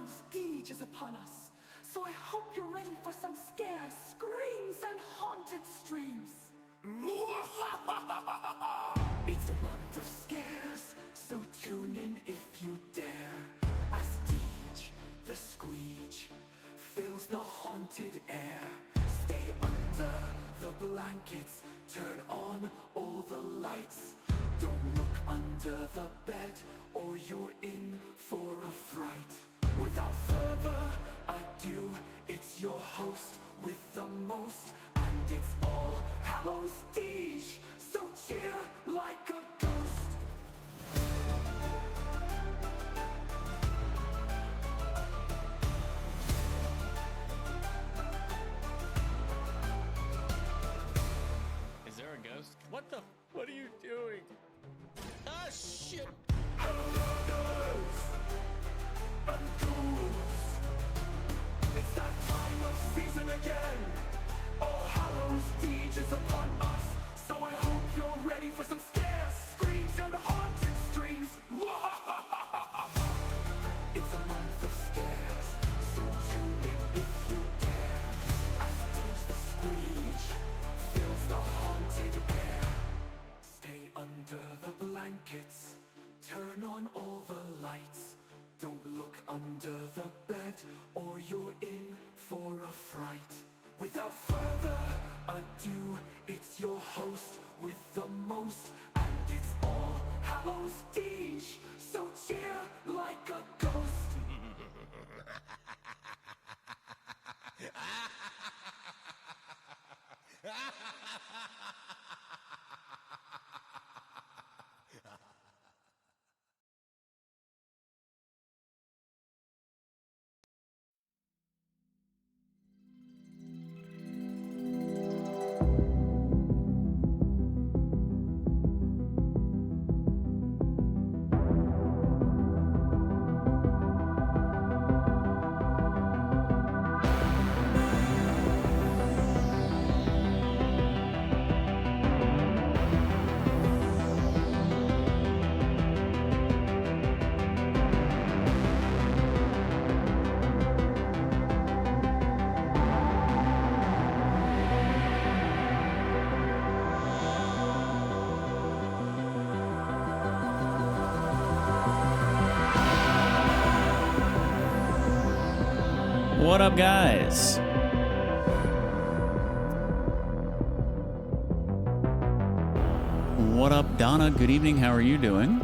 Hallows Deej is upon us, so I hope you're ready for some scares, screams, and haunted streams. It's a month of scares, so tune in if you dare. As Deej, the Squeej, fills the haunted air. Stay under the blankets, turn on all the lights. Don't look under the bed, or you're in for a fright. Without further ado, it's your host with the most, and it's all Hallows Deej, so cheer like a ghost. Is there a ghost? What are you doing? Ah, shit! Hallows and ghouls. It's that time of season again. All Hallows Deej is upon us, so I hope you're ready for some scares, screams, and haunted streams. It's a month of scares, so tune in if you dare. As DeejTheSqueej fills the haunted air. Stay under the blankets, turn on all the lights. Don't look under the bed, or you're in for a fright. Without further ado, it's your host with the most, and it's all Hallows Deej, so cheer like a ghost. What up, guys? What up, Donna? Good evening. How are you doing?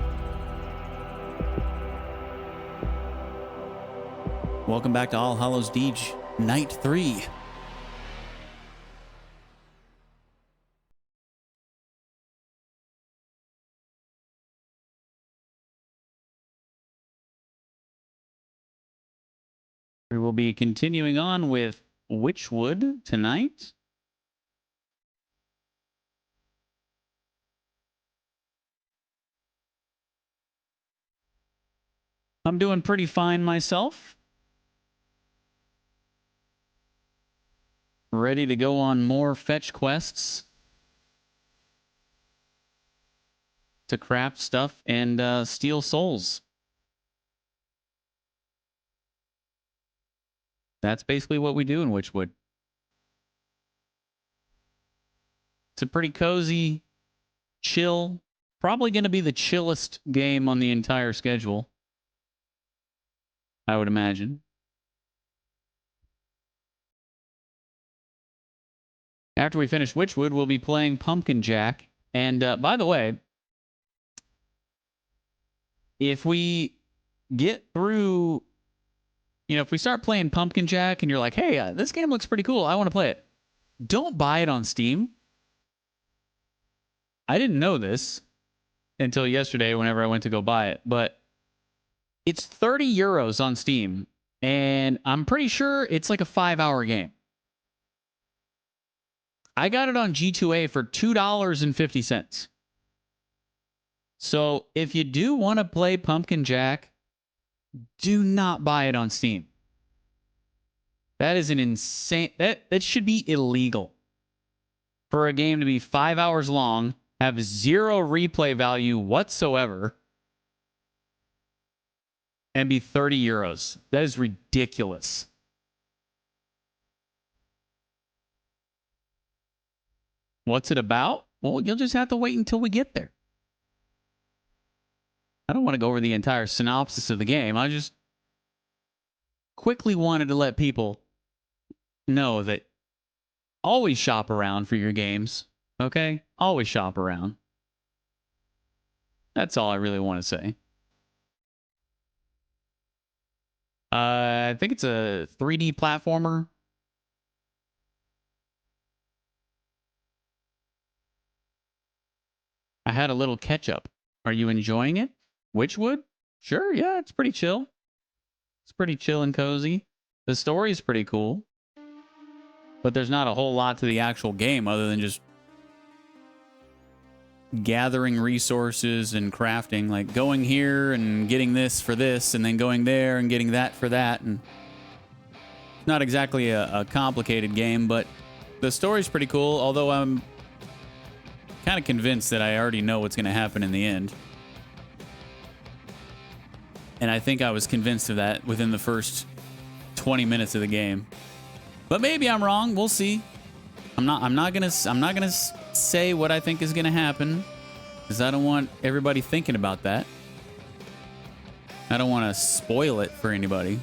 Welcome back to All Hallows Deej, Night 3. We will be continuing on with Wytchwood tonight. I'm doing pretty fine myself. Ready to go on more fetch quests to craft stuff and steal souls. That's basically what we do in Wytchwood. It's a pretty cozy, chill, probably going to be the chillest game on the entire schedule, I would imagine. After we finish Wytchwood, we'll be playing Pumpkin Jack. And by the way, if we get through, if we start playing Pumpkin Jack and you're like, hey, this game looks pretty cool, I want to play it, don't buy it on Steam. I didn't know this until yesterday whenever I went to go buy it, but it's 30 euros on Steam, and I'm pretty sure it's like a 5-hour game. I got it on G2A for $2.50. So if you do want to play Pumpkin Jack, do not buy it on Steam. That is an insane... That should be illegal. For a game to be 5 hours long, have zero replay value whatsoever, and be 30 euros. That is ridiculous. What's it about? Well, you'll just have to wait until we get there. I don't want to go over the entire synopsis of the game. I just quickly wanted to let people know that always shop around for your games, okay? Always shop around. That's all I really want to say. I think it's a 3D platformer. I had a little ketchup. Are you enjoying it? Wytchwood? Sure, yeah, it's pretty chill. It's pretty chill and cozy. The story is pretty cool. But there's not a whole lot to the actual game other than just gathering resources and crafting. Like going here and getting this for this, and then going there and getting that for that. And it's not exactly a complicated game, but the story's pretty cool, although I'm kind of convinced that I already know what's going to happen in the end. And I think I was convinced of that within the first 20 minutes of the game. But maybe I'm wrong. We'll see. I'm not gonna say what I think is gonna happen, because I don't want everybody thinking about that. I don't want to spoil it for anybody.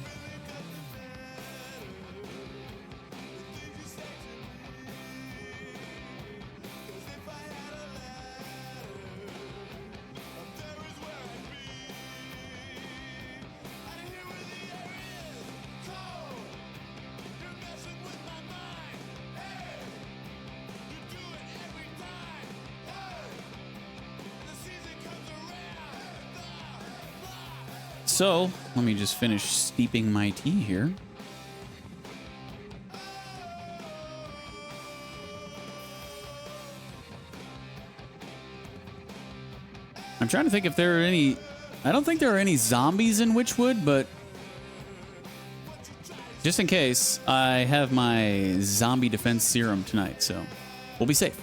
So, let me just finish steeping my tea here. I'm trying to think if there are any... I don't think there are any zombies in Wytchwood, but just in case, I have my zombie defense serum tonight, so we'll be safe.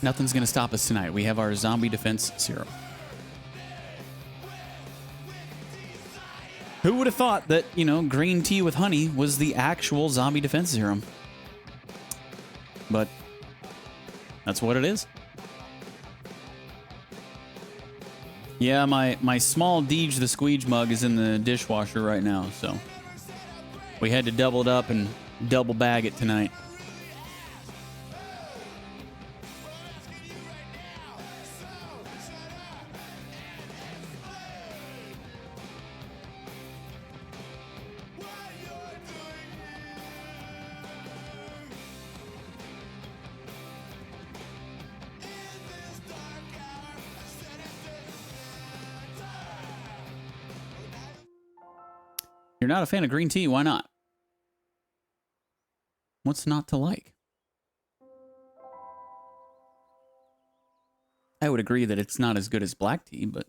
Nothing's going to stop us tonight. We have our zombie defense serum. Who would have thought that, you know, green tea with honey was the actual zombie defense serum? But that's what it is. Yeah, my small DeejTheSqueej mug is in the dishwasher right now, so we had to double it up and double bag it tonight. You're not a fan of green tea, why not? What's not to like? I would agree that it's not as good as black tea, but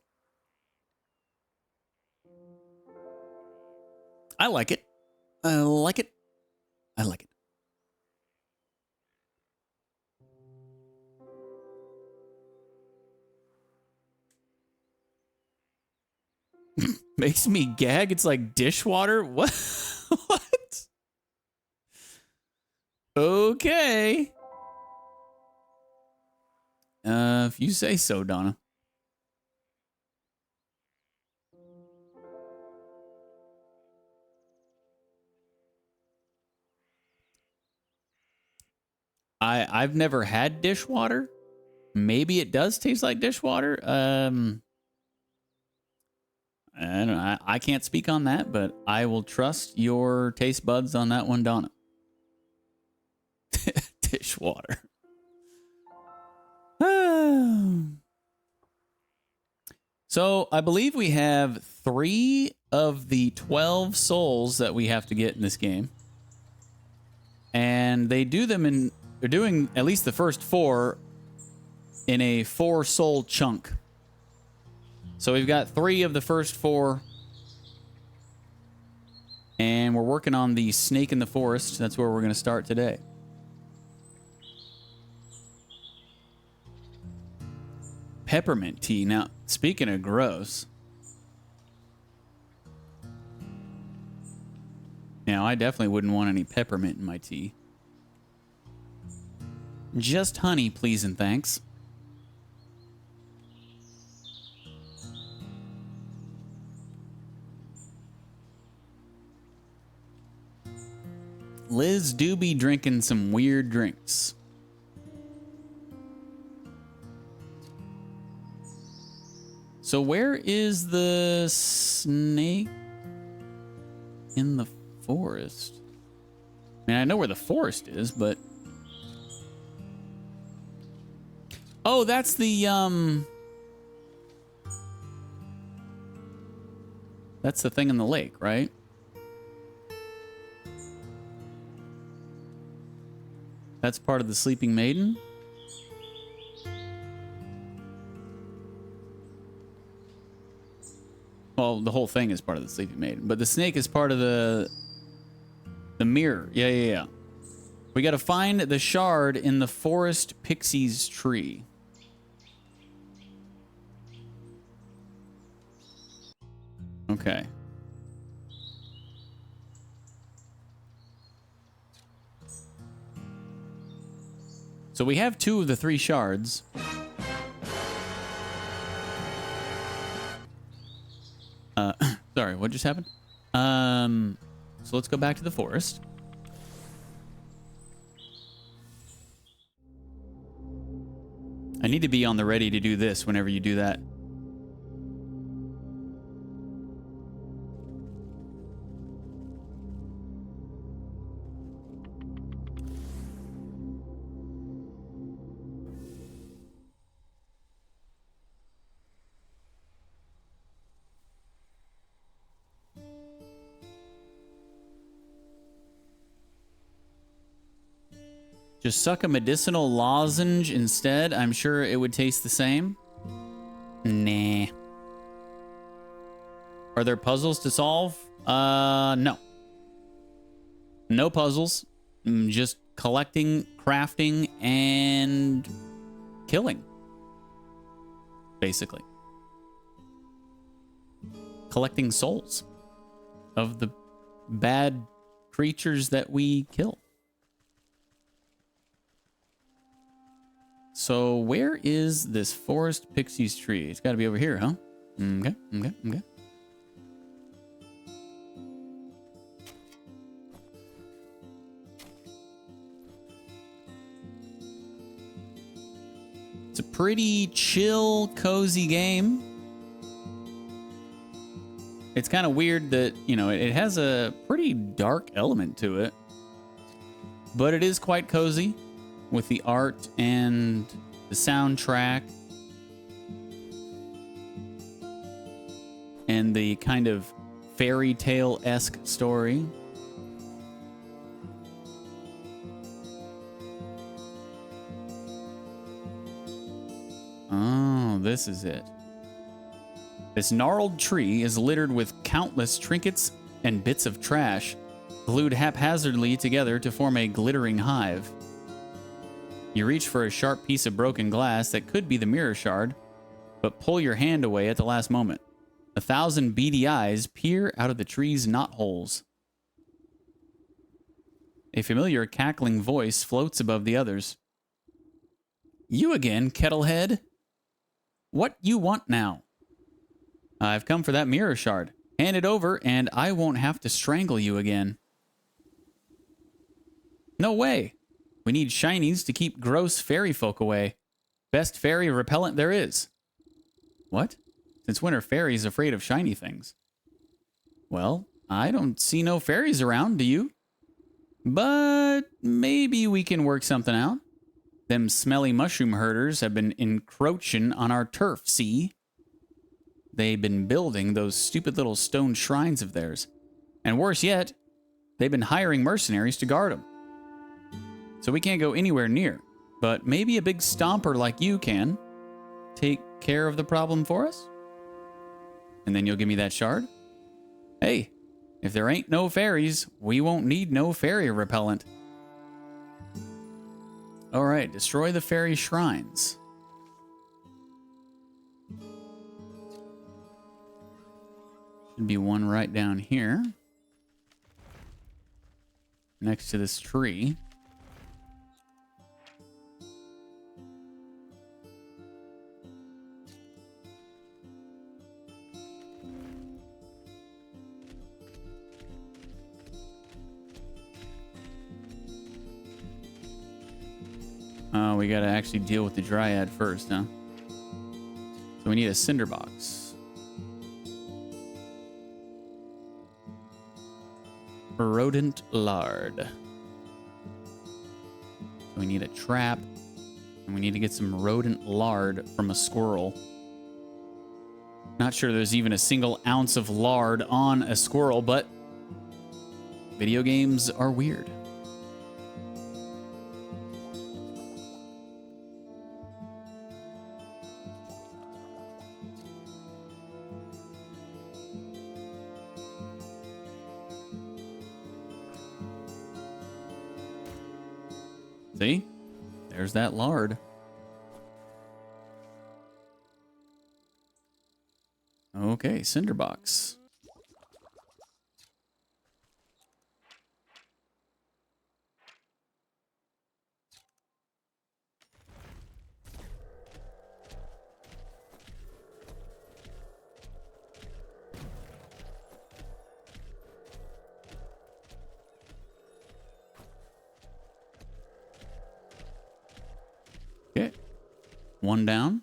I like it. I like it. I like it. Makes me gag. It's like dishwater. What? What? Okay. If you say so, Donna. I've never had dishwater. Maybe it does taste like dishwater. I don't know. I can't speak on that, but I will trust your taste buds on that one, Donna. Dishwater. So I believe we have 3 of the 12 souls that we have to get in this game. And they do them in... They're doing at least the first 4 in a 4 soul chunk. So we've got 3 of the first 4 And we're working on the snake in the forest. That's where we're going to start today. Peppermint tea. Now, speaking of gross. Now, I definitely wouldn't want any peppermint in my tea. Just honey, please and thanks. Liz do be drinking some weird drinks. So where is the snake in the forest? I mean, I know where the forest is, but... Oh, that's the, that's the thing in the lake, right? That's part of the Sleeping Maiden? Well, the whole thing is part of the Sleeping Maiden, but the snake is part of the mirror. Yeah. We got to find the shard in the forest pixie's tree. Okay. So we have 2 of the 3 shards. Sorry, what just happened? So let's go back to the forest. I need to be on the ready to do this whenever you do that. Just suck a medicinal lozenge instead. I'm sure it would taste the same. Nah. Are there puzzles to solve? No. No puzzles. Just collecting, crafting, and killing. Basically. Collecting souls of the bad creatures that we kill. So where is this forest pixie's tree? It's got to be over here, huh? Okay. It's a pretty chill, cozy game. It's kind of weird that, you know, it has a pretty dark element to it. But it is quite cozy. With the art and the soundtrack and the kind of fairy tale-esque story. Oh, this is it. This gnarled tree is littered with countless trinkets and bits of trash, glued haphazardly together to form a glittering hive. You reach for a sharp piece of broken glass that could be the mirror shard, but pull your hand away at the last moment. 1,000 beady eyes peer out of the tree's knotholes. A familiar cackling voice floats above the others. You again, Kettlehead? What you want now? I've come for that mirror shard. Hand it over, and I won't have to strangle you again. No way. We need shinies to keep gross fairy folk away. Best fairy repellent there is. What? Since when are fairies afraid of shiny things? Well, I don't see no fairies around, do you? But maybe we can work something out. Them smelly mushroom herders have been encroaching on our turf, see? They've been building those stupid little stone shrines of theirs. And worse yet, they've been hiring mercenaries to guard them. So we can't go anywhere near, but maybe a big stomper like you can take care of the problem for us? And then you'll give me that shard? Hey, If there ain't no fairies, we won't need no fairy repellent. All right, destroy the fairy shrines. Should be one right down here. Next to this tree. We gotta actually deal with the dryad first, huh? So we need a cinder box. Rodent lard. So we need a trap. And we need to get some rodent lard from a squirrel. Not sure there's even a single ounce of lard on a squirrel, but video games are weird. See? There's that lard. Okay, cinderbox. Okay. One down.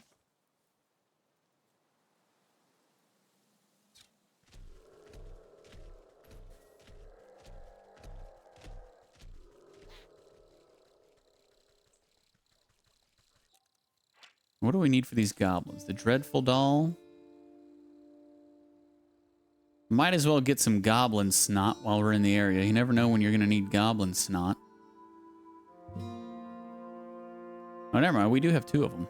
What do we need for these goblins? The dreadful doll. Might as well get some goblin snot while we're in the area. You never know when you're going to need goblin snot. Oh, never mind. We do have two of them.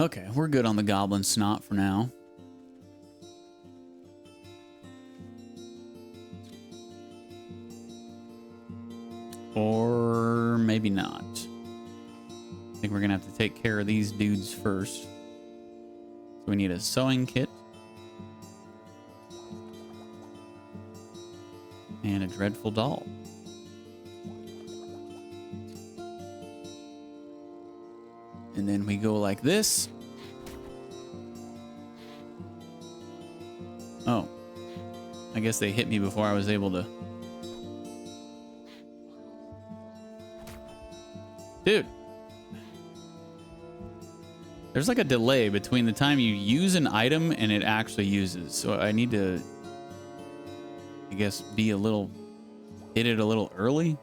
Okay, we're good on the goblin snot for now. Or maybe not. I think we're going to have to take care of these dudes first. So we need a sewing kit. And a dreadful doll. And then we go like this. Oh. I guess they hit me before I was able to... Dude. There's like a delay between the time you use an item and it actually uses. So I need to, I guess, be a little... hit it a little early.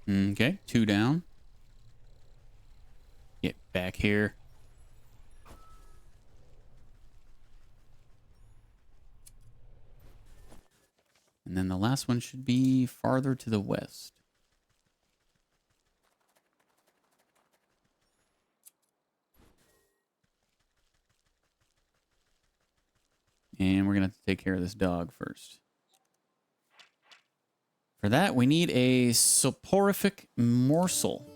Okay, two down. Get back here. And then the last one should be farther to the west. And we're going to have to take care of this dog first. For that, we need a soporific morsel.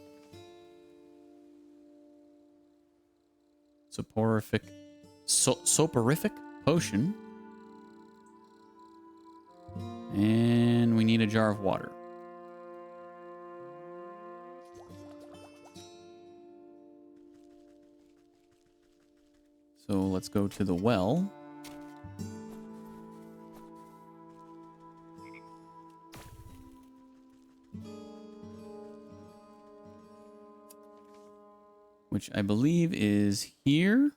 Soporific potion. And we need a jar of water. So let's go to the well. which I believe is here.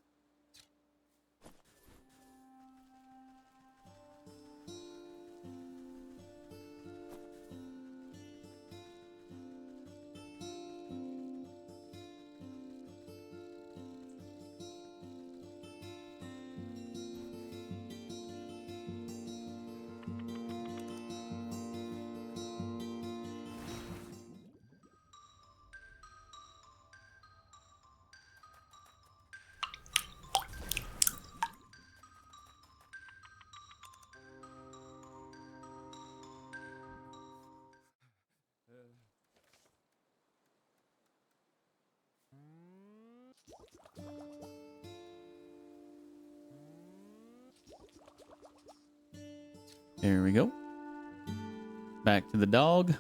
There we go. Back to the dog.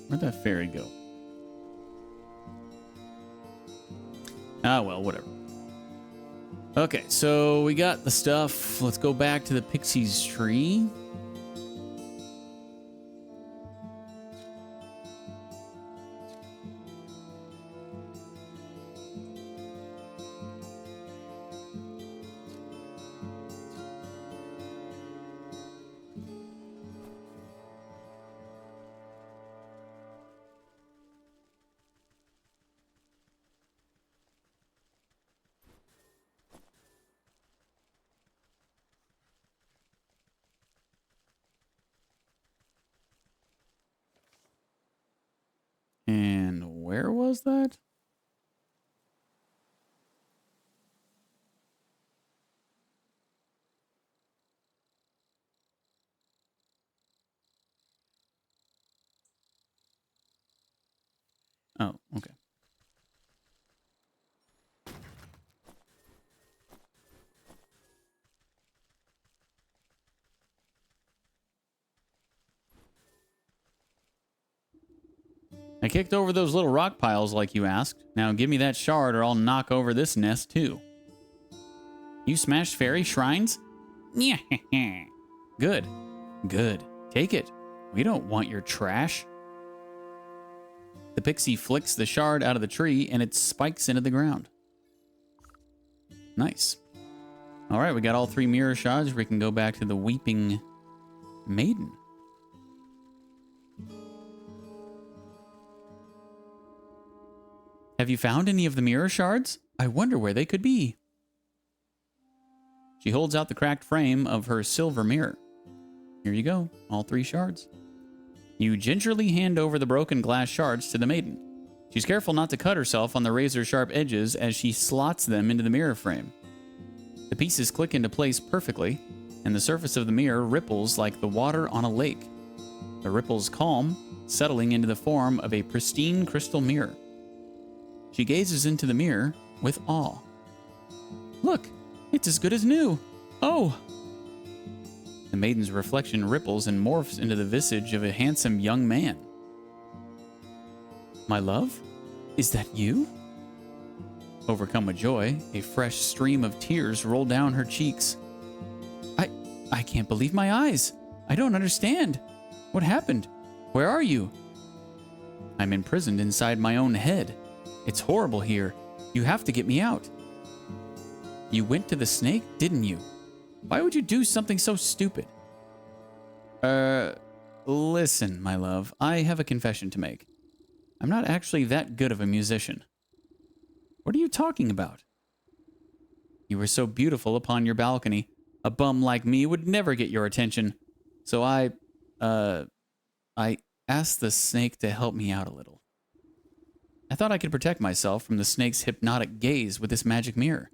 Where'd that fairy go? Ah, well, whatever. Okay, so we got the stuff. Let's go back to the Pixie's tree. And where was that? Oh, okay. I kicked over those little rock piles like you asked. Now give me that shard or I'll knock over this nest too. You smashed fairy shrines? Yeah. Good. Good. Take it. We don't want your trash. The pixie flicks the shard out of the tree and it spikes into the ground. Nice. All right, we got all 3 mirror shards. We can go back to the Weeping Maiden. Have you found any of the mirror shards? I wonder where they could be. She holds out the cracked frame of her silver mirror. Here you go, all 3 shards. You gingerly hand over the broken glass shards to the maiden. She's careful not to cut herself on the razor-sharp edges as she slots them into the mirror frame. The pieces click into place perfectly, and the surface of the mirror ripples like the water on a lake. The ripples calm, settling into the form of a pristine crystal mirror. She gazes into the mirror with awe. Look, it's as good as new. Oh! The maiden's reflection ripples and morphs into the visage of a handsome young man. My love? Is that you? Overcome with joy, a fresh stream of tears roll down her cheeks. I can't believe my eyes. I don't understand. What happened? Where are you? I'm imprisoned inside my own head. It's horrible here. You have to get me out. You went to the snake, didn't you? Why would you do something so stupid? Listen, my love. I have a confession to make. I'm not actually that good of a musician. What are you talking about? You were so beautiful upon your balcony. A bum like me would never get your attention. So I asked the snake to help me out a little. I thought I could protect myself from the snake's hypnotic gaze with this magic mirror.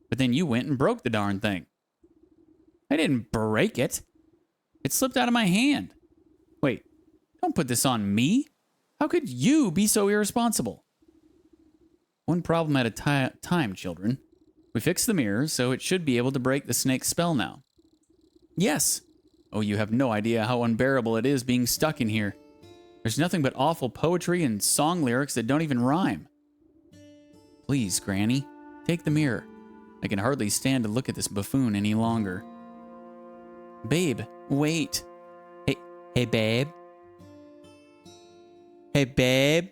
But then you went and broke the darn thing. I didn't break it. It slipped out of my hand. Wait, don't put this on me. How could you be so irresponsible? One problem at a time, children. We fixed the mirror, so it should be able to break the snake's spell now. Yes. Oh, you have no idea how unbearable it is being stuck in here. There's nothing but awful poetry and song lyrics that don't even rhyme. Please, Granny, take the mirror. I can hardly stand to look at this buffoon any longer. Babe, wait. Hey, babe. Hey, babe.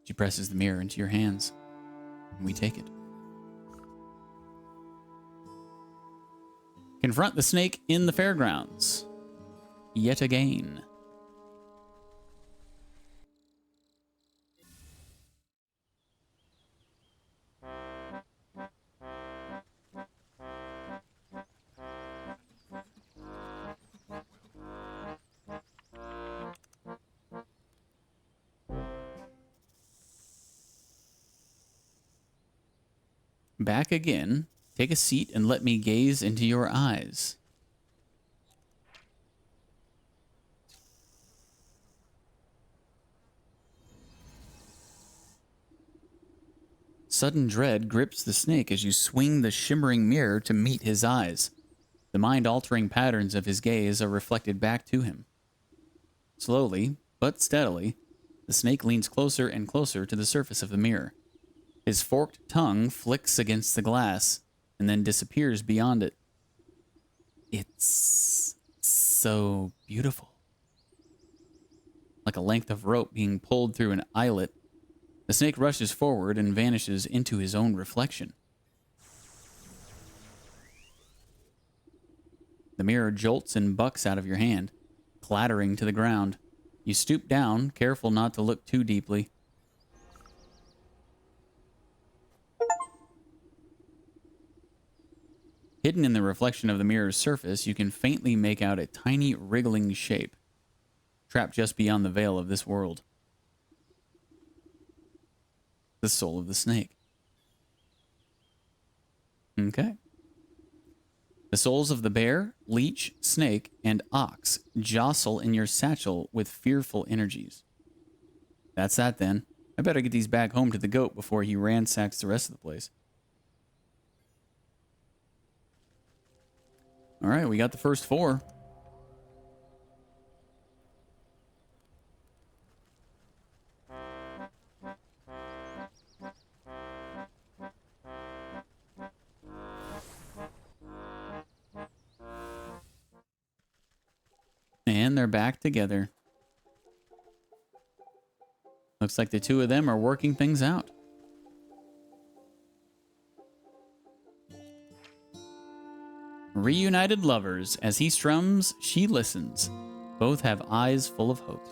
She presses the mirror into your hands, and we take it. Confront the snake in the fairgrounds. Yet again. Back again. Take a seat and let me gaze into your eyes. Sudden dread grips the snake as you swing the shimmering mirror to meet his eyes. The mind-altering patterns of his gaze are reflected back to him. Slowly, but steadily, the snake leans closer and closer to the surface of the mirror. His forked tongue flicks against the glass and then disappears beyond it. It's so beautiful. Like a length of rope being pulled through an eyelet, the snake rushes forward and vanishes into his own reflection. The mirror jolts and bucks out of your hand, clattering to the ground. You stoop down, careful not to look too deeply. Hidden in the reflection of the mirror's surface, you can faintly make out a tiny wriggling shape, trapped just beyond the veil of this world. The soul of the snake. Okay. The souls of the bear, leech, snake, and ox jostle in your satchel with fearful energies. That's that then. I better get these back home to the goat before he ransacks the rest of the place. All right, we got the first 4. And they're back together. Looks like the two of them are working things out. Reunited lovers. As he strums, she listens. Both have eyes full of hope.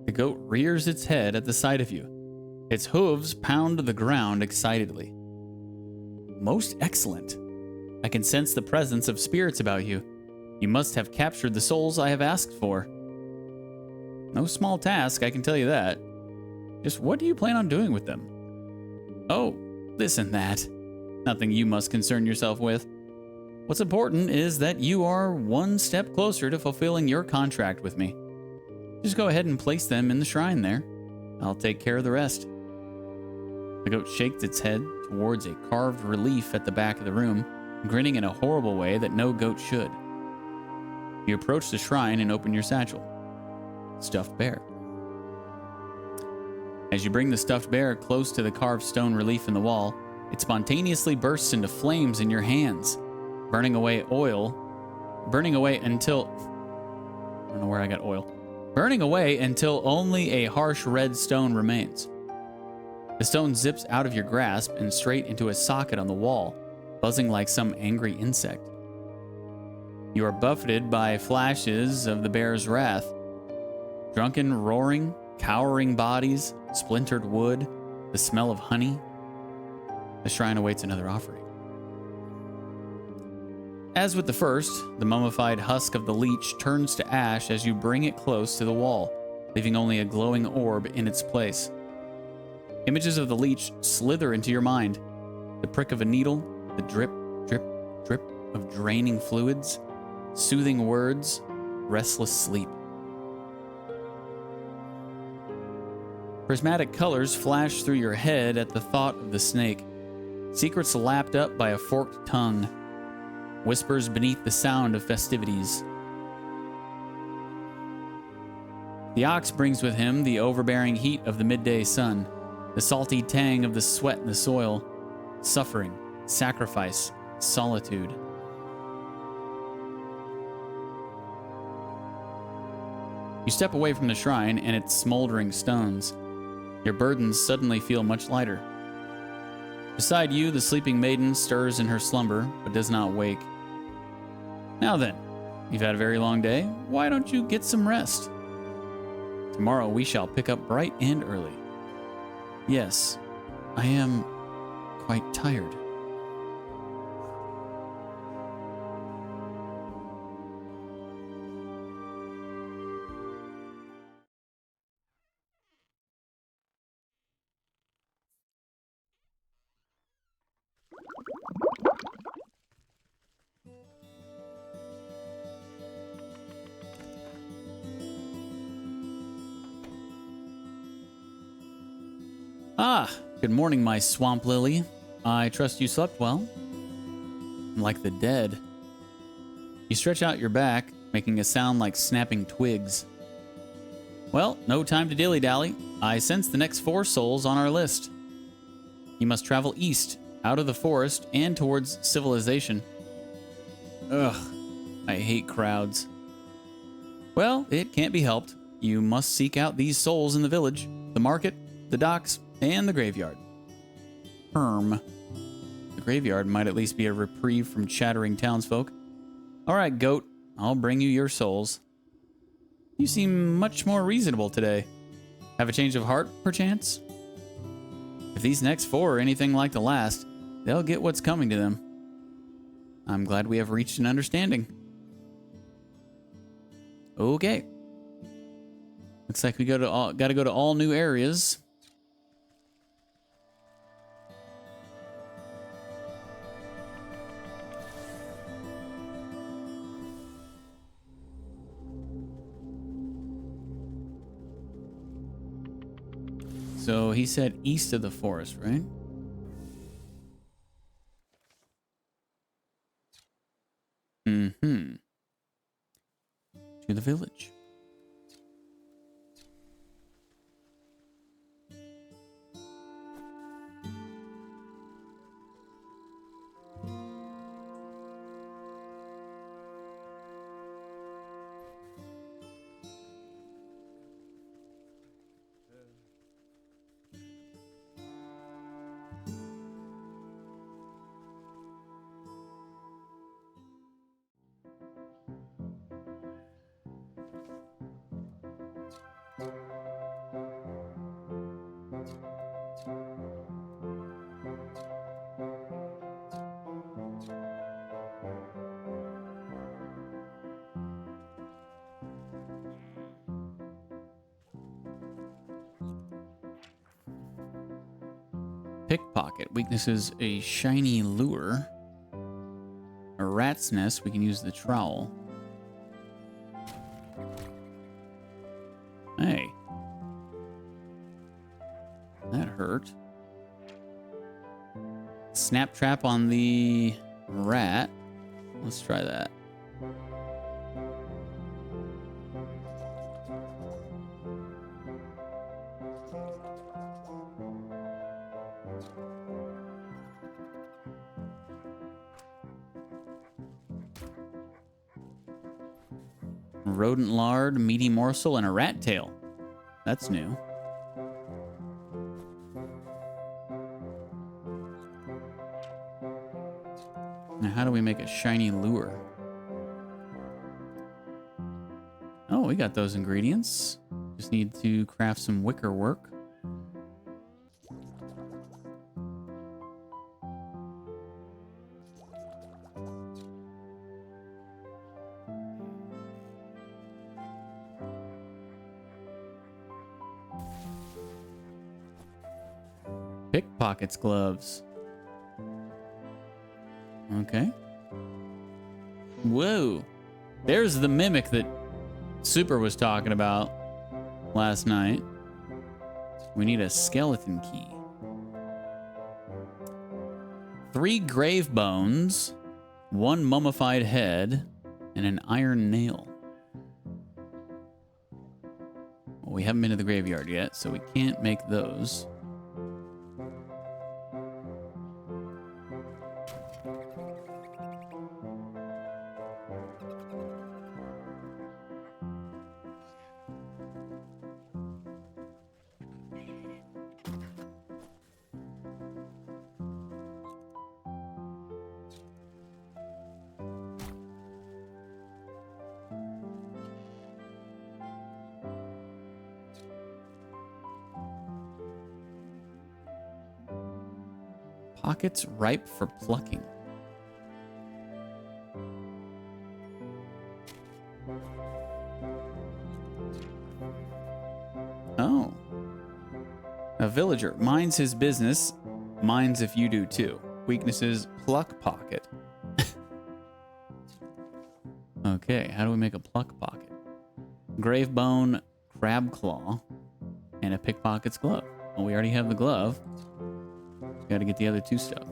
The goat rears its head at the sight of you. Its hooves pound the ground excitedly. Most excellent. I can sense the presence of spirits about you. You must have captured the souls I have asked for. No small task, I can tell you that. Just what do you plan on doing with them? Oh, this and that. Nothing you must concern yourself with. What's important is that you are one step closer to fulfilling your contract with me. Just go ahead and place them in the shrine there. I'll take care of the rest. The goat shakes its head towards a carved relief at the back of the room, grinning in a horrible way that no goat should. You approach the shrine and open your satchel. Stuffed bear. As you bring the stuffed bear close to the carved stone relief in the wall, it spontaneously bursts into flames in your hands, burning away until... I don't know where I got oil. Burning away until only a harsh red stone remains. The stone zips out of your grasp and straight into a socket on the wall, buzzing like some angry insect. You are buffeted by flashes of the bear's wrath. Drunken, roaring, cowering bodies, splintered wood, the smell of honey. The shrine awaits another offering. As with the first, the mummified husk of the leech turns to ash as you bring it close to the wall, leaving only a glowing orb in its place. Images of the leech slither into your mind. The prick of a needle, the drip, drip, drip of draining fluids, soothing words, restless sleep. Prismatic colors flash through your head at the thought of the snake. Secrets lapped up by a forked tongue. Whispers beneath the sound of festivities. The ox brings with him the overbearing heat of the midday sun, the salty tang of the sweat in the soil, suffering, sacrifice, solitude. You step away from the shrine and its smoldering stones. Your burdens suddenly feel much lighter. Beside you, the sleeping maiden stirs in her slumber, but does not wake. Now then, you've had a very long day. Why don't you get some rest? Tomorrow we shall pick up bright and early. Yes, I am quite tired. Ah, good morning, my swamp lily. I trust you slept well. Like the dead. You stretch out your back, making a sound like snapping twigs. Well, no time to dilly-dally. I sense the next 4 souls on our list. You must travel east, out of the forest, and towards civilization. Ugh, I hate crowds. Well, it can't be helped. You must seek out these souls in the village, the market, the docks, and the graveyard. The graveyard might at least be a reprieve from chattering townsfolk. All right, goat, I'll bring you your souls. You seem much more reasonable today. Have a change of heart, perchance? If these next 4 are anything like the last, they'll get what's coming to them. I'm glad we have reached an understanding. Okay. Looks like we gotta go to all new areas. So he said east of the forest, right? Mm-hmm. To the village. Pickpocket. Weakness is a shiny lure. A rat's nest. We can use the trowel. Hey. That hurt. Snap trap on the rat. Let's try that. Rodent lard, meaty morsel, and a rat tail. That's new. Now, how do we make a shiny lure? Oh, we got those ingredients. Just need to craft some wicker work. Pickpockets gloves. Okay. Whoa. There's the mimic that Super was talking about last night. We need a skeleton key. 3 grave bones, 1 mummified head, and an iron nail. Well, we haven't been to the graveyard yet, so we can't make those. Pockets ripe for plucking. Oh. A villager minds his business, minds if you do too. Weaknesses, pluck pocket. Okay, how do we make a pluck pocket? Grave bone, crab claw, and a pickpocket's glove. Well, we already have the glove. Got to get the other 2 stuff.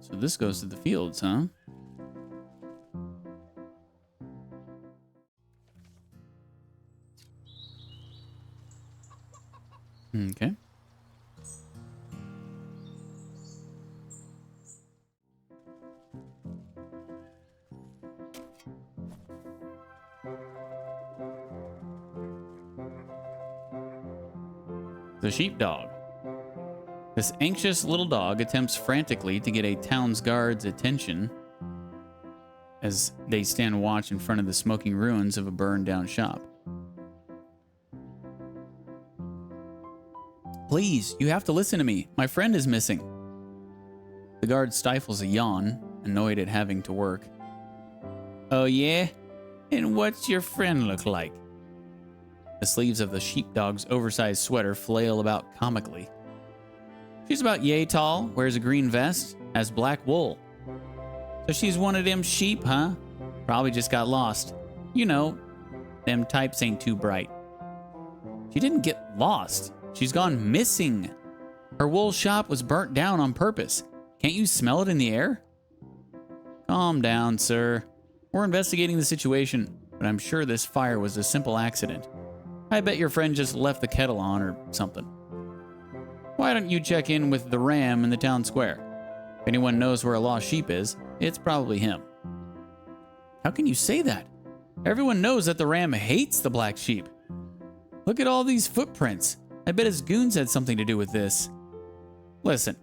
So this goes to the fields, huh? Okay. The sheepdog. This anxious little dog attempts frantically to get a town's guard's attention as they stand watch in front of the smoking ruins of a burned down shop. Please, you have to listen to me. My friend is missing. The guard stifles a yawn, annoyed at having to work. Oh yeah? And what's your friend look like? The sleeves of the sheepdog's oversized sweater flail about comically. She's about yay tall, wears a green vest, has black wool. So she's one of them sheep, huh? Probably just got lost. You know, them types ain't too bright. She didn't get lost. She's gone missing. Her wool shop was burnt down on purpose. Can't you smell it in the air? Calm down, sir. We're investigating the situation, but I'm sure this fire was a simple accident. I bet your friend just left the kettle on or something. Why don't you check in with the ram in the town square? If anyone knows where a lost sheep is, it's probably him. How can you say that? Everyone knows that the ram hates the black sheep. Look at all these footprints. I bet his goons had something to do with this. Listen,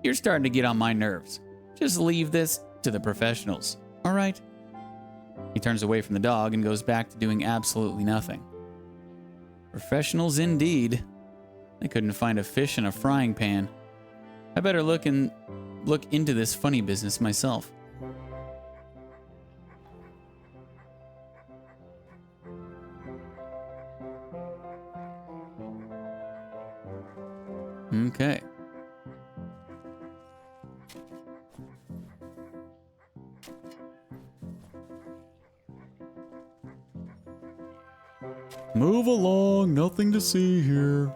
you're starting to get on my nerves. Just leave this to the professionals, all right? He turns away from the dog and goes back to doing absolutely nothing. Professionals indeed. I couldn't find a fish in a frying pan. I better look into this funny business myself. Okay. Move along, nothing to see here.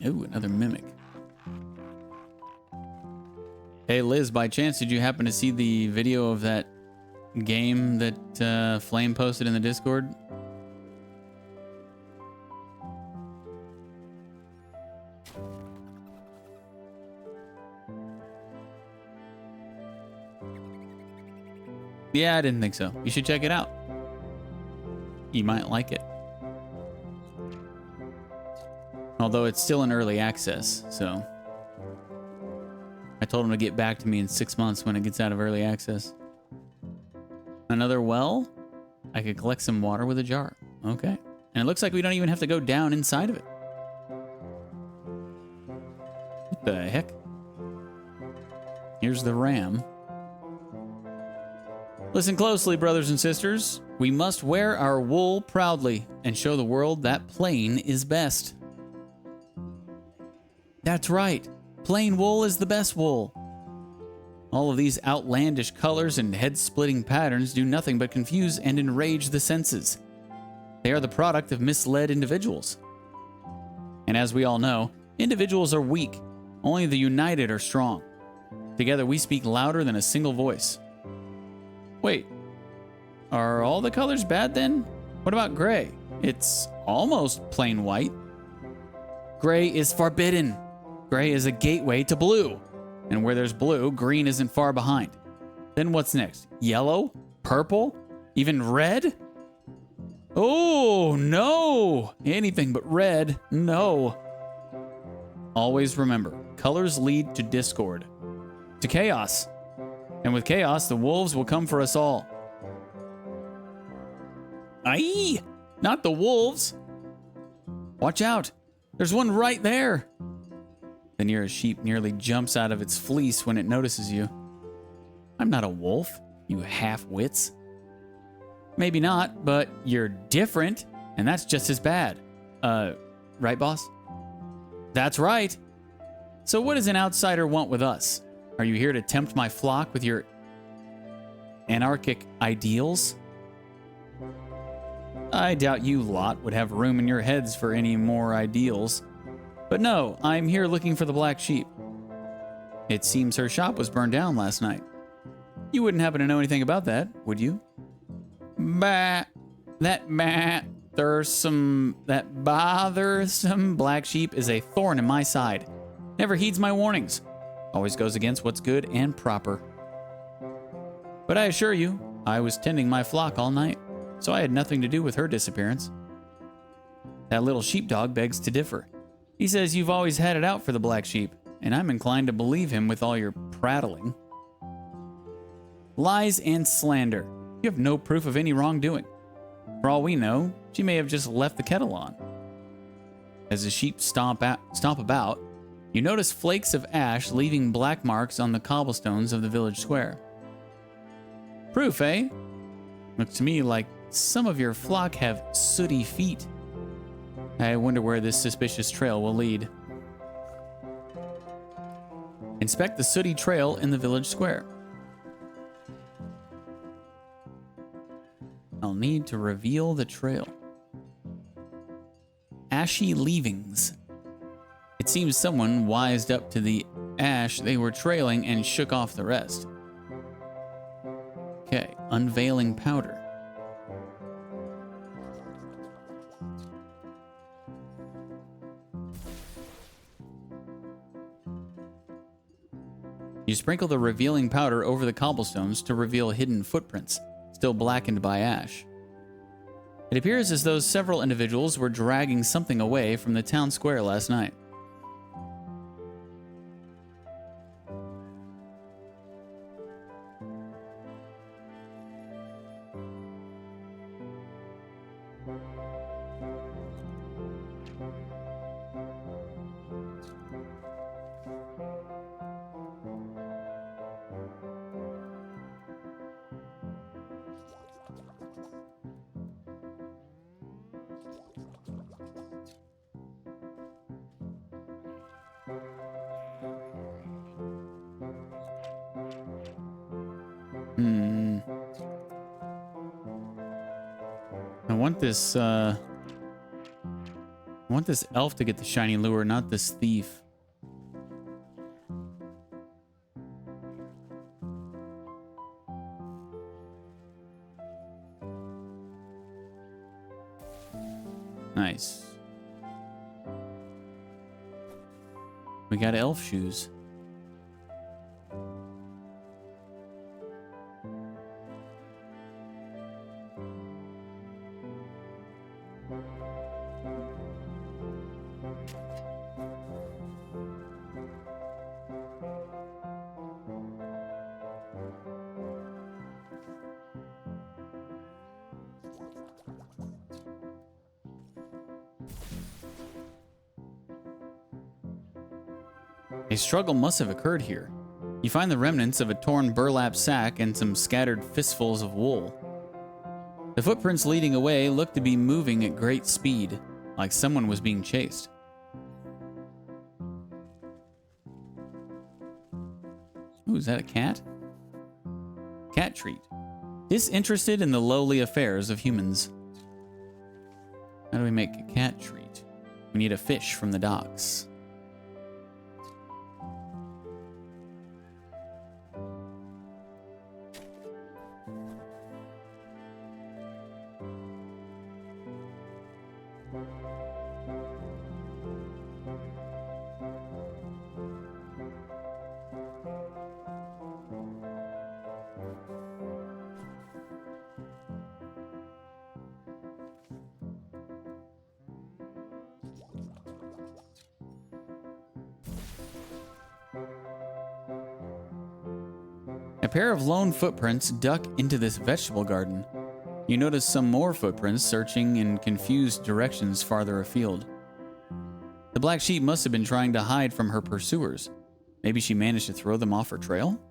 Ooh, another mimic. Hey Liz, by chance, did you happen to see the video of that game that Flame posted in the Discord? Yeah, I didn't think so. You should check it out. You might like it. Although it's still in early access, so I told him to get back to me in 6 months when it gets out of early access. Another well? I could collect some water with a jar. Okay. And it looks like we don't even have to go down inside of it. What the heck? Here's the ram. Listen closely, brothers and sisters. We must wear our wool proudly and show the world that plain is best. That's right. Plain wool is the best wool. All of these outlandish colors and head-splitting patterns do nothing but confuse and enrage the senses. They are the product of misled individuals. And as we all know, individuals are weak. Only the united are strong. Together we speak louder than a single voice. Wait, are all the colors bad then? What about gray? It's almost plain white. Gray is forbidden. Gray is a gateway to blue. And where there's blue, green isn't far behind. Then what's next? Yellow? Purple? Even red? Oh, no! Anything but red, no. Always remember, colors lead to discord, to chaos. And with chaos, the wolves will come for us all. Aye! Not the wolves! Watch out! There's one right there! The nearest sheep nearly jumps out of its fleece when it notices you. I'm not a wolf, you half-wits. Maybe not, but you're different, and that's just as bad. Right, boss? That's right. So what does an outsider want with us? Are you here to tempt my flock with your anarchic ideals? I doubt you lot would have room in your heads for any more ideals. But no, I'm here looking for the black sheep. It seems her shop was burned down last night. You wouldn't happen to know anything about that, would you? That bothersome black sheep is a thorn in my side. Never heeds my warnings. Always goes against what's good and proper. But I assure you, I was tending my flock all night, so I had nothing to do with her disappearance. That little sheepdog begs to differ. He says you've always had it out for the black sheep, and I'm inclined to believe him with all your prattling. Lies and slander. You have no proof of any wrongdoing. For all we know, she may have just left the kettle on. As the sheep stomp about, you notice flakes of ash leaving black marks on the cobblestones of the village square. Proof, eh? Looks to me like some of your flock have sooty feet. I wonder where this suspicious trail will lead. Inspect the sooty trail in the village square. I'll need to reveal the trail. Ashy leavings. It seems someone wised up to the ash they were trailing and shook off the rest. Okay, unveiling powder. You sprinkle the revealing powder over the cobblestones to reveal hidden footprints, still blackened by ash. It appears as though several individuals were dragging something away from the town square last night. I want this elf to get the shiny lure, not this thief. Nice. We got elf shoes. A struggle must have occurred here. You find the remnants of a torn burlap sack and some scattered fistfuls of wool. The footprints leading away look to be moving at great speed, like someone was being chased. Ooh, is that a cat? Cat treat. Disinterested in the lowly affairs of humans. How do we make a cat treat? We need a fish from the docks. A pair of lone footprints duck into this vegetable garden. You notice some more footprints searching in confused directions farther afield. The black sheep must have been trying to hide from her pursuers. Maybe she managed to throw them off her trail?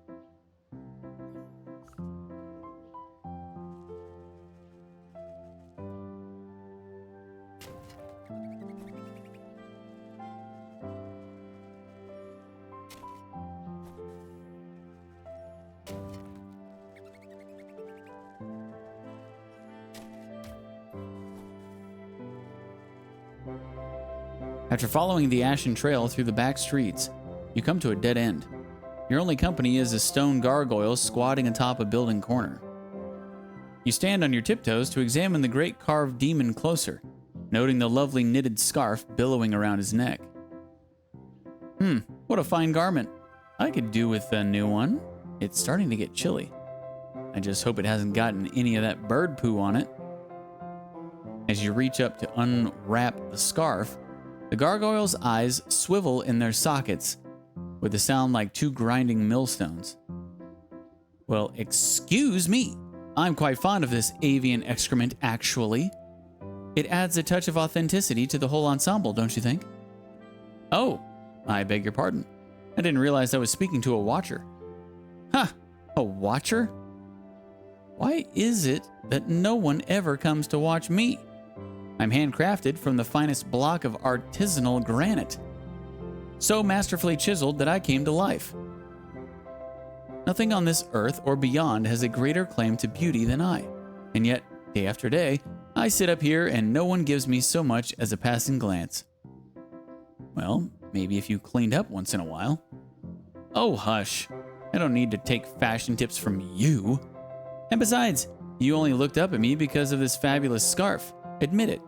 After following the ashen trail through the back streets, you come to a dead end. Your only company is a stone gargoyle squatting atop a building corner. You stand on your tiptoes to examine the great carved demon closer, noting the lovely knitted scarf billowing around his neck. What a fine garment. I could do with a new one. It's starting to get chilly. I just hope it hasn't gotten any of that bird poo on it. As you reach up to unwrap the scarf, the gargoyle's eyes swivel in their sockets with a sound like two grinding millstones. Well, excuse me. I'm quite fond of this avian excrement, actually. It adds a touch of authenticity to the whole ensemble, don't you think? Oh, I beg your pardon. I didn't realize I was speaking to a watcher. Huh, a watcher? Why is it that no one ever comes to watch me? I'm handcrafted from the finest block of artisanal granite, so masterfully chiseled that I came to life. Nothing on this earth or beyond has a greater claim to beauty than I, and yet, day after day, I sit up here and no one gives me so much as a passing glance. Well, maybe if you cleaned up once in a while. Oh, hush. I don't need to take fashion tips from you. And besides, you only looked up at me because of this fabulous scarf. Admit it.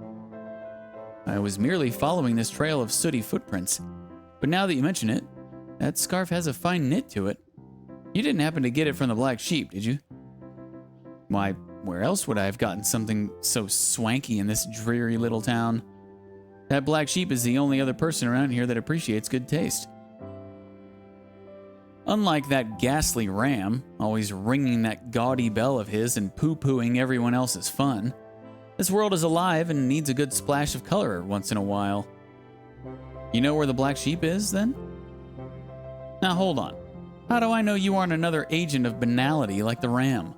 I was merely following this trail of sooty footprints. But now that you mention it, that scarf has a fine knit to it. You didn't happen to get it from the black sheep, did you? Why, where else would I have gotten something so swanky in this dreary little town? That black sheep is the only other person around here that appreciates good taste. Unlike that ghastly ram, always ringing that gaudy bell of his and poo-pooing everyone else's fun, this world is alive and needs a good splash of color once in a while. You know where the black sheep is, then? Now hold on. How do I know you aren't another agent of banality like the ram?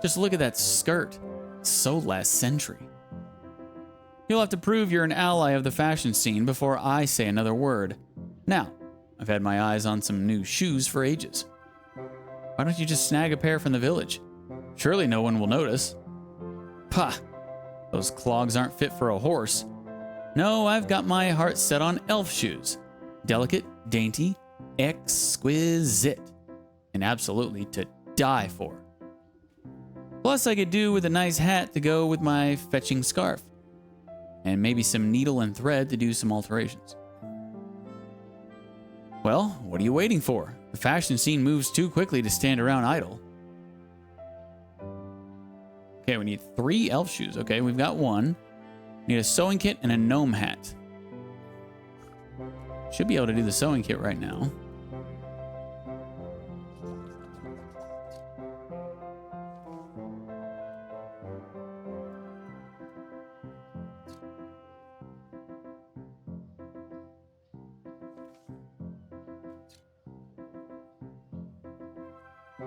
Just look at that skirt. It's so last century. You'll have to prove you're an ally of the fashion scene before I say another word. Now, I've had my eyes on some new shoes for ages. Why don't you just snag a pair from the village? Surely no one will notice. Pah! Those clogs aren't fit for a horse. No, I've got my heart set on elf shoes. Delicate, dainty, exquisite, and absolutely to die for. Plus, I could do with a nice hat to go with my fetching scarf. And maybe some needle and thread to do some alterations. Well, what are you waiting for? The fashion scene moves too quickly to stand around idle. Okay, we need 3 elf shoes. Okay, we've got 1. We need a sewing kit and a gnome hat. Should be able to do the sewing kit right now.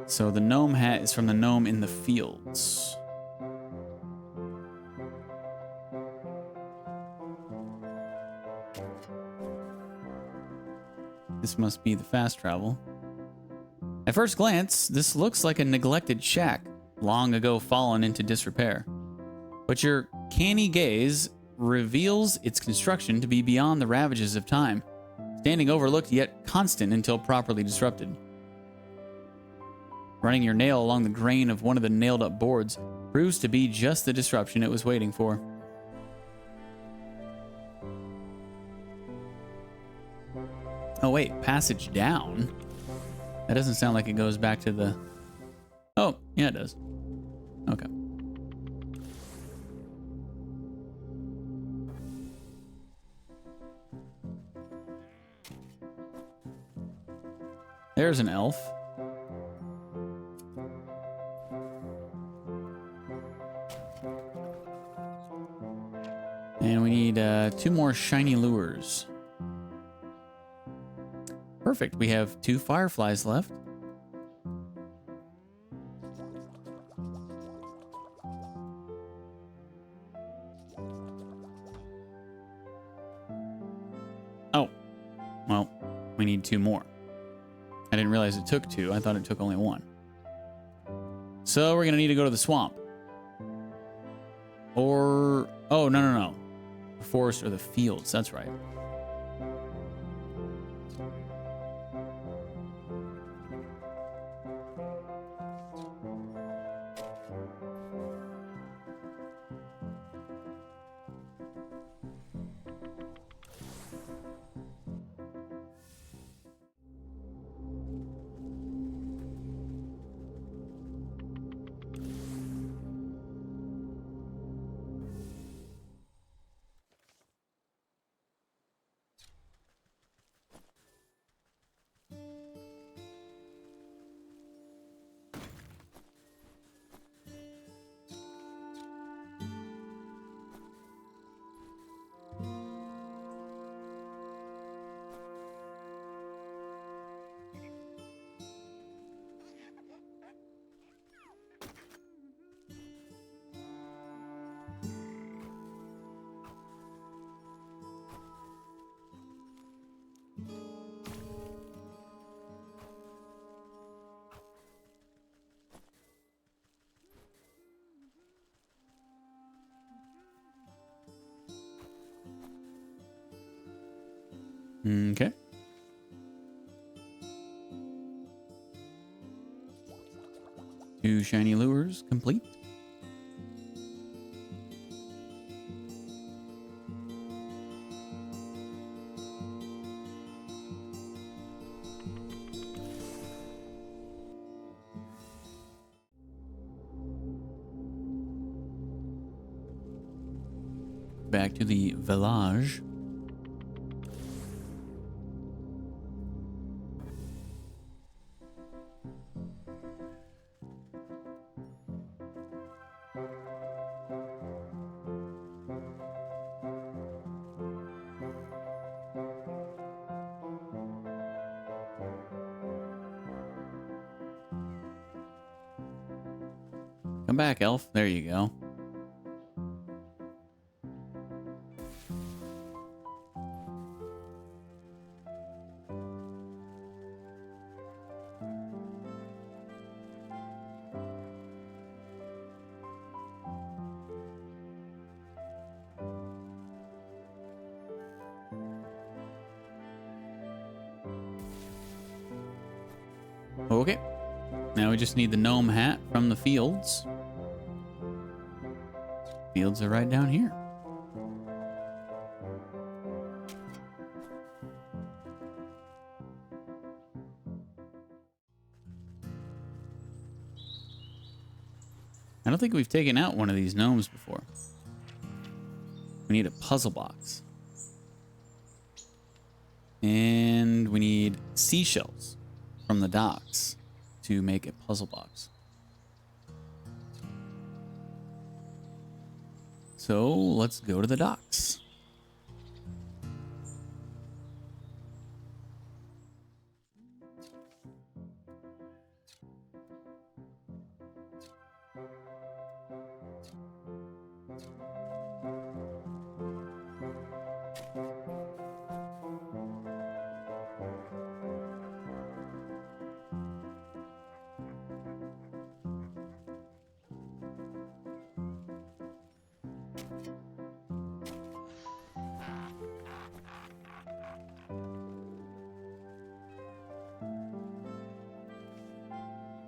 So the gnome hat is from the gnome in the fields. This must be the fast travel. At first glance, this looks like a neglected shack, long ago fallen into disrepair. But your canny gaze reveals its construction to be beyond the ravages of time, standing overlooked yet constant until properly disrupted. Running your nail along the grain of one of the nailed-up boards proves to be just the disruption it was waiting for. Oh wait, passage down? That doesn't sound like it goes back to the... Oh, yeah it does. Okay. There's an elf. And we need 2 more shiny lures. Perfect. We have 2 fireflies left. Oh. Well, we need 2 more. I didn't realize it took 2. I thought it took only 1. So we're going to need to go to the swamp. Or... Oh, no. The forest or the fields. That's right. Okay. Two shiny lures complete. Back to the village. Come back, elf. There you go. Okay. Now we just need the gnome hat from the fields. Fields are right down here. I don't think we've taken out one of these gnomes before. We need a puzzle box. And we need seashells from the docks to make a puzzle box. So let's go to the docks.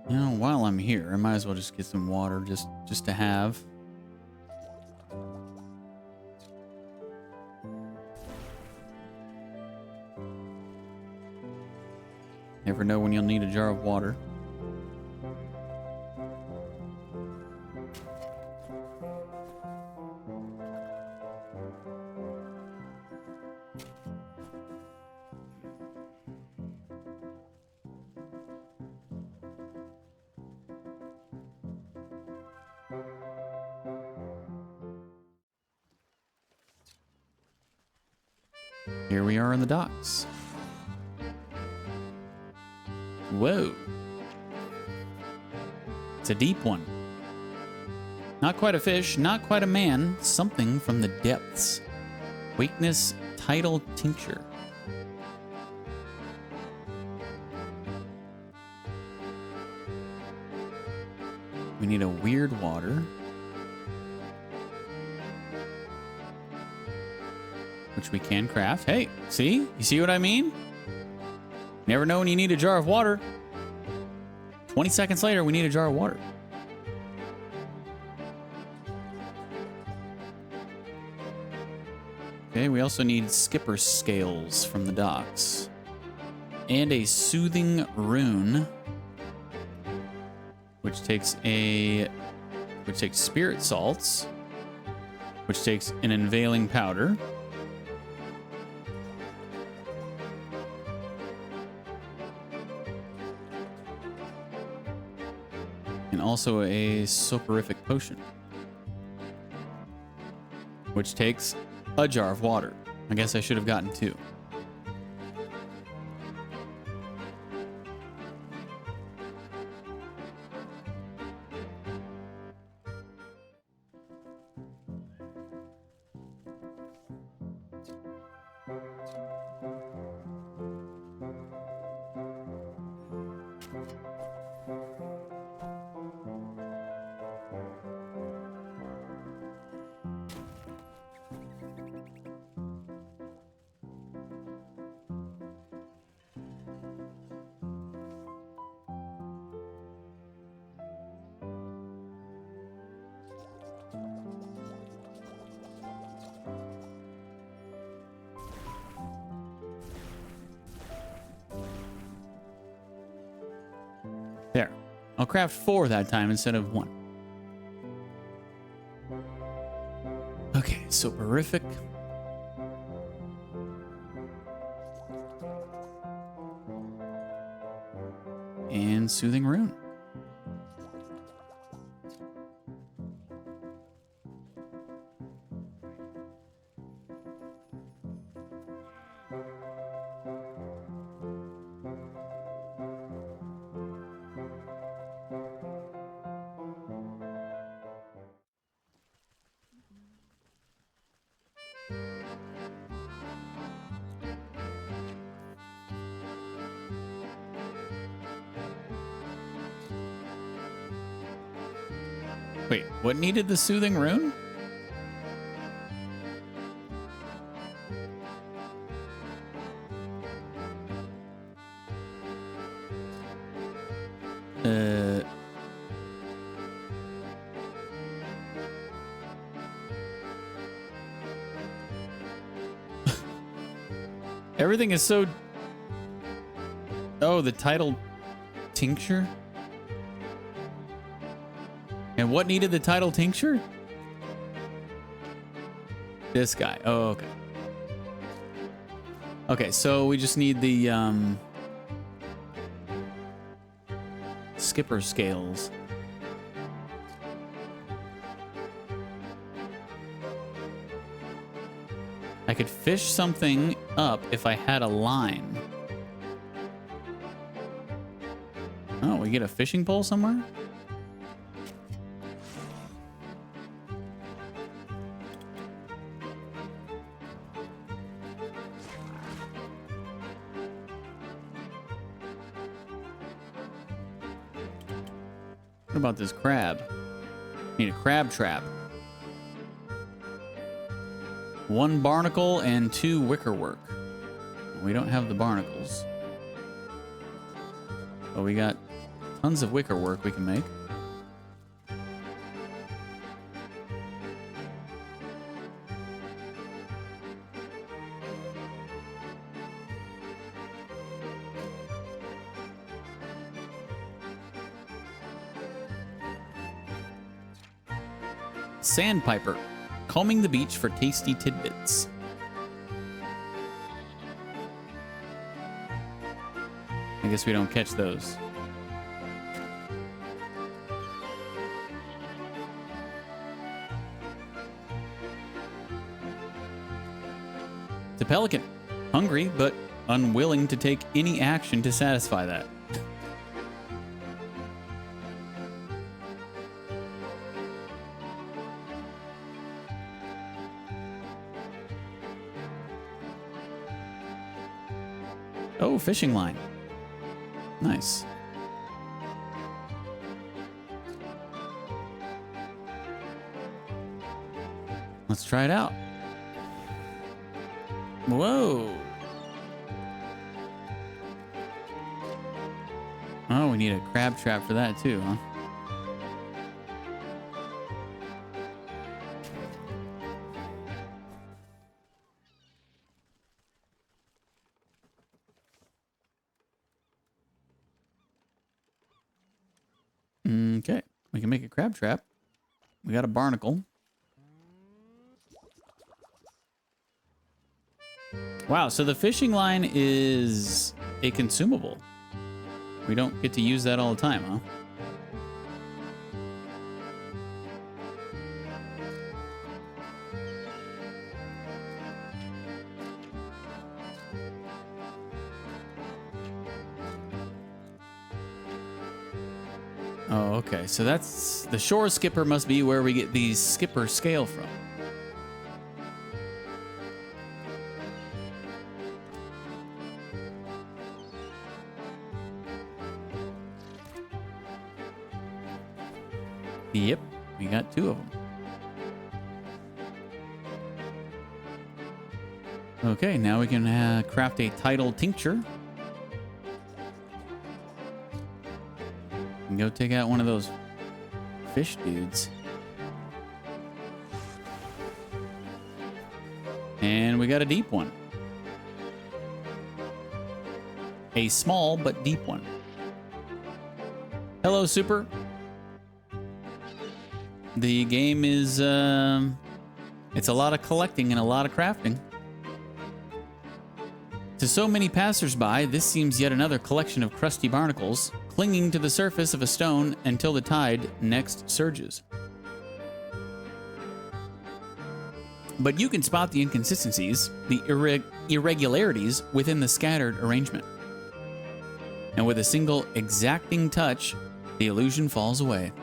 You know, while I'm here, I might as well just get some water just to have. Never know when you'll need a jar of water. Here we are in the docks. Whoa. It's a deep one. Not quite a fish, not quite a man. Something from the depths. Weakness tidal tincture. We need a weird water. Which we can craft. Hey, see? You see what I mean? Never know when you need a jar of water. 20 seconds later, we need a jar of water. Okay, we also need skipper scales from the docks. And a soothing rune. Which takes spirit salts. Which takes an unveiling powder. And also a soporific potion, which takes a jar of water. I guess I should have gotten two. There. I'll craft 4 that time instead of 1. Okay, soporific. And soothing rune. Wait, what needed the soothing rune? Everything is so... Oh, the title tincture? And what needed the title tincture? This guy. Oh, okay. Okay, so we just need the skipper scales. I could fish something up if I had a line. Oh, we get a fishing pole somewhere? What about this crab? Need a crab trap. 1 barnacle and 2 wickerwork. We don't have the barnacles. But we got tons of wickerwork we can make. Sandpiper, combing the beach for tasty tidbits. I guess we don't catch those. It's a pelican, hungry but unwilling to take any action to satisfy that. Oh, fishing line. Nice. Let's try it out. Whoa. Oh, we need a crab trap for that too, huh? Okay, we can make a crab trap. We got a barnacle. Wow, so the fishing line is a consumable. We don't get to use that all the time, huh? Oh, okay. So that's... The shore skipper must be where we get these skipper scale from. Yep, we got 2 of them. Okay, now we can craft a tidal tincture. And go take out one of those fish dudes. And we got a deep one. A small but deep one. Hello, Super. The game is, it's a lot of collecting and a lot of crafting. To so many passersby, this seems yet another collection of crusty barnacles, clinging to the surface of a stone until the tide next surges. But you can spot the inconsistencies, the irregularities within the scattered arrangement. And with a single exacting touch, the illusion falls away.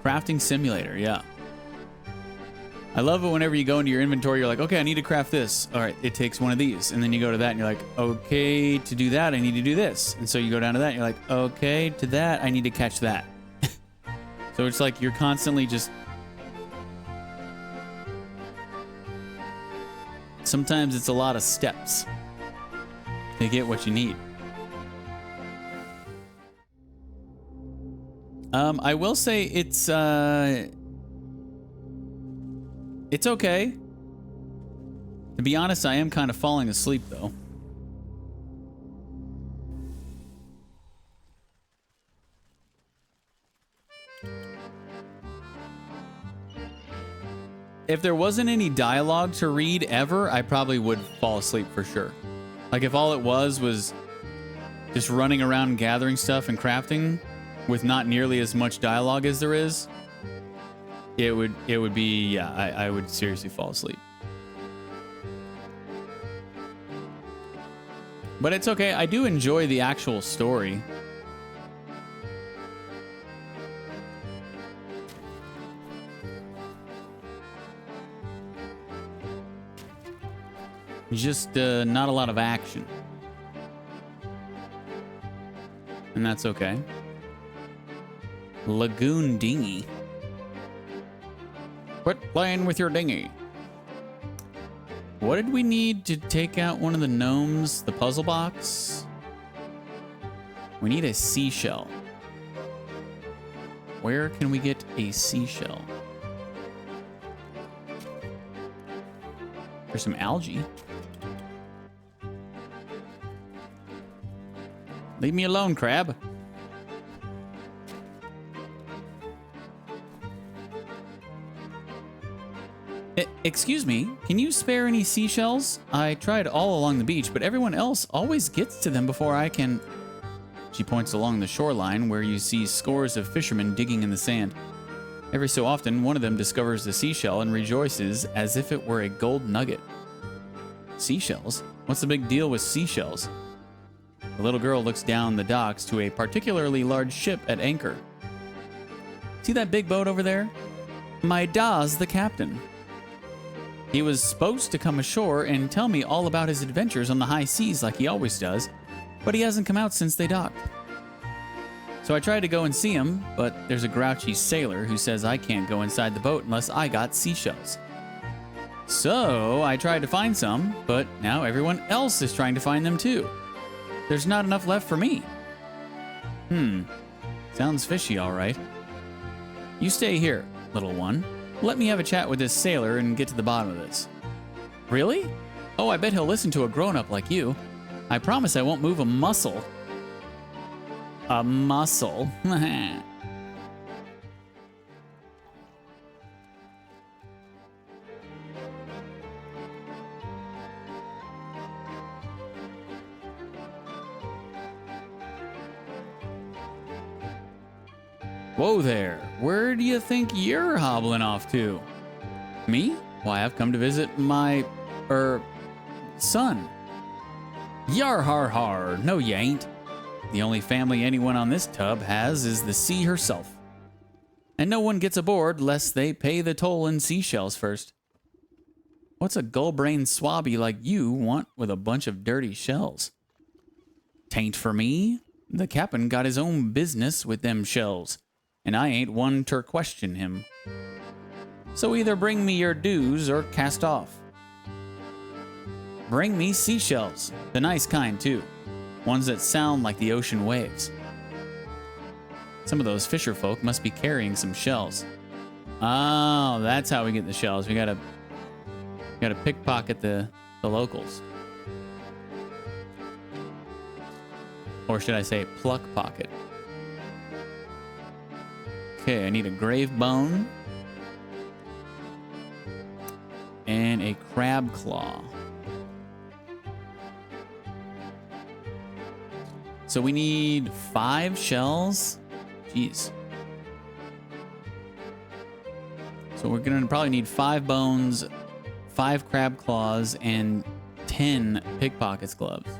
Crafting simulator, yeah. I love it whenever you go into your inventory, you're like, okay, I need to craft this. All right, it takes one of these. And then you go to that and you're like, okay, to do that, I need to do this. And so you go down to that and you're like, okay, to that, I need to catch that. So it's like you're constantly just... Sometimes it's a lot of steps to get what you need. I will say it's okay. To be honest, I am kind of falling asleep, though. If there wasn't any dialogue to read ever, I probably would fall asleep for sure. Like if all it was just running around gathering stuff and crafting with not nearly as much dialogue as there is, it would be, yeah, I would seriously fall asleep. But it's okay. I do enjoy the actual story. Just not a lot of action. And that's okay. Lagoon dinghy. Quit playing with your dinghy. What did we need to take out one of the gnomes? The puzzle box? We need a seashell. Where can we get a seashell? There's some algae. Leave me alone, crab. Excuse me, can you spare any seashells? I tried all along the beach, but everyone else always gets to them before I can. She points along the shoreline where you see scores of fishermen digging in the sand. Every so often, one of them discovers the seashell and rejoices as if it were a gold nugget. Seashells? What's the big deal with seashells? The little girl looks down the docks to a particularly large ship at anchor. See that big boat over there? My da's the captain. He was supposed to come ashore and tell me all about his adventures on the high seas like he always does, but he hasn't come out since they docked. So I tried to go and see him, but there's a grouchy sailor who says I can't go inside the boat unless I got seashells. So I tried to find some, but now everyone else is trying to find them too. There's not enough left for me. Sounds fishy, all right. You stay here, little one. Let me have a chat with this sailor and get to the bottom of this. Really? Oh, I bet he'll listen to a grown-up like you. I promise I won't move a muscle. A muscle? Whoa there, where do you think you're hobbling off to? Me? Why, I've come to visit my, son. Yar har har, no you ain't. The only family anyone on this tub has is the sea herself. And no one gets aboard lest they pay the toll in seashells first. What's a gull-brained swabby like you want with a bunch of dirty shells? Tain't for me. The cap'n got his own business with them shells. And I ain't one ter question him. So either bring me your dues or cast off. Bring me seashells, the nice kind too, ones that sound like the ocean waves. Some of those fisher folk must be carrying some shells. Oh, that's how we get the shells. We gotta pickpocket the locals. Or should I say pluck pocket? Okay, I need a grave bone and a crab claw. So we need 5 shells. Jeez. So we're gonna probably need 5 bones, 5 crab claws, and 10 pickpockets gloves.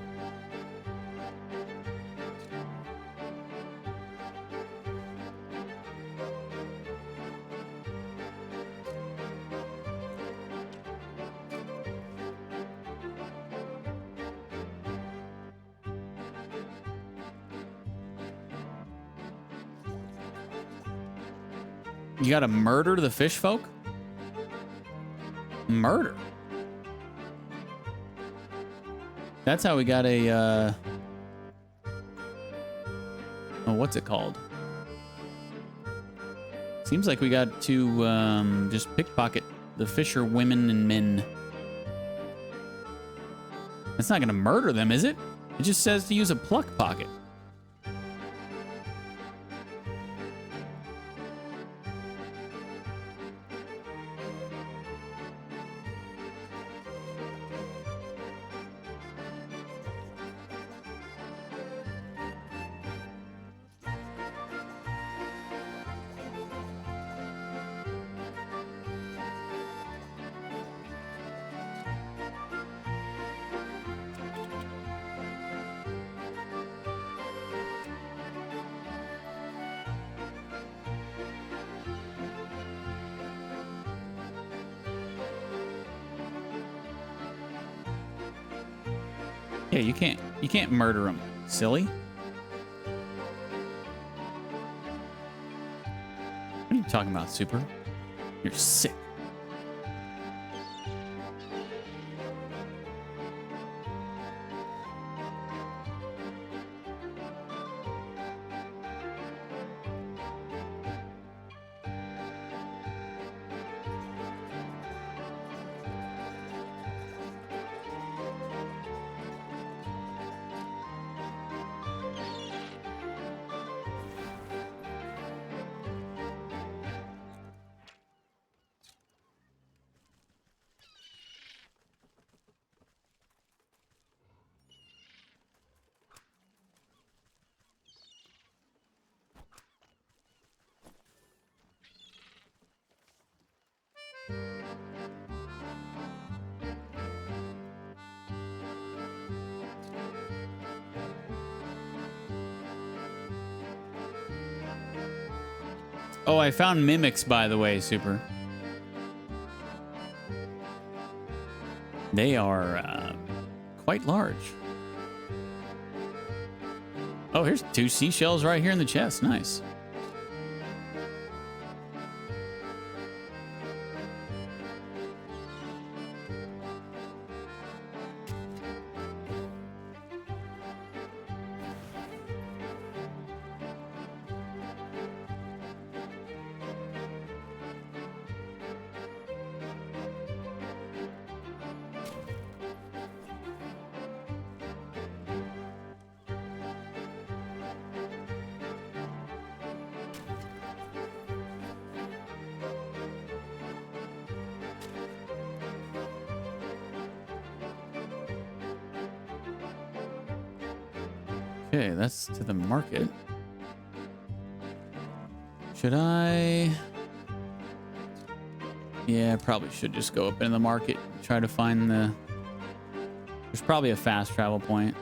You gotta murder the fish folk? Murder? That's how we got a, oh, what's it called? Seems like we got to, just pickpocket the fisher women and men. It's not gonna murder them, is it? It just says to use a pluck pocket. Yeah, you can't murder him, silly. What are you talking about, Super? You're sick. Oh, I found mimics, by the way, Super. They are quite large. Oh, here's 2 seashells right here in the chest. Nice. Okay, that's to the market. Should I? Yeah, I probably should just go up in the market, try to find the... There's probably a fast travel point.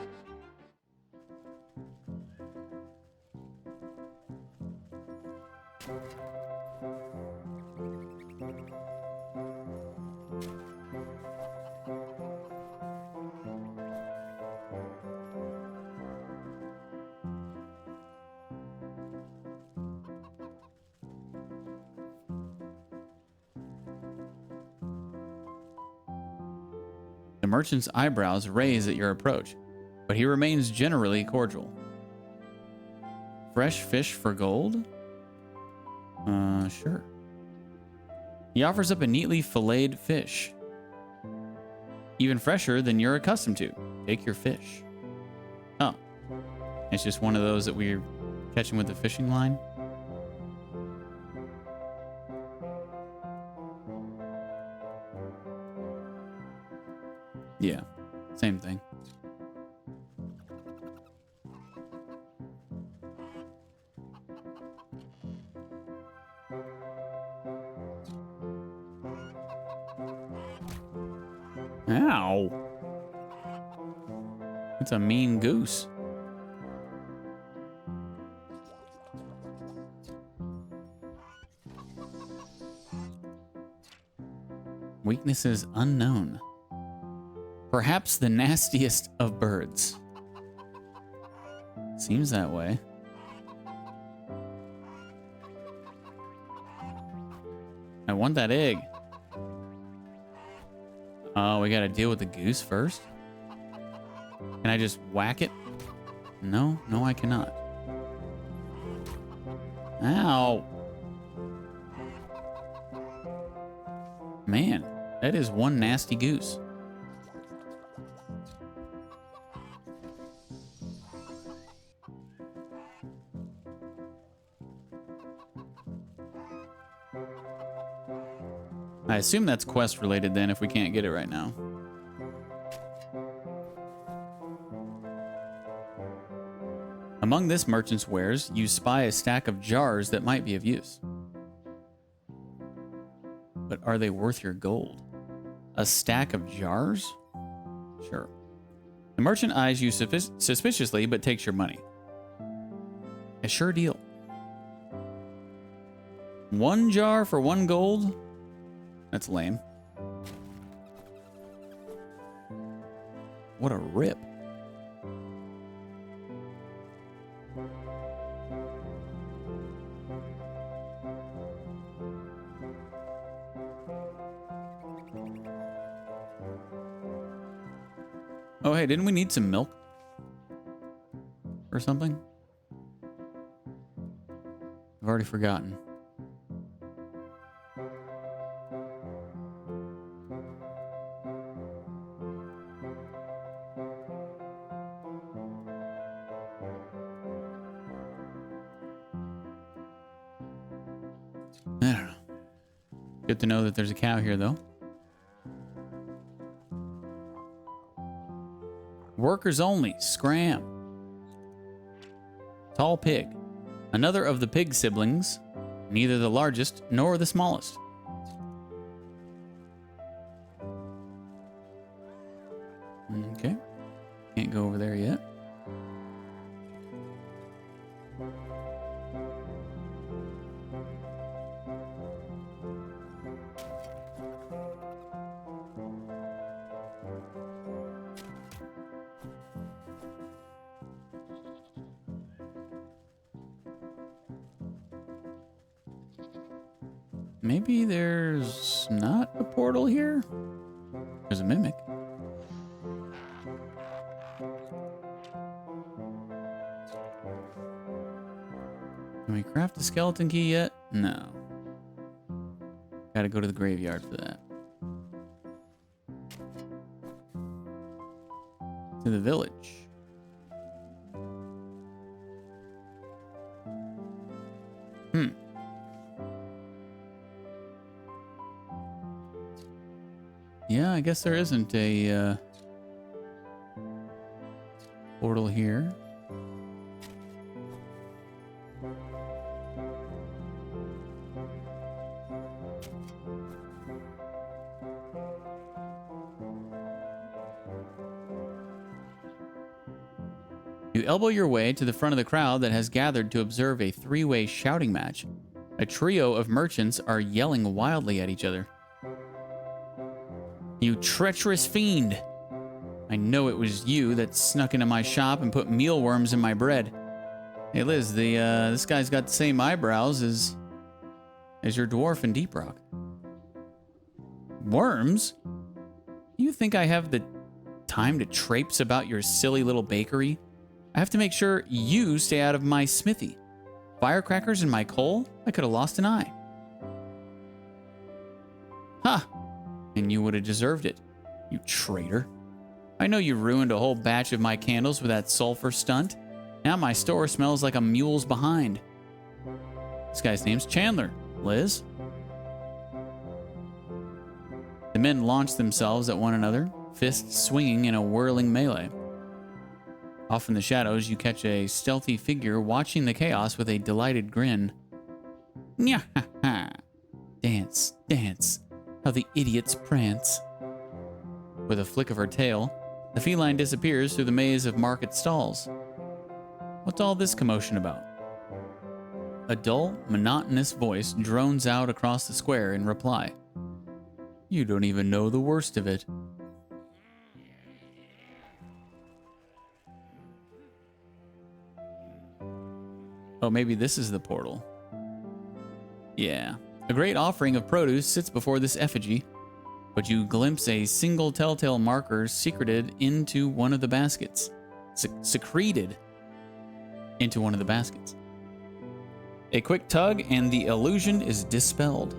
The merchant's eyebrows raise at your approach, but he remains generally cordial. Fresh fish for gold? Sure. He offers up a neatly filleted fish. Even fresher than you're accustomed to. Take your fish. Oh. It's just one of those that we're catching with the fishing line? Yeah, same thing. Ow. It's a mean goose. Weaknesses unknown. Perhaps the nastiest of birds. Seems that way. I want that egg. Oh, we gotta deal with the goose first? Can I just whack it? No, no, I cannot. Ow. Man, that is one nasty goose. I assume that's quest related then if we can't get it right now. Among this merchant's wares, you spy a stack of jars that might be of use. But are they worth your gold? A stack of jars? Sure. The merchant eyes you suspiciously but takes your money. A sure deal. 1 jar for 1 gold? That's lame. What a rip. Oh, hey, didn't we need some milk? Or something? I've already forgotten. I don't know. Good to know that there's a cow here, though. Workers only. Scram. Tall pig. Another of the pig siblings. Neither the largest nor the smallest. Okay. Can't go over there yet. Maybe there's not a portal here? There's a mimic. Can we craft a skeleton key yet? No. Gotta go to the graveyard for that. To the village. Yeah, I guess there isn't a portal here. You elbow your way to the front of the crowd that has gathered to observe a 3-way shouting match. A trio of merchants are yelling wildly at each other. You treacherous fiend! I know it was you that snuck into my shop and put mealworms in my bread. Hey Liz, this guy's got the same eyebrows as your dwarf in Deep Rock. Worms? You think I have the time to traipse about your silly little bakery? I have to make sure you stay out of my smithy. Firecrackers in my coal? I could have lost an eye. Ha! And you would have deserved it, you traitor. I know you ruined a whole batch of my candles with that sulfur stunt. Now my store smells like a mule's behind. This guy's name's Chandler. Liz? The men launch themselves at one another, fists swinging in a whirling melee. Off in the shadows, you catch a stealthy figure watching the chaos with a delighted grin. Nya-ha-ha. Dance, dance. How the idiots prance. With a flick of her tail, the feline disappears through the maze of market stalls. What's all this commotion about? A dull, monotonous voice drones out across the square in reply. You don't even know the worst of it. Oh, maybe this is the portal. Yeah. A great offering of produce sits before this effigy, but you glimpse a single telltale marker secreted into one of the baskets. Secreted into one of the baskets. A quick tug and the illusion is dispelled.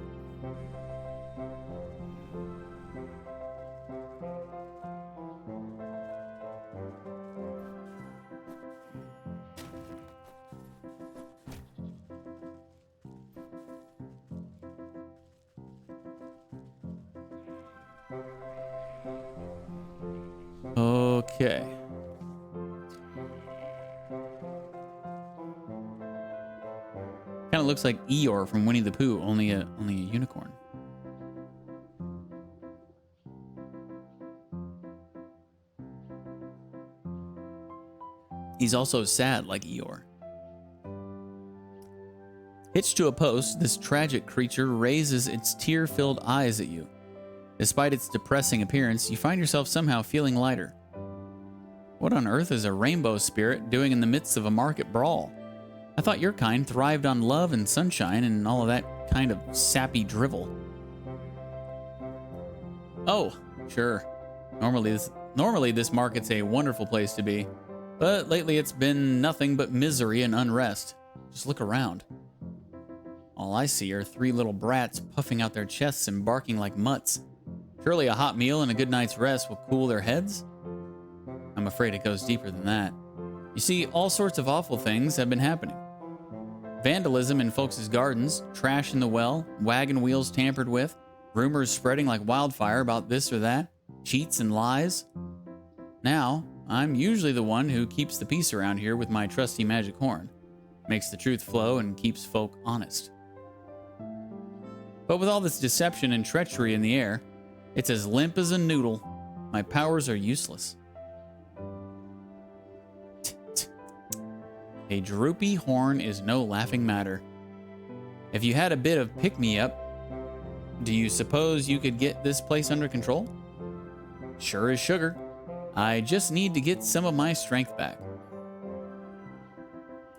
Okay. Kind of looks like Eeyore from Winnie the Pooh, only a unicorn. He's also sad like Eeyore. Hitched to a post, this tragic creature raises its tear-filled eyes at you. Despite its depressing appearance, you find yourself somehow feeling lighter. What on earth is a rainbow spirit doing in the midst of a market brawl? I thought your kind thrived on love and sunshine and all of that kind of sappy drivel. Oh, sure. Normally this market's a wonderful place to be, but lately it's been nothing but misery and unrest. Just look around. All I see are 3 little brats puffing out their chests and barking like mutts. Surely a hot meal and a good night's rest will cool their heads? I'm afraid it goes deeper than that. You see, all sorts of awful things have been happening. Vandalism in folks' gardens, trash in the well, wagon wheels tampered with, rumors spreading like wildfire about this or that, cheats and lies. Now, I'm usually the one who keeps the peace around here with my trusty magic horn. Makes the truth flow and keeps folk honest. But with all this deception and treachery in the air, it's as limp as a noodle. My powers are useless. A droopy horn is no laughing matter. If you had a bit of pick-me-up, do you suppose you could get this place under control? Sure as sugar. I just need to get some of my strength back.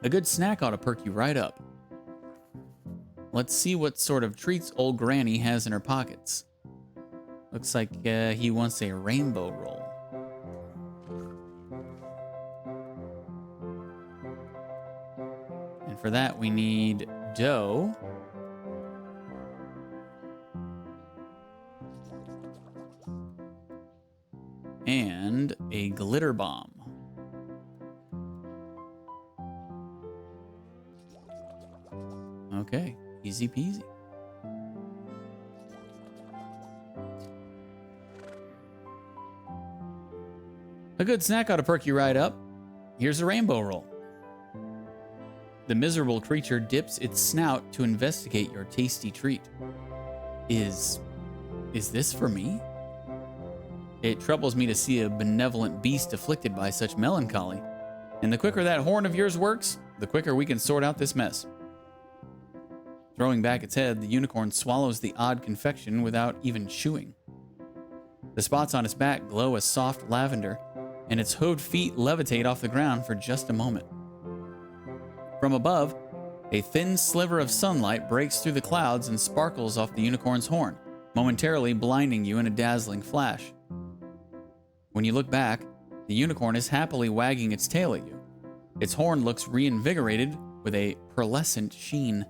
A good snack ought to perk you right up. Let's see what sort of treats old Granny has in her pockets. Looks like he wants a rainbow roll. And for that we need dough. And a glitter bomb. Okay, easy peasy. A good snack ought to perk you right up. Here's a rainbow roll. The miserable creature dips its snout to investigate your tasty treat. Is this for me? It troubles me to see a benevolent beast afflicted by such melancholy. And the quicker that horn of yours works, the quicker we can sort out this mess. Throwing back its head, the unicorn swallows the odd confection without even chewing. The spots on its back glow a soft lavender, and its hooved feet levitate off the ground for just a moment. From above, a thin sliver of sunlight breaks through the clouds and sparkles off the unicorn's horn, momentarily blinding you in a dazzling flash. When you look back, the unicorn is happily wagging its tail at you. Its horn looks reinvigorated with a pearlescent sheen.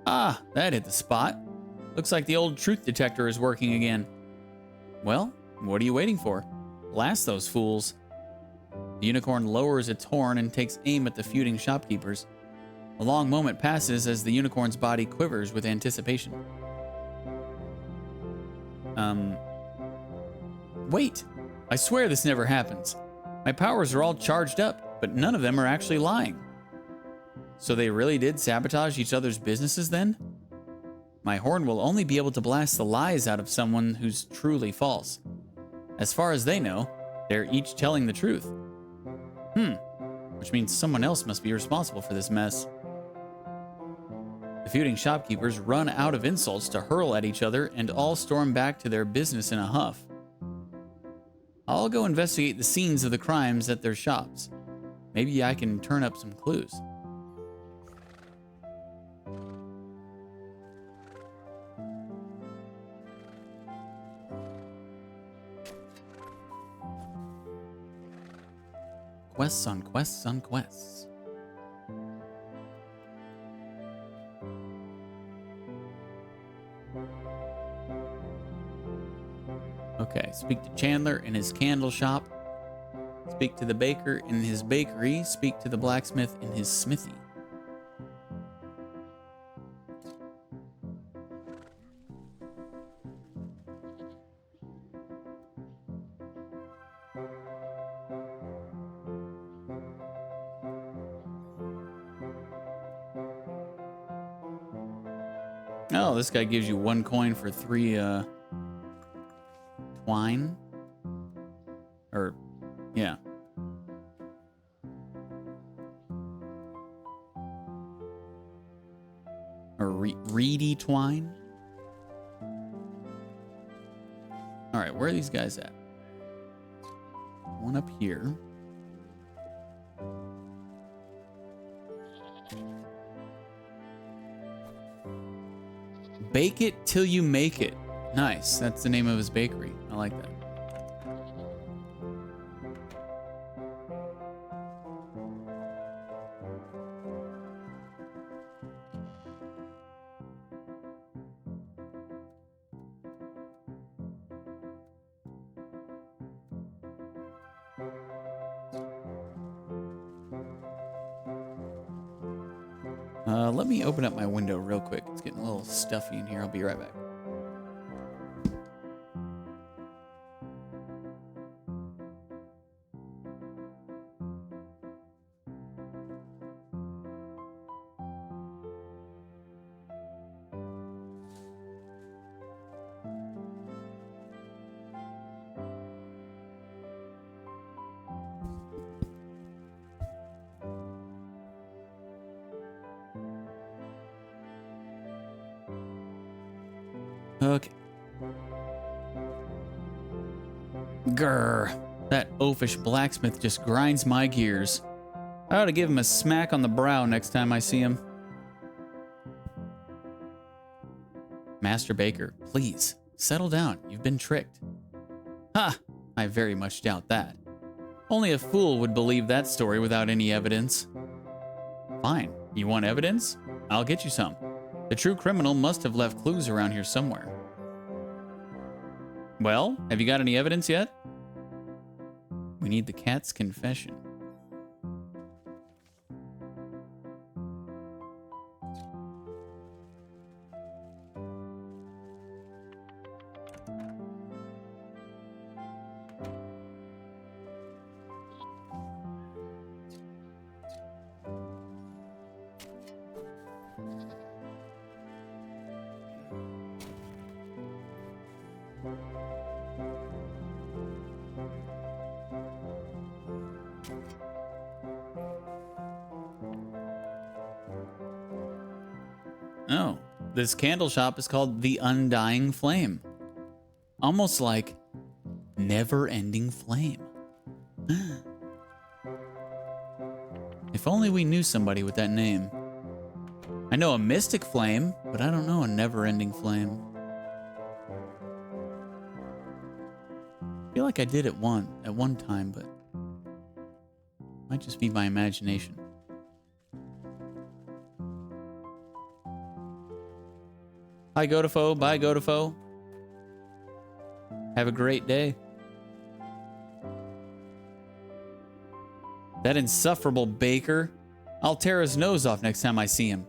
Ah, that hit the spot. Looks like the old truth detector is working again. Well, what are you waiting for? Blast those fools. The unicorn lowers its horn and takes aim at the feuding shopkeepers. A long moment passes as the unicorn's body quivers with anticipation. Wait! I swear this never happens. My powers are all charged up, but none of them are actually lying. So they really did sabotage each other's businesses then? My horn will only be able to blast the lies out of someone who's truly false. As far as they know, they're each telling the truth. Which means someone else must be responsible for this mess. The feuding shopkeepers run out of insults to hurl at each other and all storm back to their business in a huff. I'll go investigate the scenes of the crimes at their shops. Maybe I can turn up some clues. Quests on quests on quests. Okay, speak to Chandler in his candle shop. Speak to the baker in his bakery. Speak to the blacksmith in his smithy. Oh, this guy gives you 1 coin for 3 twine. Or, yeah. Or reedy twine. All right, where are these guys at? One up here. Bake it till you make it. Nice. That's the name of his bakery. I like that. Let me open up my window real quick. It's getting a little stuffy in here. I'll be right back. Okay. Grr. That oafish blacksmith just grinds my gears. I ought to give him a smack on the brow next time I see him. Master Baker, please, settle down. You've been tricked. Ha! I very much doubt that. Only a fool would believe that story without any evidence. Fine. You want evidence? I'll get you some. The true criminal must have left clues around here somewhere. Well, have you got any evidence yet? We need the cat's confession. Oh, this candle shop is called The Undying Flame. Almost like never-ending flame. If only we knew somebody with that name. I know a mystic flame, but I don't know a never-ending flame. I feel like I did at one time, but might just be my imagination. Hi, Godefo. Bye, Godefo. Have a great day. That insufferable baker. I'll tear his nose off next time I see him.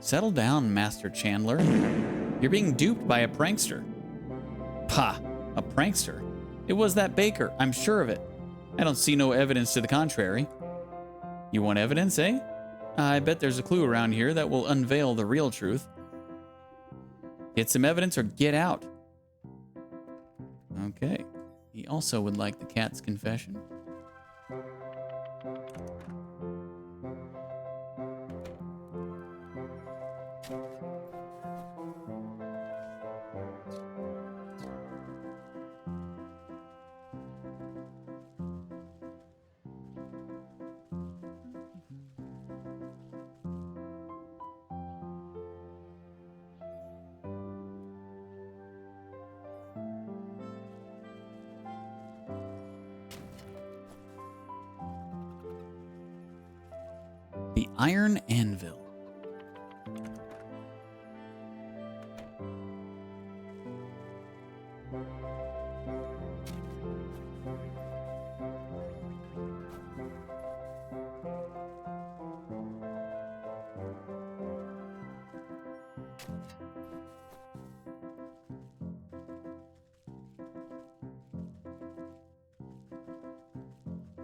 Settle down, Master Chandler. You're being duped by a prankster. Pah, a prankster? It was that baker, I'm sure of it. I don't see no evidence to the contrary. You want evidence, eh? I bet there's a clue around here that will unveil the real truth. Get some evidence or get out. Okay. He also would like the cat's confession. The Iron Anvil.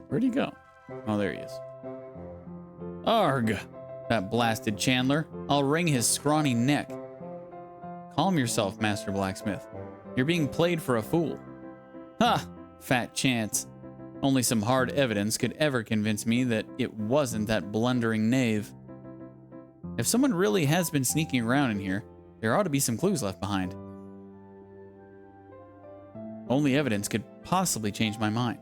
Where'd he go? Oh, there he is. Arg! That blasted Chandler. I'll wring his scrawny neck. Calm yourself, Master Blacksmith. You're being played for a fool. Ha! Fat chance. Only some hard evidence could ever convince me that it wasn't that blundering knave. If someone really has been sneaking around in here, there ought to be some clues left behind. Only evidence could possibly change my mind.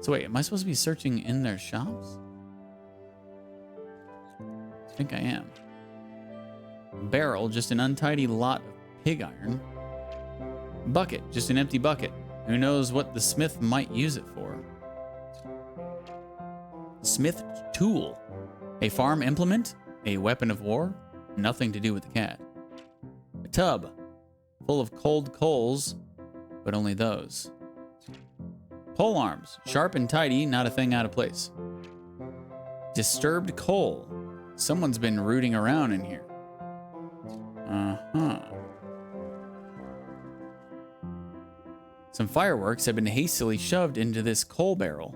So wait, am I supposed to be searching in their shops? I think I am. Barrel, just an untidy lot of pig iron. Bucket, just an empty bucket. Who knows what the smith might use it for? Smith tool. A farm implement? A weapon of war? Nothing to do with the cat. A tub. Full of cold coals, but only those. Pole arms. Sharp and tidy, not a thing out of place. Disturbed coal. Someone's been rooting around in here. Uh-huh. Some fireworks have been hastily shoved into this coal barrel.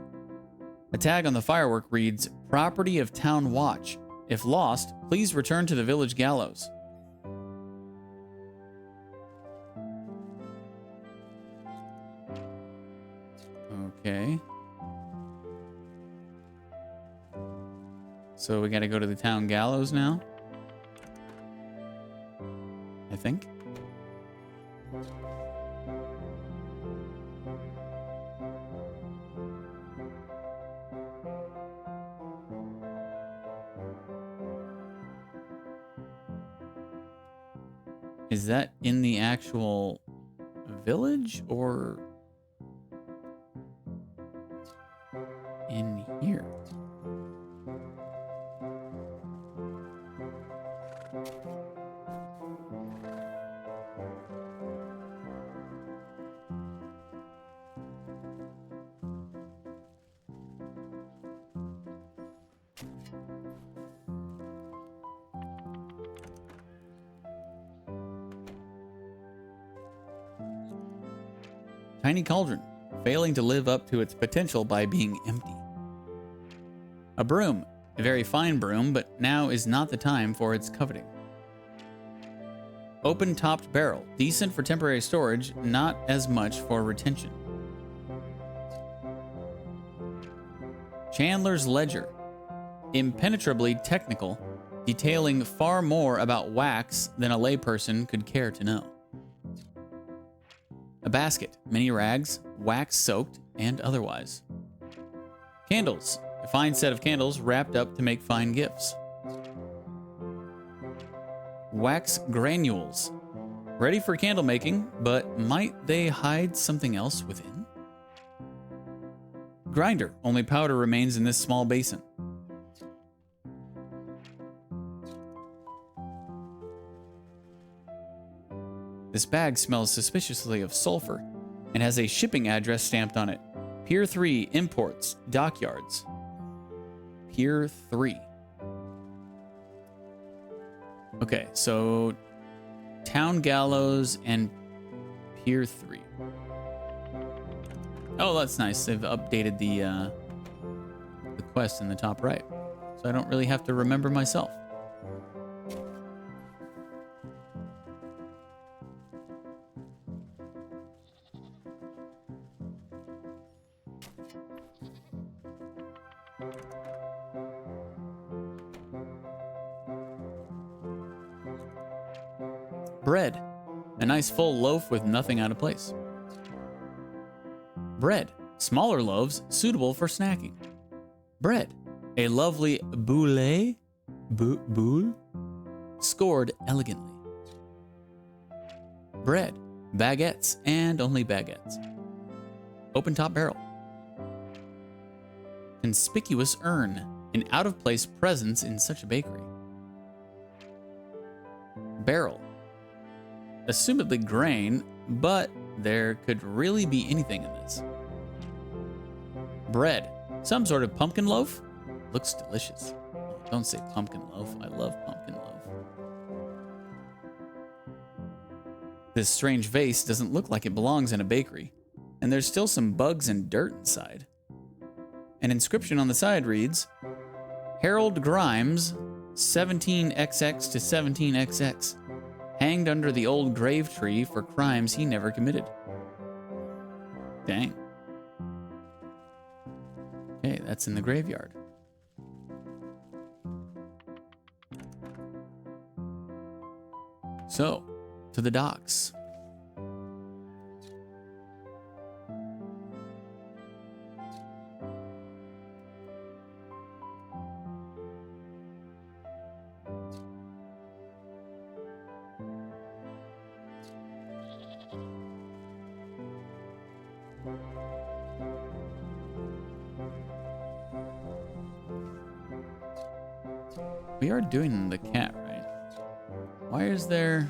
A tag on the firework reads, "Property of Town Watch. If lost, please return to the village gallows." Okay. So we gotta go to the town gallows now? I think. Is that in the actual village or in here? Tiny cauldron, failing to live up to its potential by being empty. A broom, a very fine broom, but now is not the time for its coveting. Open-topped barrel, decent for temporary storage, not as much for retention. Chandler's ledger, impenetrably technical, detailing far more about wax than a layperson could care to know. A basket, many rags, wax-soaked and otherwise. Candles, a fine set of candles wrapped up to make fine gifts. Wax granules, ready for candle making, but might they hide something else within? Grinder, only powder remains in this small basin. This bag smells suspiciously of sulfur and has a shipping address stamped on it. Pier 3 Imports, Dockyards. Pier 3. Okay, so Town Gallows and Pier 3. Oh, that's nice. They've updated the quest in the top right, so I don't really have to remember myself. Bread, a nice full loaf with nothing out of place. Bread, smaller loaves suitable for snacking. Bread, a lovely boule, boule, scored elegantly. Bread, baguettes, and only baguettes. Open top barrel. Conspicuous urn, an out-of-place presence in such a bakery. Barrel, assumedly grain, but there could really be anything in this. Bread, some sort of pumpkin loaf. Looks delicious. Don't say pumpkin loaf. I love pumpkin loaf. This strange vase doesn't look like it belongs in a bakery, and there's still some bugs and dirt inside. An inscription on the side reads, Harold Grimes, 17XX to 17XX, hanged under the old grave tree for crimes he never committed. Dang. Okay, that's in the graveyard. So, to the docks. We are doing the cat, right? Why is there...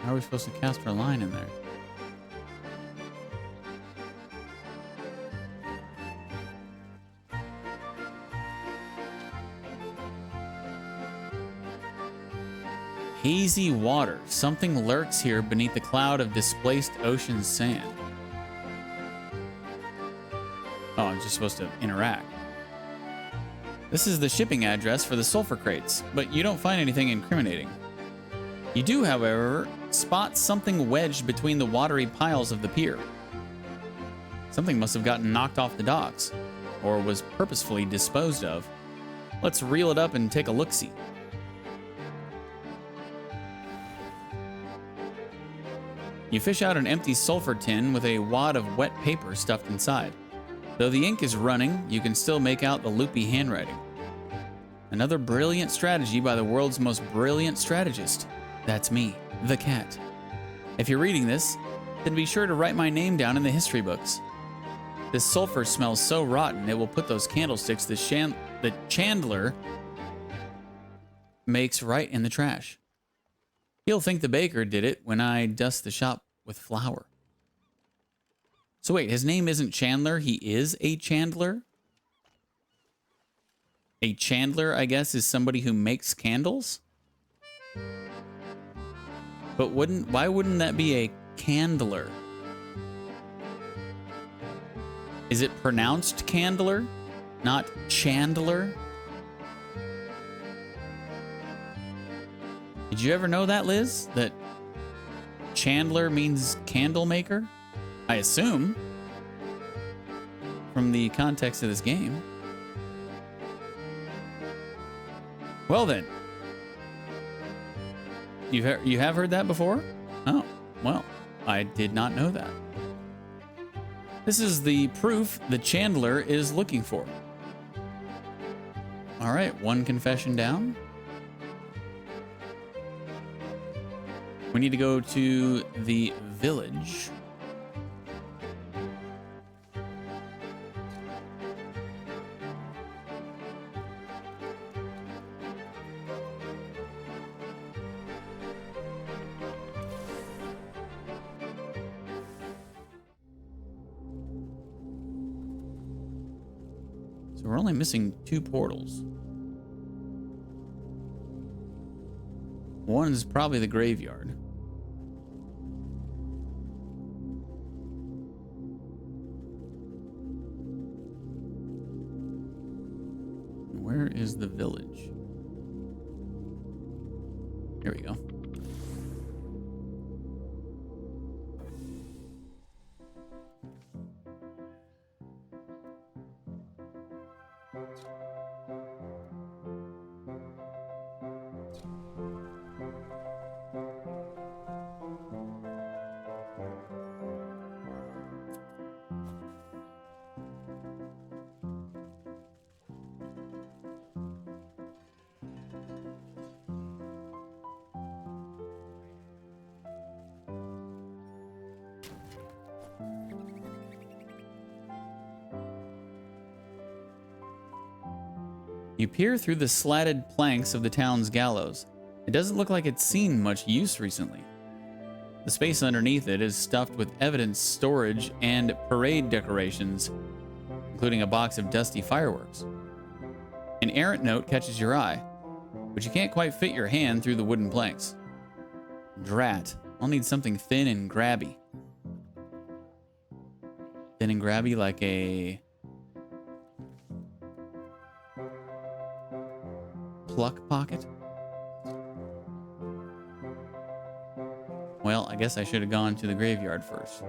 How are we supposed to cast our line in there? Hazy water. Something lurks here beneath the cloud of displaced ocean sand. Oh, I'm just supposed to interact. This is the shipping address for the sulfur crates, but you don't find anything incriminating. You do, however, spot something wedged between the watery piles of the pier. Something must have gotten knocked off the docks, or was purposefully disposed of. Let's reel it up and take a look-see. You fish out an empty sulfur tin with a wad of wet paper stuffed inside. Though the ink is running, you can still make out the loopy handwriting. Another brilliant strategy by the world's most brilliant strategist. That's me, the cat. If you're reading this, then be sure to write my name down in the history books. This sulfur smells so rotten, it will put those candlesticks the chandler makes right in the trash. He'll think the baker did it when I dust the shop with flour. So wait, his name isn't Chandler, he is a chandler? A chandler, I guess, is somebody who makes candles? But why wouldn't that be a candler? Is it pronounced candler, not chandler? Did you ever know that, Liz? That chandler means candle maker? I assume. From the context of this game. You have heard that before? Oh, well, I did not know that. This is the proof the Chandler is looking for. All right, one confession down. We need to go to the village. So we're only missing 2 portals. One is probably the graveyard. Where is the village? Here we go. You peer through the slatted planks of the town's gallows. It doesn't look like it's seen much use recently. The space underneath it is stuffed with evidence storage and parade decorations, including a box of dusty fireworks. An errant note catches your eye, but you can't quite fit your hand through the wooden planks. Drat, I'll need something thin and grabby. Thin and grabby like a pluck pocket? Well, I guess I should have gone to the graveyard first.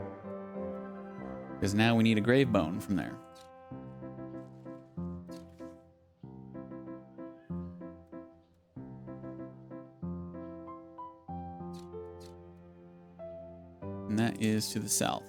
Because now we need a grave bone from there. And that is to the south.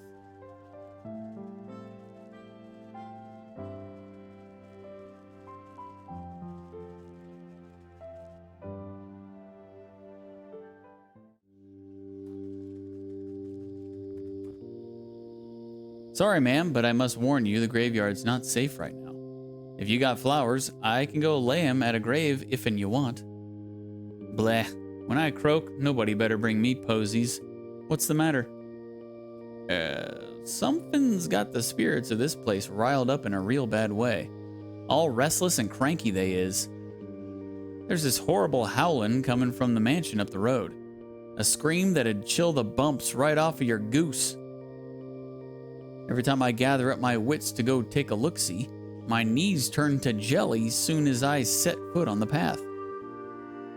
Sorry, ma'am, but I must warn you, the graveyard's not safe right now. If you got flowers, I can go lay 'em at a grave if'n you want. Bleh. When I croak, nobody better bring me posies. What's the matter? Something's got the spirits of this place riled up in a real bad way. All restless and cranky they is. There's this horrible howlin' coming from the mansion up the road. A scream that'd chill the bumps right off of your goose. Every time I gather up my wits to go take a look-see, my knees turn to jelly soon as I set foot on the path.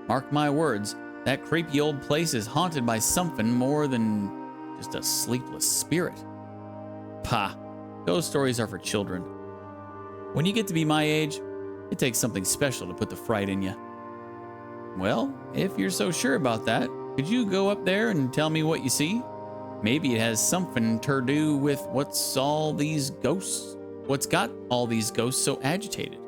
Mark my words, that creepy old place is haunted by something more than just a sleepless spirit. Pah, ghost stories are for children. When you get to be my age, it takes something special to put the fright in you. Well, if you're so sure about that, could you go up there and tell me what you see? Maybe it has something to do with what's got all these ghosts so agitated.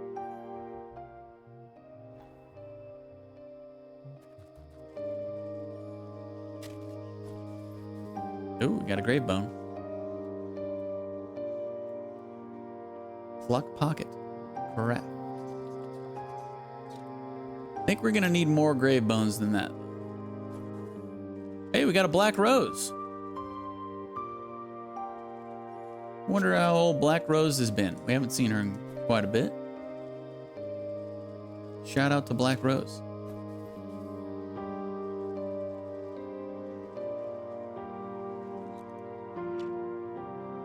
Ooh, we got a grave bone. Pluck pocket. Correct. I think we're gonna need more grave bones than that. Hey, we got a black rose. Wonder how old Black Rose has been. We haven't seen her in quite a bit. Shout out to Black Rose.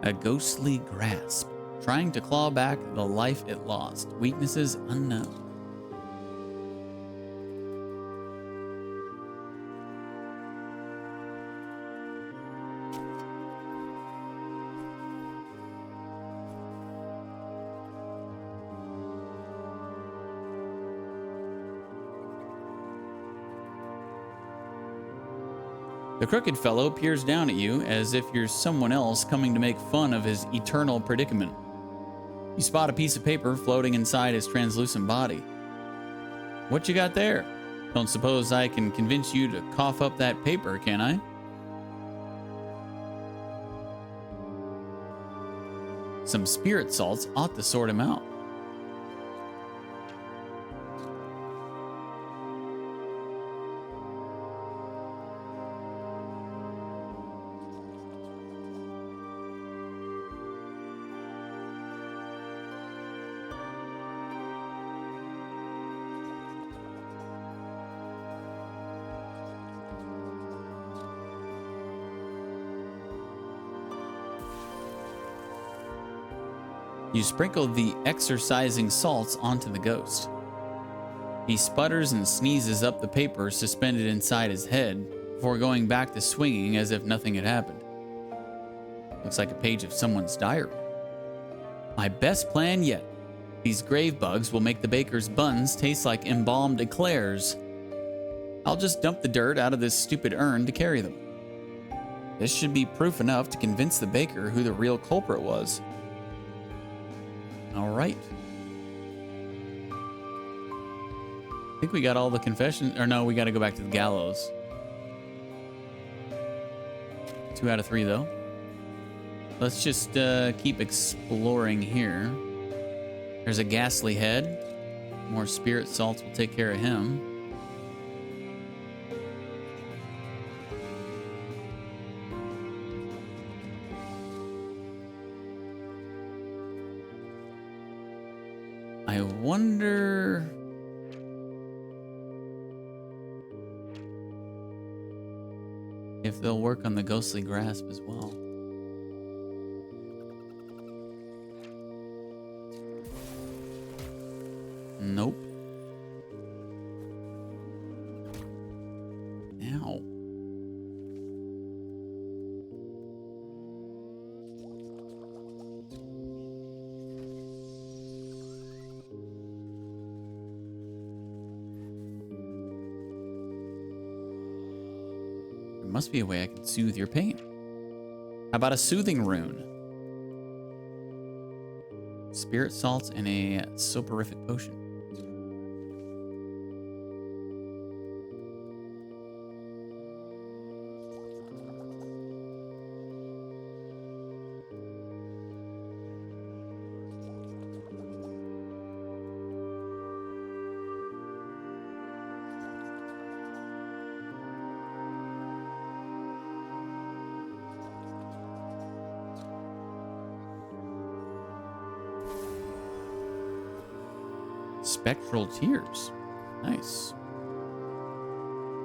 A ghostly grasp, trying to claw back the life it lost. Weaknesses unknown. The crooked fellow peers down at you as if you're someone else coming to make fun of his eternal predicament. You spot a piece of paper floating inside his translucent body. What you got there? Don't suppose I can convince you to cough up that paper, can I? Some spirit salts ought to sort him out. You sprinkle the exorcising salts onto the ghost. He sputters and sneezes up the paper suspended inside his head before going back to swinging as if nothing had happened. Looks like a page of someone's diary. My best plan yet. These grave bugs will make the baker's buns taste like embalmed eclairs. I'll just dump the dirt out of this stupid urn to carry them. This should be proof enough to convince the baker who the real culprit was. All right. I think we got all the confessions. Or no, we got to go back to the gallows. 2 out of 3, though. Let's just keep exploring here. There's a ghastly head. More spirit salts will take care of him. I wonder... if they'll work on the ghostly grasp as well. Nope. Ow. There must be a way I can soothe your pain. How about a soothing rune? Spirit salts and a soporific potion. Spectral tears. Nice.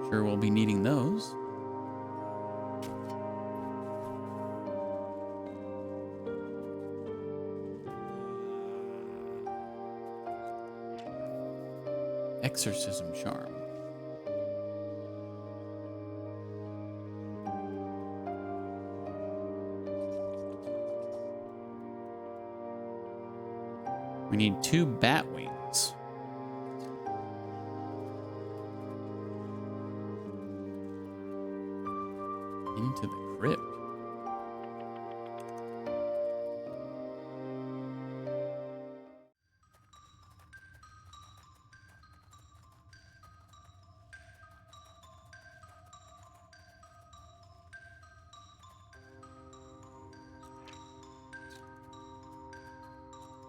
Sure we'll be needing those. Exorcism charm. We need 2 bat wings. Into the crypt.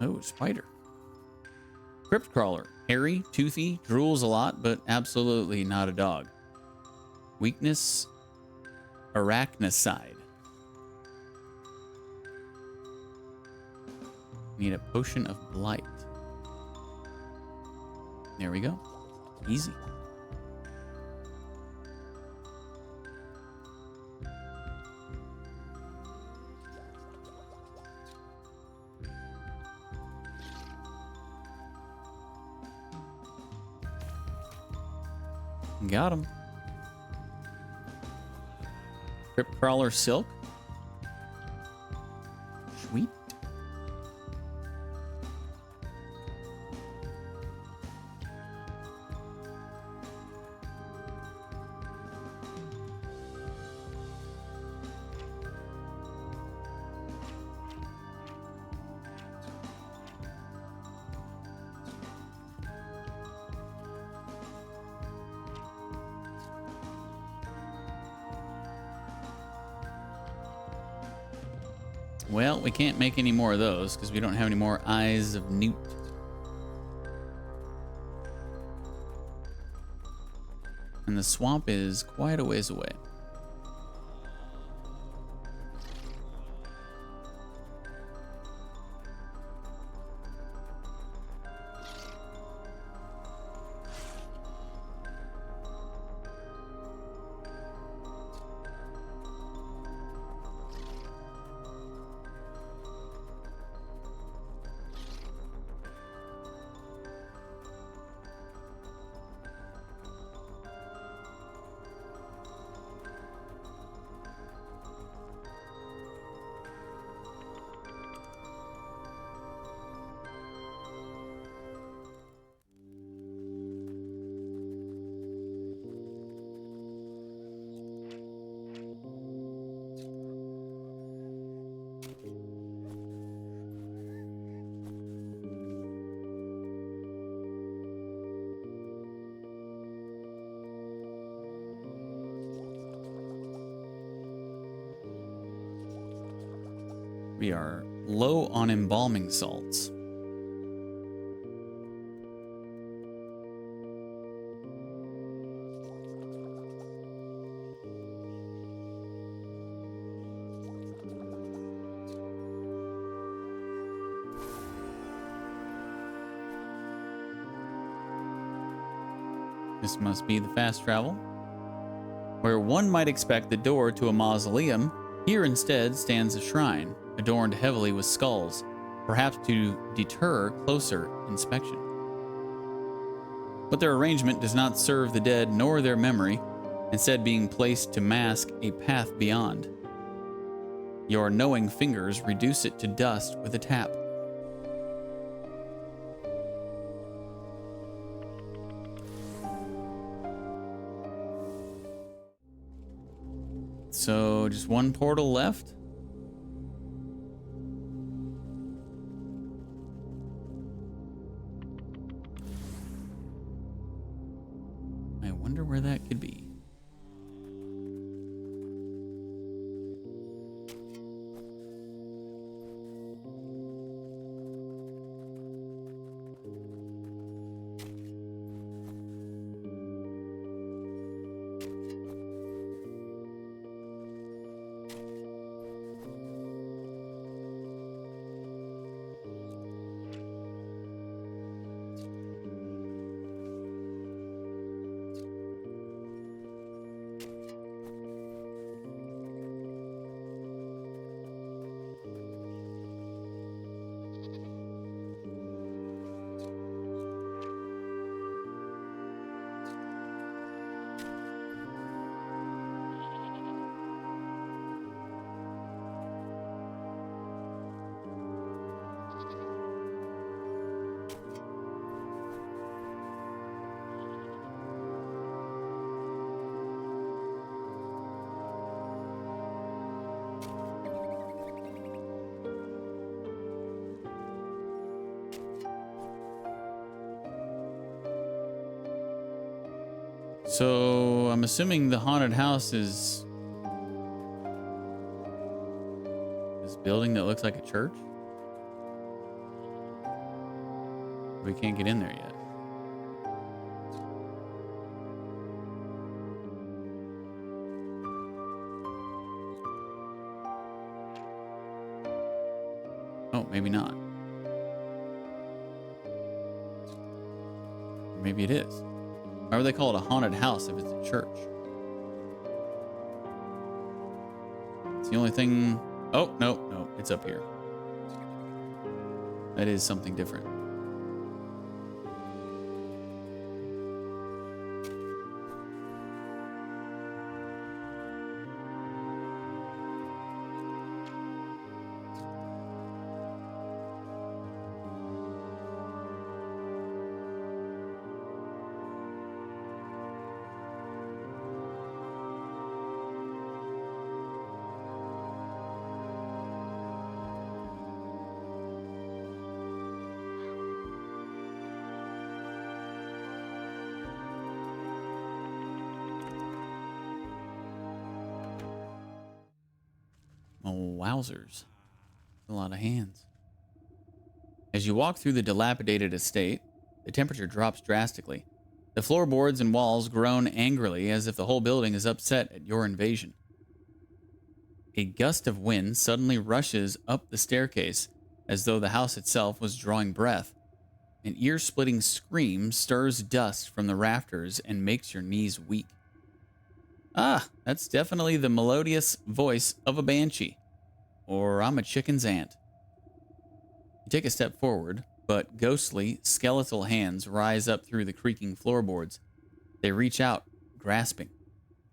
Oh, spider. Crypt crawler. Hairy, toothy, drools a lot, but absolutely not a dog. Weakness, arachnocide. Need a potion of blight. There we go. Easy. Got him. Crypt crawler silk. Sweet. Well, we can't make any more of those because we don't have any more Eyes of Newt. And the swamp is quite a ways away. We are low on embalming salts. This must be the fast travel. Where one might expect the door to a mausoleum, here instead stands a shrine, adorned heavily with skulls, perhaps to deter closer inspection. But their arrangement does not serve the dead nor their memory, instead being placed to mask a path beyond. Your knowing fingers reduce it to dust with a tap. So, just one portal left? I wonder where that could be. So, I'm assuming the haunted house is this building that looks like a church? We can't get in there yet. Oh, maybe not. Maybe it is. Why would they call it a haunted house if it's a church? It's the only thing... Oh, no, it's up here. That is something different. Oh, wowzers. A lot of hands. As you walk through the dilapidated estate, the temperature drops drastically. The floorboards and walls groan angrily as if the whole building is upset at your invasion. A gust of wind suddenly rushes up the staircase as though the house itself was drawing breath. An ear-splitting scream stirs dust from the rafters and makes your knees weak. Ah, that's definitely the melodious voice of a banshee. Or I'm a chicken's aunt. You take a step forward, but ghostly, skeletal hands rise up through the creaking floorboards. They reach out, grasping,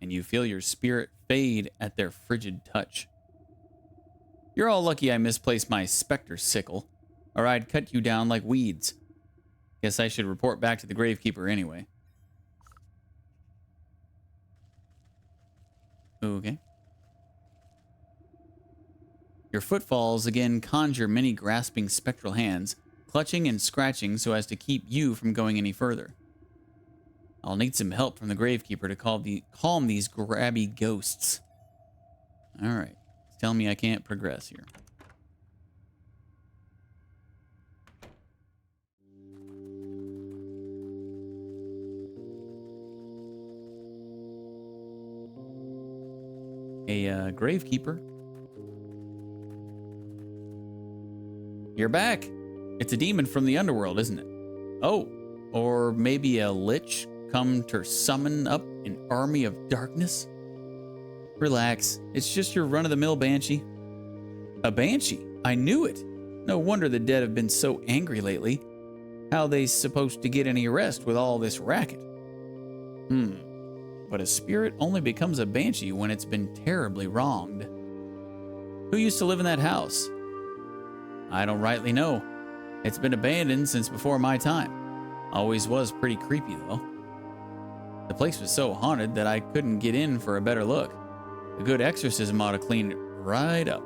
and you feel your spirit fade at their frigid touch. You're all lucky I misplaced my specter sickle, or I'd cut you down like weeds. Guess I should report back to the gravekeeper anyway. Okay. Your footfalls again conjure many grasping spectral hands, clutching and scratching so as to keep you from going any further. I'll need some help from the gravekeeper to calm these grabby ghosts. Alright. Tell me I can't progress here. A gravekeeper. You're back. It's a demon from the underworld, isn't it? Oh, or maybe a lich come to summon up an army of darkness? Relax, it's just your run-of-the-mill banshee. A banshee? I knew it. No wonder the dead have been so angry lately. How they supposed to get any rest with all this racket? But a spirit only becomes a banshee when it's been terribly wronged. Who used to live in that house? I don't rightly know. It's been abandoned since before my time. Always was pretty creepy, though. The place was so haunted that I couldn't get in for a better look. A good exorcism ought to clean it right up.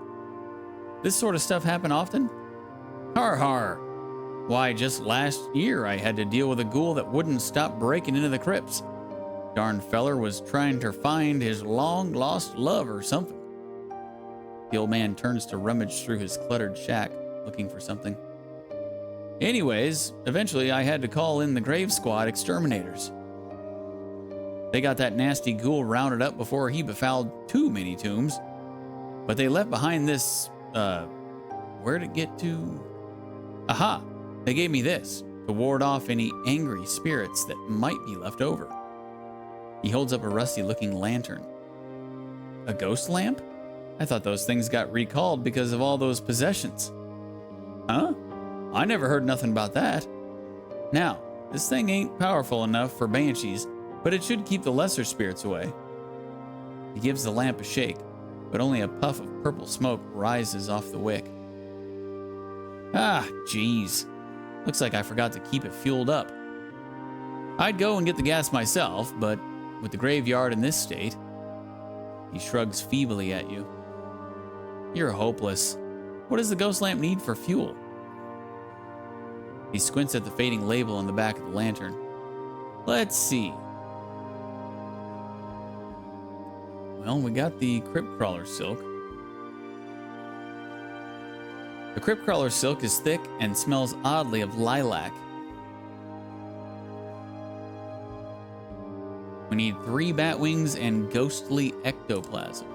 This sort of stuff happen often? Har har. Why, just last year I had to deal with a ghoul that wouldn't stop breaking into the crypts. Darn feller was trying to find his long-lost love or something. The old man turns to rummage through his cluttered shack, looking for something. Anyways, eventually I had to call in the grave squad exterminators. They got that nasty ghoul rounded up before he befouled too many tombs. But they left behind this, where'd it get to? Aha! They gave me this, to ward off any angry spirits that might be left over. He holds up a rusty-looking lantern. A ghost lamp? I thought those things got recalled because of all those possessions. Huh? I never heard nothing about that. Now, this thing ain't powerful enough for banshees, but it should keep the lesser spirits away. He gives the lamp a shake, but only a puff of purple smoke rises off the wick. Ah, jeez. Looks like I forgot to keep it fueled up. I'd go and get the gas myself, but with the graveyard in this state... He shrugs feebly at you. You're hopeless. What does the ghost lamp need for fuel? He squints at the fading label on the back of the lantern. Let's see. Well, we got the Crypt Crawler silk. The Crypt Crawler silk is thick and smells oddly of lilac. We need 3 bat wings and ghostly ectoplasm.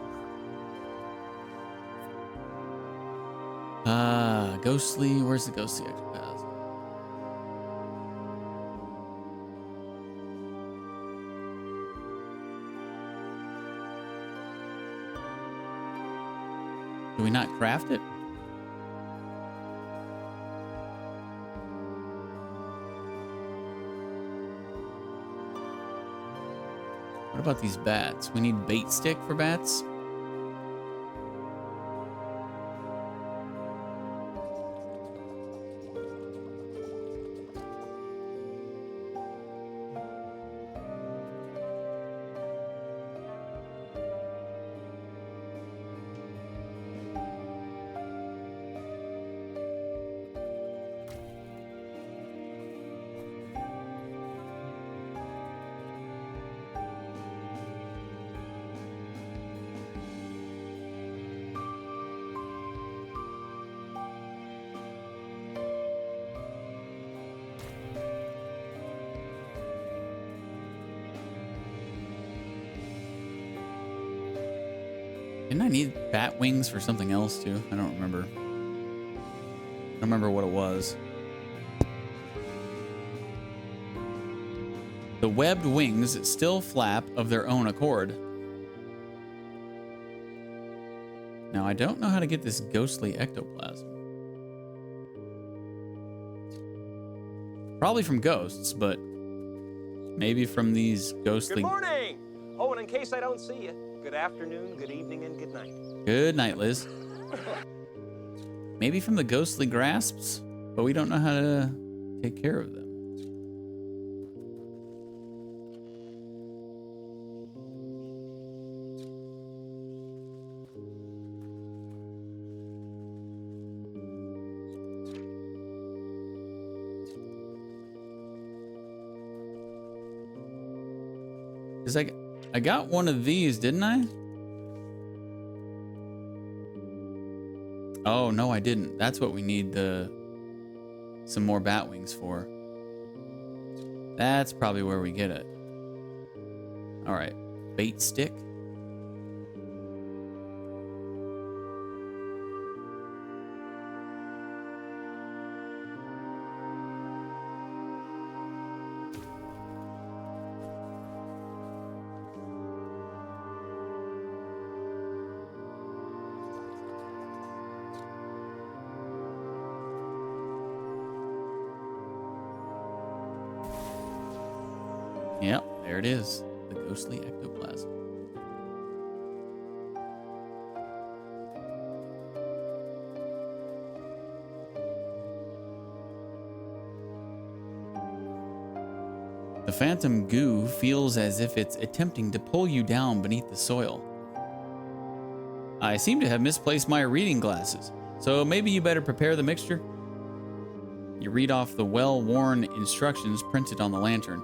Ghostly, where's the ghostly ectoplasm? Do we not craft it? What about these bats? We need bait stick for bats? Didn't I need bat wings for something else too? I don't remember. I don't remember what it was. The webbed wings still flap of their own accord. Now, I don't know how to get this ghostly ectoplasm. Probably from ghosts, but maybe from these ghostly... Good morning! Oh, and in case I don't see you, good afternoon, good evening, and good night. Good night, Liz. Maybe from the ghostly grasps, but we don't know how to take care of them. Because I got one of these, didn't I? Oh, no, I didn't. That's what we need some more bat wings for. That's probably where we get it. All right. Bait stick. Yep, there it is. The ghostly ectoplasm. The phantom goo feels as if it's attempting to pull you down beneath the soil. I seem to have misplaced my reading glasses, so maybe you better prepare the mixture. You read off the well-worn instructions printed on the lantern.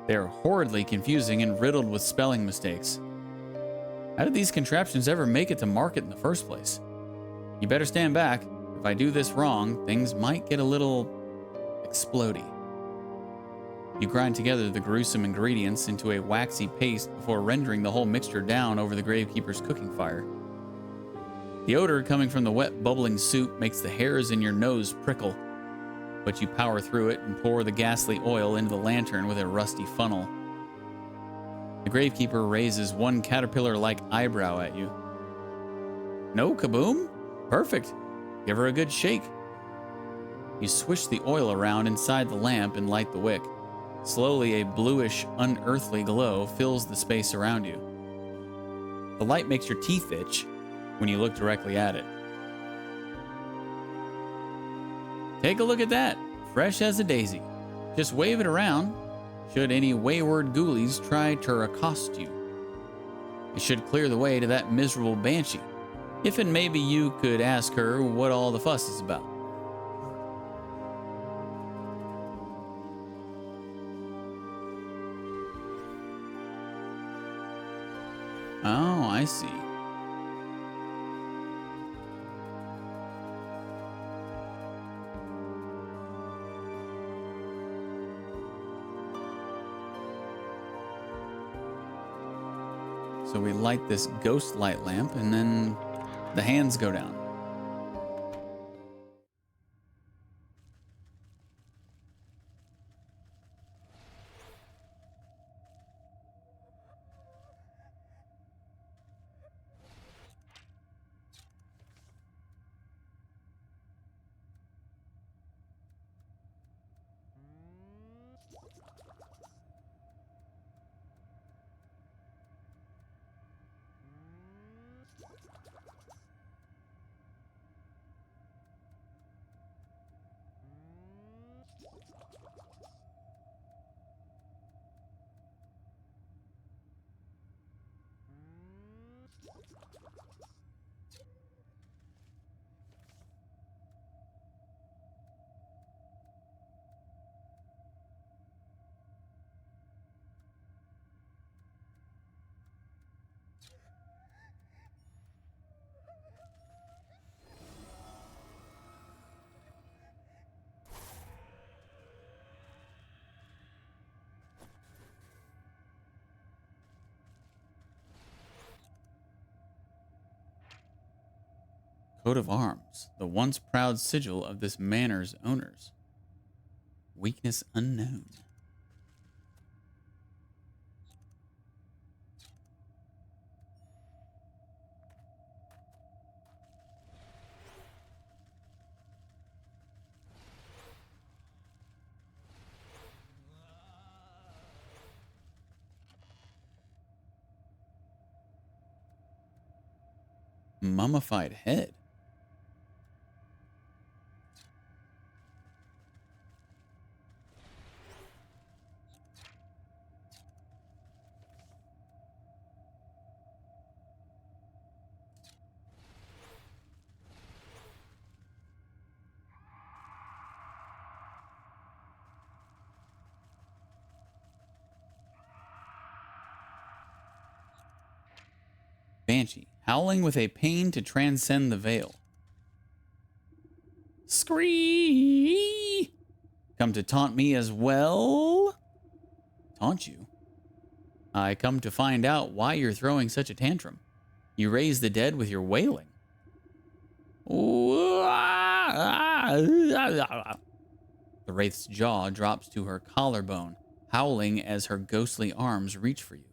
They're horridly confusing and riddled with spelling mistakes. How did these contraptions ever make it to market in the first place? You better stand back. If I do this wrong, things might get a little explodey. You grind together the gruesome ingredients into a waxy paste before rendering the whole mixture down over the gravekeeper's cooking fire. The odor coming from the wet, bubbling soup makes the hairs in your nose prickle, but you power through it and pour the ghastly oil into the lantern with a rusty funnel. The gravekeeper raises one caterpillar-like eyebrow at you. No kaboom? Perfect. Give her a good shake. You swish the oil around inside the lamp and light the wick. Slowly, a bluish, unearthly glow fills the space around you. The light makes your teeth itch when you look directly at it. Take a look at that, fresh as a daisy. Just wave it around, should any wayward ghoulies try to accost you. It should clear the way to that miserable banshee, if and maybe you could ask her what all the fuss is about. Oh, I see. So we light this ghost light lamp, and then the hands go down. Coat of arms, the once proud sigil of this manor's owners. Weakness unknown. Mummified head. Banshee, howling with a pain to transcend the veil. Scree! Come to taunt me as well? Taunt you? I come to find out why you're throwing such a tantrum. You raise the dead with your wailing. The wraith's jaw drops to her collarbone, howling as her ghostly arms reach for you.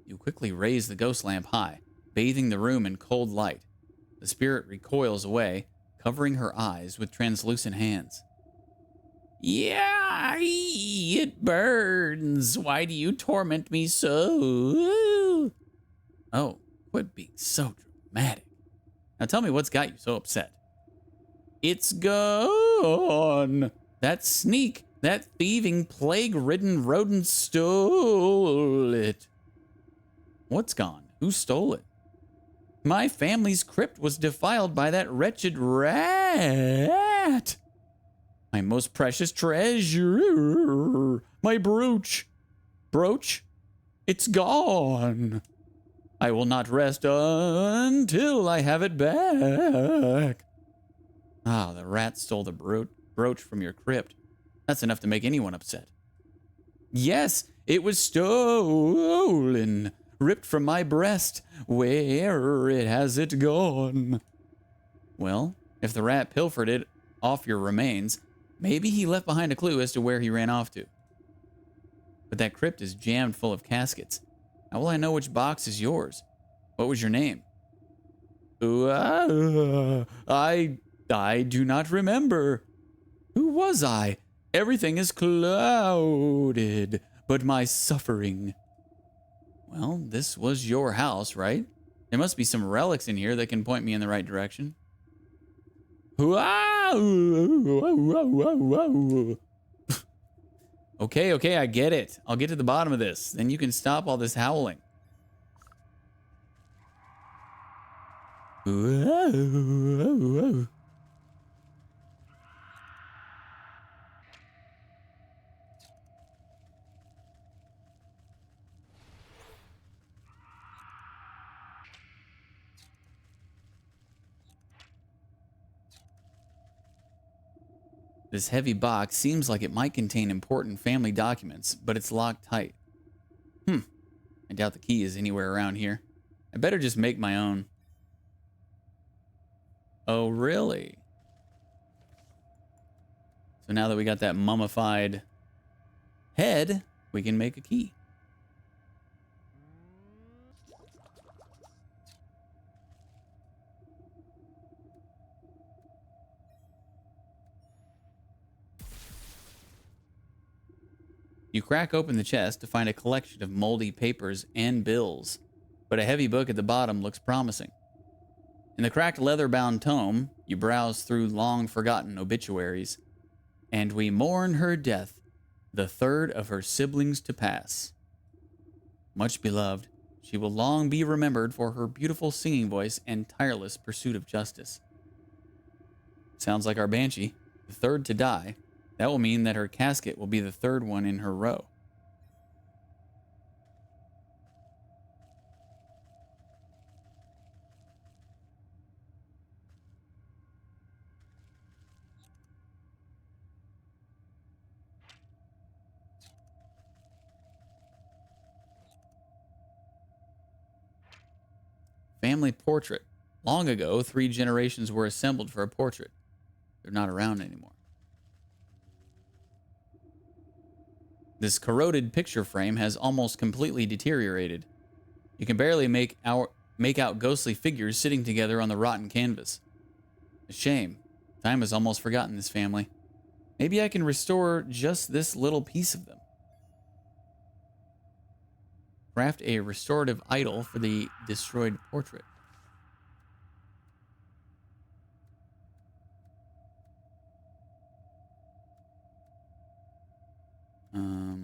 You quickly raise the ghost lamp high, bathing the room in cold light. The spirit recoils away, covering her eyes with translucent hands. Yeah, it burns. Why do you torment me so? Oh, quit being so dramatic. Now tell me what's got you so upset. It's gone. That sneak, that thieving, plague-ridden rodent stole it. What's gone? Who stole it? My family's crypt was defiled by that wretched rat. My most precious treasure. My brooch. Brooch? It's gone. I will not rest until I have it back. Ah, the rat stole the brooch from your crypt. That's enough to make anyone upset. Yes, it was stolen. Ripped from my breast. Where has it gone? Well, if the rat pilfered it off your remains, maybe he left behind a clue as to where he ran off to. But that crypt is jammed full of caskets. How will I know which box is yours? What was your name? I do not remember. Who was I? Everything is clouded, but my suffering. Well, this was your house, right? There must be some relics in here that can point me in the right direction. Okay, I get it. I'll get to the bottom of this. Then you can stop all this howling. This heavy box seems like it might contain important family documents, but it's locked tight. I doubt the key is anywhere around here. I better just make my own. Oh, really? So now that we got that mummified head, we can make a key. You crack open the chest to find a collection of moldy papers and bills, but a heavy book at the bottom looks promising. In the cracked leather-bound tome, you browse through long-forgotten obituaries. And we mourn her death, the third of her siblings to pass. Much beloved, she will long be remembered for her beautiful singing voice and tireless pursuit of justice. Sounds like our Banshee, the third to die. That will mean that her casket will be the third one in her row. Family portrait. Long ago, 3 generations were assembled for a portrait. They're not around anymore. This corroded picture frame has almost completely deteriorated. You can barely make out ghostly figures sitting together on the rotten canvas. A shame. Time has almost forgotten this family. Maybe I can restore just this little piece of them. Craft a restorative idol for the destroyed portrait.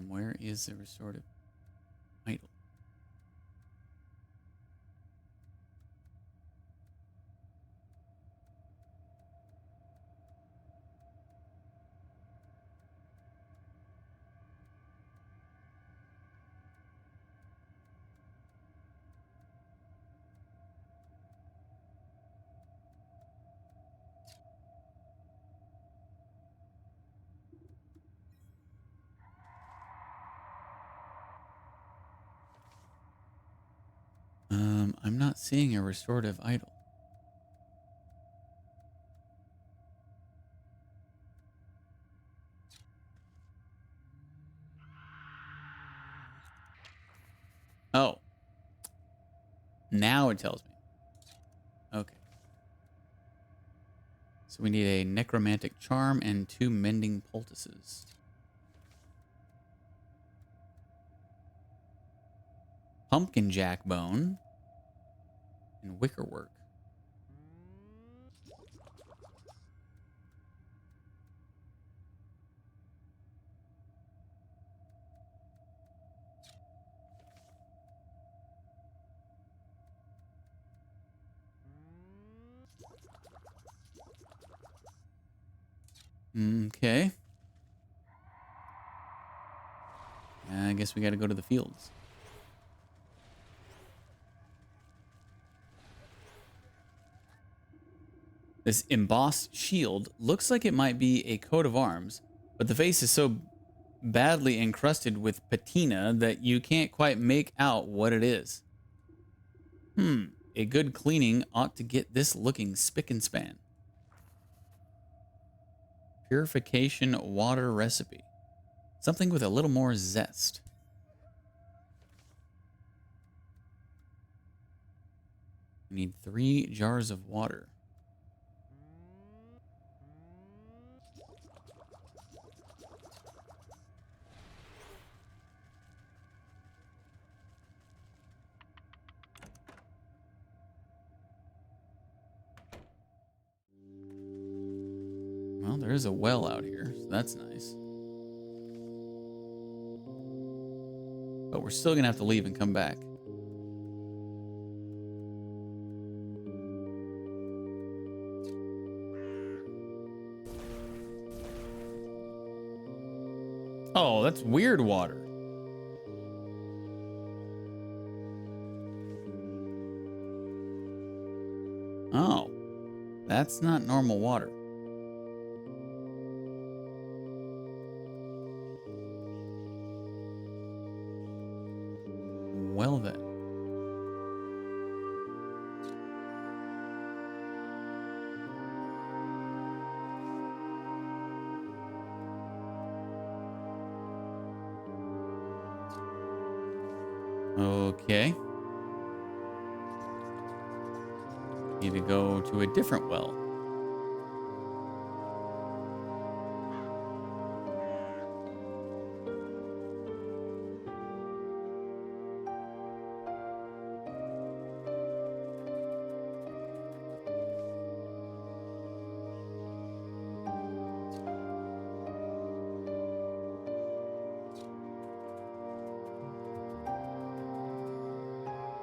Where is the restorative idol? I'm not seeing a restorative idol. Oh. Now it tells me. Okay. So we need a necromantic charm and 2 mending poultices. Pumpkin jack bone and wickerwork. Okay. I guess we got to go to the fields. This embossed shield looks like it might be a coat of arms, but the face is so badly encrusted with patina that you can't quite make out what it is. A good cleaning ought to get this looking spick and span. Purification water recipe. Something with a little more zest. We need 3 jars of water. Well, there is a well out here, so that's nice. But we're still gonna have to leave and come back. Oh, that's weird water. Oh, that's not normal water. Well then. Okay. Need to go to a different well.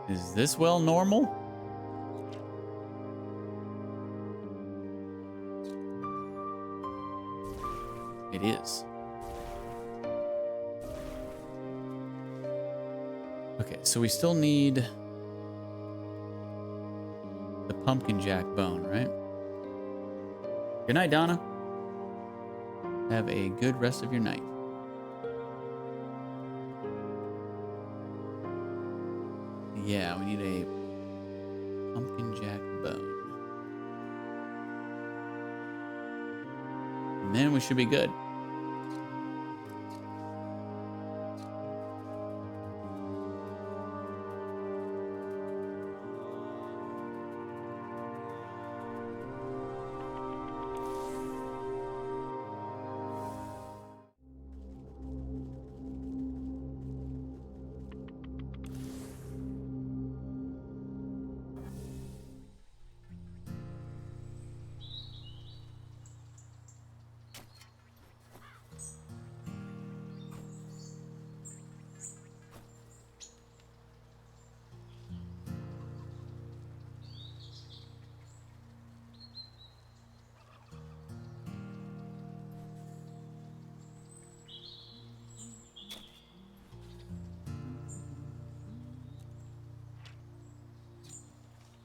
Is this well normal? It is. Okay, so we still need the pumpkin jack bone, right? Good night, Donna. Have a good rest of your night. Yeah, we need a Pumpkin jack bone. And then we should be good.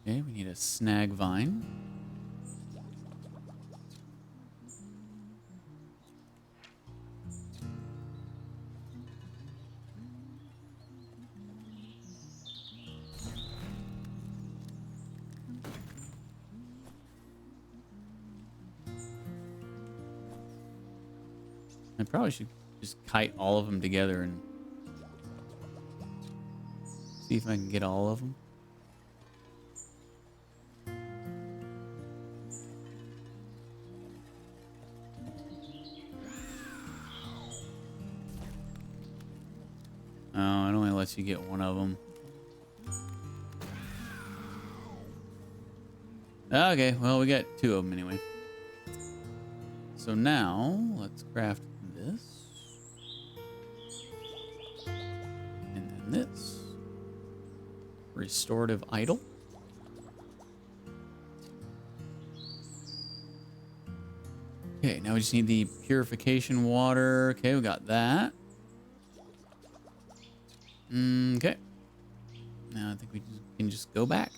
Okay, we need a snag vine. I probably should just kite all of them together and see if I can get all of them. Oh, it only lets you get one of them. Okay, well, we got two of them anyway. So now, let's craft this. And then this. Restorative idol. Okay, now we just need the purification water. Okay, we got that. Okay. Now I think we can just go back.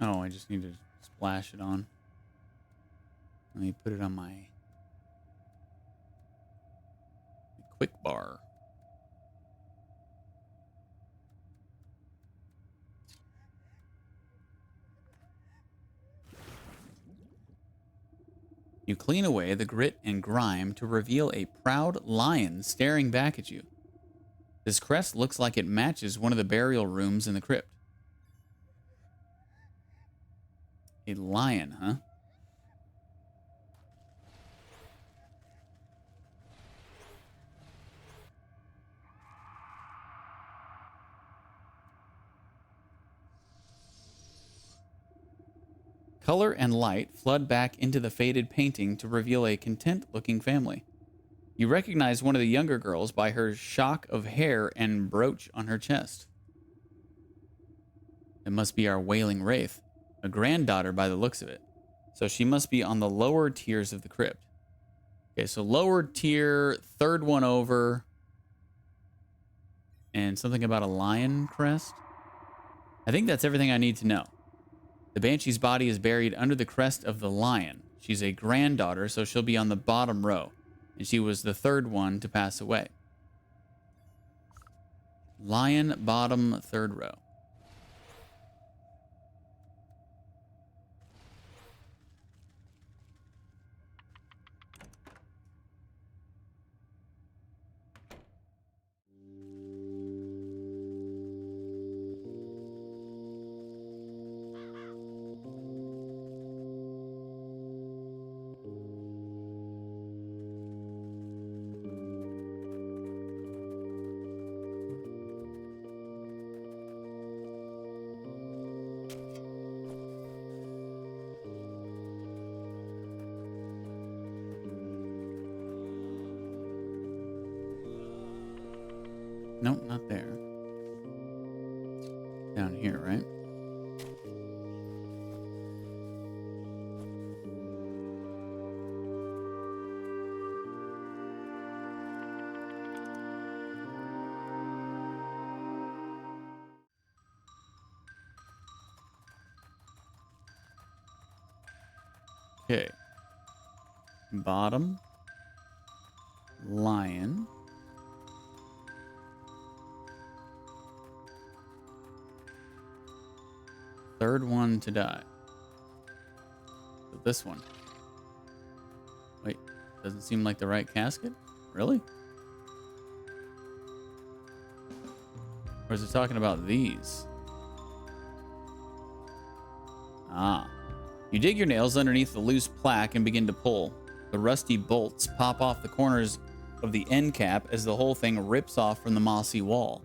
Oh, I just need to splash it on. Let me put it on my quick bar. You clean away the grit and grime to reveal a proud lion staring back at you. This crest looks like it matches one of the burial rooms in the crypt. A lion, huh? color and light flood back into the faded painting to reveal a content-looking family. You recognize one of the younger girls by her shock of hair and brooch on her chest. It must be our wailing wraith, a granddaughter by the looks of it. So she must be on the lower tiers of the crypt. Okay, so lower tier, third one over, and something about a lion crest. I think that's everything I need to know. The Banshee's body is buried under the crest of the lion. She's a granddaughter, so she'll be on the bottom row. And she was the third one to pass away. Lion, bottom, third row. Nope, not there. Down here, right? Okay. Bottom. Lion. Third one to die. So this one. Wait, doesn't seem like the right casket? Really? Or is it talking about these? Ah. You dig your nails underneath the loose plaque and begin to pull. The rusty bolts pop off the corners of the end cap as the whole thing rips off from the mossy wall.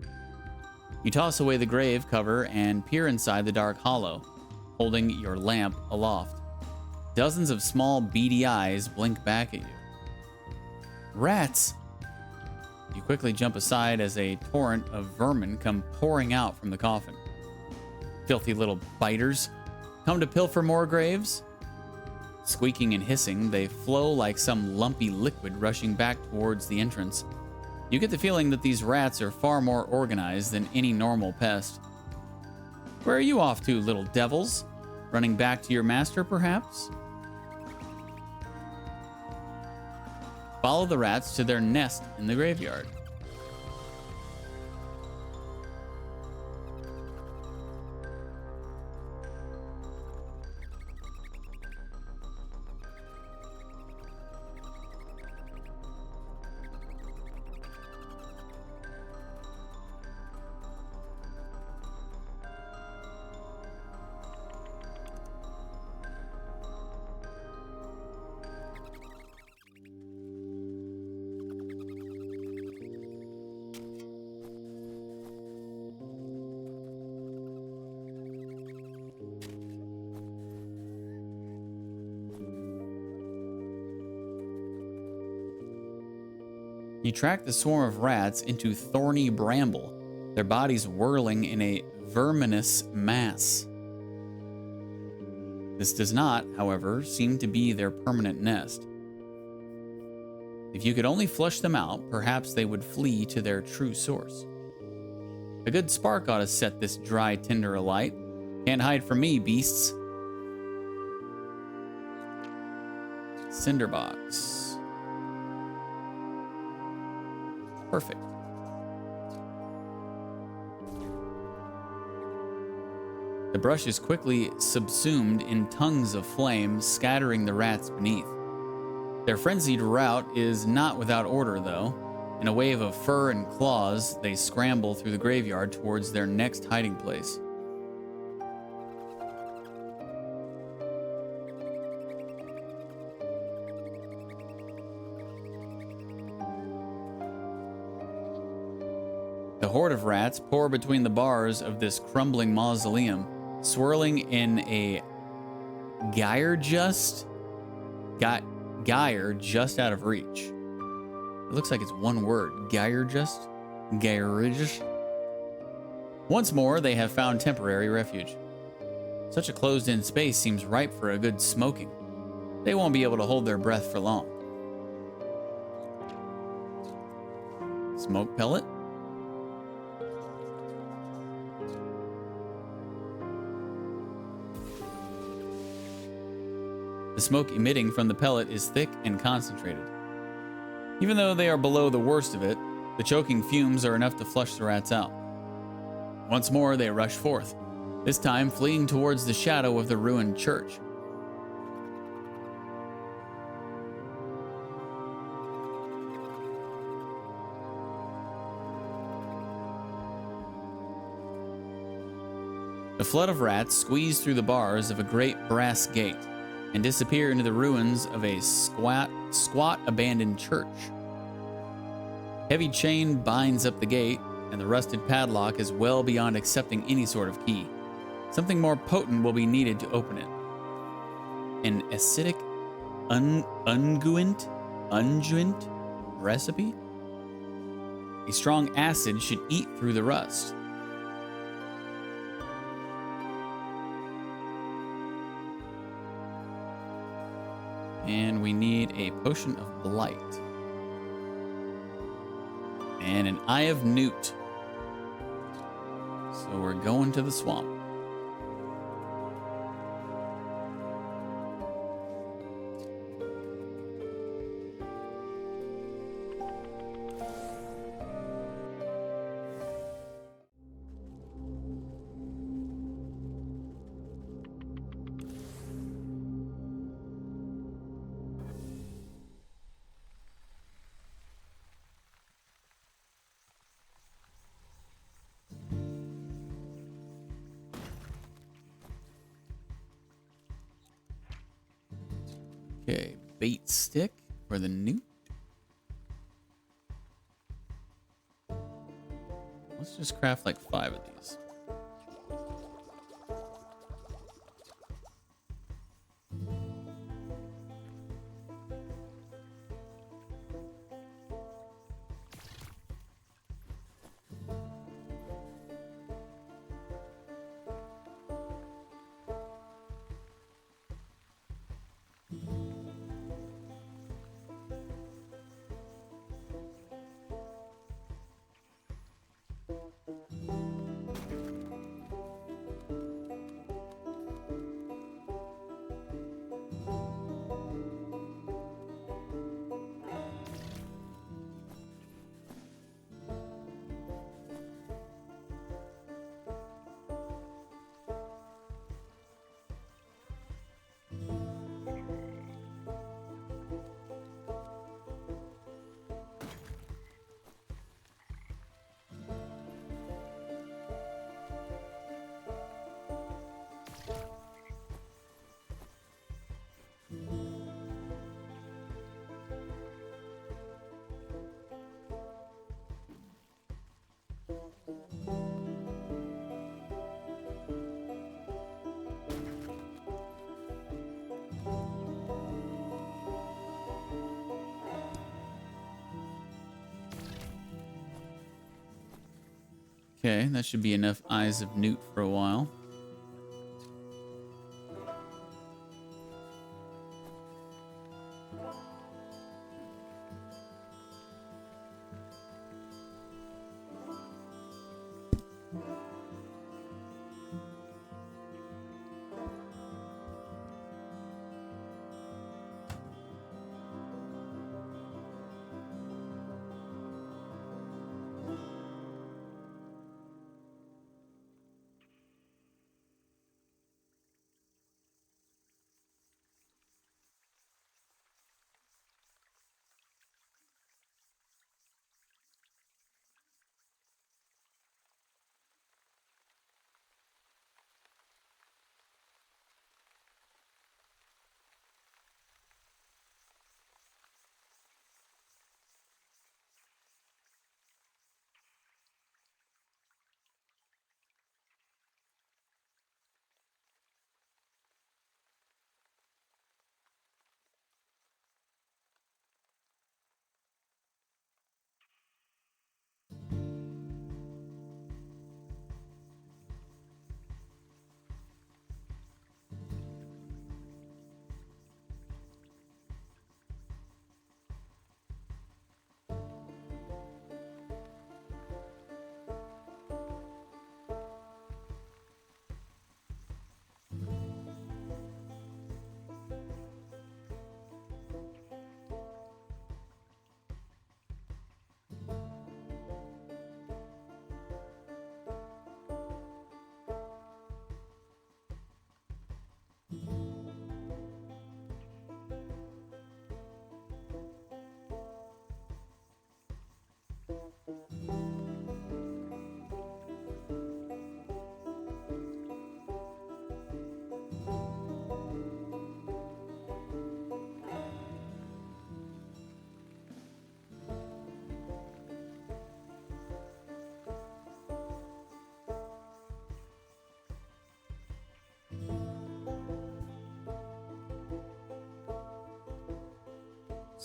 You toss away the grave cover and peer inside the dark hollow, holding your lamp aloft. Dozens of small beady eyes blink back at you. Rats! You quickly jump aside as a torrent of vermin come pouring out from the coffin. Filthy little biters. Come to pilfer more graves? Squeaking and hissing, they flow like some lumpy liquid rushing back towards the entrance. You get the feeling that these rats are far more organized than any normal pest. Where are you off to, little devils? Running back to your master, perhaps? Follow the rats to their nest in the graveyard. You track the swarm of rats into thorny bramble, their bodies whirling in a verminous mass. This does not, however, seem to be their permanent nest. If you could only flush them out, perhaps they would flee to their true source. A good spark ought to set this dry tinder alight. Can't hide from me, beasts. Cinderbox. Perfect. The brush is quickly subsumed in tongues of flame, scattering the rats beneath. Their frenzied rout is not without order, though. In a wave of fur and claws, they scramble through the graveyard towards their next hiding place. The horde of rats pour between the bars of this crumbling mausoleum, swirling in a Geyer just got Geyer just out of reach. It looks like it's one word. Geyer just. Once more, they have found temporary refuge. Such a closed-in space seems ripe for a good smoking. They won't be able to hold their breath for long. Smoke pellet. The smoke emitting from the pellet is thick and concentrated. Even though they are below the worst of it, the choking fumes are enough to flush the rats out. Once more, they rush forth, this time fleeing towards the shadow of the ruined church. The flood of rats squeeze through the bars of a great brass gate and disappear into the ruins of a squat abandoned church. Heavy chain binds up the gate, and the rusted padlock is well beyond accepting any sort of key. Something more potent will be needed to open it. An acidic unguent recipe? A strong acid should eat through the rust. And we need a potion of blight. And an eye of newt. So we're going to the swamp. Okay, bait stick for the newt. Let's just craft like 5 of these. Okay, that should be enough eyes of newt for a while.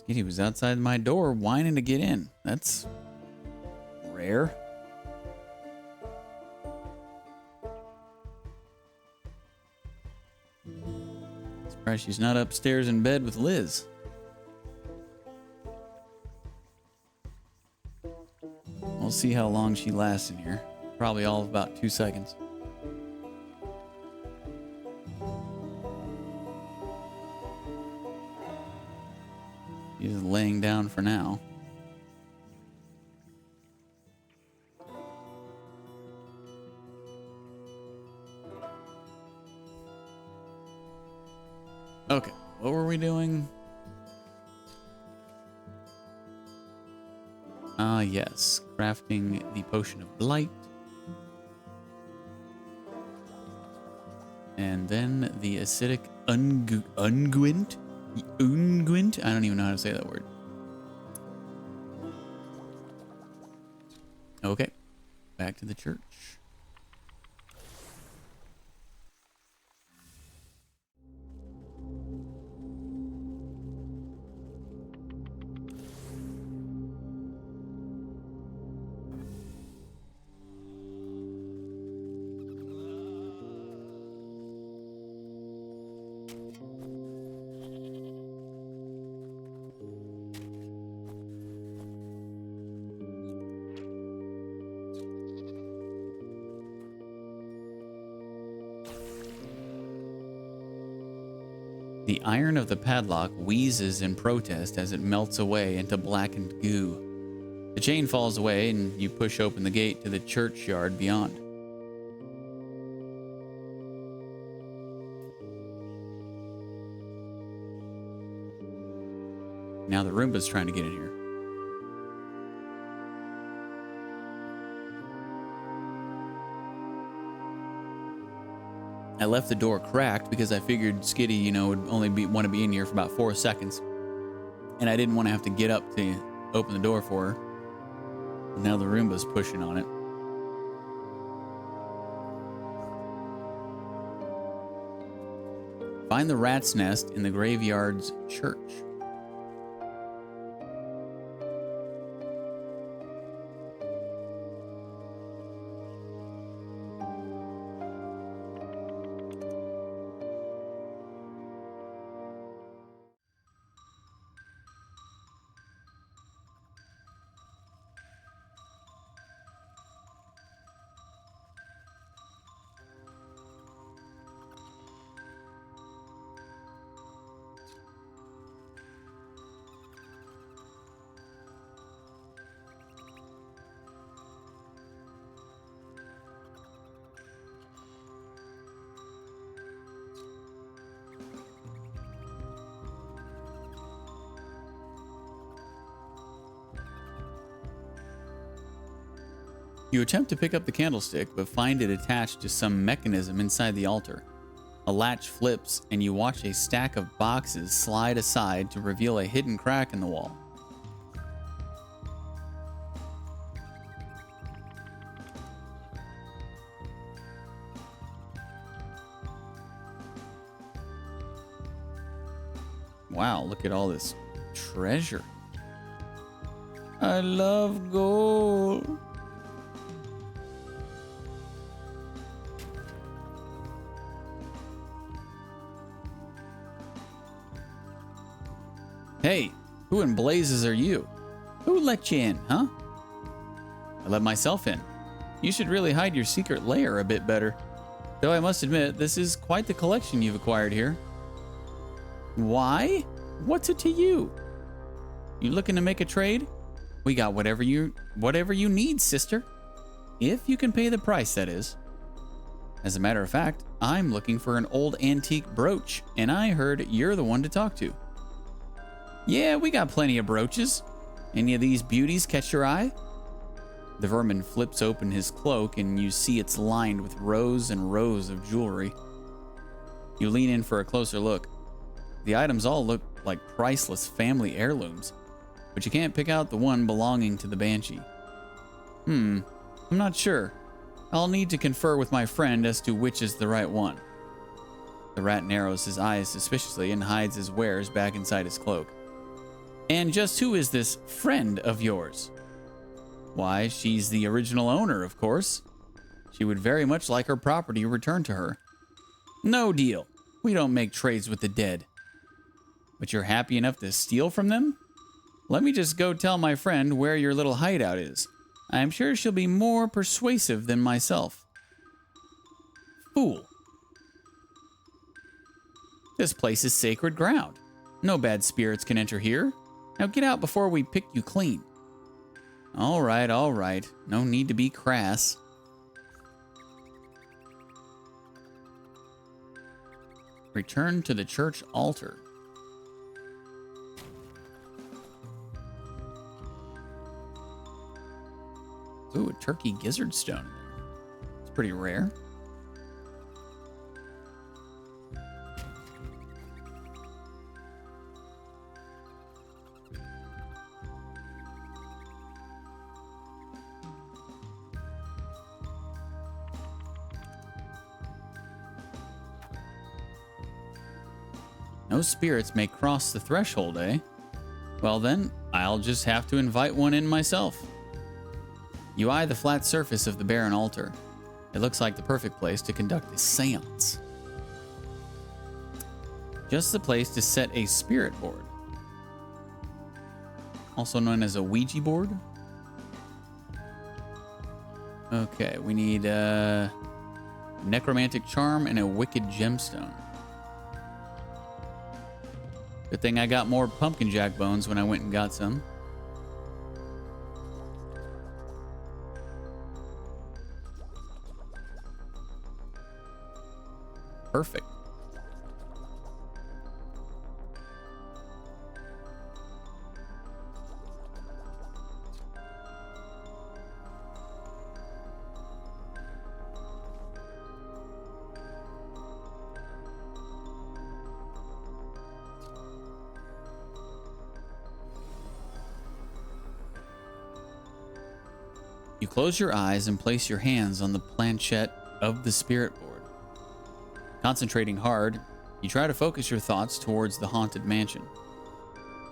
Skitty was outside my door whining to get in. That's rare. Surprised she's not upstairs in bed with Liz. We'll see how long she lasts in here. Probably all of about 2 seconds. She's laying down for now. Okay, what were we doing? Yes, crafting the potion of blight. And then the acidic unguent? Unguent? I don't even know how to say that word. Okay, back to the church. The iron of the padlock wheezes in protest as it melts away into blackened goo. The chain falls away and you push open the gate to the churchyard beyond. Now the Roomba's trying to get in here. I left the door cracked because I figured Skitty, you know, would only want to be in here for about 4 seconds. And I didn't want to have to get up to open the door for her. And now the Roomba's pushing on it. Find the rat's nest in the graveyard's church. You attempt to pick up the candlestick, but find it attached to some mechanism inside the altar. A latch flips, and you watch a stack of boxes slide aside to reveal a hidden crack in the wall. Wow, look at all this treasure. I love gold. Hey, who in blazes are you? Who let you in, huh? I let myself in. You should really hide your secret lair a bit better. Though I must admit, this is quite the collection you've acquired here. Why? What's it to you? You looking to make a trade? We got whatever you need, sister. If you can pay the price, that is. As a matter of fact, I'm looking for an old antique brooch, and I heard you're the one to talk to. Yeah, we got plenty of brooches. Any of these beauties catch your eye? The vermin flips open his cloak and you see it's lined with rows and rows of jewelry. You lean in for a closer look. The items all look like priceless family heirlooms, but you can't pick out the one belonging to the Banshee. I'm not sure. I'll need to confer with my friend as to which is the right one. The rat narrows his eyes suspiciously and hides his wares back inside his cloak. And just who is this friend of yours? Why, she's the original owner, of course. She would very much like her property returned to her. No deal. We don't make trades with the dead. But you're happy enough to steal from them? Let me just go tell my friend where your little hideout is. I'm sure she'll be more persuasive than myself. Fool. This place is sacred ground. No bad spirits can enter here. Now get out before we pick you clean. All right, all right. No need to be crass. Return to the church altar. Ooh, a turkey gizzard stone. It's pretty rare. No spirits may cross the threshold, eh? Well then, I'll just have to invite one in myself. You eye the flat surface of the barren altar. It looks like the perfect place to conduct a seance. Just the place to set a spirit board. Also known as a Ouija board. Okay, we need a necromantic charm and a wicked gemstone. Good thing I got more pumpkin jack bones when I went and got some. Perfect. You close your eyes and place your hands on the planchette of the spirit board. Concentrating hard, you try to focus your thoughts towards the haunted mansion.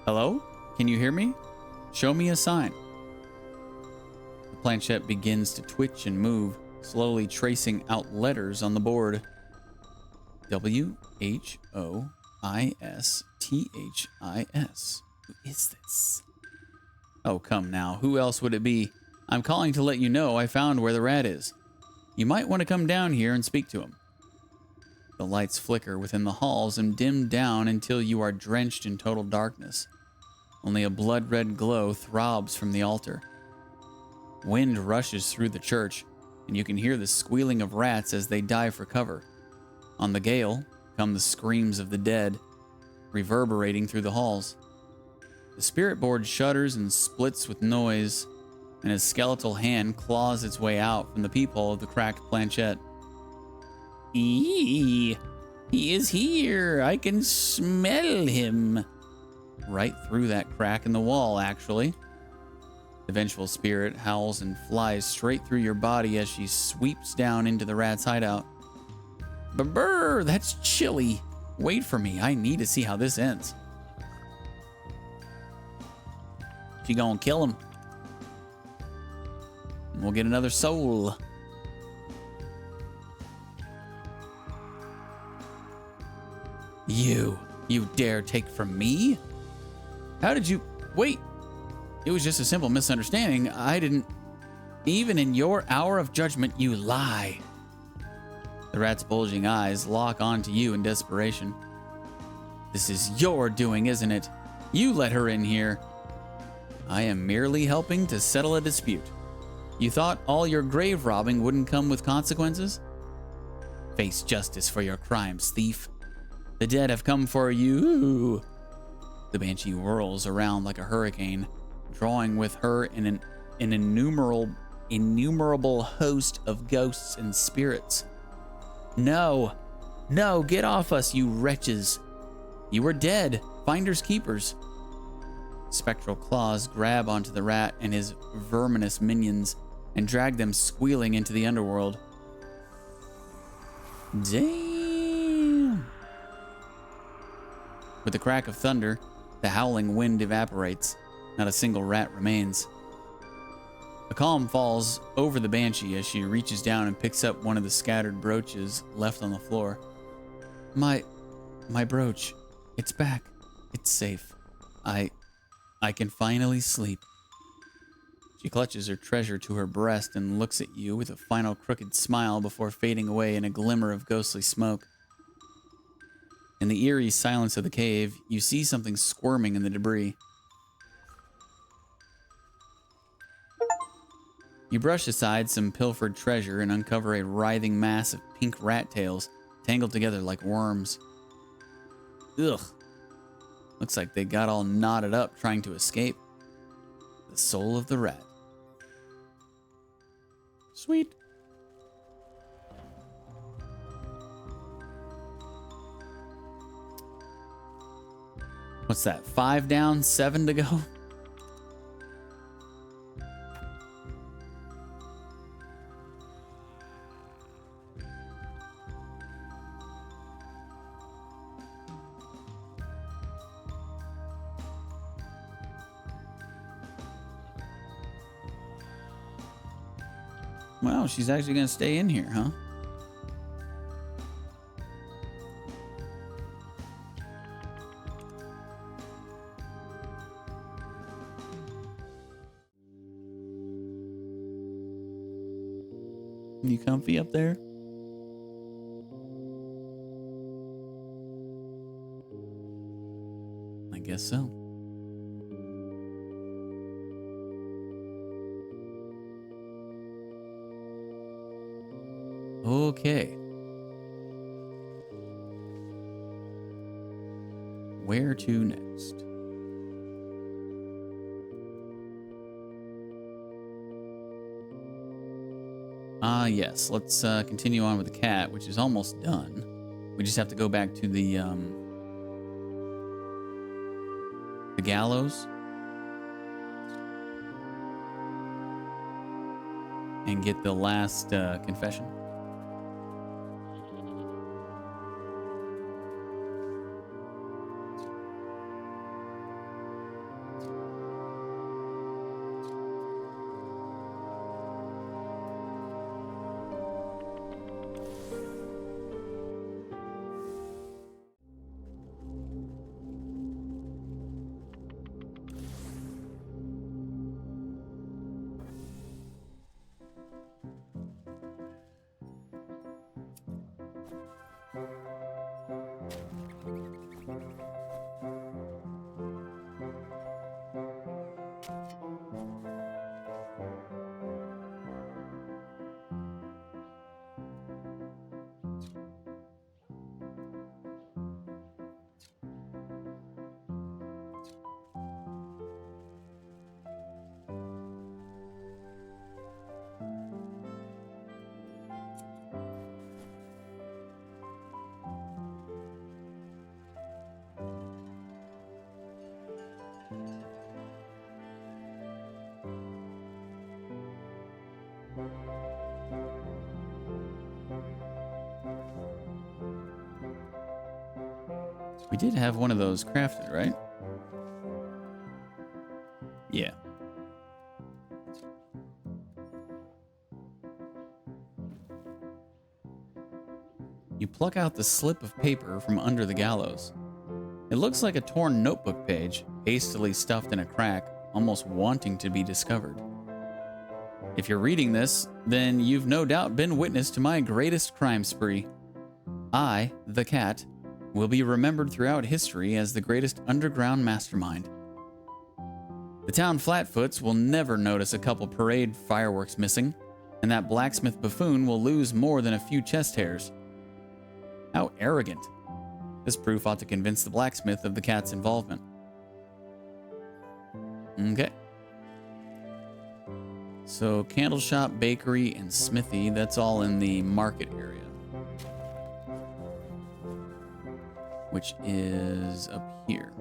Hello? Can you hear me? Show me a sign. The planchette begins to twitch and move, slowly tracing out letters on the board. W-H-O-I-S-T-H-I-S. Who is this? Oh, come now. Who else would it be? I'm calling to let you know I found where the rat is. You might want to come down here and speak to him. The lights flicker within the halls and dim down until you are drenched in total darkness. Only a blood-red glow throbs from the altar. Wind rushes through the church, and you can hear the squealing of rats as they dive for cover. On the gale come the screams of the dead, reverberating through the halls. The spirit board shudders and splits with noise, and a skeletal hand claws its way out from the peephole of the cracked planchette. Eee! He is here! I can smell him! Right through that crack in the wall, actually. The vengeful spirit howls and flies straight through your body as she sweeps down into the rat's hideout. Brr, that's chilly. Wait for me, I need to see how this ends. She gonna kill him. We'll get another soul. You dare take from me? How did you... Wait. It was just a simple misunderstanding. I didn't... Even in your hour of judgment, you lie. The rat's bulging eyes lock onto you in desperation. This is your doing, isn't it? You let her in here. I am merely helping to settle a dispute. You thought all your grave robbing wouldn't come with consequences? Face justice for your crimes, thief. The dead have come for you. The banshee whirls around like a hurricane, drawing with her an innumerable host of ghosts and spirits. No, get off us, you wretches. You are dead, finders keepers. Spectral claws grab onto the rat and his verminous minions and drag them squealing into the underworld. Damn. With the crack of thunder, The howling wind evaporates. Not a single rat remains. A calm falls over the banshee as she reaches down and picks up one of the scattered brooches left on the floor. My brooch. It's back. It's safe. I can finally sleep. She clutches her treasure to her breast and looks at you with a final crooked smile before fading away in a glimmer of ghostly smoke. In the eerie silence of the cave, you see something squirming in the debris. You brush aside some pilfered treasure and uncover a writhing mass of pink rat tails tangled together like worms. Ugh. Looks like they got all knotted up trying to escape. The soul of the rat. Sweet. What's that? 5 down, 7 to go? Wow, she's actually going to stay in here, huh? You comfy up there? I guess so. Okay. Where to next? Yes. Let's continue on with the cat, which is almost done. We just have to go back to the gallows and get the last confession. We did have one of those crafted, right? Yeah. You pluck out the slip of paper from under the gallows. It looks like a torn notebook page, hastily stuffed in a crack, almost wanting to be discovered. If you're reading this, then you've no doubt been witness to my greatest crime spree. I, the cat, will be remembered throughout history as the greatest underground mastermind. The town flatfoots will never notice a couple parade fireworks missing, and that blacksmith buffoon will lose more than a few chest hairs. How arrogant. This proof ought to convince the blacksmith of the cat's involvement. Okay. So, candle shop, bakery, and smithy, that's all in the market area. Which is up here.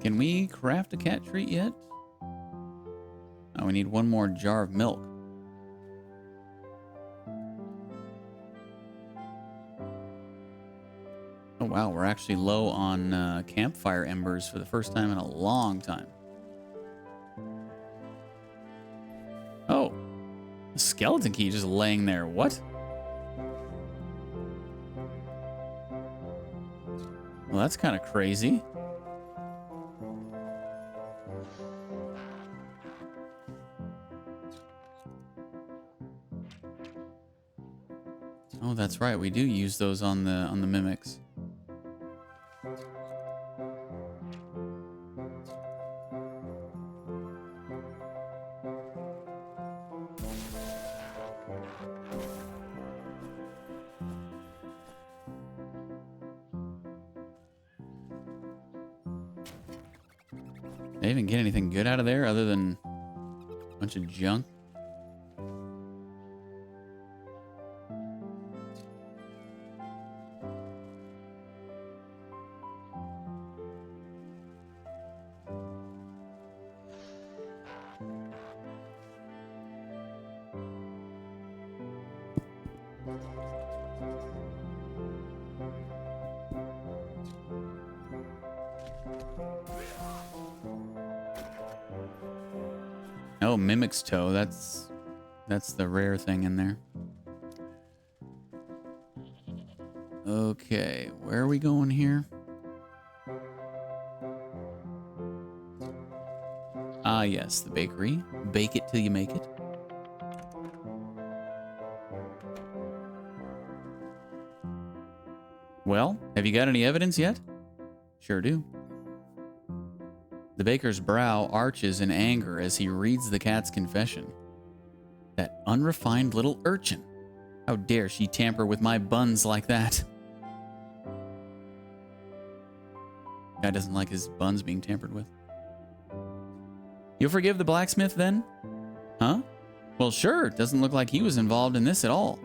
Can we craft a cat treat yet? Oh, we need one more jar of milk. Oh, wow. We're actually low on campfire embers for the first time in a long time. Oh. A skeleton key just laying there. What? Well, that's kind of crazy. Oh, that's right. We do use those on the mimics. Did I even get anything good out of there other than a bunch of junk? Oh, Mimic's toe. That's the rare thing in there. Okay, where are we going here? Ah, yes, the bakery. Bake it till you make it. Well, have you got any evidence yet? Sure do. The baker's brow arches in anger as he reads the cat's confession. That unrefined little urchin. How dare she tamper with my buns like that? Guy doesn't like his buns being tampered with. You'll forgive the blacksmith then? Huh? Well, sure. Doesn't look like he was involved in this at all.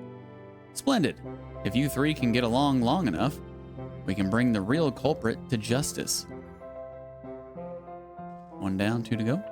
Splendid. If you three can get along long enough, we can bring the real culprit to justice. One down, two to go.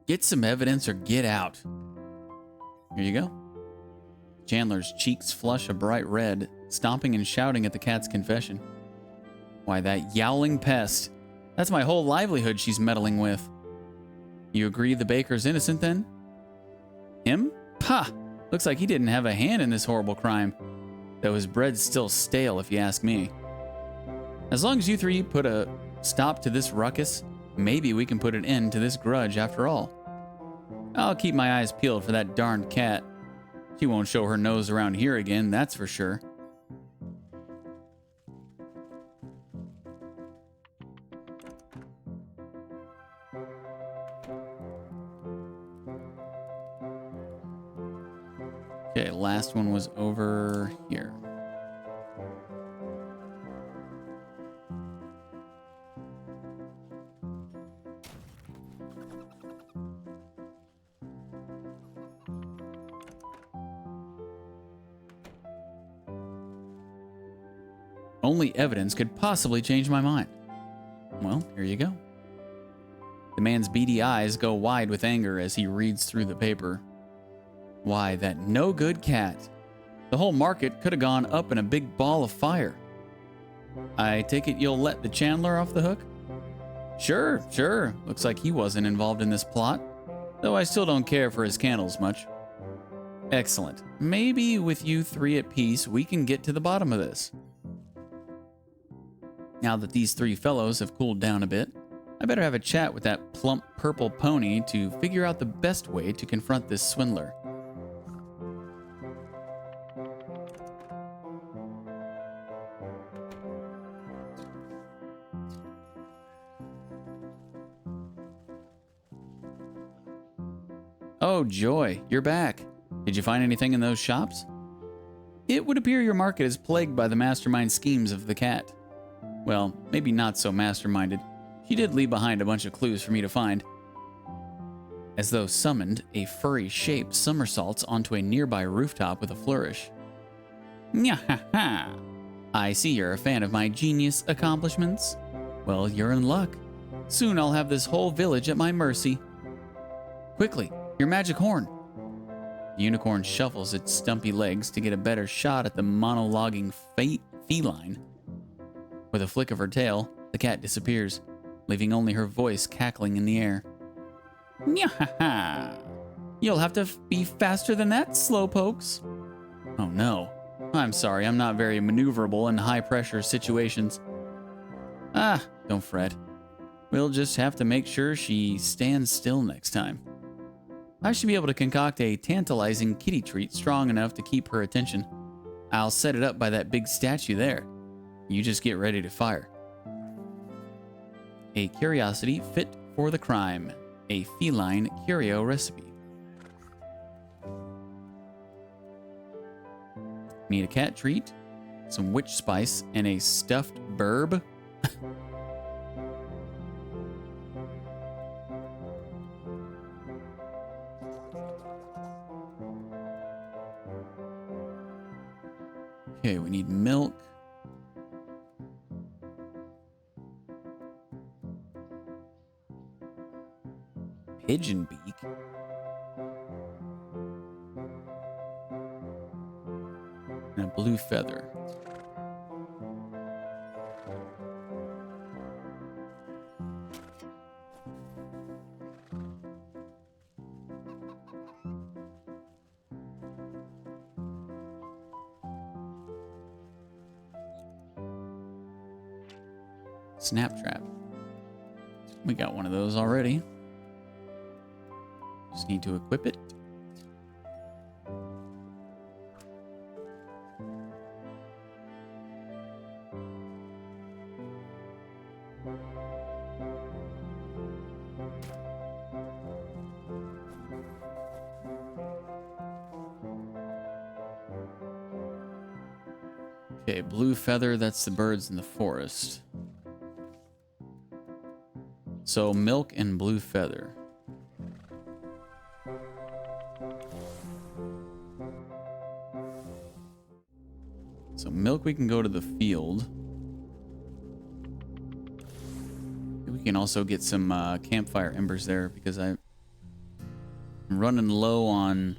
Get some evidence or get out. Here you go. Chandler's cheeks flush a bright red, stomping and shouting at the cat's confession. Why, that yowling pest. That's my whole livelihood she's meddling with. You agree the baker's innocent then? Him? Pah! Looks like he didn't have a hand in this horrible crime. Though his bread's still stale if you ask me. As long as you three put a stop to this ruckus, maybe we can put an end to this grudge after all. I'll keep my eyes peeled for that darned cat. She won't show her nose around here again, that's for sure. Okay, last one was over here. Only evidence could possibly change my mind. Well, here you go. The man's beady eyes go wide with anger as he reads through the paper. Why, that no-good cat. The whole market could have gone up in a big ball of fire. I take it you'll let the Chandler off the hook? Sure. Looks like he wasn't involved in this plot, though I still don't care for his candles much. Excellent. Maybe with you three at peace, we can get to the bottom of this. Now that these three fellows have cooled down a bit, I better have a chat with that plump purple pony to figure out the best way to confront this swindler. Oh, joy, you're back. Did you find anything in those shops? It would appear your market is plagued by the mastermind schemes of the cat. Well, maybe not so masterminded. She did leave behind a bunch of clues for me to find. As though summoned, a furry shape somersaults onto a nearby rooftop with a flourish. Nyahaha! I see you're a fan of my genius accomplishments. Well, you're in luck. Soon I'll have this whole village at my mercy. Quickly, your magic horn. The unicorn shuffles its stumpy legs to get a better shot at the monologuing feline. With a flick of her tail, the cat disappears, leaving only her voice cackling in the air. Nyahaha! You'll have to be faster than that, slowpokes. Oh no. I'm sorry, I'm not very maneuverable in high-pressure situations. Ah, don't fret. We'll just have to make sure she stands still next time. I should be able to concoct a tantalizing kitty treat strong enough to keep her attention. I'll set it up by that big statue there. You just get ready to fire. A curiosity fit for the crime. A feline curio recipe. Need a cat treat, some witch spice, and a stuffed burb. Okay, we need milk. Pigeon beak. And a blue feather. Snap trap. We got one of those already. Just need to equip it. Okay, blue feather, that's the birds in the forest. So milk and blue feather. So milk, we can go to the field. We can also get some campfire embers there because I'm running low on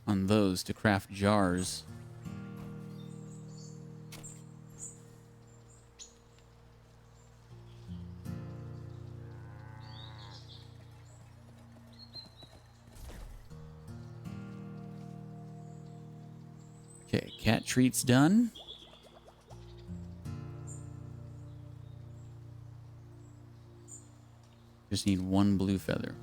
those to craft jars. Okay, cat treats done. Just need one blue feather.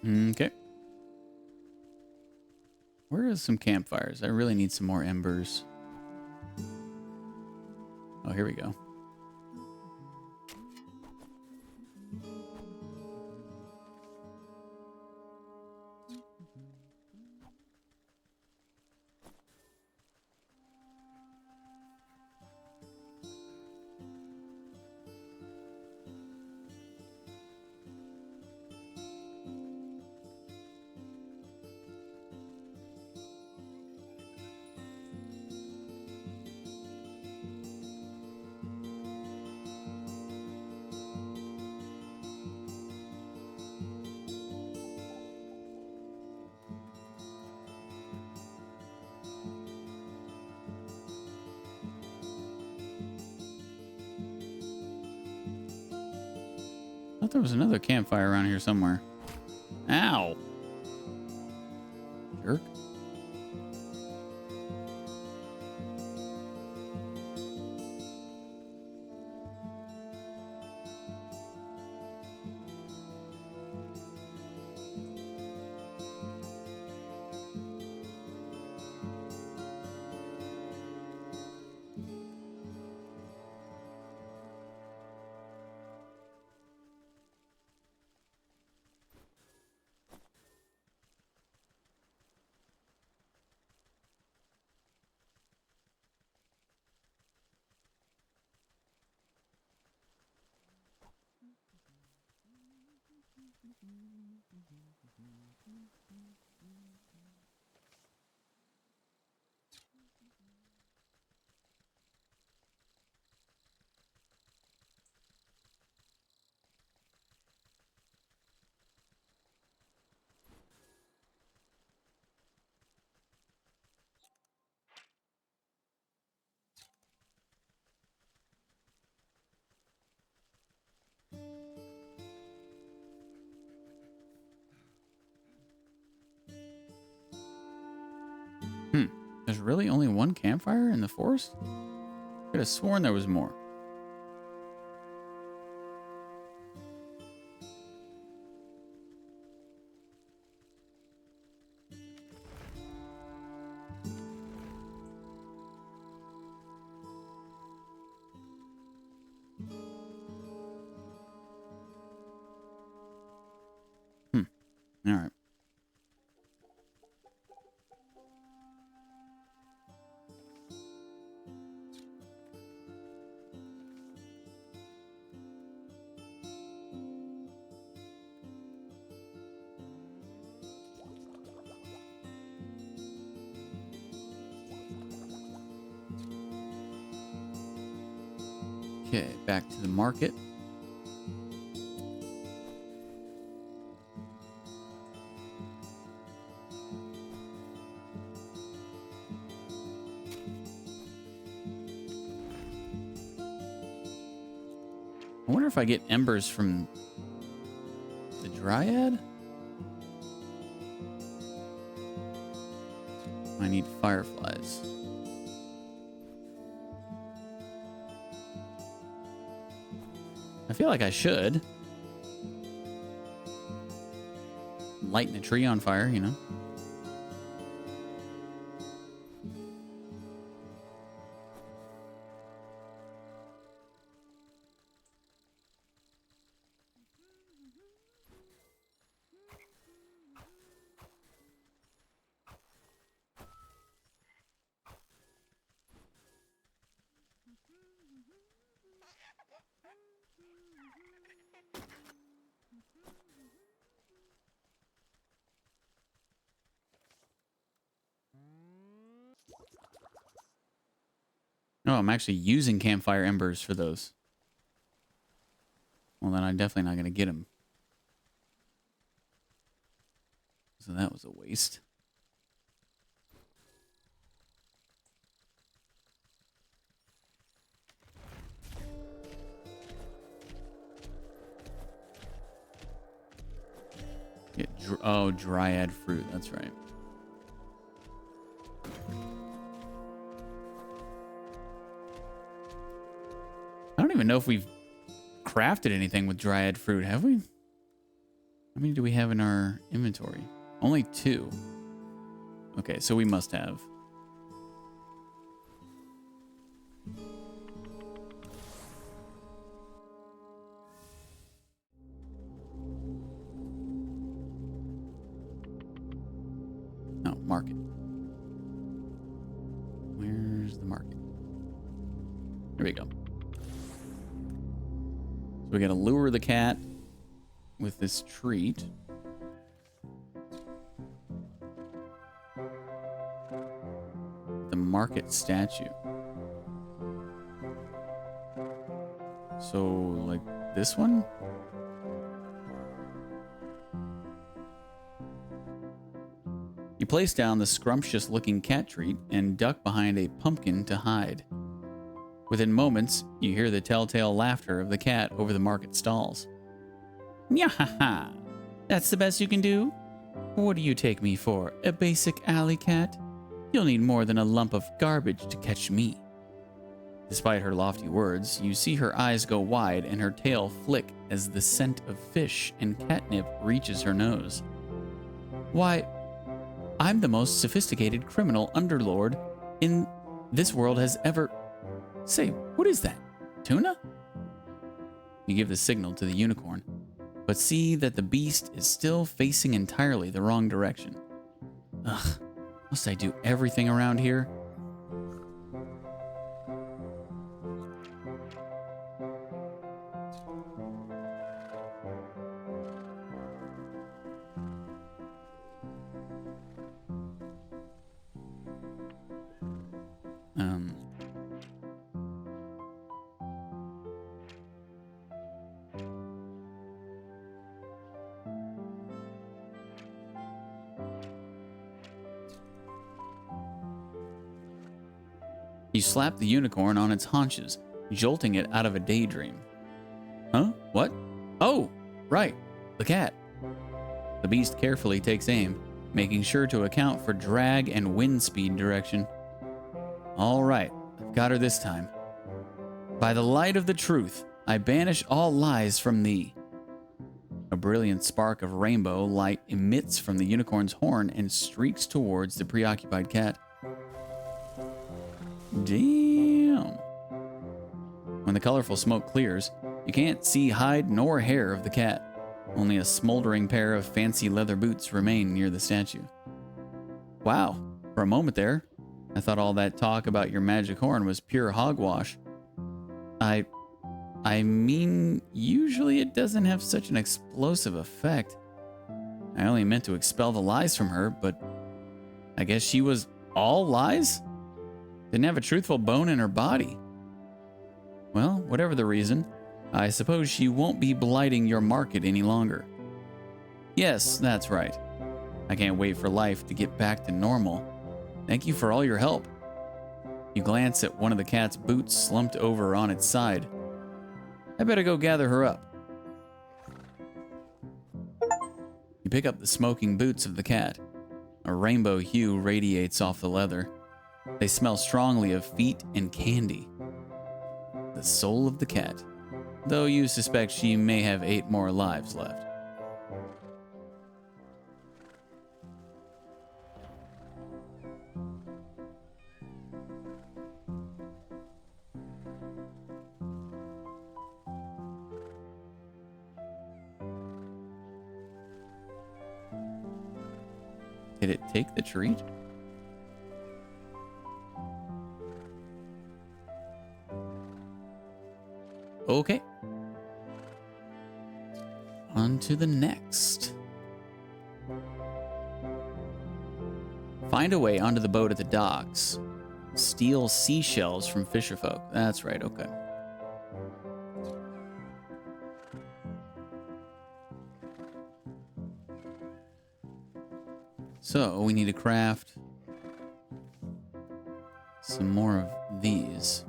Okay. Where are some campfires? I really need some more embers. Oh, here we go. thought there was another campfire around here somewhere. Ow. Jerk. There's really only one campfire in the forest? Could have sworn there was more. All right. Okay, back to the market. I wonder if I get embers from the Dryad? I need fireflies. I feel like I should. Lighting a tree on fire, you know? No, I'm actually using campfire embers for those. Well, then I'm definitely not going to get them. So that was a waste. Get dryad fruit. That's right. I don't even know if we've crafted anything with dryad fruit, have we? How many do we have in our inventory? Only 2. Okay, so we must have. No, market. Where's the market? Here we go. So we gotta lure the cat with this treat. The market statue. So, like this one? You place down the scrumptious-looking cat treat and duck behind a pumpkin to hide. Within moments, you hear the telltale laughter of the cat over the market stalls. Nyahaha. That's the best you can do? What do you take me for? A basic alley cat? You'll need more than a lump of garbage to catch me. Despite her lofty words, you see her eyes go wide and her tail flick as the scent of fish and catnip reaches her nose. Why, I'm the most sophisticated criminal underlord in this world has ever... Say, what is that? Tuna? You give the signal to the unicorn, but see that the beast is still facing entirely the wrong direction. Ugh, must I do everything around here? You slap the unicorn on its haunches, jolting it out of a daydream. Huh? What? Oh, right, the cat. The beast carefully takes aim, making sure to account for drag and wind speed direction. All right, I've got her this time. By the light of the truth, I banish all lies from thee. A brilliant spark of rainbow light emits from the unicorn's horn and streaks towards the preoccupied cat. Damn. When the colorful smoke clears, you can't see hide nor hair of the cat. Only a smoldering pair of fancy leather boots remain near the statue. Wow, for a moment there, I thought all that talk about your magic horn was pure hogwash. I mean, usually it doesn't have such an explosive effect. I only meant to expel the lies from her, but I guess she was all lies? Didn't have a truthful bone in her body. Well, whatever the reason, I suppose she won't be blighting your market any longer. Yes, that's right. I can't wait for life to get back to normal. Thank you for all your help. You glance at one of the cat's boots slumped over on its side. I better go gather her up. You pick up the smoking boots of the cat. A rainbow hue radiates off the leather. They smell strongly of feet and candy. The soul of the cat, though you suspect she may have 8 more lives left. Did it take the treat? Okay. On to the next. Find a way onto the boat at the docks. Steal seashells from fisherfolk. That's right, okay. So we need to craft some more of these.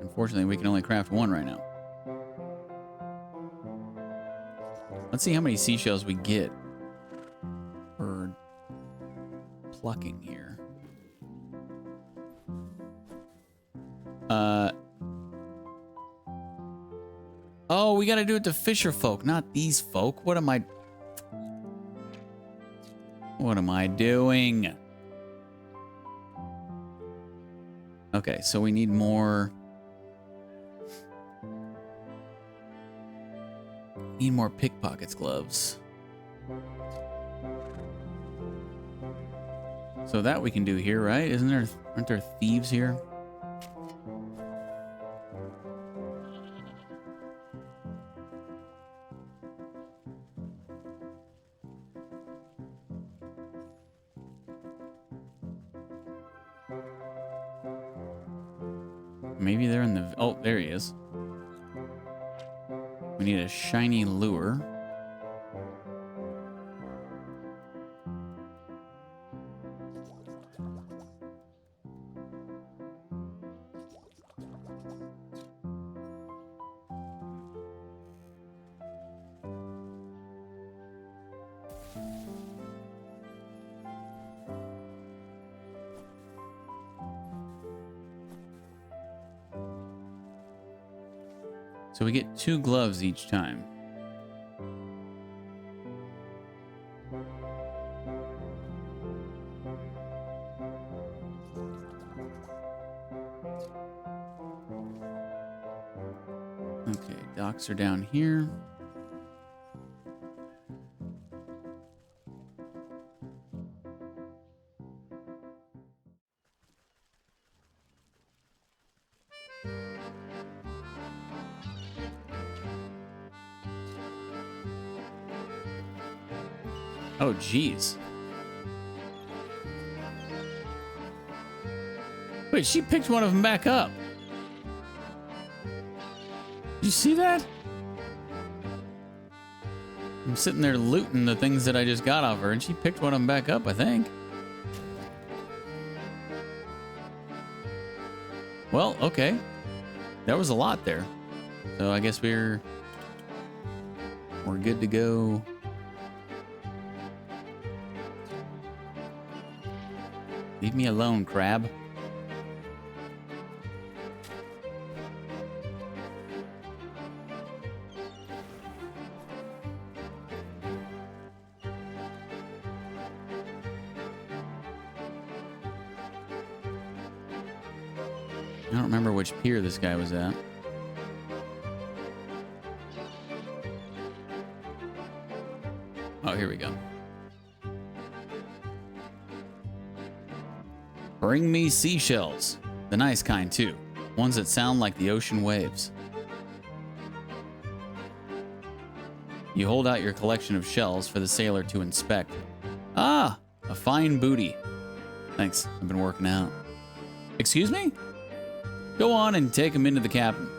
Unfortunately, we can only craft one right now. Let's see how many seashells we get for plucking here. Oh, we gotta do it to fisher folk, not these folk. What am I doing? Okay, so we need more. Need more pickpockets gloves. So that we can do here, right? Aren't there thieves here? Maybe they're in the... Oh, there he is. We need a shiny lure. So we get 2 gloves each time. Okay, docks are down here. Oh, geez. Wait, she picked one of them back up. Did you see that? I'm sitting there looting the things that I just got off her, and she picked one of them back up, I think. Well, okay. There was a lot there. So I guess we're good to go. Leave me alone, crab. I don't remember which pier this guy was at. Oh, here we go. Bring me seashells. The nice kind, too. Ones that sound like the ocean waves. You hold out your collection of shells for the sailor to inspect. Ah, a fine booty. Thanks, I've been working out. Excuse me? Go on and take him into the cabin.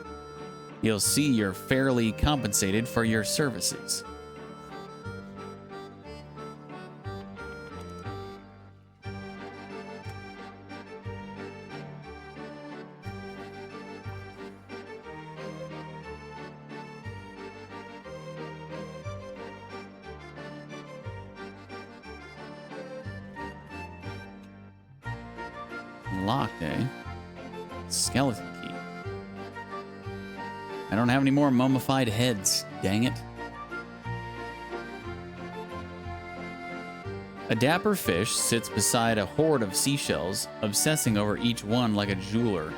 You'll see you're fairly compensated for your services. Locked, eh? Skeleton key. I don't have any more mummified heads, dang it. A dapper fish sits beside a hoard of seashells, obsessing over each one like a jeweler.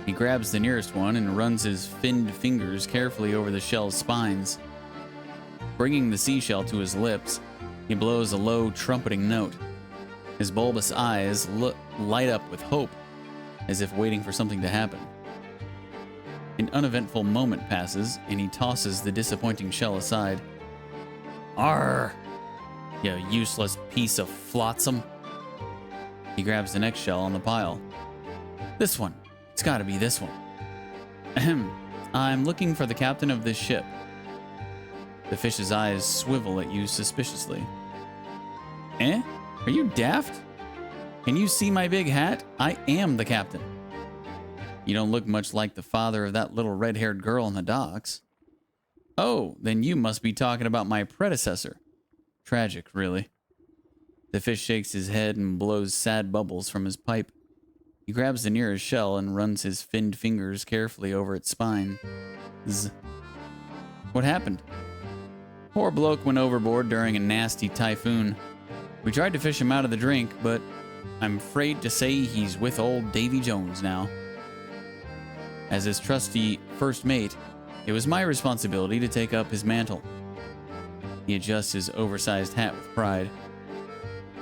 He grabs the nearest one and runs his finned fingers carefully over the shell's spines. Bringing the seashell to his lips, he blows a low, trumpeting note. His bulbous eyes light up with hope, as if waiting for something to happen. An uneventful moment passes, and he tosses the disappointing shell aside. Arr! You useless piece of flotsam. He grabs the next shell on the pile. This one. It's gotta be this one. Ahem. I'm looking for the captain of this ship. The fish's eyes swivel at you suspiciously. Eh? Are you daft? Can you see my big hat? I am the captain. You don't look much like the father of that little red-haired girl on the docks. Oh, then you must be talking about my predecessor. Tragic, really. The fish shakes his head and blows sad bubbles from his pipe. He grabs the nearest shell and runs his finned fingers carefully over its spine. Zzz. What happened? Poor bloke went overboard during a nasty typhoon. We tried to fish him out of the drink, but I'm afraid to say he's with old Davy Jones now. As his trusty first mate, it was my responsibility to take up his mantle. He adjusts his oversized hat with pride.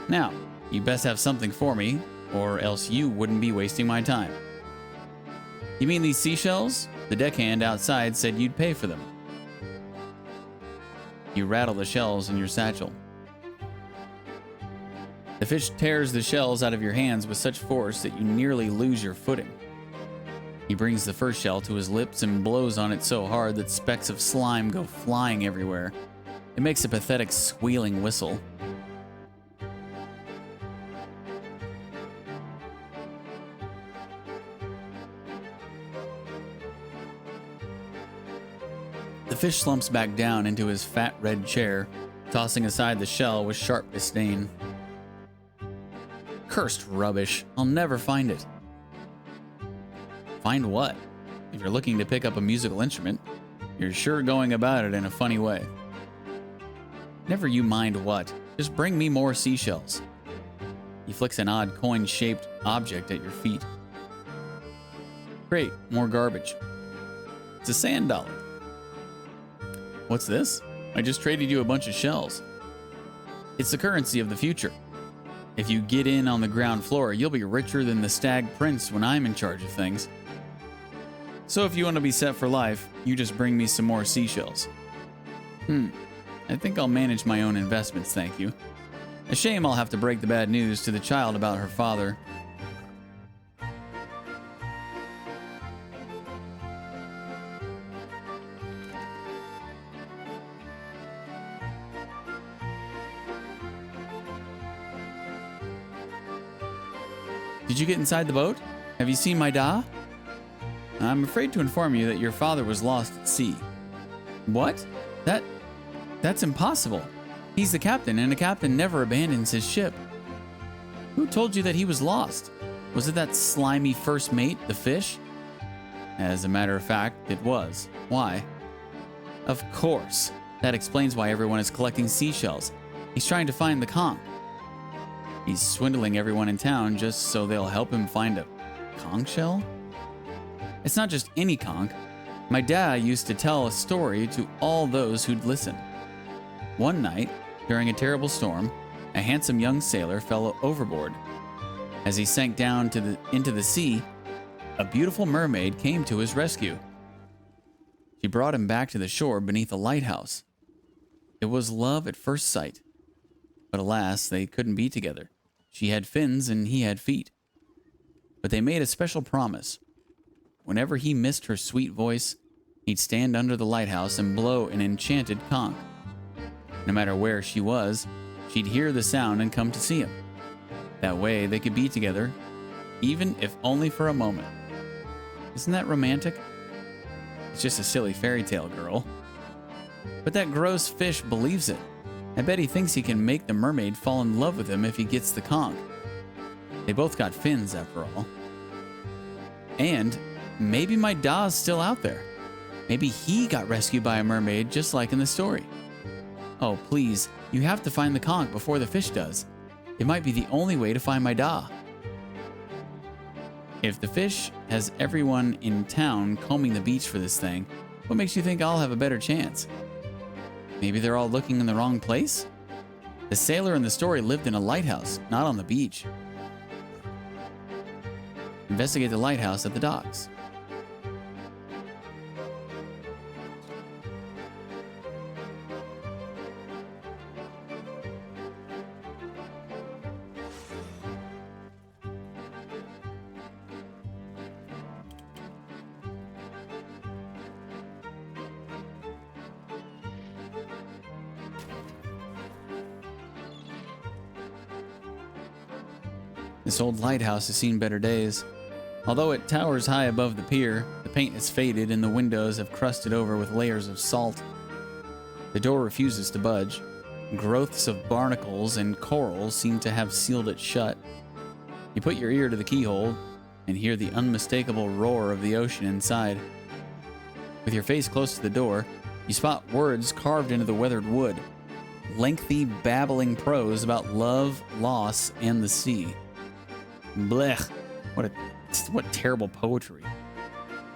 Now, you best have something for me, or else you wouldn't be wasting my time. You mean these seashells? The deckhand outside said you'd pay for them. You rattle the shells in your satchel. The fish tears the shells out of your hands with such force that you nearly lose your footing. He brings the first shell to his lips and blows on it so hard that specks of slime go flying everywhere. It makes a pathetic squealing whistle. The fish slumps back down into his fat red chair, tossing aside the shell with sharp disdain. Cursed rubbish. I'll never find it. Find what? If you're looking to pick up a musical instrument, You're sure going about it in a funny way. Never you mind what. Just bring me more seashells. He flicks an odd coin-shaped object at your feet. Great, more garbage. It's a sand dollar. What's this? I just traded you a bunch of shells. It's the currency of the future. If you get in on the ground floor, you'll be richer than the Stag Prince when I'm in charge of things. So if you want to be set for life, you just bring me some more seashells. I think I'll manage my own investments, thank you. A shame I'll have to break the bad news to the child about her father. Did you get inside the boat? Have you seen my Da? I'm afraid to inform you that your father was lost at sea. What? That's impossible. He's the captain, and a captain never abandons his ship. Who told you that he was lost? Was it that slimy first mate, the fish? As a matter of fact, it was. Why? Of course. That explains why everyone is collecting seashells. He's trying to find the conch. He's swindling everyone in town just so they'll help him find a conch shell? It's not just any conch. My dad used to tell a story to all those who'd listen. One night, during a terrible storm, a handsome young sailor fell overboard. As he sank down into the sea, a beautiful mermaid came to his rescue. She brought him back to the shore beneath a lighthouse. It was love at first sight. But alas, they couldn't be together. She had fins and he had feet. But they made a special promise. Whenever he missed her sweet voice, he'd stand under the lighthouse and blow an enchanted conch. No matter where she was, she'd hear the sound and come to see him. That way they could be together, even if only for a moment. Isn't that romantic? It's just a silly fairy tale, girl. But that gross fish believes it. I bet he thinks he can make the mermaid fall in love with him if he gets the conch. They both got fins, after all. And maybe my Da's still out there. Maybe he got rescued by a mermaid just like in the story. Oh, please, you have to find the conch before the fish does. It might be the only way to find my Da. If the fish has everyone in town combing the beach for this thing, what makes you think I'll have a better chance? Maybe they're all looking in the wrong place? The sailor in the story lived in a lighthouse, not on the beach. Investigate the lighthouse at the docks. This old lighthouse has seen better days. Although it towers high above the pier, the paint has faded and the windows have crusted over with layers of salt. The door refuses to budge. Growths of barnacles and coral seem to have sealed it shut. You put your ear to the keyhole and hear the unmistakable roar of the ocean inside. With your face close to the door, you spot words carved into the weathered wood. Lengthy, babbling prose about love, loss, and the sea. Blech. What terrible poetry.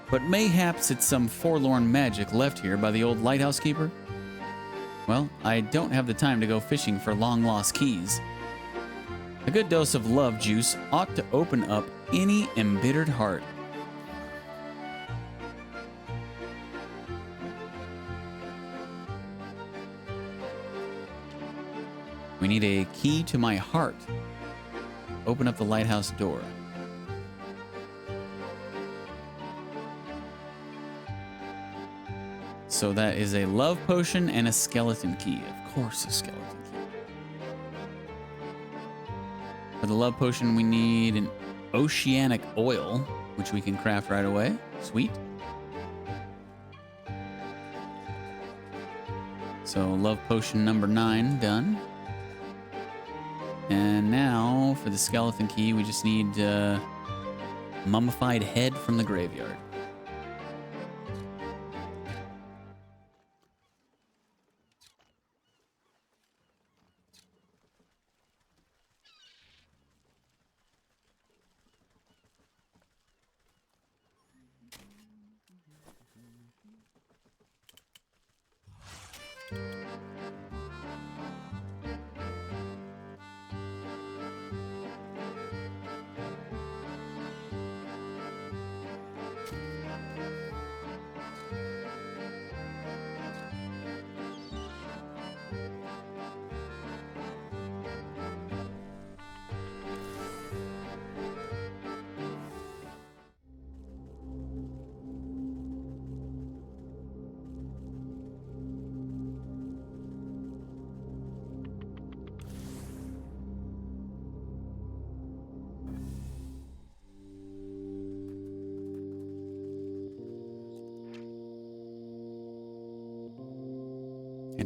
But mayhaps it's some forlorn magic left here by the old lighthouse keeper? Well, I don't have the time to go fishing for long-lost keys. A good dose of love juice ought to open up any embittered heart. We need a key to my heart. Open up the lighthouse door. So that is a love potion and a skeleton key. Of course, a skeleton key. For the love potion, we need an oceanic oil, which we can craft right away. Sweet. So love potion number 9 done. And now for the skeleton key, we just need mummified head from the graveyard.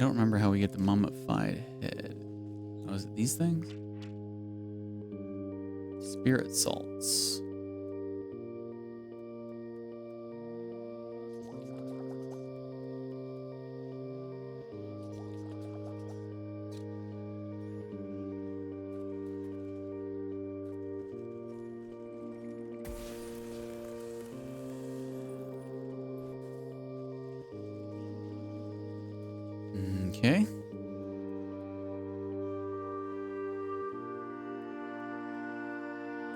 don't remember how we get the mummified head. Oh, is it these things? Spirit salts. Okay.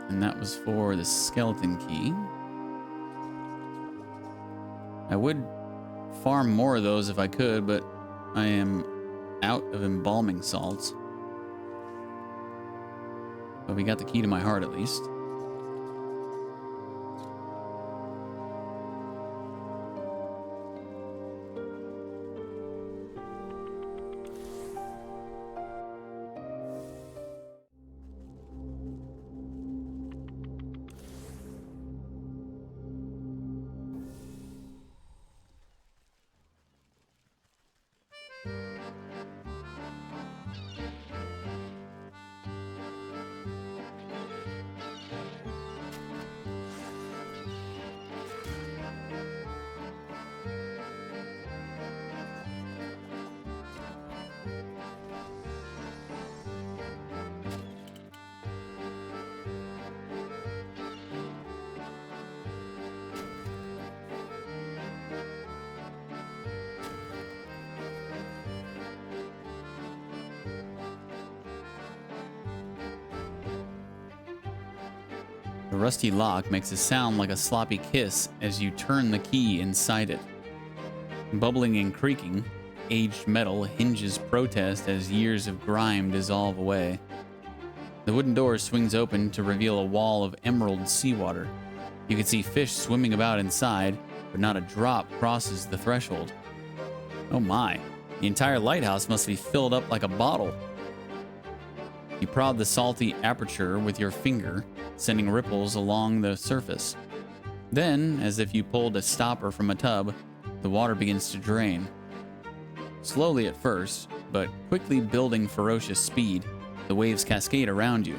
And that was for the skeleton key. I would farm more of those if I could, but I am out of embalming salts. But we got the key to my heart at least. The rusty lock makes a sound like a sloppy kiss as you turn the key inside it. Bubbling and creaking, aged metal hinges protest as years of grime dissolve away. The wooden door swings open to reveal a wall of emerald seawater. You can see fish swimming about inside, but not a drop crosses the threshold. Oh my, the entire lighthouse must be filled up like a bottle. You prod the salty aperture with your finger, sending ripples along the surface. Then, as if you pulled a stopper from a tub, the water begins to drain. Slowly at first, but quickly building ferocious speed, the waves cascade around you.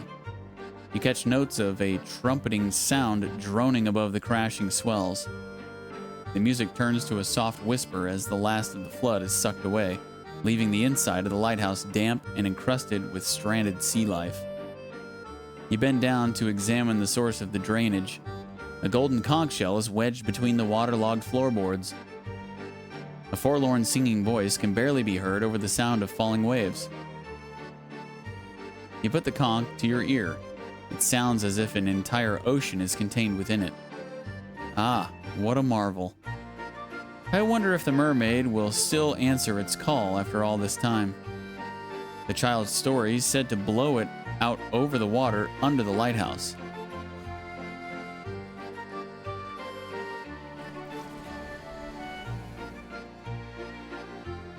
You catch notes of a trumpeting sound droning above the crashing swells. The music turns to a soft whisper as the last of the flood is sucked away, leaving the inside of the lighthouse damp and encrusted with stranded sea life. You bend down to examine the source of the drainage. A golden conch shell is wedged between the waterlogged floorboards. A forlorn singing voice can barely be heard over the sound of falling waves. You put the conch to your ear. It sounds as if an entire ocean is contained within it. Ah, what a marvel. I wonder if the mermaid will still answer its call after all this time. The child's story is said to blow it out over the water under the lighthouse.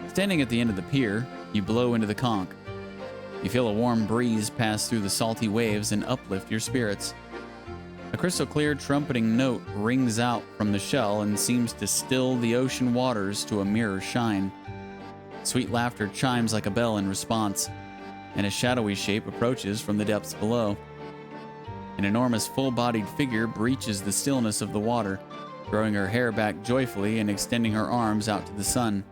Standing at the end of the pier, you blow into the conch. You feel a warm breeze pass through the salty waves and uplift your spirits. A crystal clear trumpeting note rings out from the shell and seems to still the ocean waters to a mirror shine. Sweet laughter chimes like a bell in response, and a shadowy shape approaches from the depths below. An enormous full-bodied figure breaches the stillness of the water, throwing her hair back joyfully and extending her arms out to the sun.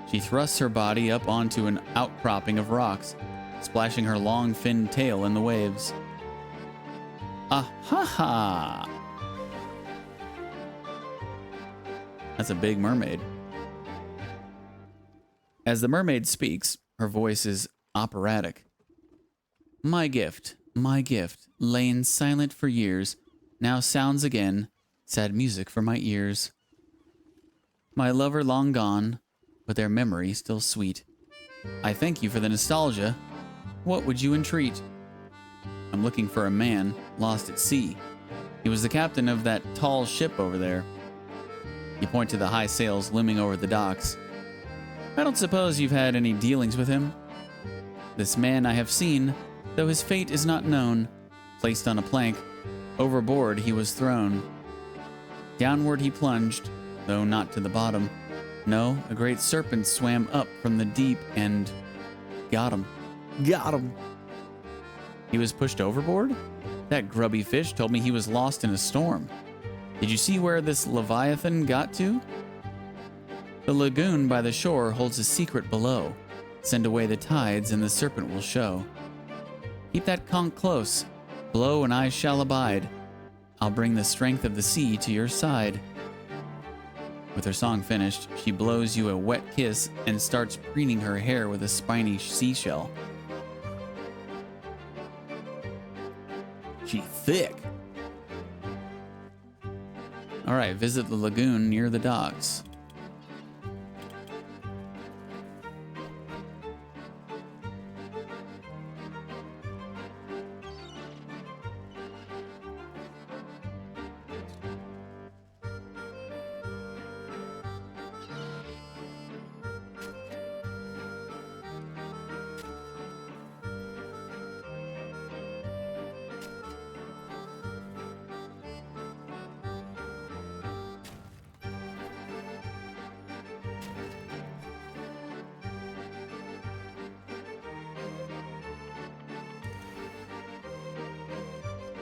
She thrusts her body up onto an outcropping of rocks, splashing her long finned tail in the waves. Ah ha ha! That's a big mermaid. As the mermaid speaks, her voice is operatic. My gift, lain silent for years, now sounds again, sad music for my ears. My lover long gone, but their memory still sweet. I thank you for the nostalgia. What would you entreat? I'm looking for a man lost at sea. He was the captain of that tall ship over there. You point to the high sails looming over the docks. I don't suppose you've had any dealings with him? This man I have seen, though his fate is not known. Placed on a plank, overboard he was thrown. Downward he plunged, though not to the bottom. No, a great serpent swam up from the deep and got him. Got him. He was pushed overboard? That grubby fish told me he was lost in a storm. Did you see where this Leviathan got to? The lagoon by the shore holds a secret below. Send away the tides and the serpent will show. Keep that conch close. Blow and I shall abide. I'll bring the strength of the sea to your side. With her song finished, she blows you a wet kiss and starts preening her hair with a spiny seashell. She thick. All right, visit the lagoon near the docks.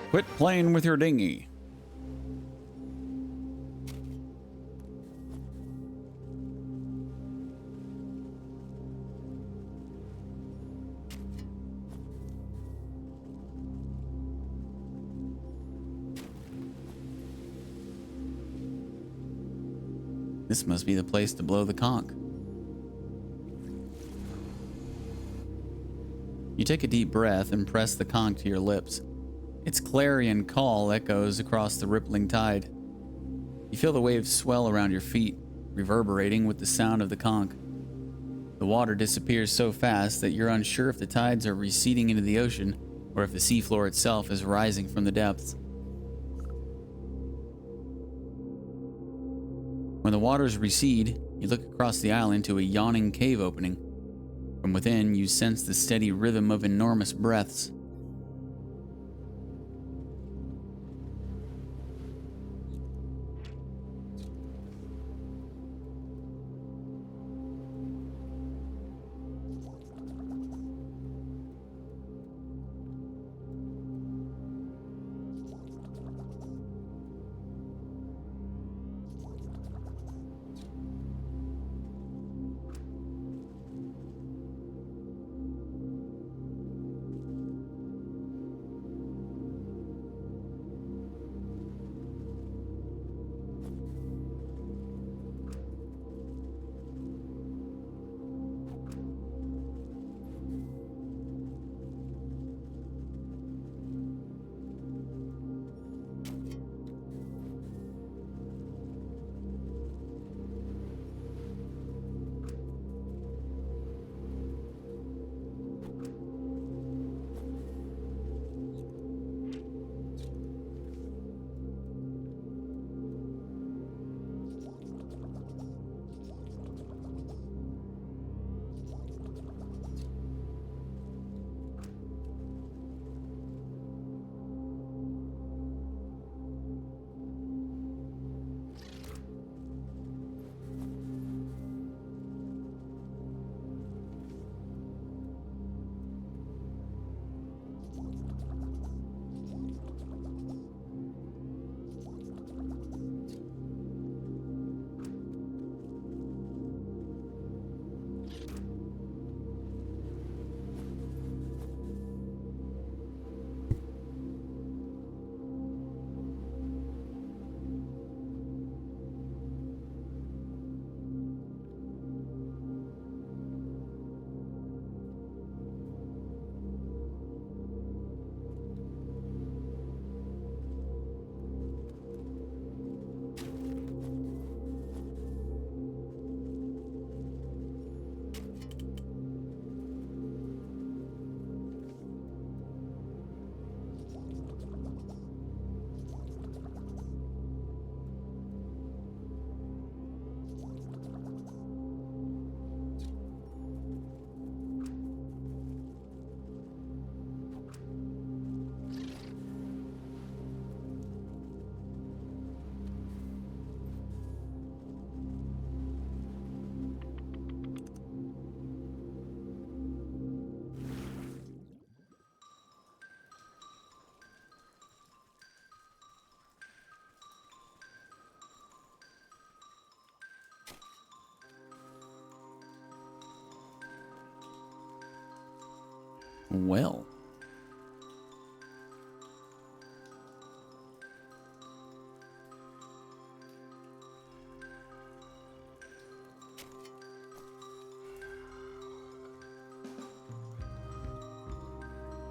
Quit playing with your dinghy. This must be the place to blow the conch. You take a deep breath and press the conch to your lips. Its clarion call echoes across the rippling tide. You feel the waves swell around your feet, reverberating with the sound of the conch. The water disappears so fast that you're unsure if the tides are receding into the ocean or if the seafloor itself is rising from the depths. When the waters recede, you look across the island to a yawning cave opening. From within, you sense the steady rhythm of enormous breaths. Well.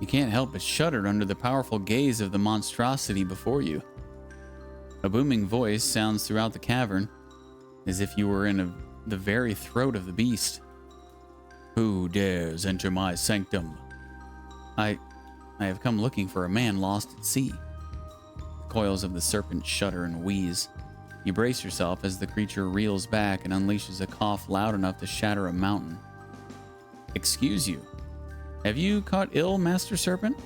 You can't help but shudder under the powerful gaze of the monstrosity before you. A booming voice sounds throughout the cavern, as if you were in the very throat of the beast. Who dares enter my sanctum? I have come looking for a man lost at sea. The coils of the serpent shudder and wheeze. You brace yourself as the creature reels back and unleashes a cough loud enough to shatter a mountain. Excuse you. Have you caught ill, Master Serpent?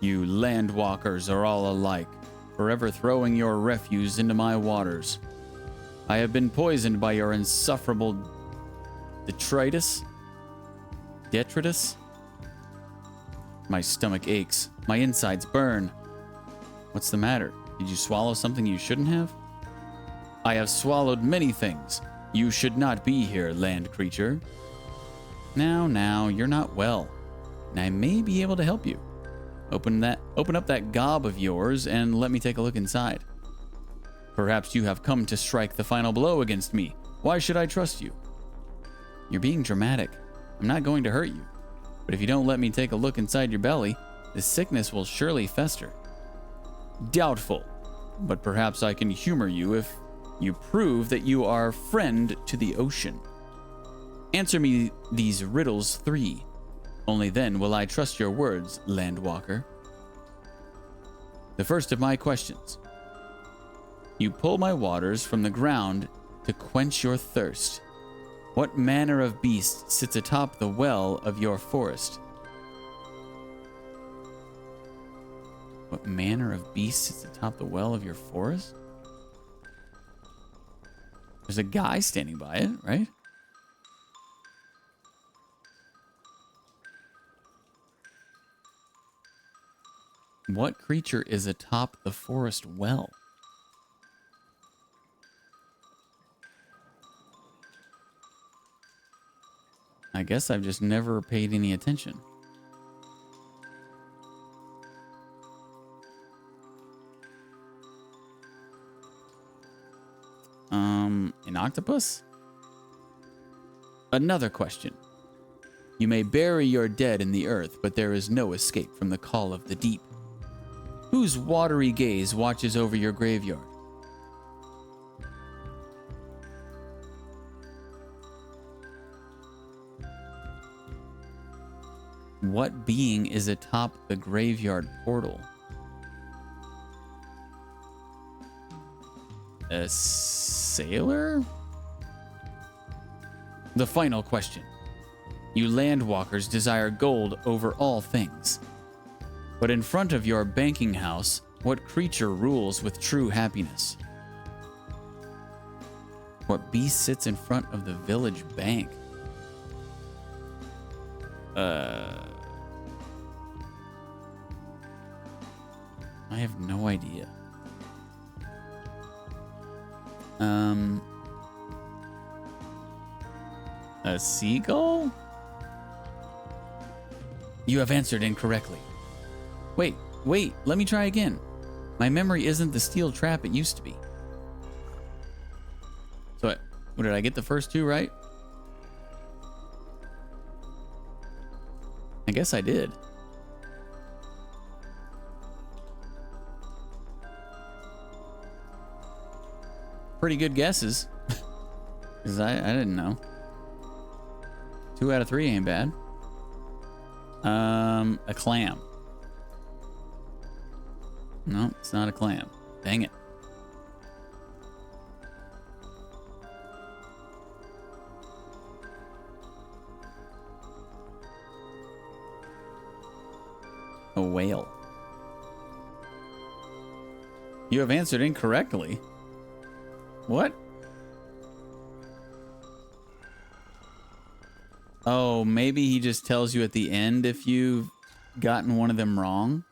You landwalkers are all alike, forever throwing your refuse into my waters. I have been poisoned by your insufferable detritus. Detritus? My stomach aches. My insides burn. What's the matter? Did you swallow something you shouldn't have? I have swallowed many things. You should not be here, land creature. Now, you're not well, and I may be able to help you. Open up that gob of yours and let me take a look inside. Perhaps you have come to strike the final blow against me. Why should I trust you? You're being dramatic. I'm not going to hurt you, but if you don't let me take a look inside your belly, the sickness will surely fester. Doubtful, but perhaps I can humor you if you prove that you are friend to the ocean. Answer me these riddles 3. Only then will I trust your words, landwalker. The first of my questions. You pull my waters from the ground to quench your thirst. What manner of beast sits atop the well of your forest? What manner of beast sits atop the well of your forest? There's a guy standing by it, right? What creature is atop the forest well? I guess I've just never paid any attention. An octopus? Another question. You may bury your dead in the earth, but there is no escape from the call of the deep. Whose watery gaze watches over your graveyard? What being is atop the graveyard portal? A sailor? The final question. You landwalkers desire gold over all things. But in front of your banking house, what creature rules with true happiness? What beast sits in front of the village bank? I have no idea. A seagull? You have answered incorrectly. Wait, let me try again. My memory isn't the steel trap it used to be. So, what did I get the first 2 right? I guess I did. Pretty good guesses. Because I didn't know. 2 out of 3 ain't bad. A clam. No, it's not a clam. Dang it. A whale. You have answered incorrectly. What? Oh, maybe he just tells you at the end if you've gotten one of them wrong.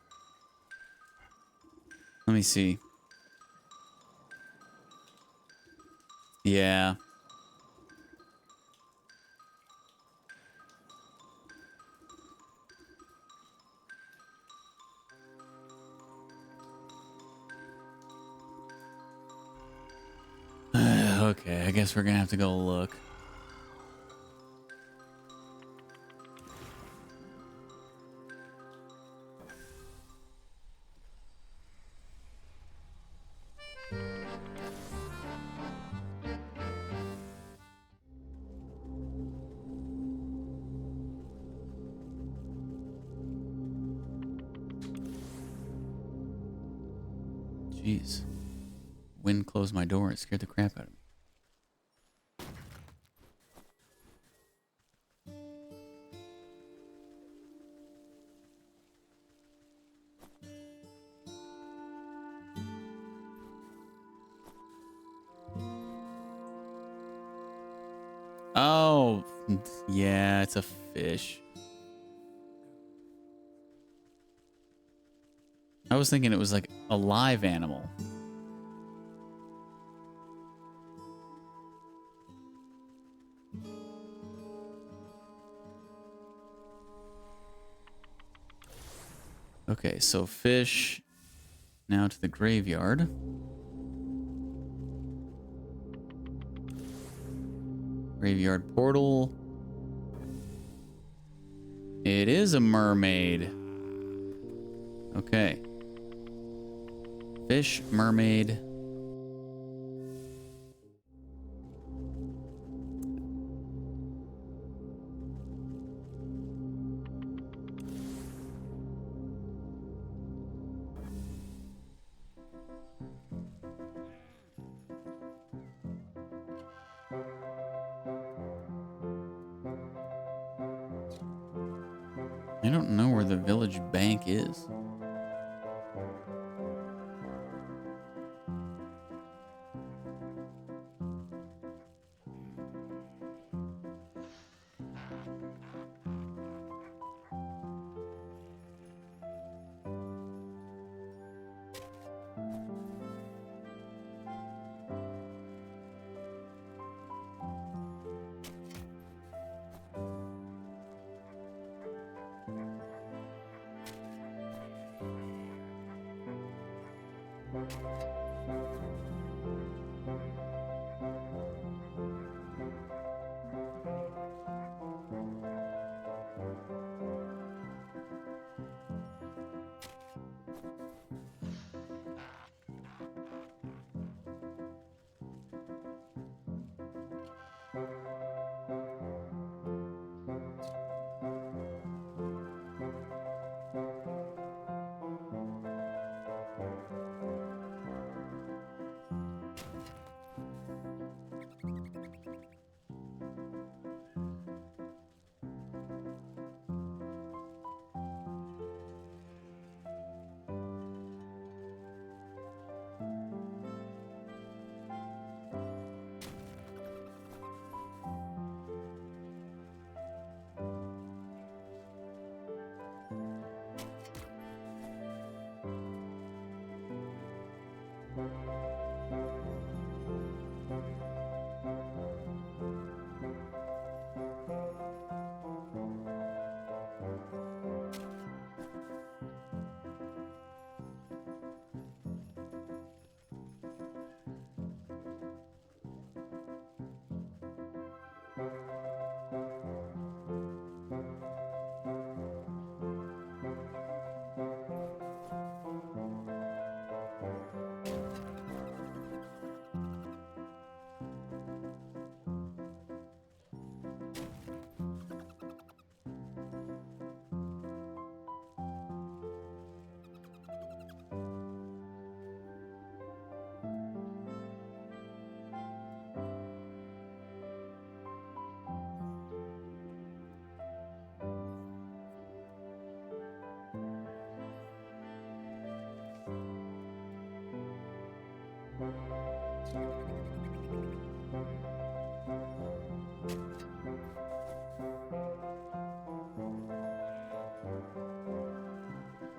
Let me see. Yeah. Okay, I guess we're gonna have to go look. Jeez. Wind closed my door. It scared the crap out of me. Oh, yeah, it's a fish. I was thinking it was like a live animal. Okay, so fish. Now to the graveyard. Graveyard portal. It is a mermaid. Okay. Fish, mermaid. I don't know where the village bank is.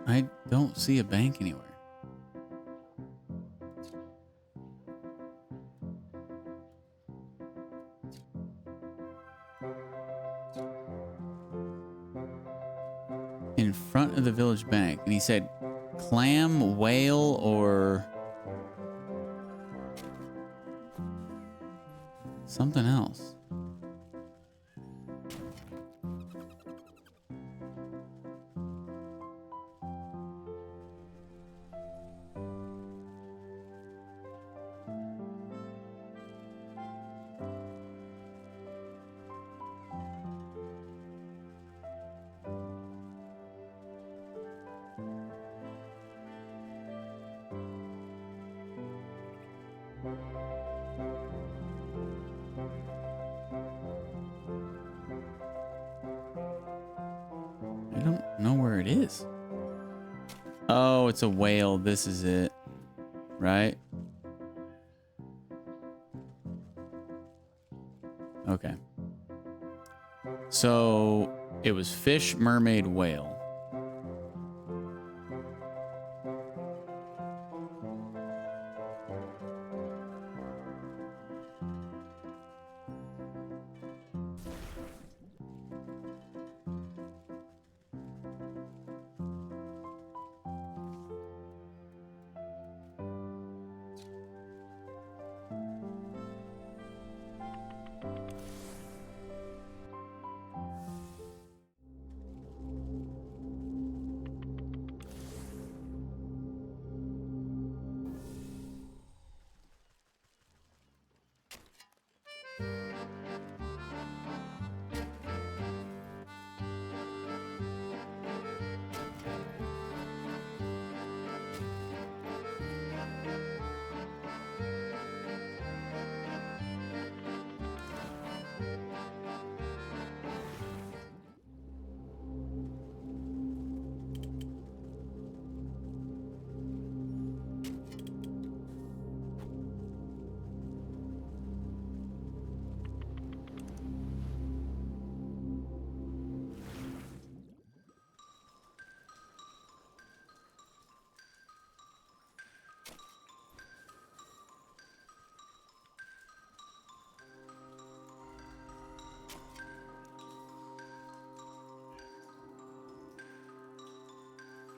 I don't see a bank anywhere. In front of the village bank. And he said clam, whale, or... something else. I don't know where it is. Oh, it's a whale. This is it. Right? Okay. So it was fish, mermaid, whale.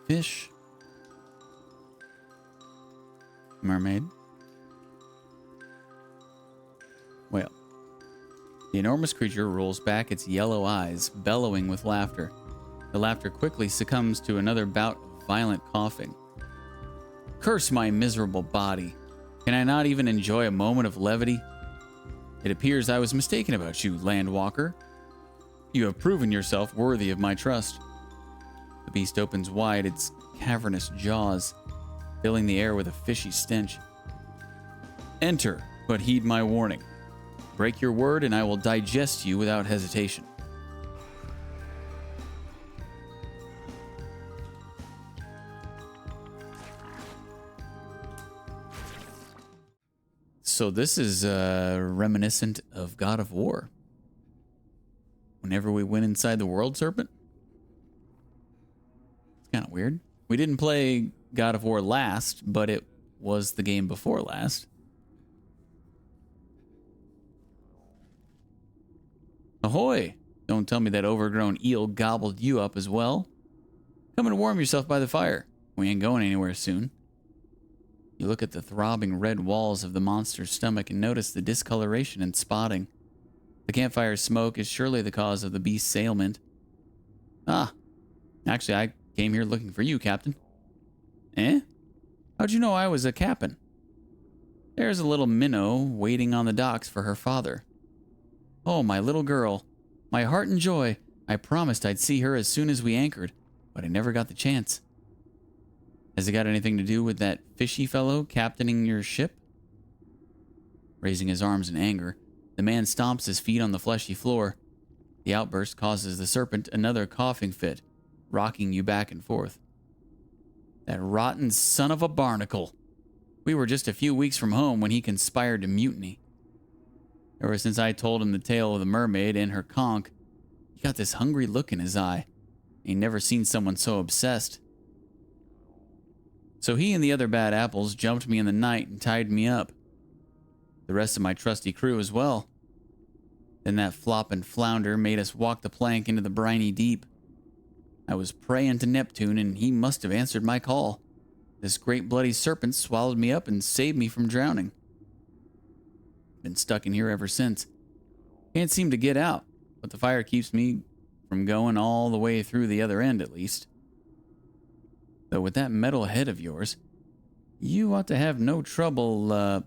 Fish. Mermaid. Whale. The enormous creature rolls back its yellow eyes, bellowing with laughter. The laughter quickly succumbs to another bout of violent coughing. Curse my miserable body. Can I not even enjoy a moment of levity? It appears I was mistaken about you, landwalker. You have proven yourself worthy of my trust. The beast opens wide its cavernous jaws, filling the air with a fishy stench. Enter, but heed my warning. Break your word and I will digest you without hesitation. So this is reminiscent of God of War. Whenever we went inside the world serpent. It's kind of weird. We didn't play God of War last, but it was the game before last. Ahoy! Don't tell me that overgrown eel gobbled you up as well. Come and warm yourself by the fire. We ain't going anywhere soon. You look at the throbbing red walls of the monster's stomach and notice the discoloration and spotting. The campfire smoke is surely the cause of the beast's ailment. Ah, actually, I came here looking for you, Captain. Eh? How'd you know I was a captain? There's a little minnow waiting on the docks for her father. Oh, my little girl. My heart and joy. I promised I'd see her as soon as we anchored, but I never got the chance. Has it got anything to do with that fishy fellow captaining your ship? Raising his arms in anger, the man stomps his feet on the fleshy floor. The outburst causes the serpent another coughing fit, rocking you back and forth. That rotten son of a barnacle. We were just a few weeks from home when he conspired to mutiny. Ever since I told him the tale of the mermaid and her conch, he got this hungry look in his eye. He'd never seen someone so obsessed. So he and the other bad apples jumped me in the night and tied me up. The rest of my trusty crew as well. Then that floppin' flounder made us walk the plank into the briny deep. I was praying to Neptune and he must have answered my call. This great bloody serpent swallowed me up and saved me from drowning. Been stuck in here ever since. Can't seem to get out, but the fire keeps me from going all the way through the other end, at least. Though with that metal head of yours, you ought to have no trouble,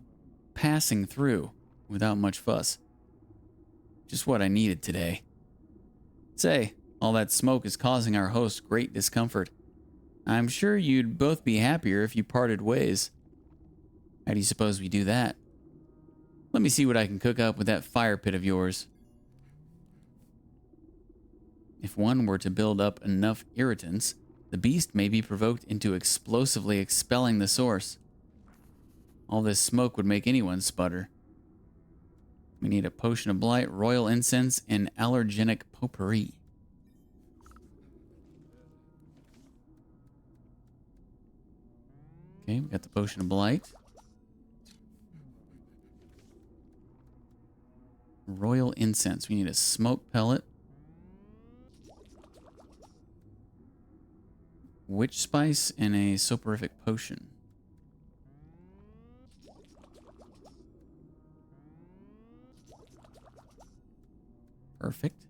passing through without much fuss. Just what I needed today. Say, all that smoke is causing our host great discomfort. I'm sure you'd both be happier if you parted ways. How do you suppose we do that? Let me see what I can cook up with that fire pit of yours. If one were to build up enough irritants, the beast may be provoked into explosively expelling the source. All this smoke would make anyone sputter. We need a potion of blight, royal incense, and allergenic potpourri. Okay, we got the potion of blight. Royal incense. We need a smoke pellet. Witch spice and a soporific potion. Perfect.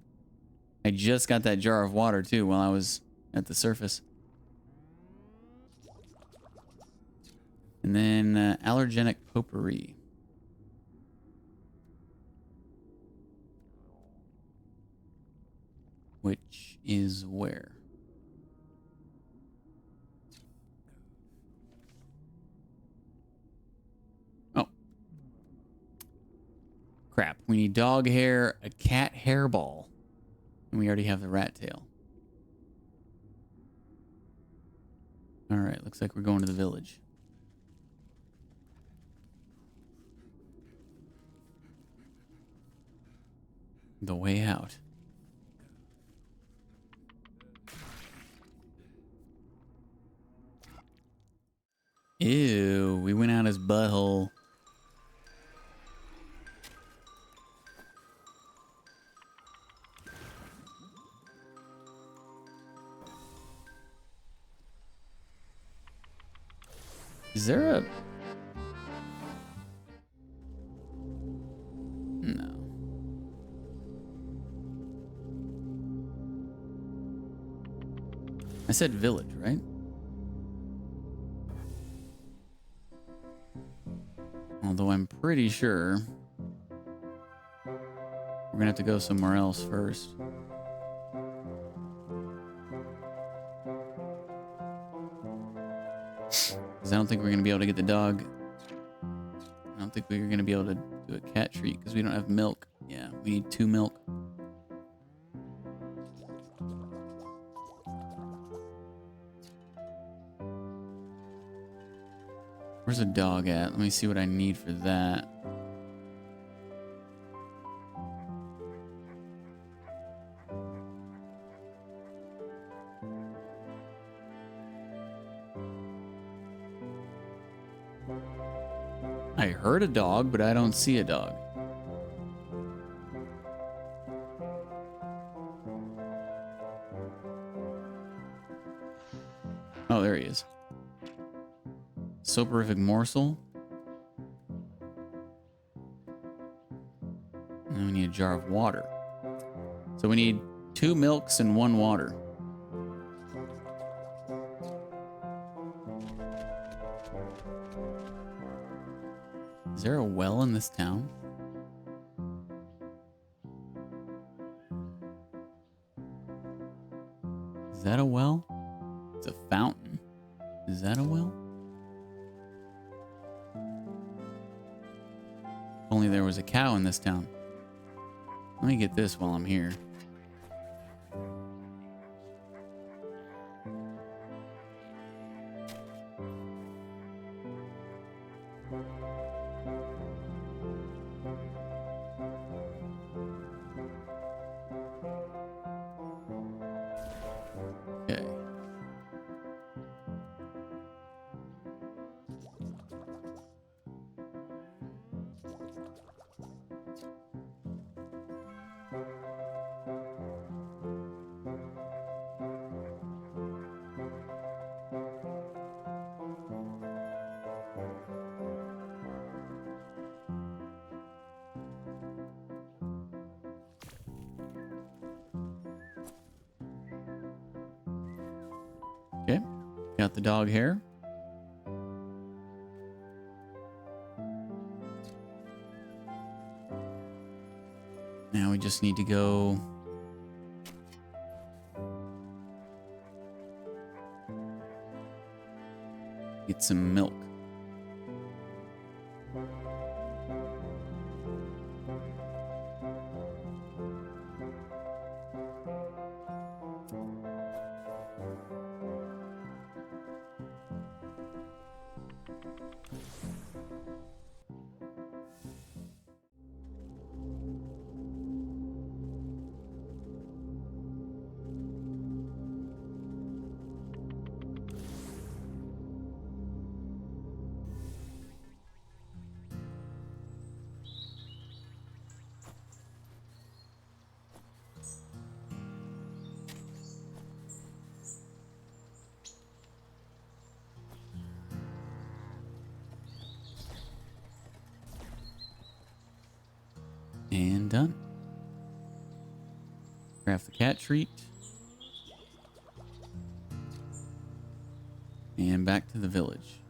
I just got that jar of water too while I was at the surface. And then allergenic potpourri. Which is where? Oh. Crap. We need dog hair, a cat hairball. And we already have the rat tail. Alright, looks like we're going to the village. The way out. Ew, we went out his butthole. Is there a... No. I said village, right? Although I'm pretty sure we're gonna have to go somewhere else first. Because I don't think we're gonna be able to get the dog. I don't think we're gonna be able to do a cat treat because we don't have milk. Yeah, we need 2 milk. Where's a dog at? Let me see what I need for that. I heard a dog, but I don't see a dog. Oh, there he is. Soporific morsel. And we need a jar of water. So we need 2 milks and 1 water. Is there a well in this town? Is that a well? It's a fountain. Is that a well? If only there was a cow in this town. Let me get this while I'm here. Okay. Got the dog hair. Now we just need to go get some milk. And done. Craft the cat treat. And back to the village.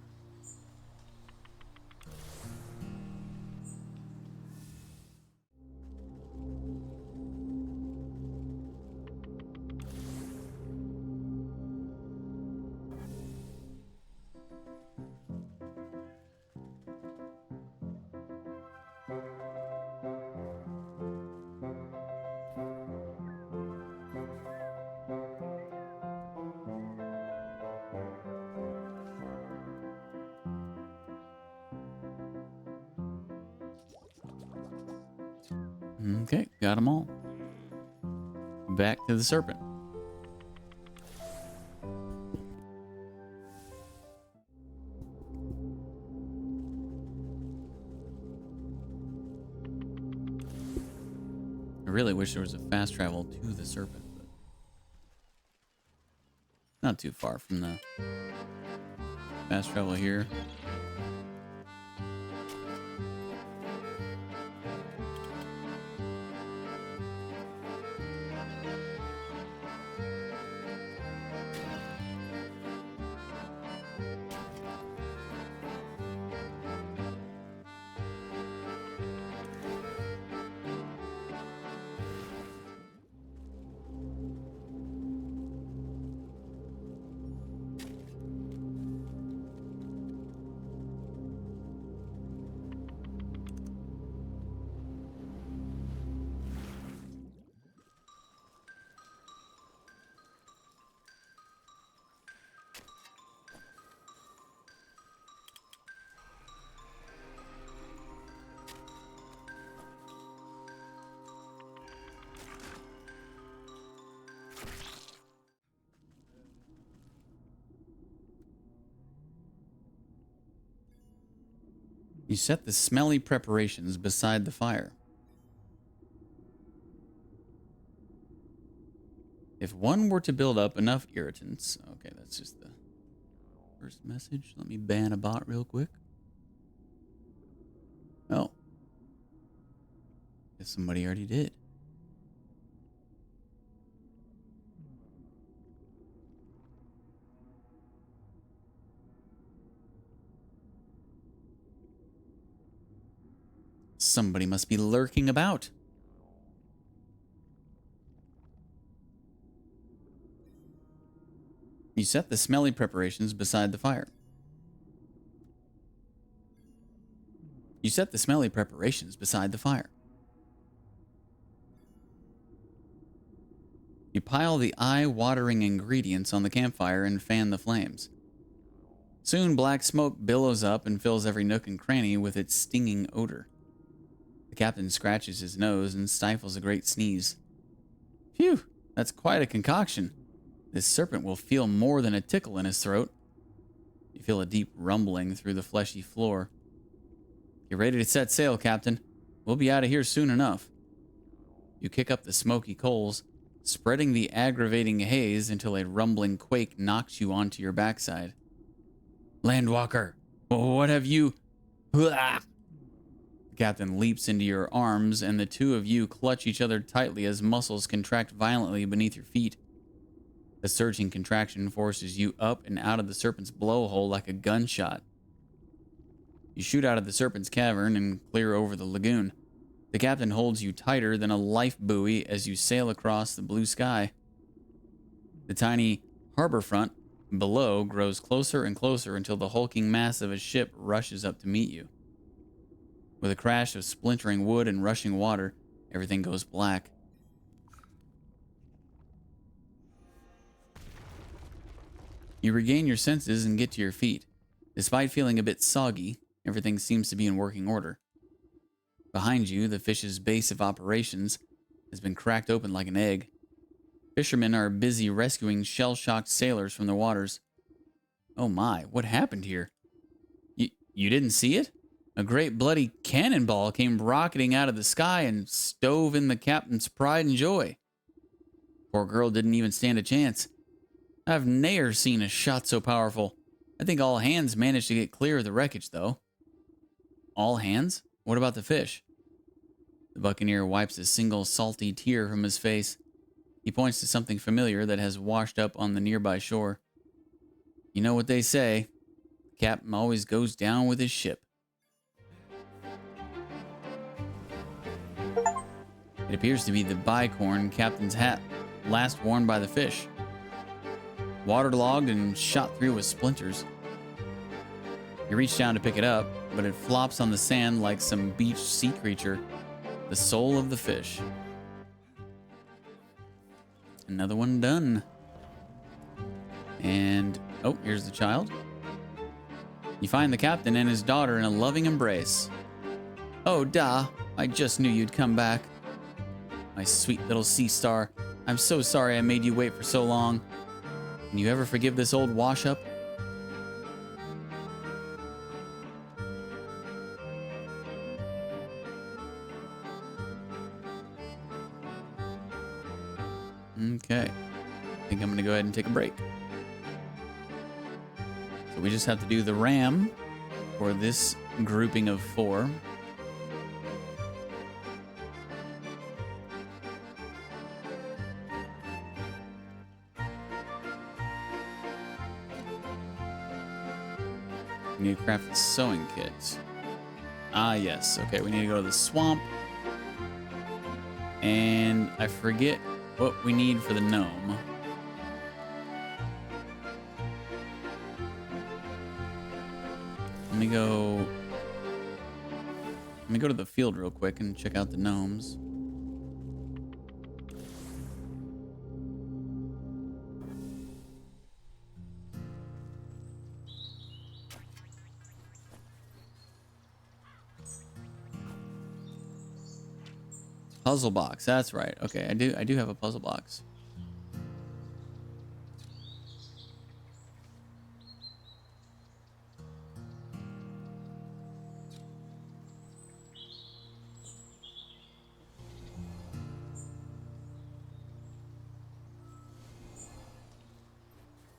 Okay, got them all. Back to the serpent. I really wish there was a fast travel to the serpent, but not too far from the fast travel here. You set the smelly preparations beside the fire. If one were to build up enough irritants... Okay, that's just the first message. Let me ban a bot real quick. Oh. Guess somebody already did. Somebody must be lurking about. You set the smelly preparations beside the fire. You set the smelly preparations beside the fire. You pile the eye-watering ingredients on the campfire and fan the flames. Soon, black smoke billows up and fills every nook and cranny with its stinging odor. The captain scratches his nose and stifles a great sneeze. Phew, that's quite a concoction. This serpent will feel more than a tickle in his throat. You feel a deep rumbling through the fleshy floor. Get ready to set sail, Captain. We'll be out of here soon enough. You kick up the smoky coals, spreading the aggravating haze until a rumbling quake knocks you onto your backside. Landwalker, what have you... Blah! The captain leaps into your arms, and the two of you clutch each other tightly as muscles contract violently beneath your feet. The surging contraction forces you up and out of the serpent's blowhole like a gunshot. You shoot out of the serpent's cavern and clear over the lagoon. The captain holds you tighter than a life buoy as you sail across the blue sky. The tiny harbor front below grows closer and closer until the hulking mass of a ship rushes up to meet you. With a crash of splintering wood and rushing water, everything goes black. You regain your senses and get to your feet. Despite feeling a bit soggy, everything seems to be in working order. Behind you, the fish's base of operations has been cracked open like an egg. Fishermen are busy rescuing shell-shocked sailors from the waters. Oh my, what happened here? You didn't see it? A great bloody cannonball came rocketing out of the sky and stove in the captain's pride and joy. Poor girl didn't even stand a chance. I've ne'er seen a shot so powerful. I think all hands managed to get clear of the wreckage, though. All hands? What about the fish? The buccaneer wipes a single salty tear from his face. He points to something familiar that has washed up on the nearby shore. You know what they say. The captain always goes down with his ship. It appears to be the bicorn captain's hat, last worn by the fish. Waterlogged and shot through with splinters. You reach down to pick it up, but it flops on the sand like some beached sea creature. The soul of the fish. Another one done. And, oh, here's the child. You find the captain and his daughter in a loving embrace. Oh, Da, I just knew you'd come back. My sweet little sea star, I'm so sorry I made you wait for so long. Can you ever forgive this old wash-up? Okay. I think I'm going to go ahead and take a break. So we just have to do the ram for this grouping of 4. We need to craft the sewing kits. Ah, yes. Okay, we need to go to the swamp. And I forget what we need for the gnome. Let me go to the field real quick and check out the gnomes. Puzzle box, that's right. Okay, I do have a puzzle box.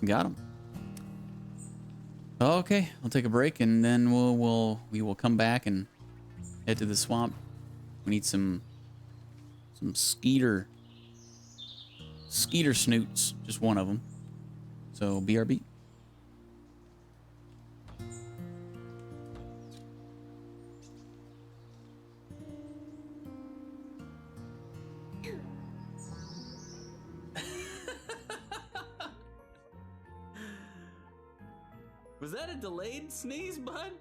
Got him. Okay, I'll take a break and then we will come back and head to the swamp. We need some skeeter snoots, just one of them. So BRB. Was that a delayed sneeze, bud?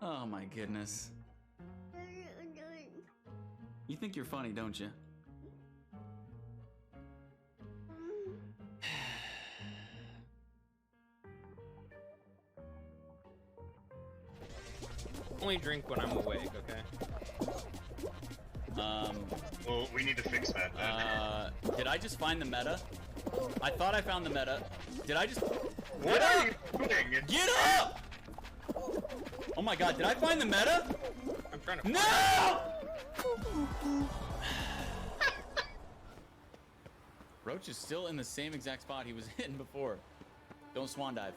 Oh my goodness. You think you're funny, don't you? Only drink when I'm awake, okay? Well, we need to fix that then. Did I just find the meta? I thought I found the meta. Did I just... What are you doing? Get up! Oh my god, did I find the meta? I'm trying to... No! Roach is still in the same exact spot he was in before. Don't swan dive.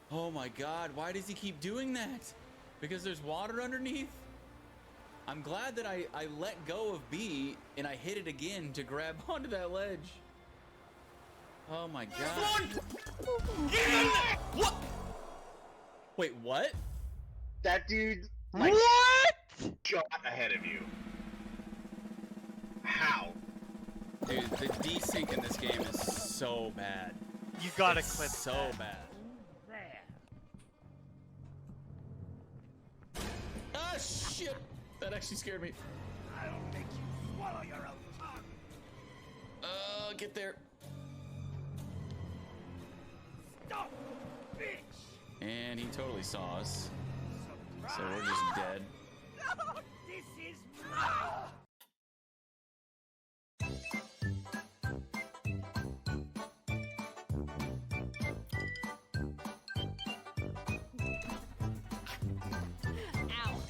Oh my god, why does he keep doing that? because there's water underneath. I'm glad that I let go of B and I hit it again to grab onto that ledge. Oh my god. What? Wait, what? That dude, like, What? shot ahead of you. How? Dude, the desync in this game is so bad. You gotta It's clip so that. bad. Ah, shit! That actually scared me. I'll make you swallow your own tongue. Get there. Stop, bitch. And he totally saw us. So we're just dead. No, this is mine. Ow.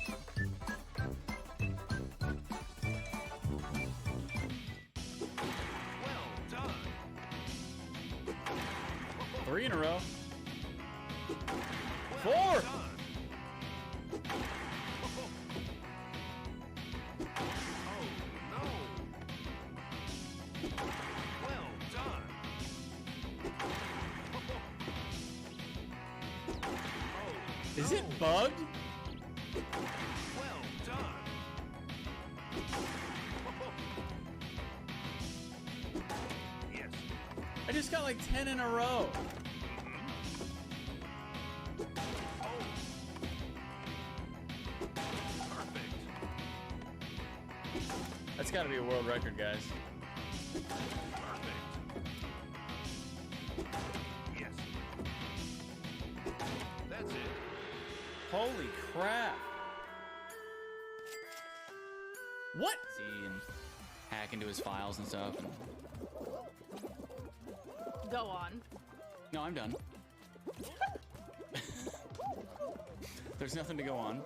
Well done. 3 in a row. 4! Well done. Oh no. Well done. Oh, Is it bugged? well done. Yes. I just got like 10 in a row. Oh. Perfect. That's got to be a world record, guys. Perfect. Yes. That's it. Holy crap. What? See, and hack into his files and stuff. Go on. No, I'm done. There's nothing to go on.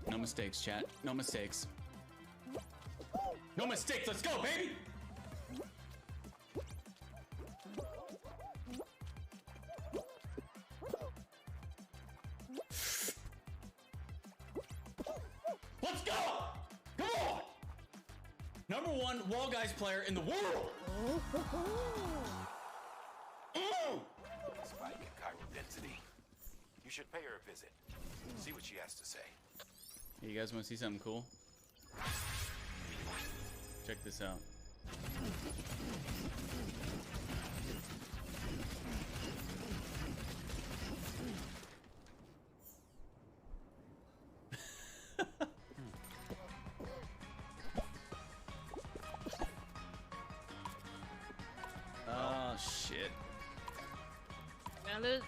No mistakes, chat. No mistakes. No mistakes. Let's go, baby. Let's go. Come on. #1 Wall Guys player in the world. Despite your chiral density, you should pay her a visit. See what she has to say. Hey, you guys want to see something cool? Check this out. Oh shit. Gonna lose.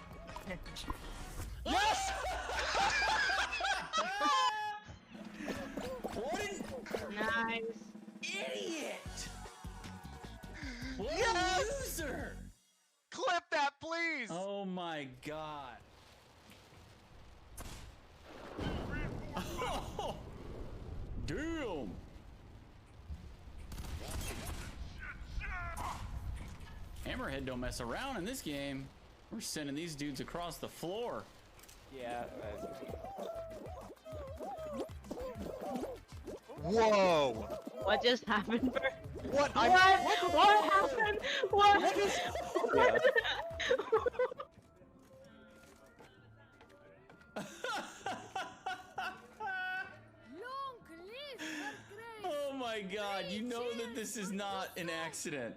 Yes! What an Nice. idiot! What Yes! a loser! Clip that, please. Oh my god. Oh, damn! Hammerhead don't mess around in this game. We're sending these dudes across the floor. Yeah. Whoa. What just happened? What? What? What happened? What? Yeah. Oh my god, you know that this is not an accident.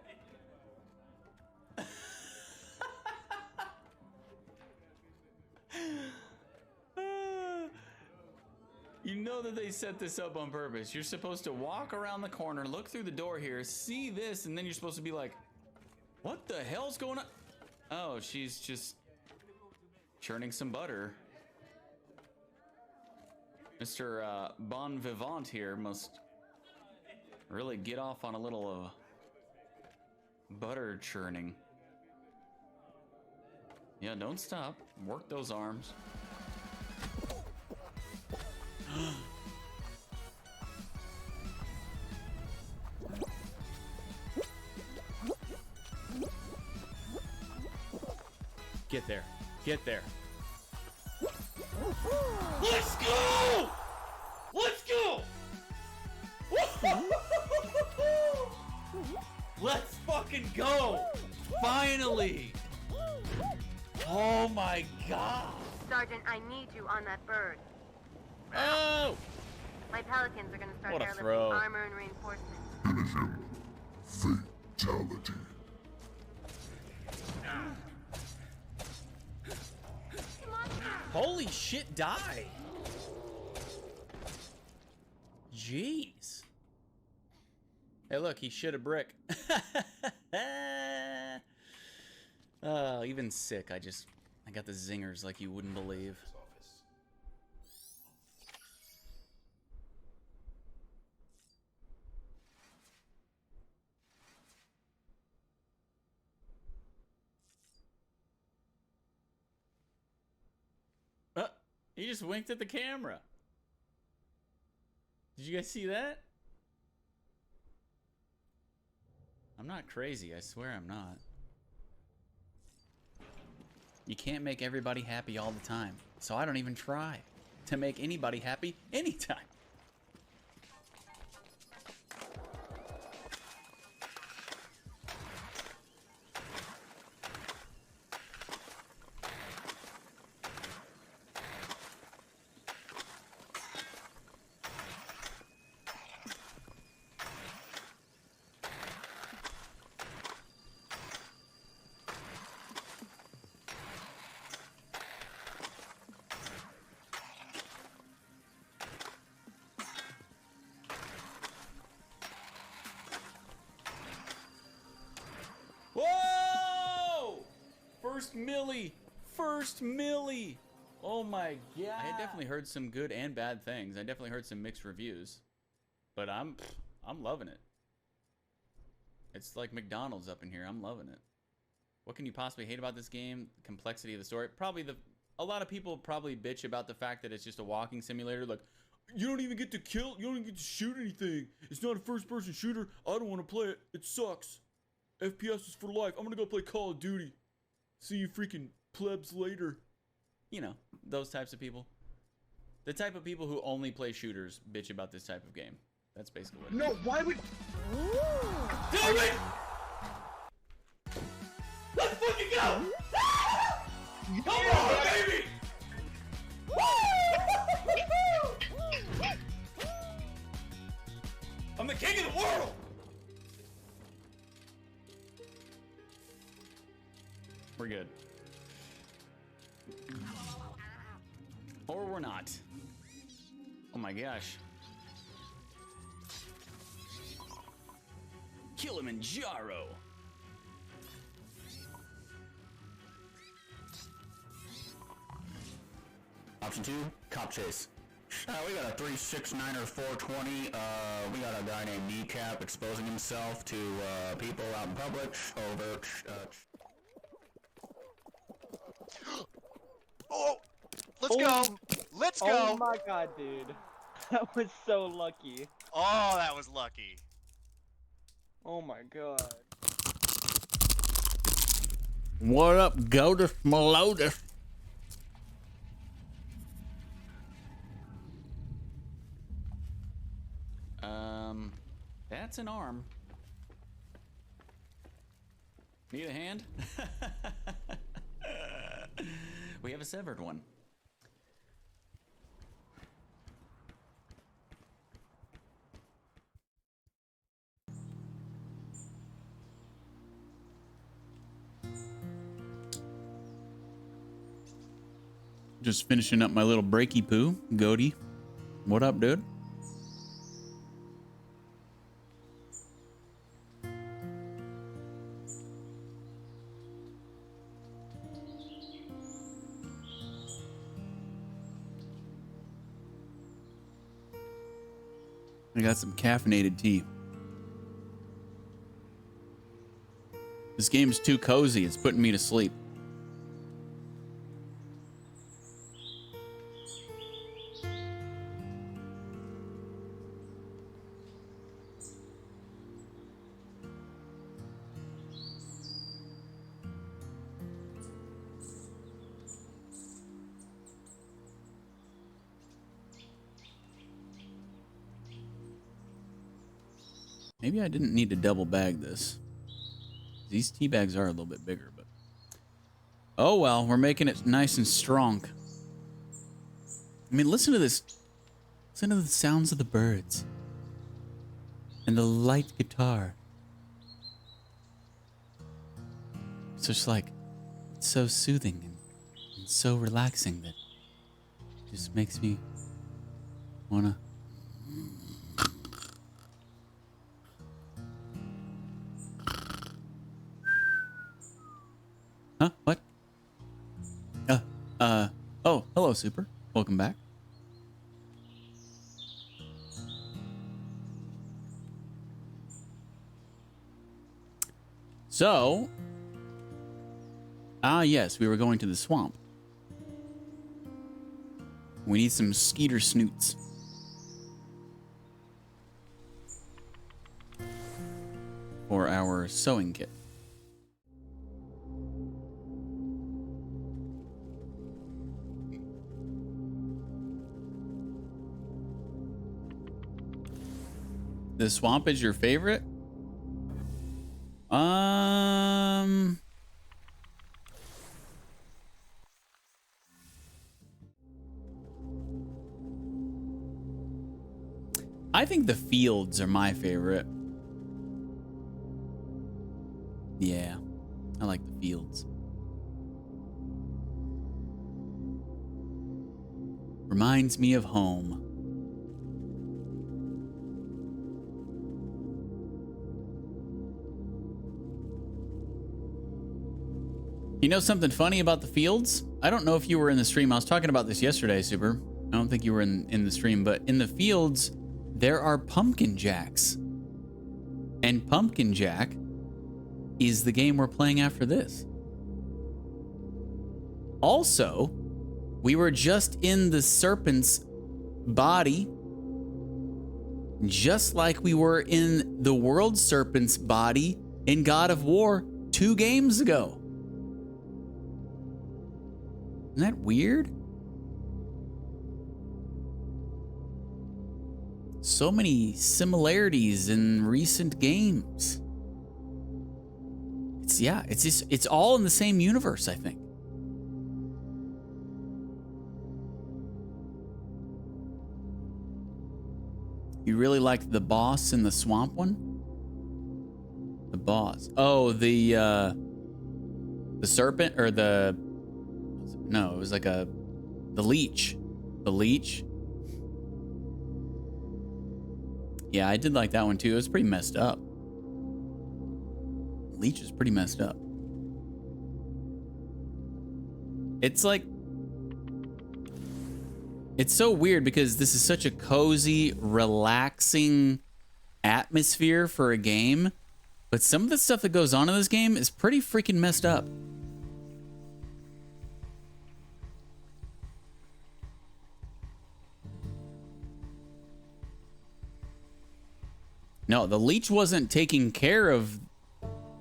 You know that they set this up on purpose. You're supposed to walk around the corner, look through the door here, see this, and then you're supposed to be like, what the hell's going on? Oh, she's just churning some butter. Mr. Bon Vivant here must really get off on a little butter churning. Yeah, don't stop. Work those arms. Get there. Get there. Let's go! Let's go! Let's fucking go! Finally! Oh my god! Sergeant, I need you on that bird. Oh! My pelicans are gonna start What a airlifting throw. armor and reinforcements. Fatality. Holy shit, die! Jeez. Hey, look, he shit a brick. Oh, even sick, I got the zingers like you wouldn't believe. He just winked at the camera. Did you guys see that? I'm not crazy, I swear I'm not. You can't make everybody happy all the time, so I don't even try to make anybody happy anytime. Whoa! First millie! Oh my god. I had definitely heard some good and bad things. I definitely heard some mixed reviews. But I'm loving it. It's like McDonald's up in here. I'm loving it. What can you possibly hate about this game? The complexity of the story. A lot of people probably bitch about the fact that it's just a walking simulator. Like, you don't even get to kill, you don't even get to shoot anything. It's not a first-person shooter. I don't want to play it. It sucks. FPS is for life. I'm gonna go play Call of Duty. See you freaking plebs later. You know, those types of people. The type of people who only play shooters bitch about this type of game. That's basically what it is. No, why would... Damn it! Let's fucking go! Come on, baby! I'm the king of the world! We're good. Or we're not. Oh my gosh. Kilimanjaro. Option 2, cop chase. We got a 369er 420. We got a guy named Kneecap exposing himself to people out in public. Over. Oh! Let's go! Let's go! Oh my god, dude. That was so lucky. Oh, that was lucky. Oh my god. What up, Godus Melodus? That's an arm. Need a hand? We have a severed one. Just finishing up my little breaky poo, Goaty. What up, dude? I got some caffeinated tea. This game's too cozy. It's putting me to sleep. Maybe I didn't need to double bag this. These tea bags are a little bit bigger, but oh well, we're making it nice and strong. I mean, listen to this. Listen to the sounds of the birds and the light guitar. It's just like, it's so soothing and so relaxing that it just makes me wanna. Huh? What? Oh, hello, Super. Welcome back. So, yes, we were going to the swamp. We need some skeeter snoots. For our sewing kit. The swamp is your favorite? I think the fields are my favorite. Yeah, I like the fields. Reminds me of home. You know something funny about the fields? I don't know if you were in the stream. I was talking about this yesterday, Super. I don't think you were in the stream, but in the fields, there are pumpkin jacks. And Pumpkin Jack is the game we're playing after this. Also, we were just in the serpent's body, just like we were in the world serpent's body in God of War 2 games ago. Isn't that weird? So many similarities in recent games. It's all in the same universe, I think. You really liked the boss in the swamp one? The boss. Oh, the serpent or no, it was like the leech. The leech. Yeah, I did like that one too. It was pretty messed up. Leech is pretty messed up. It's like, it's so weird because this is such a cozy, relaxing atmosphere for a game, but some of the stuff that goes on in this game is pretty freaking messed up. No, the leech wasn't taking care of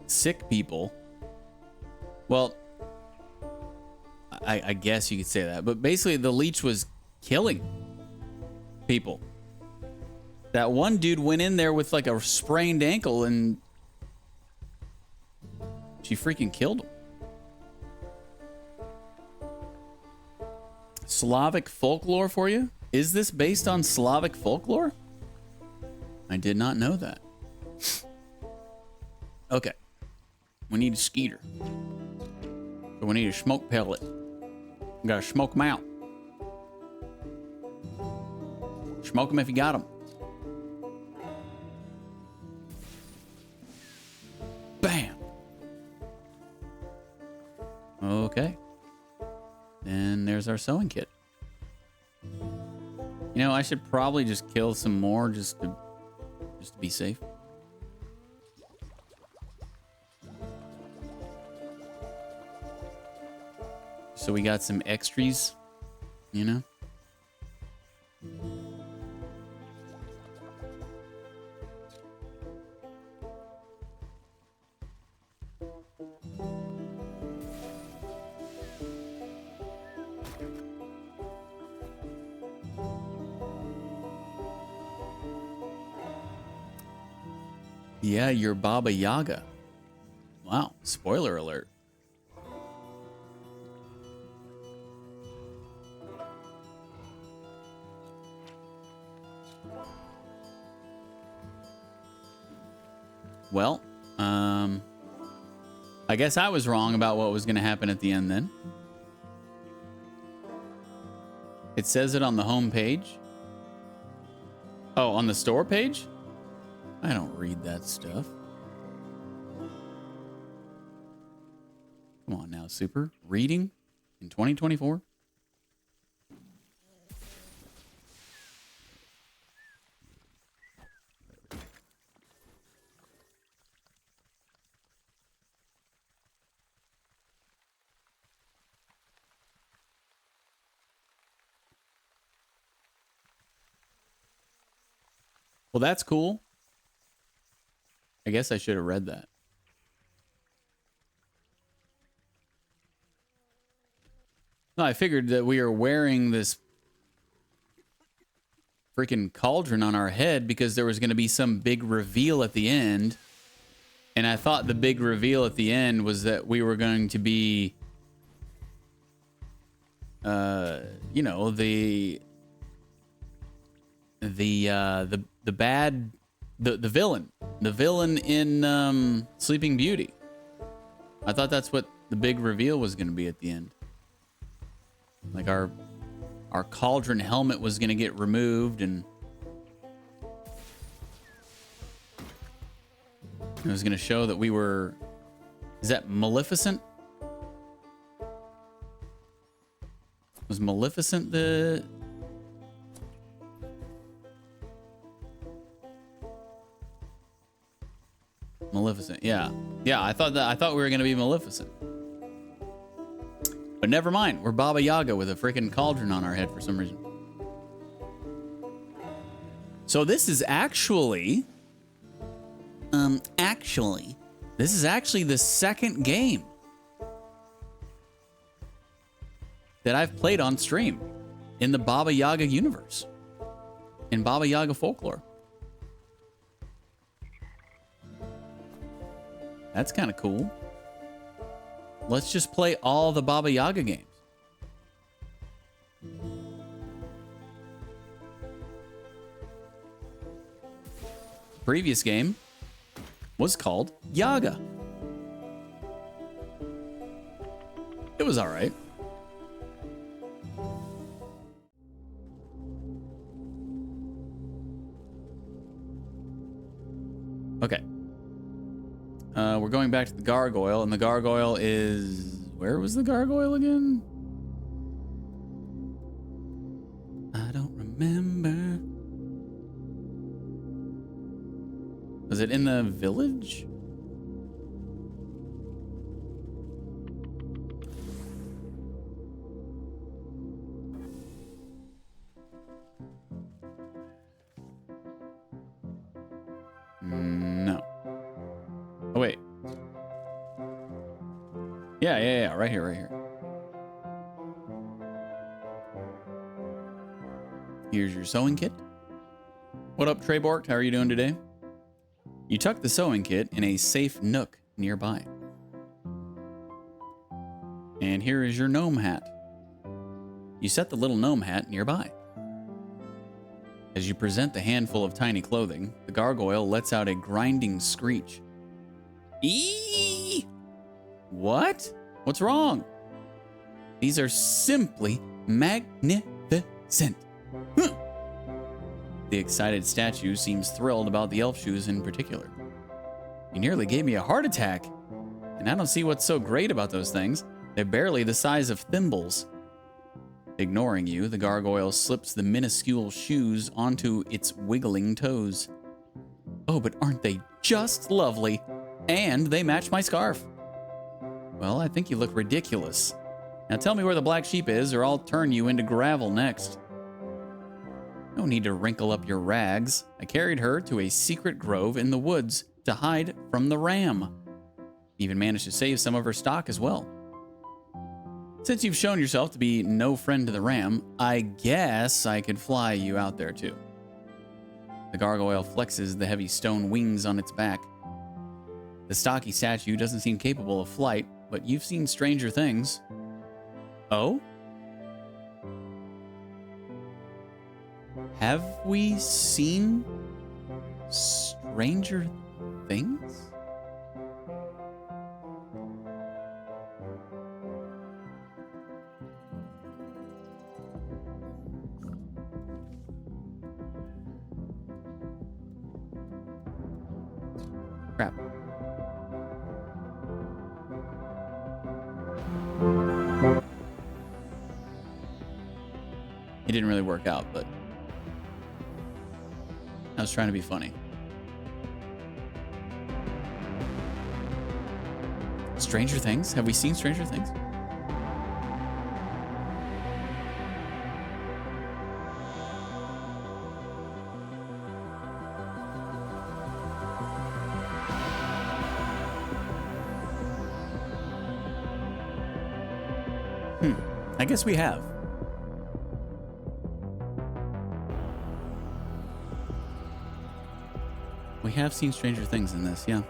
sick people. Well, I guess you could say that, but basically the leech was killing people. That one dude went in there with like a sprained ankle and she freaking killed him. Slavic folklore for you? Is this based on Slavic folklore? I did not know that. Okay. We need a skeeter. So we need a smoke pellet. We gotta smoke them out. Smoke them if you got them. Bam. Okay. And there's our sewing kit. You know, I should probably just kill some more just to be safe. So we got some extras, you know? Yeah, you're Baba Yaga. Wow, spoiler alert. Well, I guess I was wrong about what was going to happen at the end then. It says it on the home page. Oh, on the store page? I don't read that stuff. Come on now, Super. Reading in 2024? Well, that's cool. I guess I should have read that. No, I figured that we are wearing this freaking cauldron on our head because there was going to be some big reveal at the end. And I thought the big reveal at the end was that we were going to be, you know, the villain in Sleeping Beauty. I thought that's what the big reveal was going to be at the end. Like our cauldron helmet was going to get removed and it was going to show that we were, is that Maleficent? Was Maleficent the Maleficent? Yeah. Yeah, I thought we were going to be Maleficent. But never mind. We're Baba Yaga with a freaking cauldron on our head for some reason. So this is actually this is actually the second game that I've played on stream in the Baba Yaga universe, in Baba Yaga folklore. That's kind of cool. Let's just play all the Baba Yaga games. Previous game was called Yaga. It was all right. Okay. We're going back to the gargoyle, and the gargoyle is... Where was the gargoyle again? I don't remember. Was it in the village? No. Oh, wait. Yeah. Right here. Here's your sewing kit. What up, Treybork? How are you doing today? You tuck the sewing kit in a safe nook nearby. And here is your gnome hat. You set the little gnome hat nearby. As you present the handful of tiny clothing, the gargoyle lets out a grinding screech. Eee! What? What's wrong? These are simply magnificent. Huh. The excited statue seems thrilled about the elf shoes in particular. You nearly gave me a heart attack. And I don't see what's so great about those things. They're barely the size of thimbles. Ignoring you, the gargoyle slips the minuscule shoes onto its wiggling toes. Oh, but aren't they just lovely? And they match my scarf. Well, I think you look ridiculous. Now tell me where the black sheep is, or I'll turn you into gravel next. No need to wrinkle up your rags. I carried her to a secret grove in the woods to hide from the ram. Even managed to save some of her stock as well. Since you've shown yourself to be no friend to the ram, I guess I could fly you out there too. The gargoyle flexes the heavy stone wings on its back, The stocky statue doesn't seem capable of flight, but you've seen stranger things. Oh? Have we seen stranger things? Crap. It didn't really work out, but I was trying to be funny. Stranger Things? Have we seen Stranger Things? I guess we have. We have seen Stranger Things in this, yeah.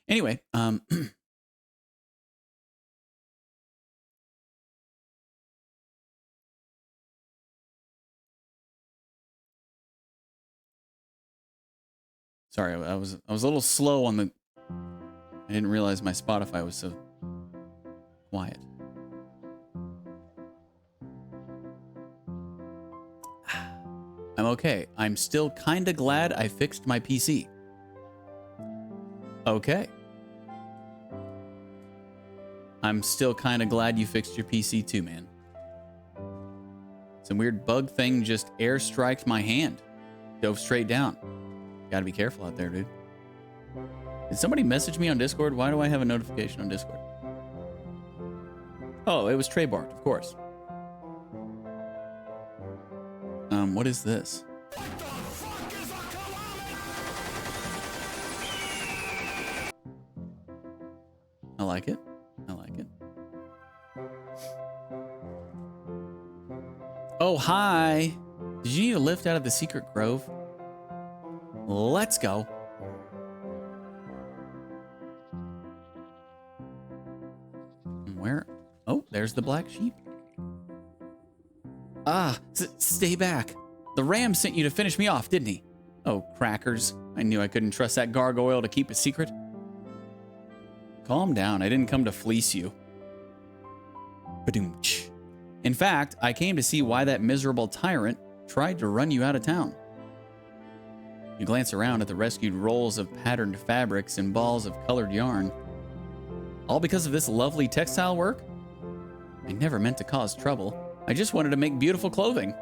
Anyway, sorry, I was a little slow on the. I didn't realize my Spotify was so quiet. I'm okay. I'm still kinda glad I fixed my PC. Okay. I'm still kinda glad you fixed your PC too, man. Some weird bug thing just airstriked my hand. Dove straight down. Gotta be careful out there, dude. Did somebody message me on Discord? Why do I have a notification on Discord? Oh, it was Treybarked, of course. What is this? I like it. I like it. Oh, hi. Did you need a lift out of the secret grove? Let's go. Where? Oh, there's the black sheep. Ah, stay back. The ram sent you to finish me off, didn't he? Oh, crackers. I knew I couldn't trust that gargoyle to keep a secret. Calm down. I didn't come to fleece you. Badoom-tsh. In fact, I came to see why that miserable tyrant tried to run you out of town. You glance around at the rescued rolls of patterned fabrics and balls of colored yarn. All because of this lovely textile work? I never meant to cause trouble. I just wanted to make beautiful clothing.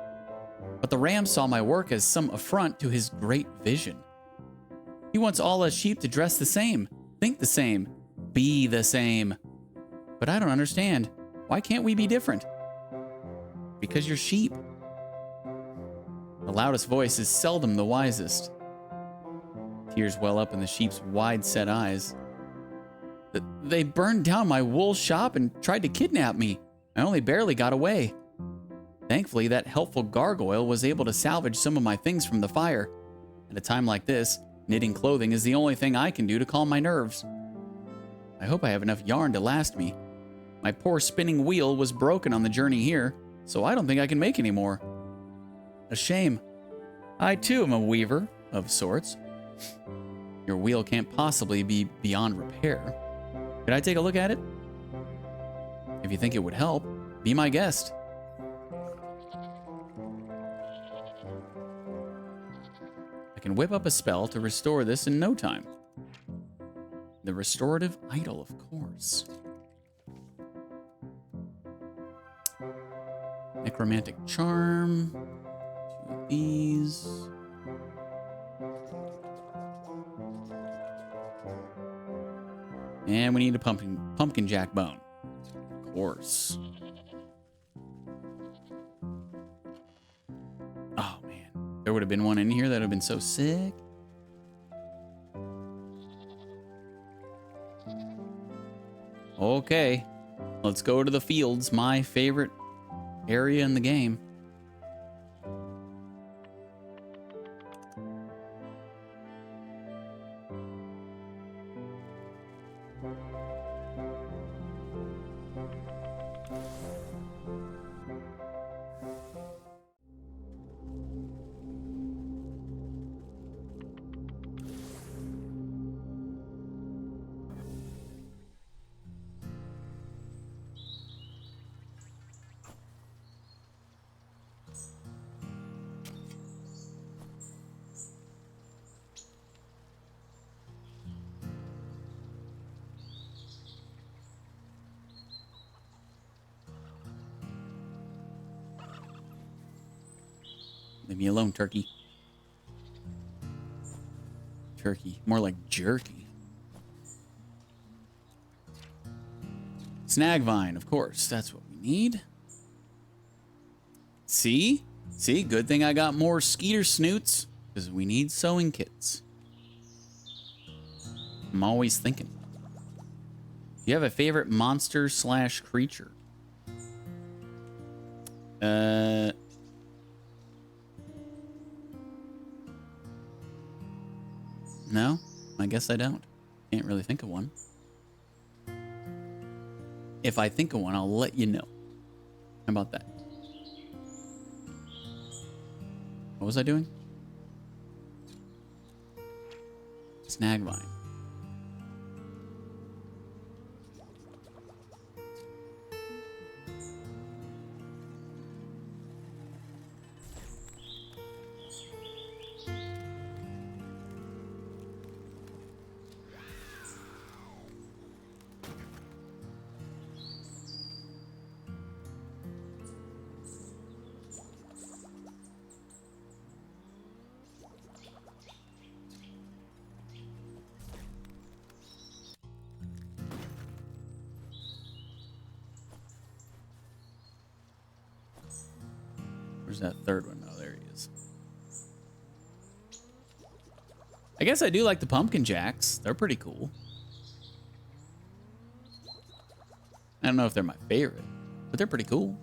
But the ram saw my work as some affront to his great vision. He wants all us sheep to dress the same, think the same, be the same. But I don't understand. Why can't we be different? Because you're sheep. The loudest voice is seldom the wisest. Tears well up in the sheep's wide-set eyes. They burned down my wool shop and tried to kidnap me. I only barely got away. Thankfully, that helpful gargoyle was able to salvage some of my things from the fire. At a time like this, knitting clothing is the only thing I can do to calm my nerves. I hope I have enough yarn to last me. My poor spinning wheel was broken on the journey here, so I don't think I can make any more. A shame. I too am a weaver, of sorts. Your wheel can't possibly be beyond repair. Could I take a look at it? If you think it would help, be my guest. I can whip up a spell to restore this in no time. The restorative idol, of course. Necromantic charm. 2 of these. And we need a pumpkin jack bone. Of course. Oh, man. There would have been one in here that would have been so sick. Okay. Let's go to the fields, my favorite area in the game. Leave me alone, turkey. Turkey. More like jerky. Snag vine, of course. That's what we need. See? See? Good thing I got more skeeter snoots. Because we need sewing kits. I'm always thinking. Do you have a favorite monster / creature? No, I guess I don't. Can't really think of one. If I think of one, I'll let you know. How about that? What was I doing? Snag vine. Where's that third one? Oh, there he is. I guess I do like the pumpkin jacks. They're pretty cool. I don't know if they're my favorite, but they're pretty cool.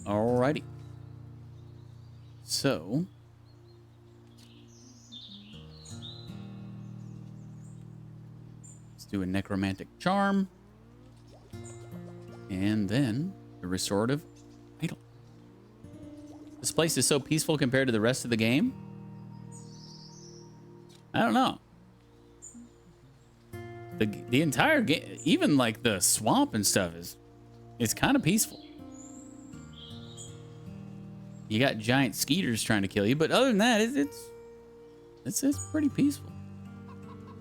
Alrighty. So, let's do a necromantic charm. And then a restorative idol. This place is so peaceful compared to the rest of the game. I don't know. The entire game, even like the swamp and stuff, is kind of peaceful. You got giant skeeters trying to kill you, but other than that, it's pretty peaceful.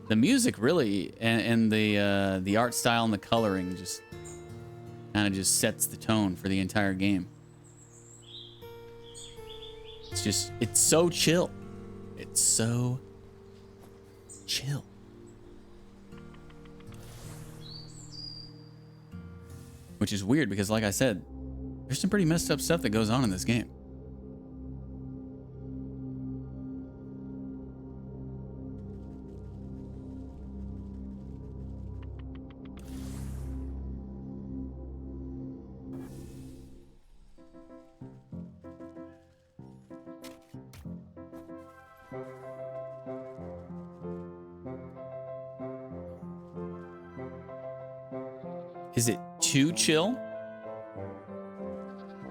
The music really and the art style and the coloring just kind of just sets the tone for the entire game. It's so chill. It's so chill. Which is weird because, like I said, there's some pretty messed up stuff that goes on in this game. Is it too chill?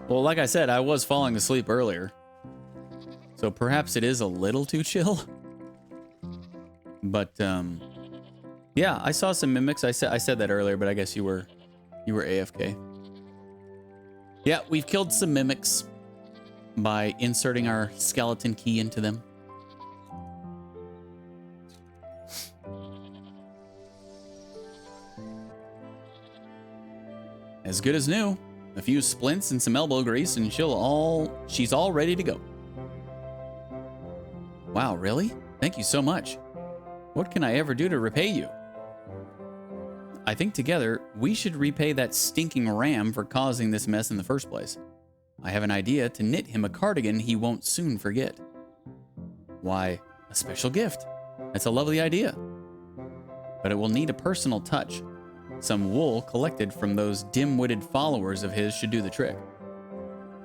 Well, like I said, I was falling asleep earlier. So perhaps it is a little too chill. But yeah, I saw some mimics. I said that earlier, but I guess you were AFK. Yeah, we've killed some mimics by inserting our skeleton key into them. As good as new. A few splints and some elbow grease and she's all ready to go. Wow, really? Thank you so much. What can I ever do to repay you? I think together we should repay that stinking ram for causing this mess in the first place. I have an idea to knit him a cardigan he won't soon forget. Why, a special gift. That's a lovely idea. But it will need a personal touch. Some wool collected from those dim-witted followers of his should do the trick.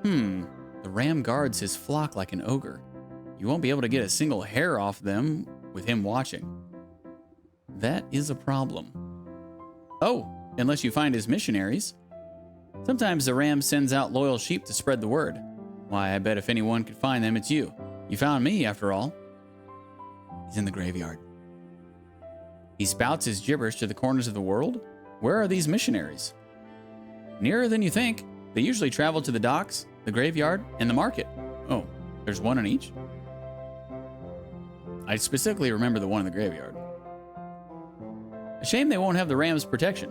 The ram guards his flock like an ogre. You won't be able to get a single hair off them with him watching. That is a problem. Oh, unless you find his missionaries. Sometimes the ram sends out loyal sheep to spread the word. Why, I bet if anyone could find them, it's you. You found me, after all. He's in the graveyard. He spouts his gibberish to the corners of the world? Where are these missionaries? Nearer than you think. They usually travel to the docks, the graveyard, and the market. Oh, there's one in each? I specifically remember the one in the graveyard. A shame they won't have the ram's protection.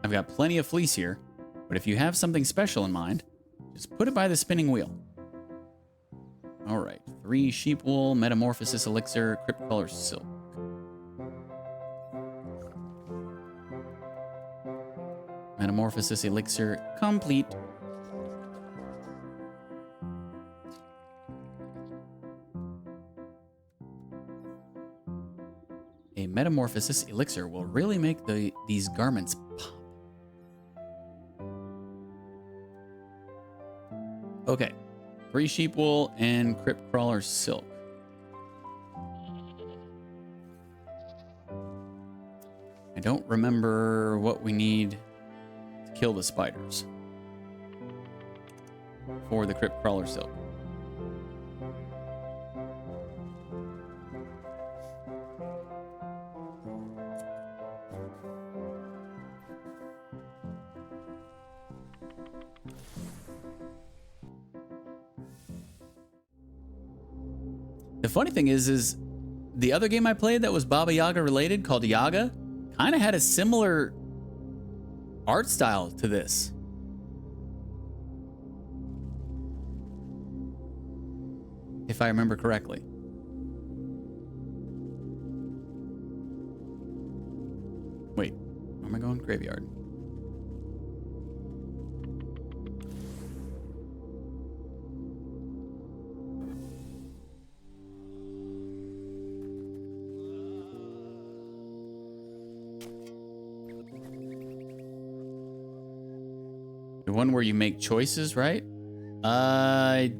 I've got plenty of fleece here, but if you have something special in mind, just put it by the spinning wheel. All right, 3 sheep wool, metamorphosis elixir, crypt color silk. Metamorphosis elixir complete. A metamorphosis elixir will really make these garments pop. Okay, 3 sheep wool and crypt crawler silk. I don't remember what we need to kill the spiders for the crypt crawler silk. The funny thing is the other game I played that was Baba Yaga related, called Yaga, kind of had a similar art style to this. If I remember correctly. Wait, where am I going? Graveyard. The one where you make choices, right? I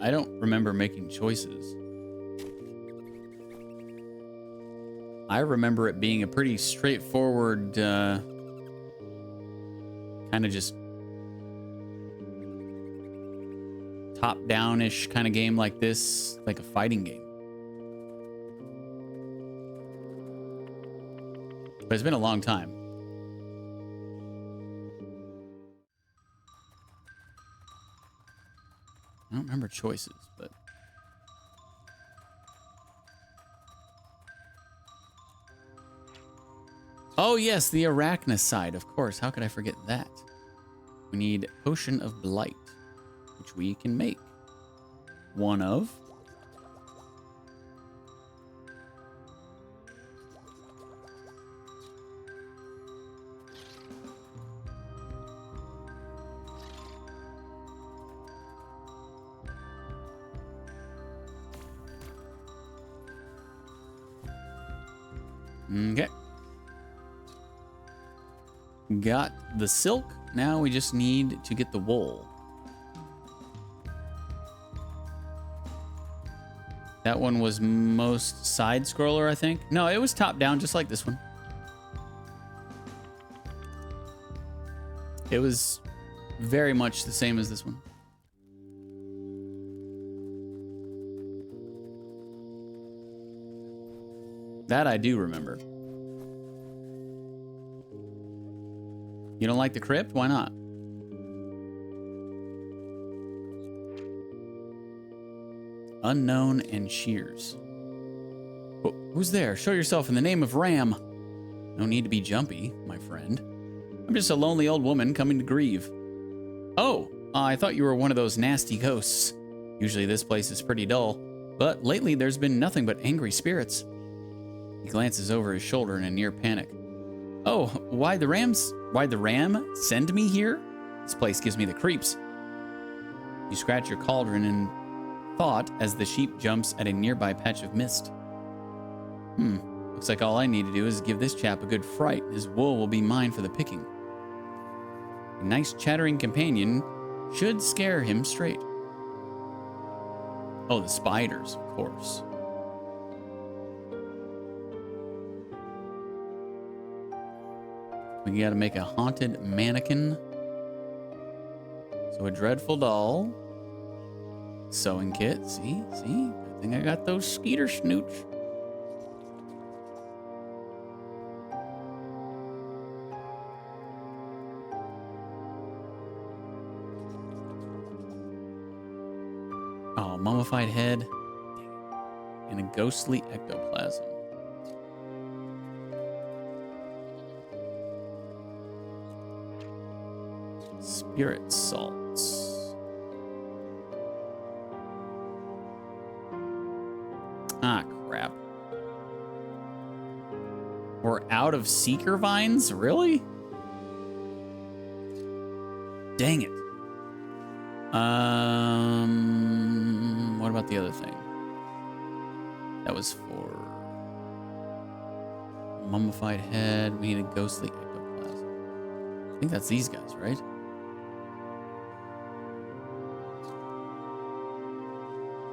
don't remember making choices. I remember it being a pretty straightforward, kind of just top-down-ish kind of game like this, like a fighting game. But it's been a long time. I don't remember choices, but... Oh, yes, the arachnocide, of course. How could I forget that? We need Potion of Blight, which we can make. One of. Okay. Got the silk. Now we just need to get the wool. That one was most side scroller, I think. No, it was top down, just like this one. It was very much the same as this one. That I do remember. You don't like the crypt? Why not? Unknown and shears. Who's there? Show yourself in the name of Ram. No need to be jumpy, my friend. I'm just a lonely old woman coming to grieve. Oh, I thought you were one of those nasty ghosts. Usually this place is pretty dull, but lately there's been nothing but angry spirits. He glances over his shoulder in a near panic. Oh, why the ram send me here? This place gives me the creeps. You scratch your cauldron in thought as the sheep jumps at a nearby patch of mist. Looks like all I need to do is give this chap a good fright. His wool will be mine for the picking. A nice chattering companion should scare him straight. Oh, the spiders, of course. We gotta make a haunted mannequin. So a dreadful doll. Sewing kit. See? Good thing I got those skeeter snooch. Oh, mummified head. And a ghostly ectoplasm. Spirit salts. Ah, crap. We're out of seeker vines? Really? Dang it. What about the other thing? That was for mummified head. We need a ghostly ectoplasm. I think that's these guys, right?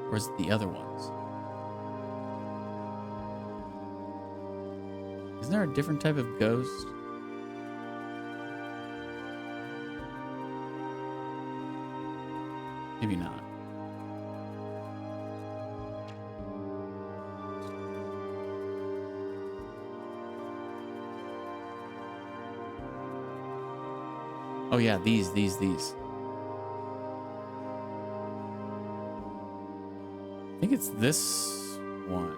Or is it the other ones? Isn't there a different type of ghost? Maybe not. Oh yeah, these. I think it's this one.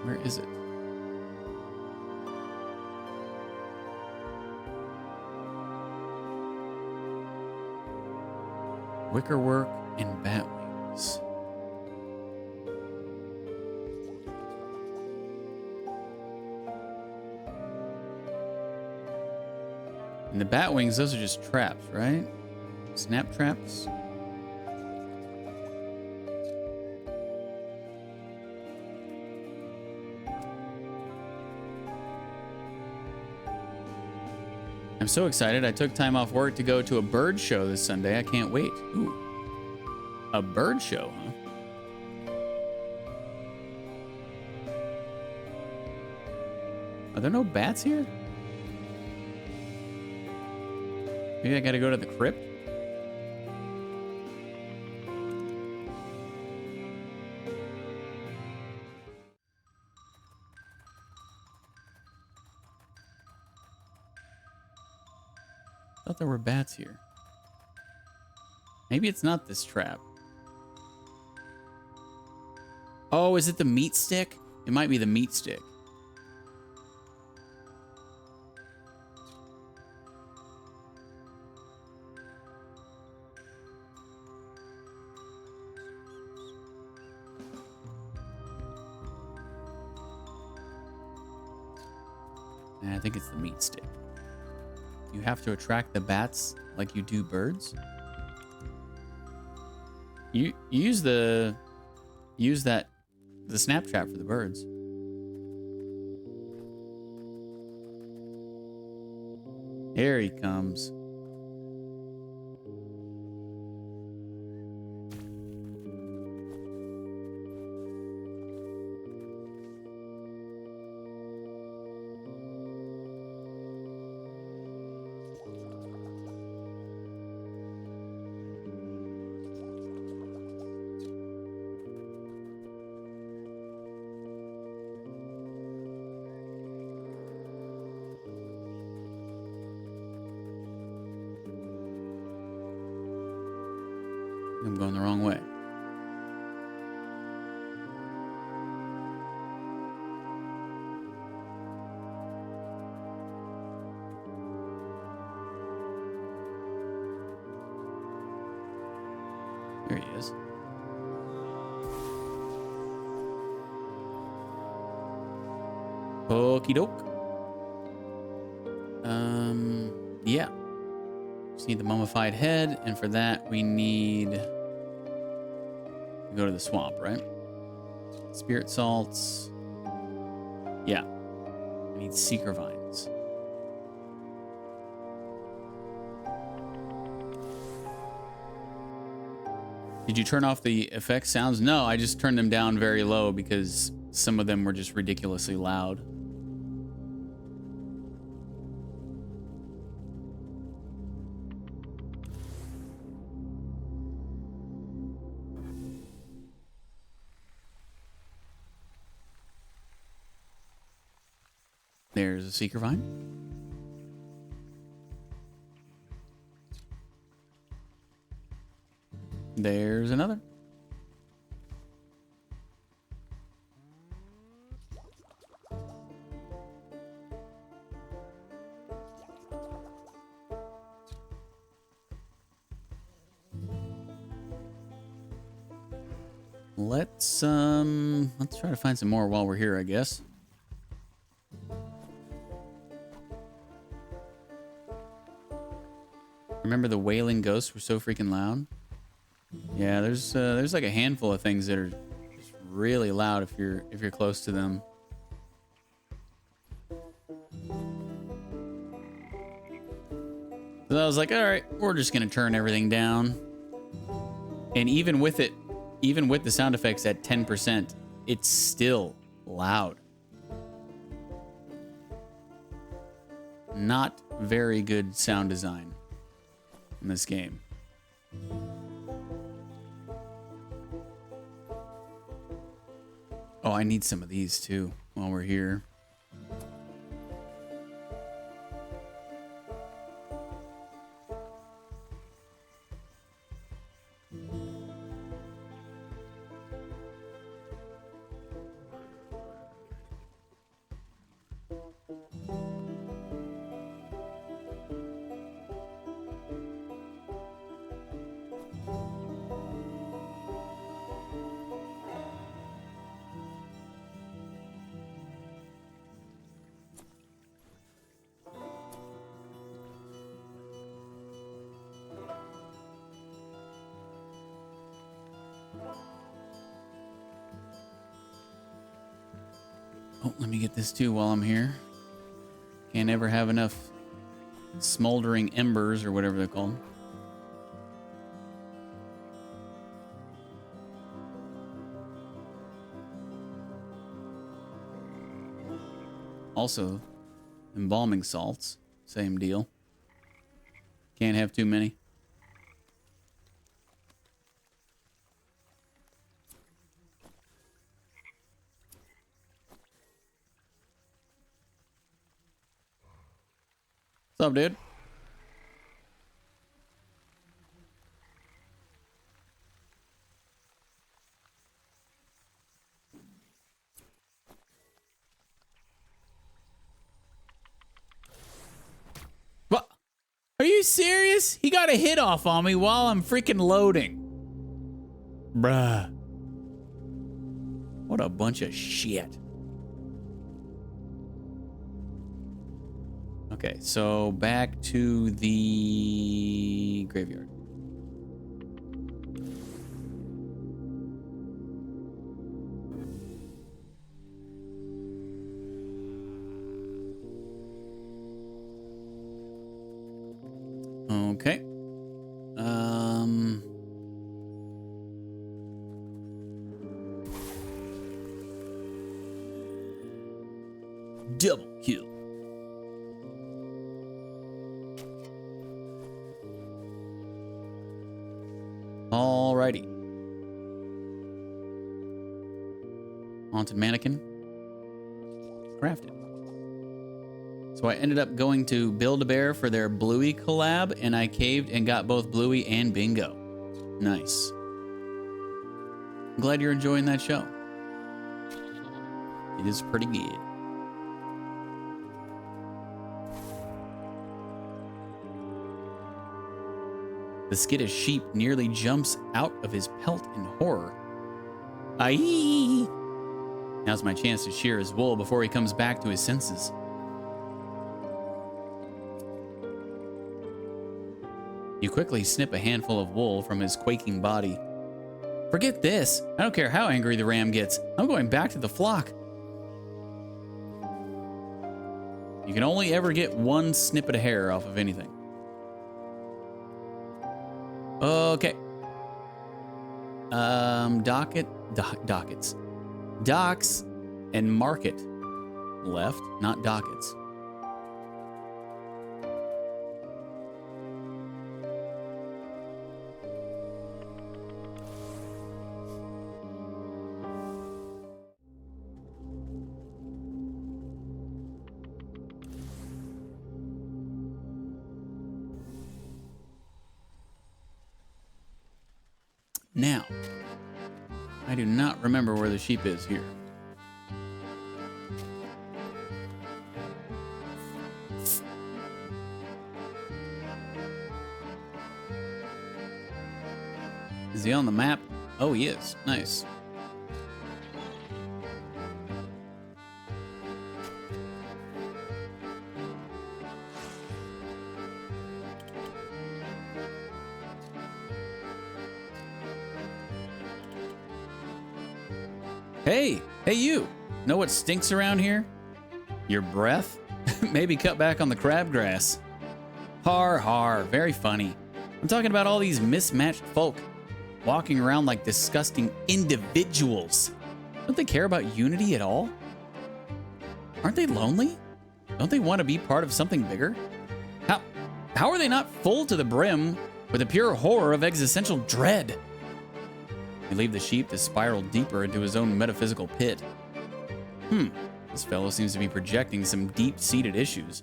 Where is it? Wickerwork and bat wings. And the bat wings, those are just traps, right? Snap traps. I'm so excited. I took time off work to go to a bird show this Sunday. I can't wait. Ooh. A bird show, huh? Are there no bats here? Maybe I gotta go to the crypt? I thought there were bats here. Maybe it's not this trap. Oh, is it the meat stick? It might be the meat stick. I think it's the meat stick. You have to attract the bats like you do birds. You use the snap trap for the birds. Here he comes. I'm going the wrong way. There he is. Okie doke. Yeah. Just need the mummified head, and for that we need to go to the swamp, right? Spirit salts. Yeah. We need seeker vines. Did you turn off the effect sounds? No, I just turned them down very low because some of them were just ridiculously loud. There's a seeker vine. There's another. Let's try to find some more while we're here, I guess. Remember the wailing ghosts were so freaking loud? Yeah, there's like a handful of things that are just really loud if you're close to them. So I was like, all right, we're just gonna turn everything down. And even with it, even with the sound effects at 10%, it's still loud. Not very good sound design in this game. Oh, I need some of these too while we're here. Oh, let me get this too while I'm here. Can't ever have enough smoldering embers or whatever they're called. Also, embalming salts, same deal. Can't have too many. What's up, dude? What? Are you serious? He got a hit off on me while I'm freaking loading. Bruh. What a bunch of shit. Okay, so back to the graveyard. Okay. Double kill. Alrighty. Haunted mannequin. Crafted. So I ended up going to Build-A-Bear for their Bluey collab, and I caved and got both Bluey and Bingo. Nice. I'm glad you're enjoying that show. It is pretty good. The skittish sheep nearly jumps out of his pelt in horror. Aye! Now's my chance to shear his wool before he comes back to his senses. You quickly snip a handful of wool from his quaking body. Forget this. I don't care how angry the ram gets. I'm going back to the flock. You can only ever get one snippet of hair off of anything. Okay. Dockets. Docks and market. Left, not dockets. Now, I do not remember where the sheep is here. Is he on the map? Oh, he is. Nice. Hey you! Know what stinks around here? Your breath? Maybe cut back on the crabgrass. Har har, very funny. I'm talking about all these mismatched folk walking around like disgusting individuals. Don't they care about unity at all? Aren't they lonely? Don't they want to be part of something bigger? How are they not full to the brim with the pure horror of existential dread? You leave the sheep to spiral deeper into his own metaphysical pit. This fellow seems to be projecting some deep-seated issues.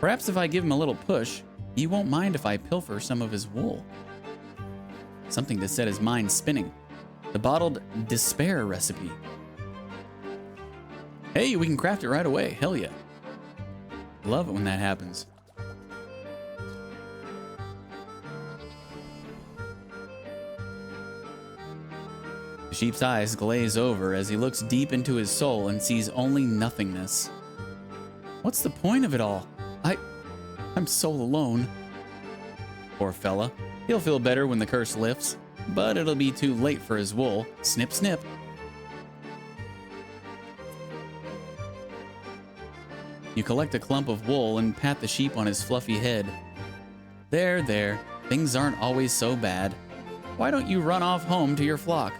Perhaps if I give him a little push, he won't mind if I pilfer some of his wool. Something to set his mind spinning. The bottled despair recipe. Hey, we can craft it right away. Hell yeah. Love it when that happens. The sheep's eyes glaze over as he looks deep into his soul and sees only nothingness. What's the point of it all? I'm so alone. Poor fella. He'll feel better when the curse lifts, but it'll be too late for his wool. Snip, snip. You collect a clump of wool and pat the sheep on his fluffy head. There. Things aren't always so bad. Why don't you run off home to your flock?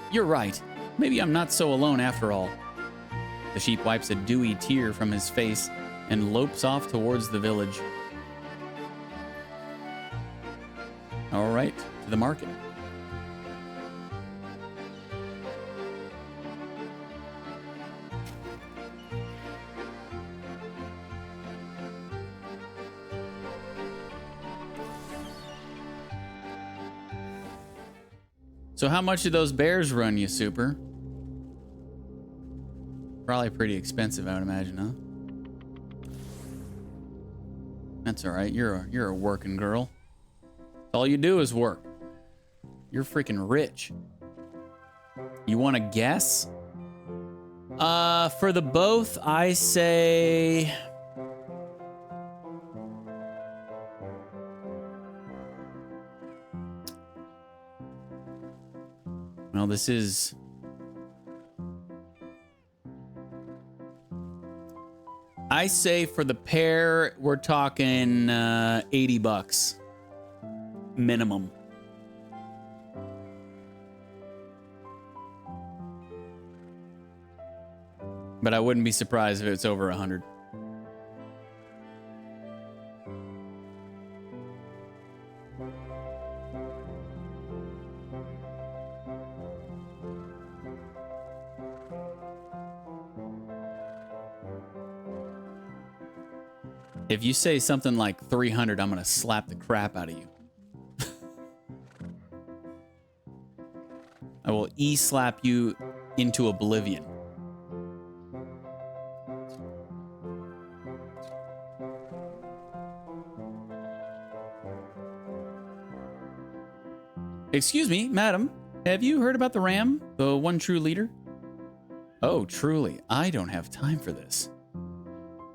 You're right. Maybe I'm not so alone after all. The sheep wipes a dewy tear from his face and lopes off towards the village. All right, to the market. So how much did those bears run you, Super? Probably pretty expensive, I would imagine, huh? That's all right. You're a working girl. All you do is work. You're freaking rich. You want to guess? For the both, I say... Well, this is... I say for the pair, we're talking $80 minimum. But I wouldn't be surprised if it's over 100. If you say something like 300, I'm going to slap the crap out of you. I will e-slap you into oblivion. Excuse me, madam. Have you heard about the ram? The one true leader? Oh, truly, I don't have time for this.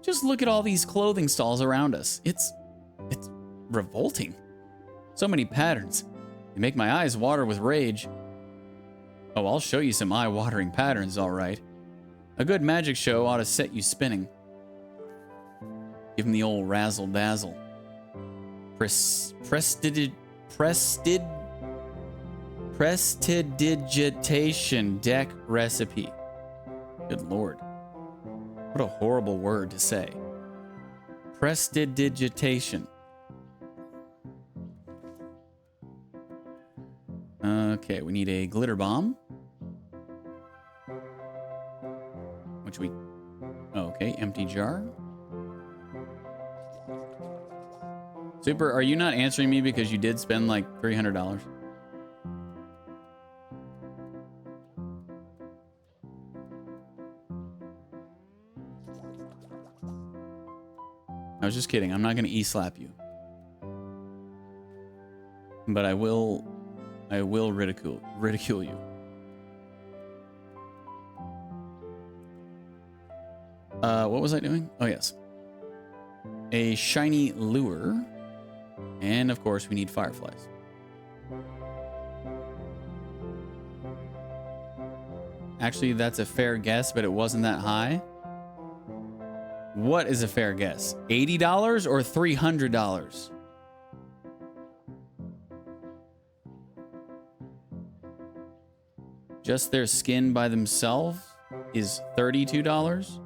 Just look at all these clothing stalls around us. It's revolting. So many patterns. They make my eyes water with rage. Oh, I'll show you some eye-watering patterns, all right. A good magic show ought to set you spinning. Give him the old razzle-dazzle. Prestidigitation deck recipe. Good lord. What a horrible word to say. Prestidigitation. Okay, we need a glitter bomb. Which we... Okay, empty jar. Super, are you not answering me because you did spend like $300? I was just kidding. I'm not going to e-slap you. But I will ridicule you. What was I doing? Oh, yes. A shiny lure. And, of course, we need fireflies. Actually, that's a fair guess, but it wasn't that high. What is a fair guess? $80 or $300? Just their skin by themselves is $32?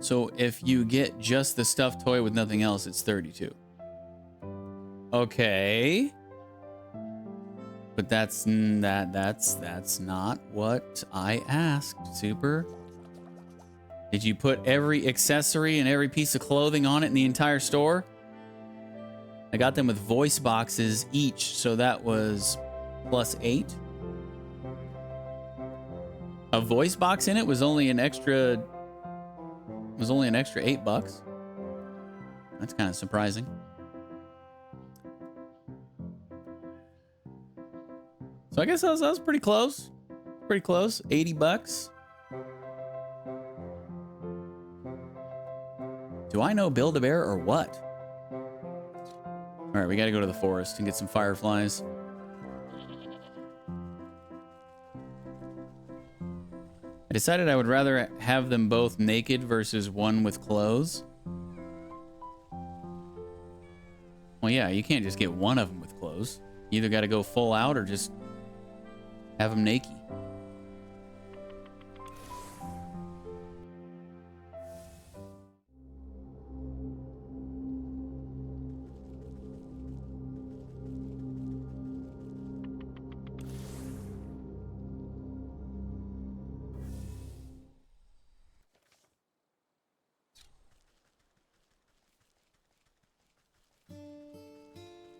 So if you get just the stuffed toy with nothing else, it's 32. Okay. But that's not what I asked, Super. Did you put every accessory and every piece of clothing on it in the entire store? I got them with voice boxes each, so that was +8. A voice box in it was only an extra $8. That's kind of surprising. So I guess that was pretty close. Pretty close. $80. Do I know Build-A-Bear or what? All right, we got to go to the forest and get some fireflies. I decided I would rather have them both naked versus one with clothes. Well, yeah, you can't just get one of them with clothes. You either got to go full out or just have them naked.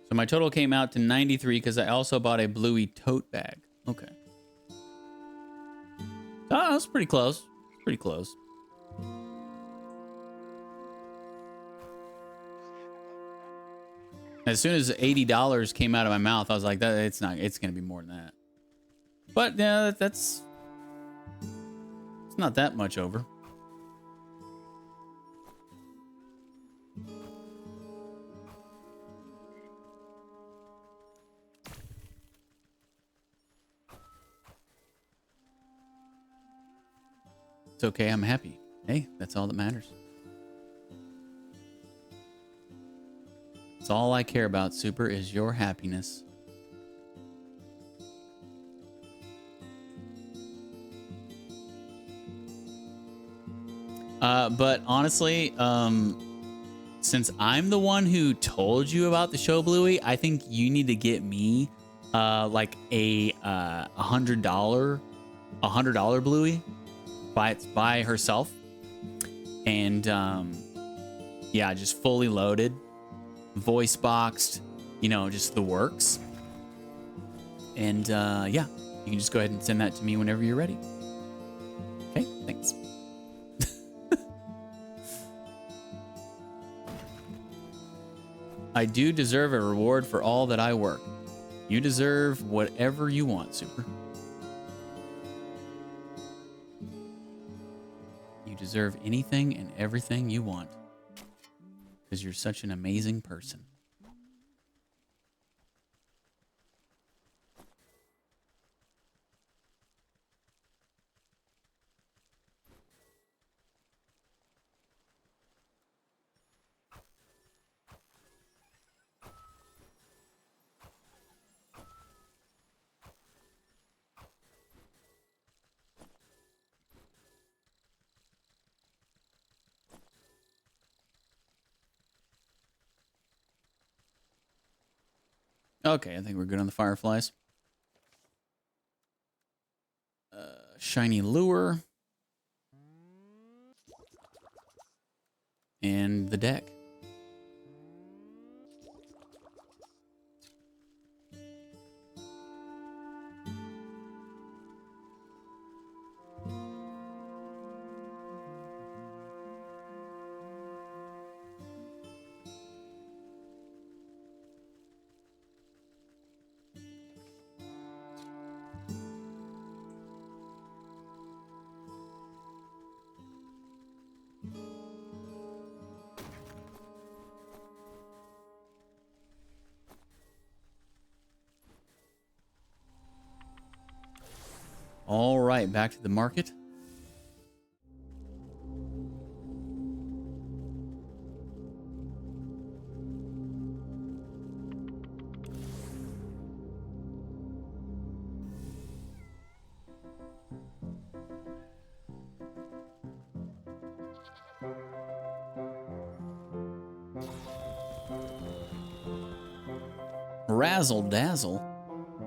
So my total came out to 93 because I also bought a Bluey tote bag. Okay. Oh, that's pretty close. Pretty close. As soon as $80 came out of my mouth, I was like, it's going to be more than that. But yeah, it's not that much over. It's okay, I'm happy. Hey, that's all that matters. That's all I care about, Super, is your happiness. But honestly, since I'm the one who told you about the show, Bluey, I think you need to get me like a $100 Bluey by herself, and yeah, just fully loaded, voice boxed, you know, just the works. And yeah, you can just go ahead and send that to me whenever you're ready. Okay, thanks. I do deserve a reward for all that I work. You deserve whatever you want, Super. You deserve anything and everything you want. Because you're such an amazing person. Okay, I think we're good on the fireflies. Shiny lure. And the deck. All right, back to the market. Razzle dazzle.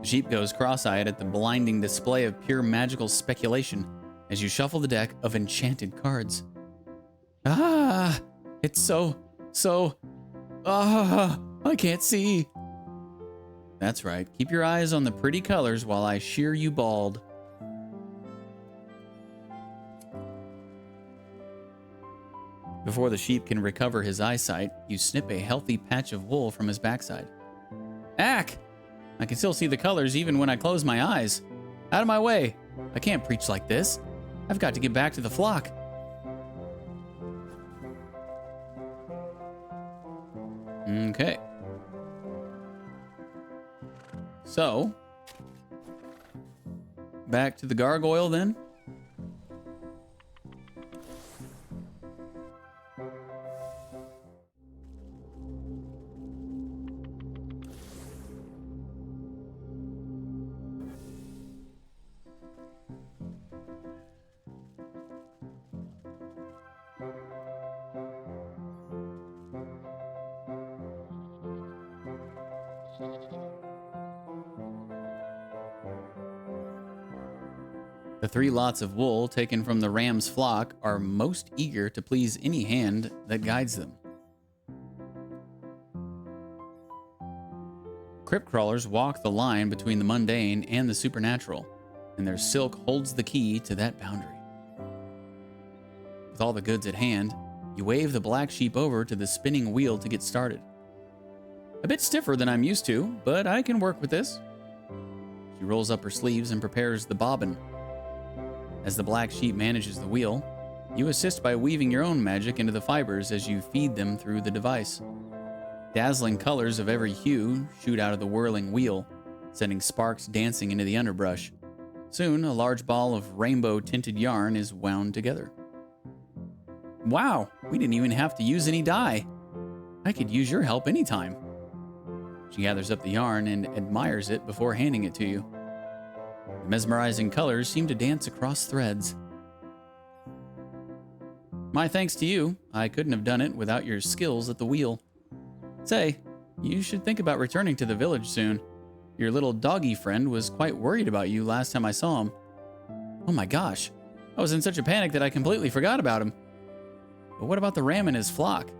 The sheep goes cross-eyed at the blinding display of pure magical speculation as you shuffle the deck of enchanted cards. Ah, it's so, I can't see. That's right. Keep your eyes on the pretty colors while I shear you bald. Before the sheep can recover his eyesight, you snip a healthy patch of wool from his backside. Ack! I can still see the colors even when I close my eyes. Out of my way. I can't preach like this. I've got to get back to the flock. Okay. So, back to the gargoyle then. The 3 lots of wool taken from the ram's flock are most eager to please any hand that guides them. Crypt crawlers walk the line between the mundane and the supernatural, and their silk holds the key to that boundary. With all the goods at hand, you wave the black sheep over to the spinning wheel to get started. A bit stiffer than I'm used to, but I can work with this. She rolls up her sleeves and prepares the bobbin. As the black sheep manages the wheel, you assist by weaving your own magic into the fibers as you feed them through the device. Dazzling colors of every hue shoot out of the whirling wheel, sending sparks dancing into the underbrush. Soon, a large ball of rainbow-tinted yarn is wound together. Wow, we didn't even have to use any dye. I could use your help anytime. She gathers up the yarn and admires it before handing it to you. The mesmerizing colors seem to dance across threads. My thanks to you. I couldn't have done it without your skills at the wheel. Say, you should think about returning to the village soon. Your little doggy friend was quite worried about you last time I saw him. Oh my gosh, I was in such a panic that I completely forgot about him. But what about the ram and his flock?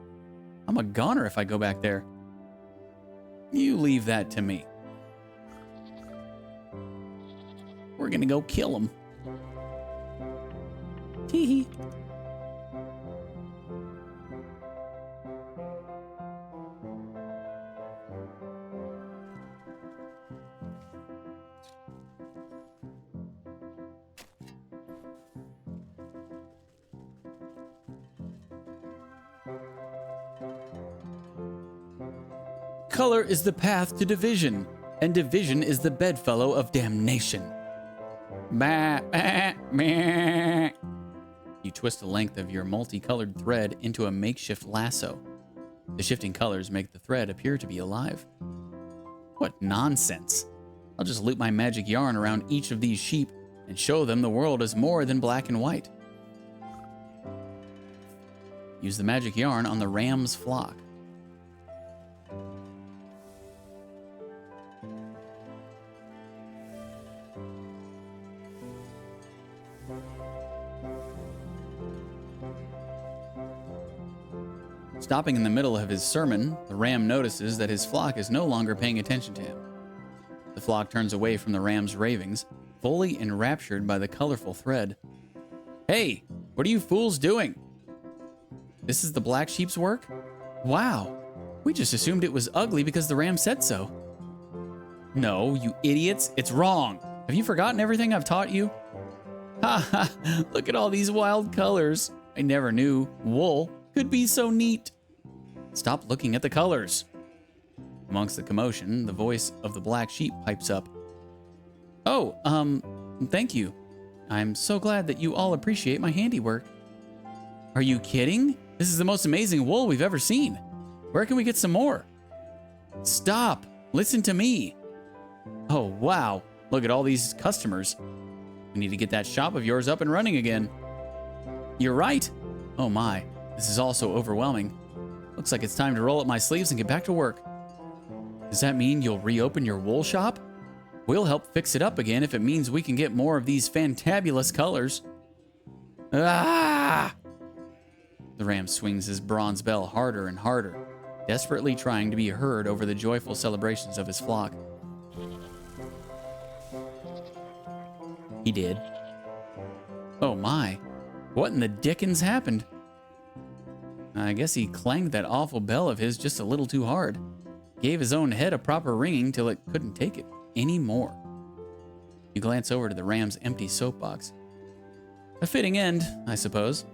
I'm a goner if I go back there. You leave that to me. We're gonna go kill him. Tee-hee. Color is the path to division, and division is the bedfellow of damnation. Bah, bah, bah. You twist the length of your multicolored thread into a makeshift lasso. The shifting colors make the thread appear to be alive. What nonsense! I'll just loop my magic yarn around each of these sheep and show them the world is more than black and white. Use the magic yarn on the ram's flock. Stopping in the middle of his sermon, the ram notices that his flock is no longer paying attention to him. The flock turns away from the ram's ravings, fully enraptured by the colorful thread. Hey, what are you fools doing? This is the black sheep's work? Wow, we just assumed it was ugly because the ram said so. No, you idiots, it's wrong. Have you forgotten everything I've taught you? Ha ha, look at all these wild colors. I never knew wool could be so neat. Stop looking at the colors. Amongst the commotion, the voice of the black sheep pipes up. Oh, thank you. I'm so glad that you all appreciate my handiwork. Are you kidding? This is the most amazing wool we've ever seen. Where can we get some more? Stop. Listen to me. Oh, wow. Look at all these customers. We need to get that shop of yours up and running again. You're right. Oh my, this is all so overwhelming. Looks like it's time to roll up my sleeves and get back to work. Does that mean you'll reopen your wool shop? We'll help fix it up again if it means we can get more of these fantabulous colors. Ah! The ram swings his bronze bell harder and harder, desperately trying to be heard over the joyful celebrations of his flock. He did. Oh my, what in the dickens happened? I guess he clanged that awful bell of his just a little too hard. Gave his own head a proper ringing till it couldn't take it anymore. You glance over to the ram's empty soapbox. A fitting end, I suppose.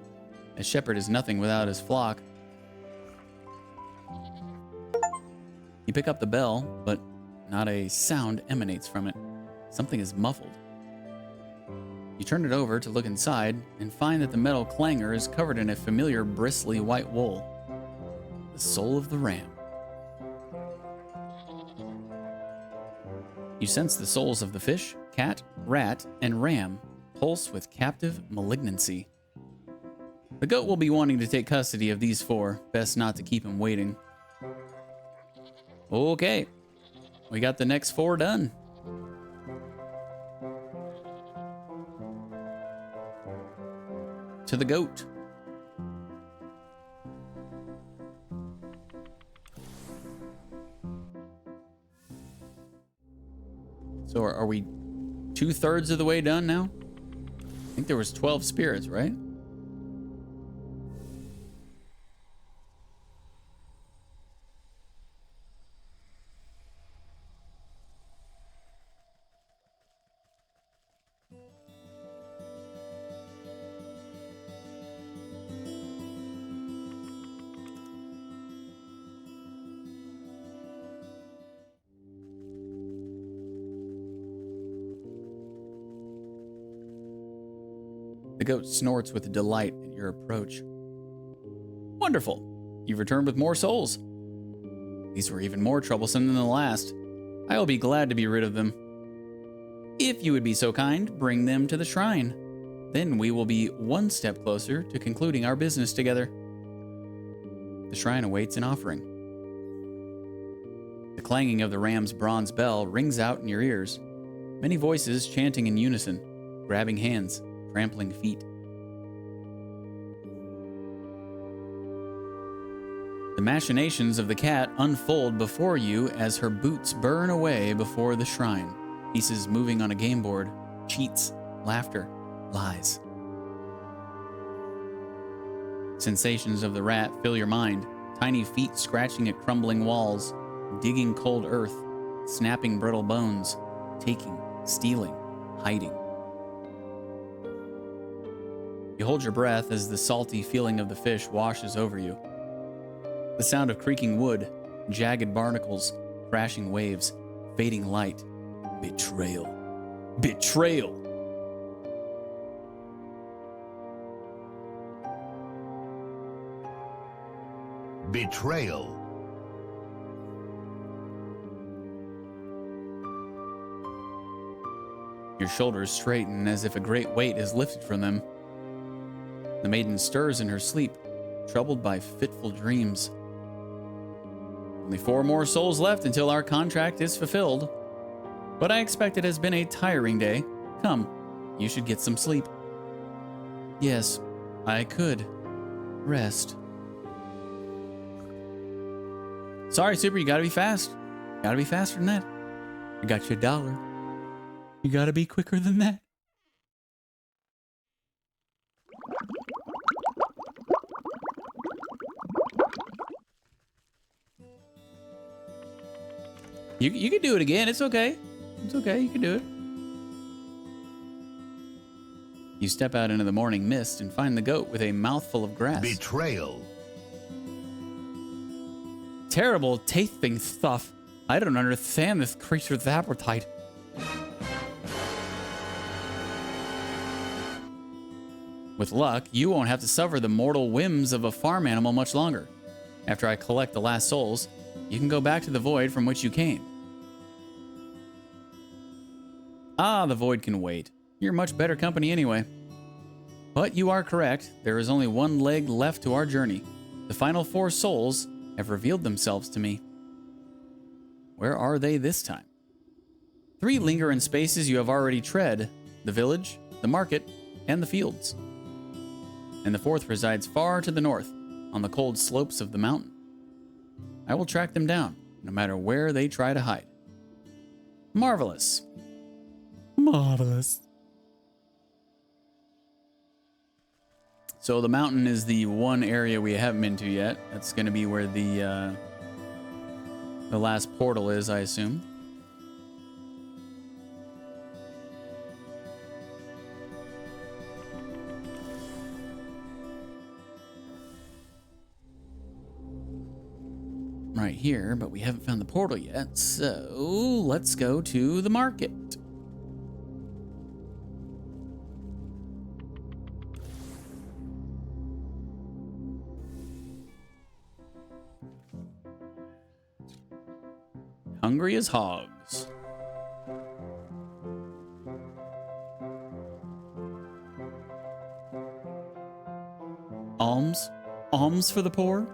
A shepherd is nothing without his flock. You pick up the bell, but not a sound emanates from it. Something is muffled. You turn it over to look inside and find that the metal clanger is covered in a familiar bristly white wool. The soul of the ram. You sense the souls of the fish, cat, rat, and ram pulse with captive malignancy. The goat will be wanting to take custody of these four. Best not to keep him waiting. Okay, we got the next four done. To the goat. So are we 2/3 of the way done now? I think there was 12 spirits, right? The goat snorts with delight at your approach. Wonderful! You've returned with more souls. These were even more troublesome than the last. I will be glad to be rid of them. If you would be so kind, bring them to the shrine. Then we will be one step closer to concluding our business together. The shrine awaits an offering. The clanging of the ram's bronze bell rings out in your ears. Many voices chanting in unison, grabbing hands, trampling feet. The machinations of the cat unfold before you as her boots burn away before the shrine, pieces moving on a game board, cheats, laughter, lies. Sensations of the rat fill your mind. Tiny feet scratching at crumbling walls, digging cold earth, snapping brittle bones, taking, stealing, hiding. You hold your breath as the salty feeling of the fish washes over you. The sound of creaking wood, jagged barnacles, crashing waves, fading light. Betrayal. Betrayal! Betrayal. Your shoulders straighten as if a great weight is lifted from them. The maiden stirs in her sleep, troubled by fitful dreams. Only 4 more souls left until our contract is fulfilled. But I expect it has been a tiring day. Come, you should get some sleep. Yes, I could. Rest. Sorry, Super, you gotta be fast. Gotta be faster than that. I got you $1. You gotta be quicker than that. You can do it again. It's okay. It's okay. You can do it. You step out into the morning mist and find the goat with a mouthful of grass. Betrayal. Terrible tasting stuff. I don't understand this creature's appetite. With luck, you won't have to suffer the mortal whims of a farm animal much longer. After I collect the last souls, you can go back to the void from which you came. Ah, the void can wait. You're much better company anyway. But you are correct. There is only one leg left to our journey. The final 4 souls have revealed themselves to me. Where are they this time? 3 linger in spaces you have already tread: the village, the market, and the fields. And the 4th resides far to the north, on the cold slopes of the mountain. I will track them down, no matter where they try to hide. Marvelous. Marvelous. So the mountain is the one area we haven't been to yet. That's going to be where the last portal is, I assume. Right here, but we haven't found the portal yet, so let's go to the market. Hungry as hogs. Alms? Alms for the poor?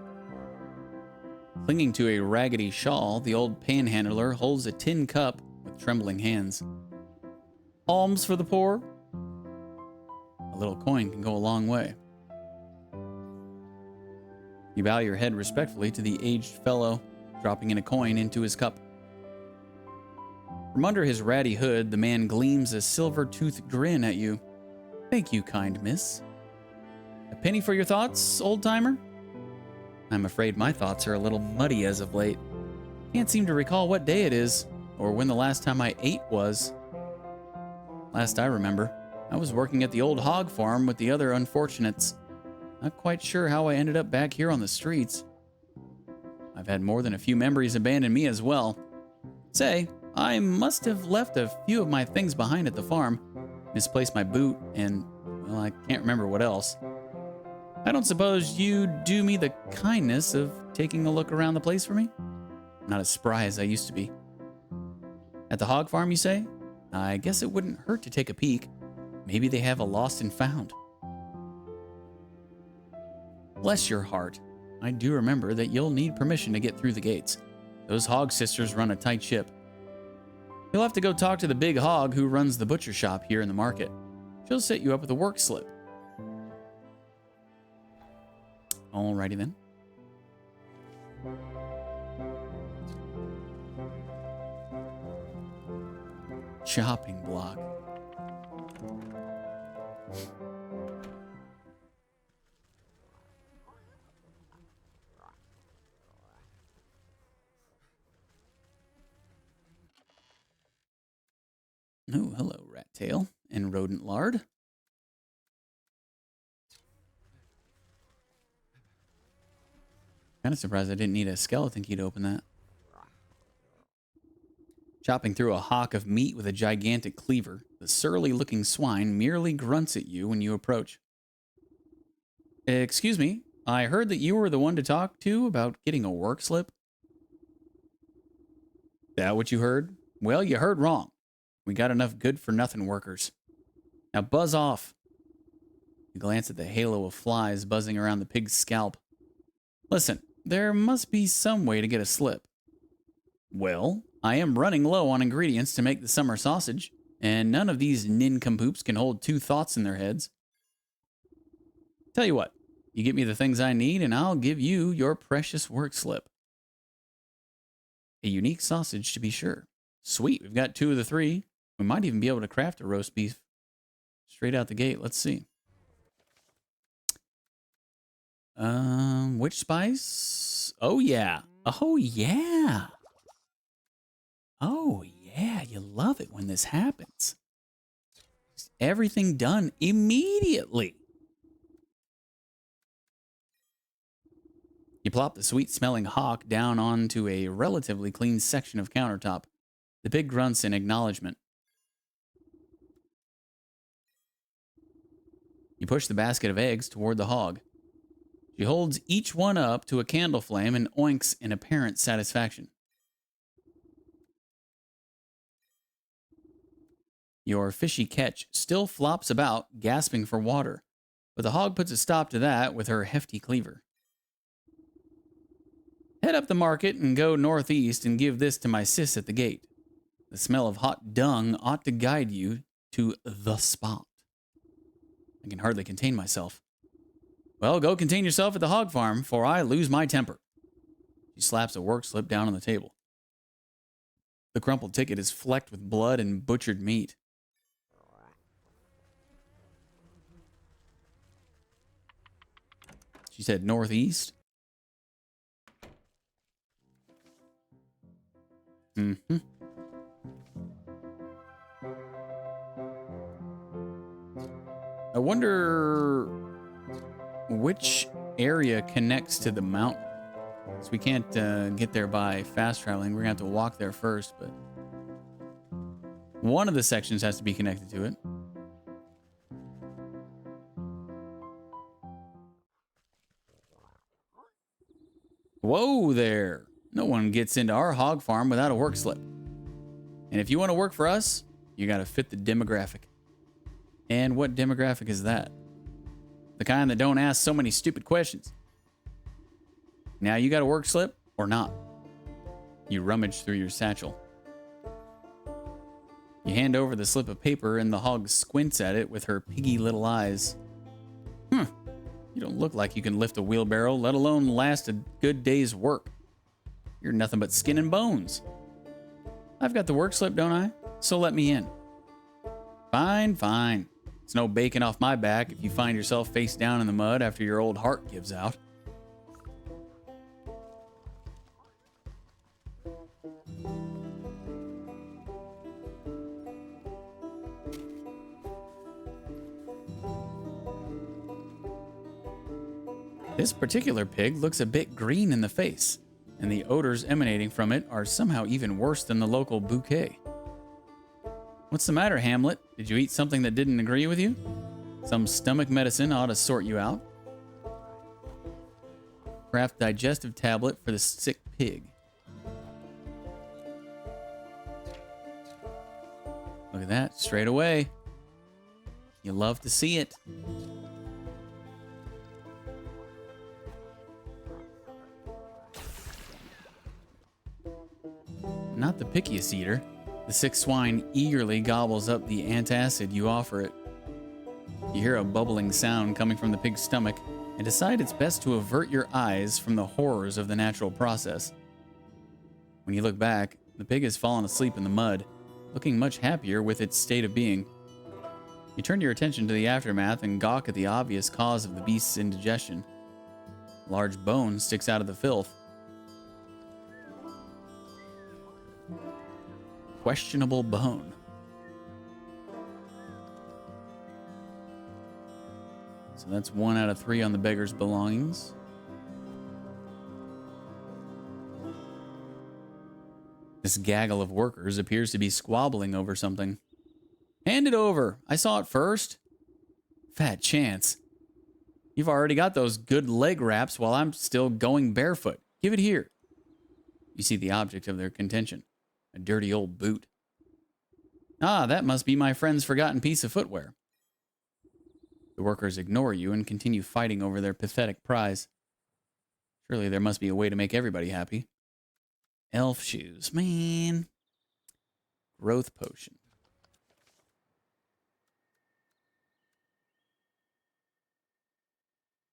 Clinging to a raggedy shawl, the old panhandler holds a tin cup with trembling hands. Alms for the poor? A little coin can go a long way. You bow your head respectfully to the aged fellow, dropping in a coin into his cup. From under his ratty hood, the man gleams a silver-toothed grin at you. Thank you, kind miss. A penny for your thoughts, old-timer? I'm afraid my thoughts are a little muddy as of late. Can't seem to recall what day it is, or when the last time I ate was. Last I remember, I was working at the old hog farm with the other unfortunates. Not quite sure how I ended up back here on the streets. I've had more than a few memories abandon me as well. Say, I must have left a few of my things behind at the farm, misplaced my boot, and, well, I can't remember what else. I don't suppose you'd do me the kindness of taking a look around the place for me? I'm not as spry as I used to be. At the hog farm, you say? I guess it wouldn't hurt to take a peek. Maybe they have a lost and found. Bless your heart. I do remember that you'll need permission to get through the gates. Those hog sisters run a tight ship. You'll have to go talk to the big hog who runs the butcher shop here in the market. She'll set you up with a work slip. Alrighty then. Chopping block. Oh, hello, rat tail and rodent lard. Kind of surprised I didn't need a skeleton key to open that. Chopping through a hock of meat with a gigantic cleaver, the surly-looking swine merely grunts at you when you approach. Excuse me, I heard that you were the one to talk to about getting a work slip. That what you heard? Well, you heard wrong. We got enough good-for-nothing workers. Now buzz off. You glance at the halo of flies buzzing around the pig's scalp. Listen, there must be some way to get a slip. Well, I am running low on ingredients to make the summer sausage, and none of these nincompoops can hold two thoughts in their heads. Tell you what, you get me the things I need, and I'll give you your precious work slip. A unique sausage, to be sure. Sweet, we've got 2 of the 3. We might even be able to craft a roast beef straight out the gate. Let's see. Which spice? Oh, yeah. Oh, yeah. Oh, yeah. You love it when this happens. Everything done immediately. You plop the sweet-smelling hawk down onto a relatively clean section of countertop. The pig grunts in acknowledgement. You push the basket of eggs toward the hog. She holds each one up to a candle flame and oinks in apparent satisfaction. Your fishy catch still flops about, gasping for water, but the hog puts a stop to that with her hefty cleaver. Head up the market and go northeast and give this to my sis at the gate. The smell of hot dung ought to guide you to the spot. I can hardly contain myself. Well, go contain yourself at the hog farm, for I lose my temper. She slaps a work slip down on the table. The crumpled ticket is flecked with blood and butchered meat. She said northeast. Mm-hmm. I wonder which area connects to the mountain. So we can't get there by fast traveling. We're going to have to walk there first, but one of the sections has to be connected to it. Whoa there. No one gets into our hog farm without a work slip. And if you want to work for us, you got to fit the demographic. And what demographic is that? The kind that don't ask so many stupid questions. Now you got a work slip or not? You rummage through your satchel. You hand over the slip of paper and the hog squints at it with her piggy little eyes. You don't look like you can lift a wheelbarrow, let alone last a good day's work. You're nothing but skin and bones. I've got the work slip, don't I? So let me in. Fine, fine. It's no bacon off my back if you find yourself face down in the mud after your old heart gives out. This particular pig looks a bit green in the face, and the odors emanating from it are somehow even worse than the local bouquet. What's the matter, Hamlet? Did you eat something that didn't agree with you? Some stomach medicine ought to sort you out. Craft digestive tablet for the sick pig. Look at that, straight away. You love to see it. Not the pickiest eater. The sick swine eagerly gobbles up the antacid you offer it. You hear a bubbling sound coming from the pig's stomach and decide it's best to avert your eyes from the horrors of the natural process. When you look back, the pig has fallen asleep in the mud, looking much happier with its state of being. You turn your attention to the aftermath and gawk at the obvious cause of the beast's indigestion. A large bone sticks out of the filth. Questionable bone. So that's 1 out of 3 on the beggar's belongings. This gaggle of workers appears to be squabbling over something. Hand it over. I saw it first. Fat chance. You've already got those good leg wraps while I'm still going barefoot. Give it here. You see the object of their contention. A dirty old boot. Ah, that must be my friend's forgotten piece of footwear. The workers ignore you and continue fighting over their pathetic prize. Surely there must be a way to make everybody happy. Elf shoes, man. Growth potion.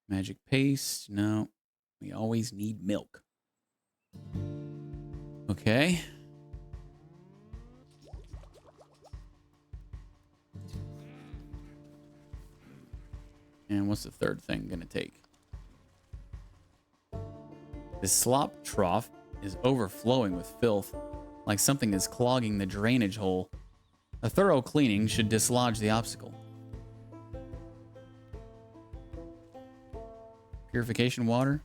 Magic paste, no. We always need milk. Okay. And what's the third thing gonna take? This slop trough is overflowing with filth, like something is clogging the drainage hole. A thorough cleaning should dislodge the obstacle. Purification water.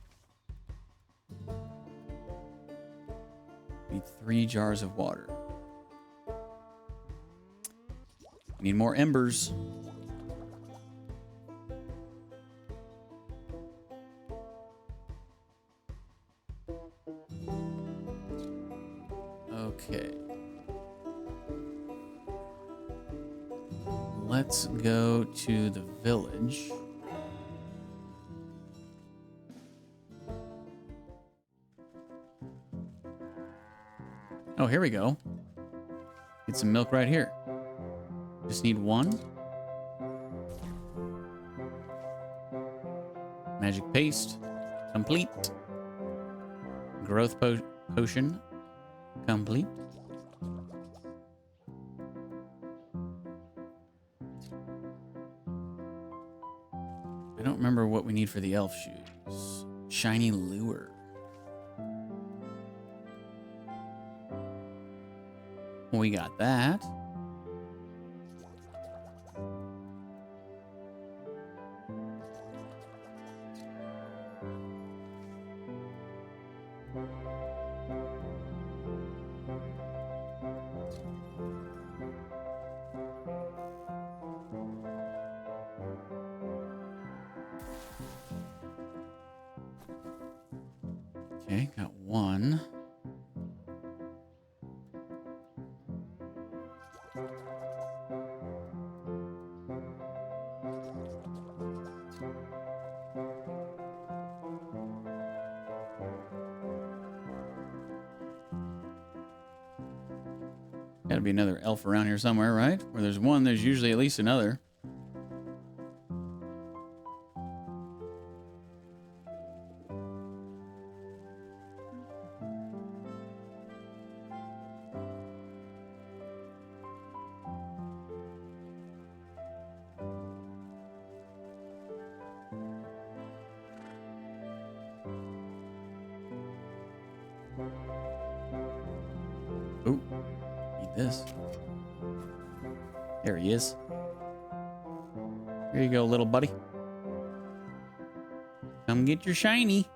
Need 3 jars of water. Need more embers. Okay. Let's go to the village. Oh, here we go. Get some milk right here. Just need 1. Magic paste. Complete. Growth potion. Complete. I don't remember what we need for the elf shoes. Shiny lure. We got that. Okay, got 1. Gotta be another elf around here somewhere, right? Where there's one, there's usually at least another. Ooh, need this. There he is. Here you go, little buddy. Come get your shiny.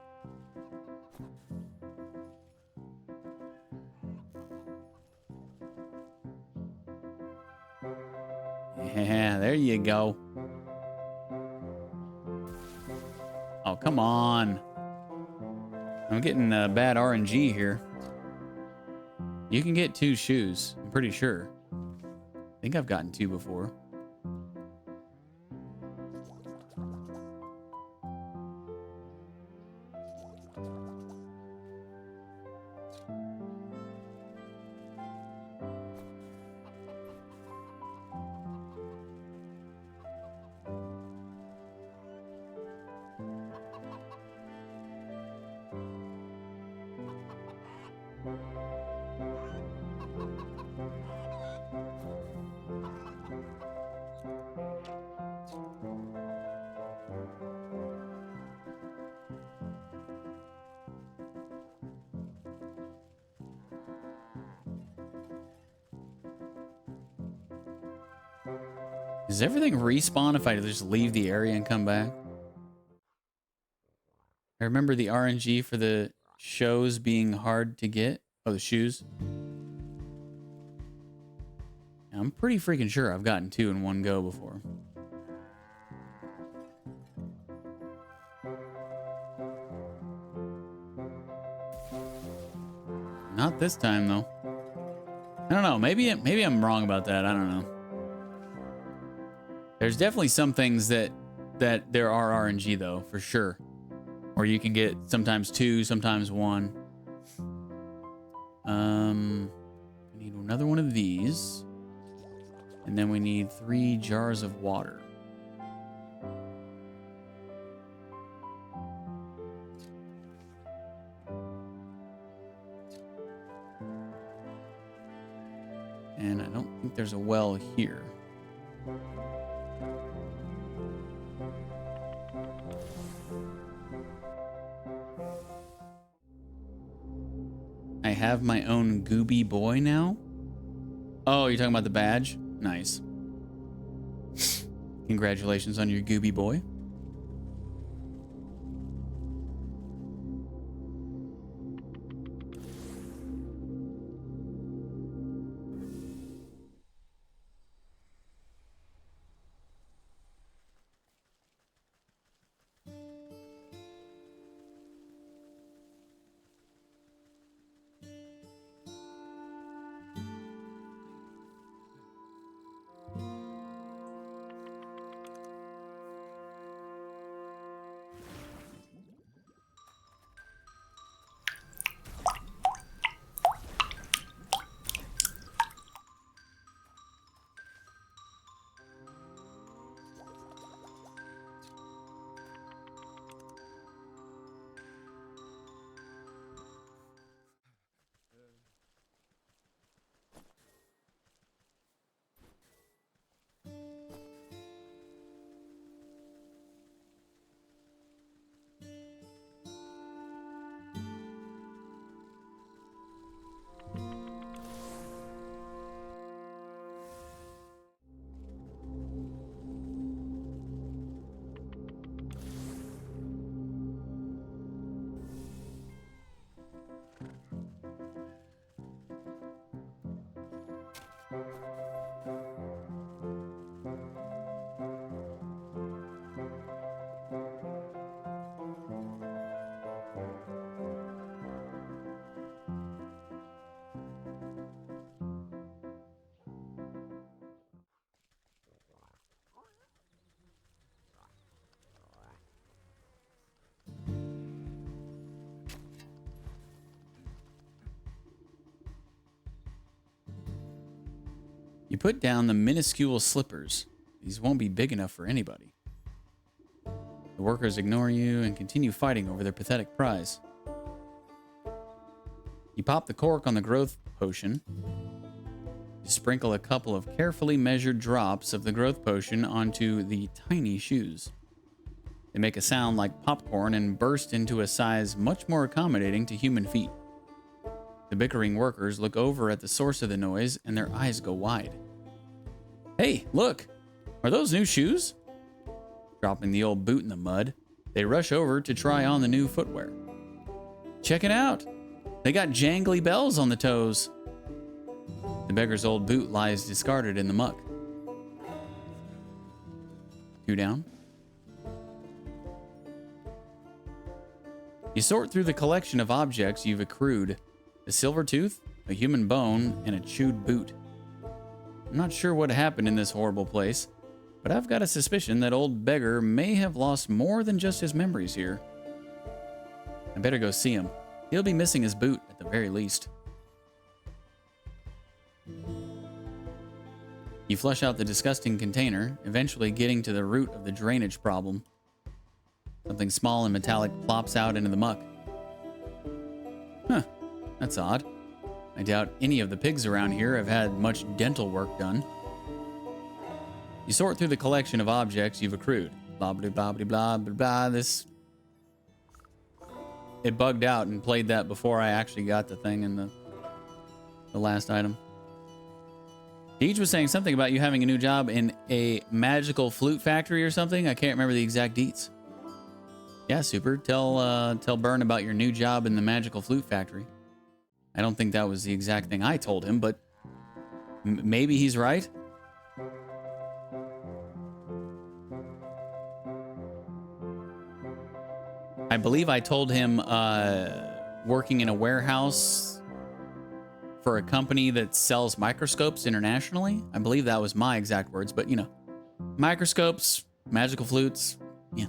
Yeah, there you go. Oh, come on. I'm getting bad RNG here. You can get 2 shoes, I'm pretty sure. I think I've gotten 2 before. Does everything respawn if I just leave the area and come back? I remember the RNG for the shows being hard to get. Oh, the shoes. I'm pretty freaking sure I've gotten 2 in one go before. Not this time, though. I don't know. Maybe I'm wrong about that. I don't know. There's definitely some things that there are RNG, though, for sure. Or you can get sometimes 2, sometimes 1. I need another one of these. And then we need 3 jars of water. And I don't think there's a well here. I have my own Gooby Boy now? Oh, you're talking about the badge? Nice. Congratulations on your Gooby Boy. You put down the minuscule slippers. These won't be big enough for anybody. The workers ignore you and continue fighting over their pathetic prize. You pop the cork on the growth potion. You sprinkle a couple of carefully measured drops of the growth potion onto the tiny shoes. They make a sound like popcorn and burst into a size much more accommodating to human feet. The bickering workers look over at the source of the noise and their eyes go wide. Hey, look! Are those new shoes? Dropping the old boot in the mud, they rush over to try on the new footwear. Check it out! They got jangly bells on the toes. The beggar's old boot lies discarded in the muck. 2 down. You sort through the collection of objects you've accrued. A silver tooth, a human bone, and a chewed boot. I'm not sure what happened in this horrible place, but I've got a suspicion that old beggar may have lost more than just his memories here. I better go see him. He'll be missing his boot at the very least. You flush out the disgusting container, eventually getting to the root of the drainage problem. Something small and metallic plops out into the muck. Huh. That's odd. I doubt any of the pigs around here have had much dental work done. You sort through the collection of objects you've accrued. Blah, blah, blah, blah, blah, blah, blah. This... It bugged out and played that before I actually got the thing in the last item. Deej was saying something about you having a new job in a magical flute factory or something. I can't remember the exact deets. Yeah, Super. Tell Byrne about your new job in the magical flute factory. I don't think that was the exact thing I told him, but maybe he's right. I believe I told him working in a warehouse for a company that sells microscopes internationally. I believe that was my exact words, but you know, microscopes, magical flutes, yeah,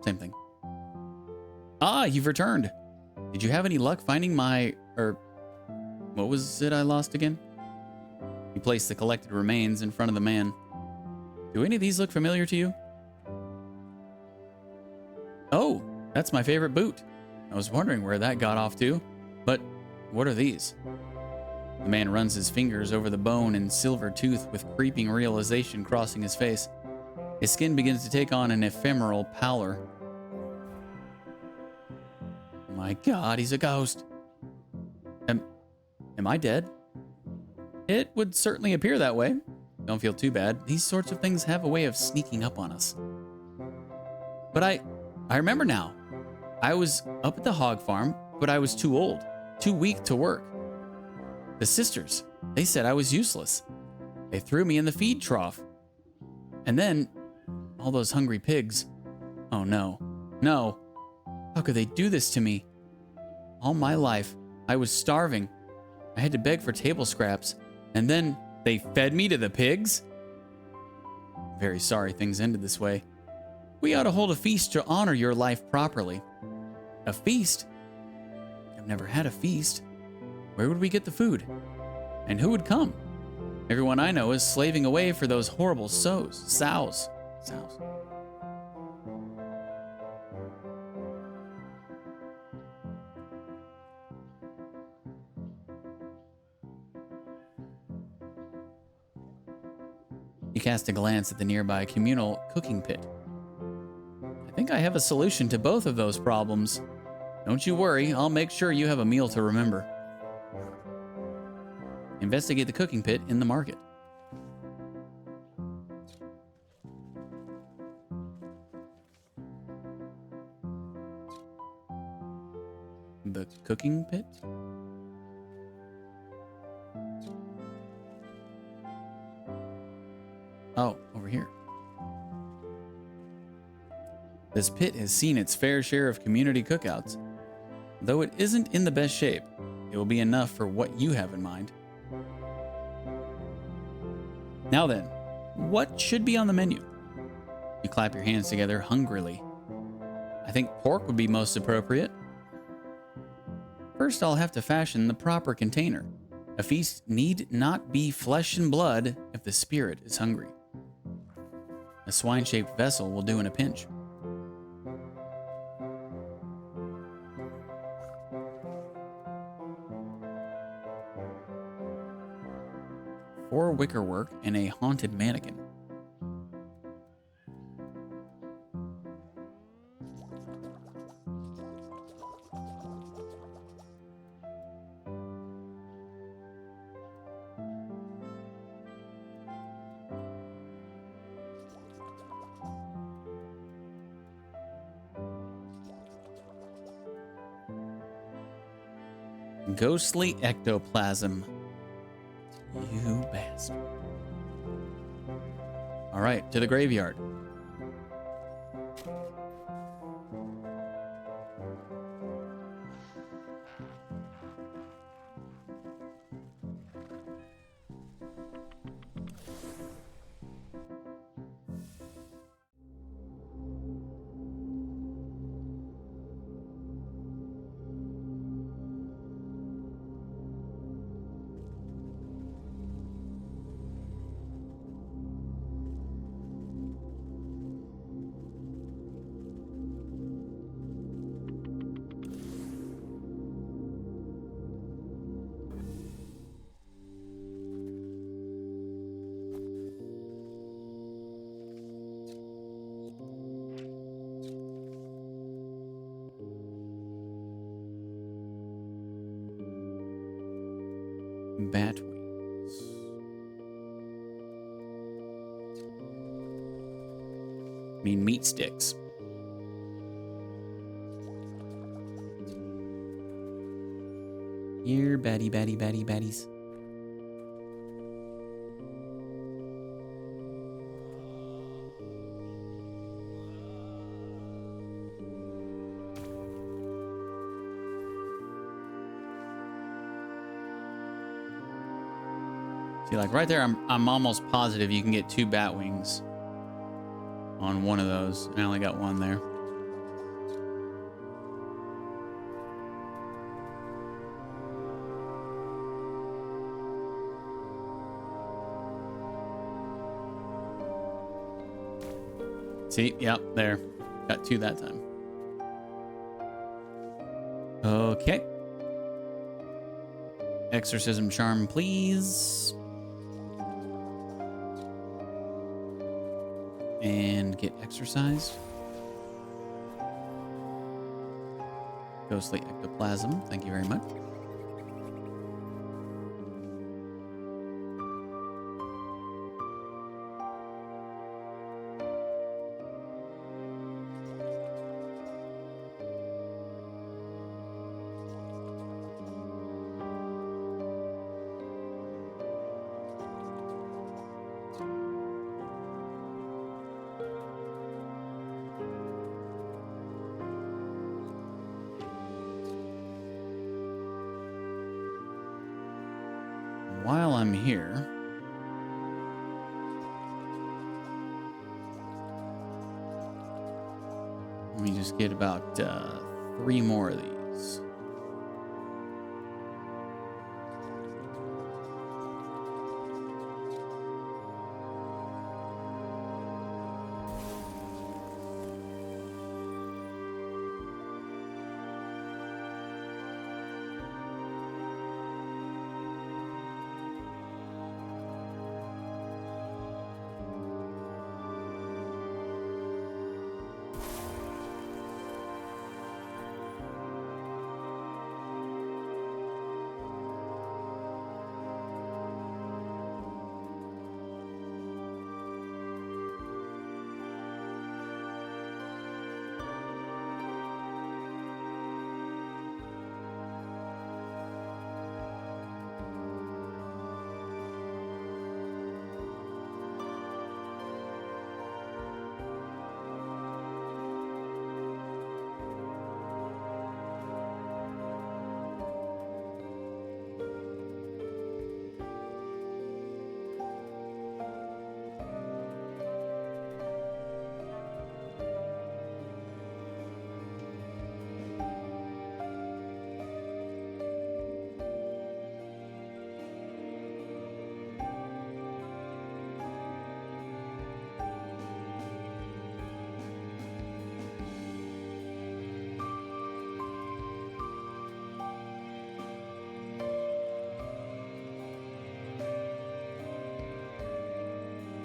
same thing. Ah, you've returned. Did you have any luck finding what was it I lost again? He placed the collected remains in front of the man. Do any of these look familiar to you? Oh, that's my favorite boot. I was wondering where that got off to. But what are these? The man runs his fingers over the bone and silver tooth with creeping realization crossing his face. His skin begins to take on an ephemeral pallor. My God, he's a ghost. Am I dead? It would certainly appear that way. Don't feel too bad. These sorts of things have a way of sneaking up on us. But I remember now. I was up at the hog farm, but I was too old, too weak to work. The sisters, they said I was useless. They threw me in the feed trough. And then, all those hungry pigs. Oh no, no. How could they do this to me? All my life, I was starving. I had to beg for table scraps. And then they fed me to the pigs? Very sorry things ended this way. We ought to hold a feast to honor your life properly. A feast? I've never had a feast. Where would we get the food? And who would come? Everyone I know is slaving away for those horrible sows. He cast a glance at the nearby communal cooking pit. I think I have a solution to both of those problems. Don't you worry, I'll make sure you have a meal to remember. Investigate the cooking pit in the market. The cooking pit? Oh, over here. This pit has seen its fair share of community cookouts. Though it isn't in the best shape, it will be enough for what you have in mind. Now then, what should be on the menu? You clap your hands together hungrily. I think pork would be most appropriate. First, I'll have to fashion the proper container. A feast need not be flesh and blood if the spirit is hungry. A swine-shaped vessel will do in a pinch. Four wickerwork and a haunted mannequin. Ghostly ectoplasm. You bastard. All right, to the graveyard. Bat wings. I mean meat sticks. Here, baddies. See, like right there, I'm almost positive you can get 2 bat wings on one of those. I only got 1 there. See, yep, there. Got 2 that time. Okay. Exorcism charm, please. And get exorcised. Ghostly ectoplasm, thank you very much. While I'm here, let me just get about 3 more of these.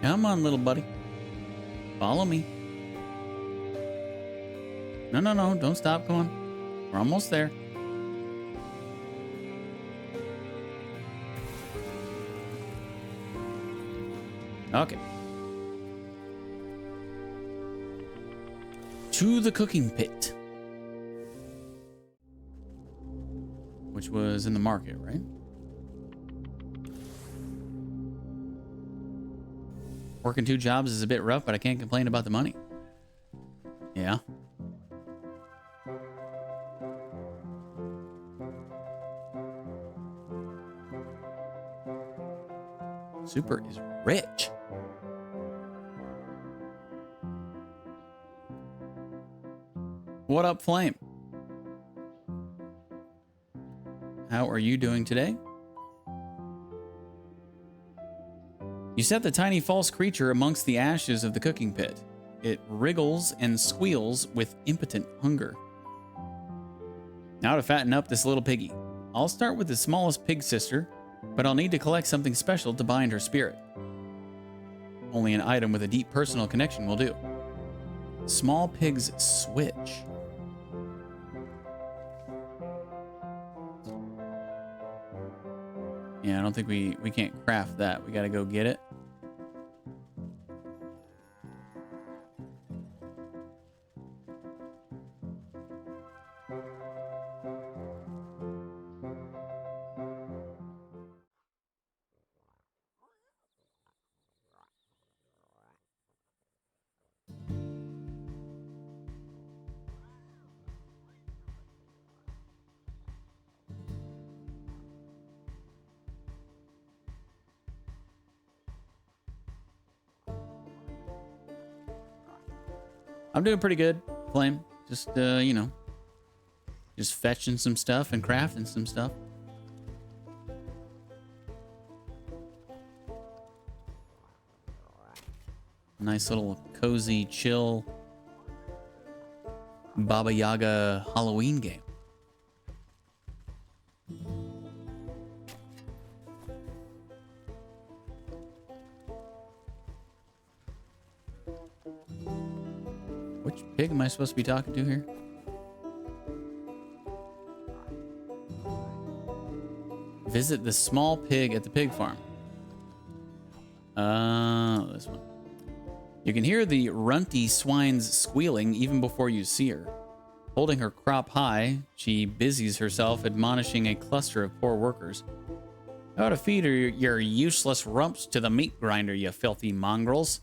Come on, little buddy. Follow me. No, don't stop. Come on. We're almost there. Okay. To the cooking pit. Which was in the market, right? Working 2 jobs is a bit rough, but I can't complain about the money. Yeah. Super is rich. What up, Flame? How are you doing today? You set the tiny false creature amongst the ashes of the cooking pit. It wriggles and squeals with impotent hunger. Now to fatten up this little piggy. I'll start with the smallest pig sister, but I'll need to collect something special to bind her spirit. Only an item with a deep personal connection will do. Small pig's switch. Yeah, I don't think we can't craft that. We gotta go get it. I'm doing pretty good, Flame. Just, you know, just fetching some stuff and crafting some stuff. Nice little cozy, chill Baba Yaga Halloween game. Which pig am I supposed to be talking to here? Visit the small pig at the pig farm. This one. You can hear the runty swine's squealing even before you see her. Holding her crop high, she busies herself admonishing a cluster of poor workers. How to feed your useless rumps to the meat grinder, you filthy mongrels.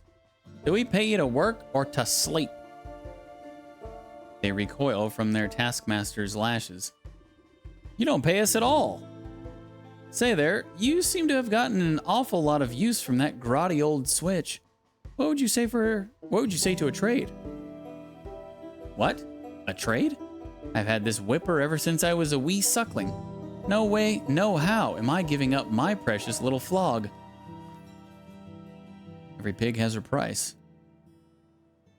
Do we pay you to work or to sleep? They recoil from their taskmaster's lashes. You don't pay us at all. Say there, you seem to have gotten an awful lot of use from that grotty old switch. What would you say to a trade? What? A trade? I've had this whipper ever since I was a wee suckling. No way, no how am I giving up my precious little flog. Every pig has her price.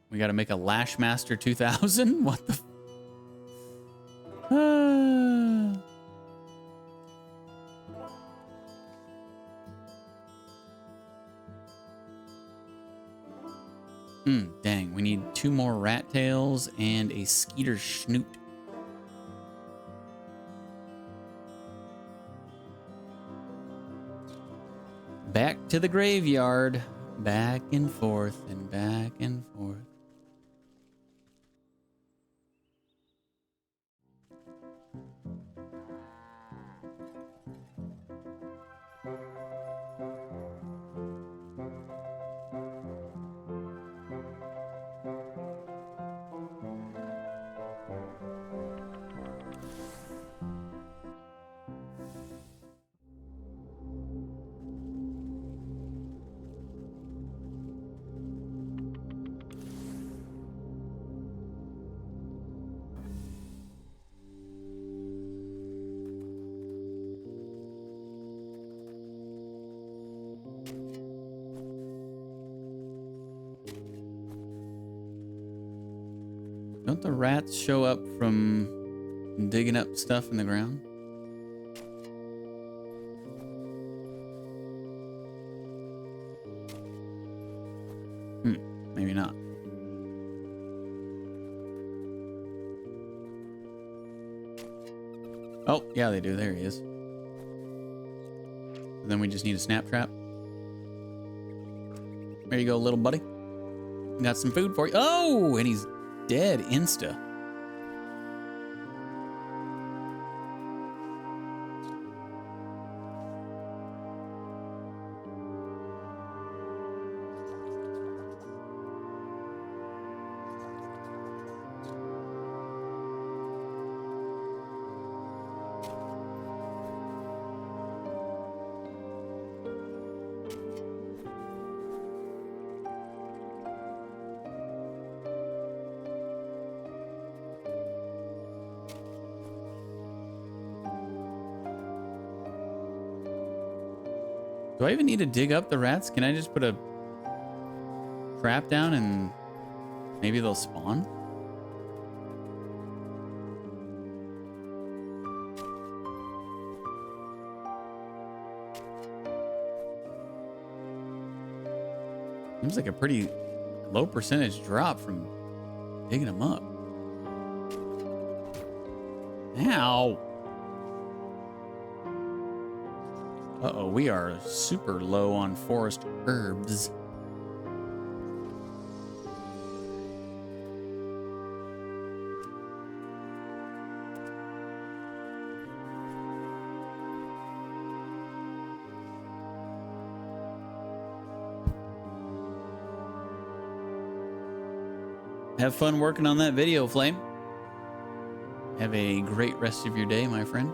We gotta make a Lashmaster 2000? What the Dang, we need 2 more rat tails and a skeeter snoot. Back to the graveyard. Back and forth and back and forth. Don't the rats show up from digging up stuff in the ground? Maybe not. Oh, yeah, they do. There he is. Then we just need a snap trap. There you go, little buddy. Got some food for you. Oh, and he's dead insta. Do I even need to dig up the rats? Can I just put a trap down and maybe they'll spawn? Seems like a pretty low percentage drop from digging them up. Ow! Uh-oh, we are super low on forest herbs. Have fun working on that video, Flame. Have a great rest of your day, my friend.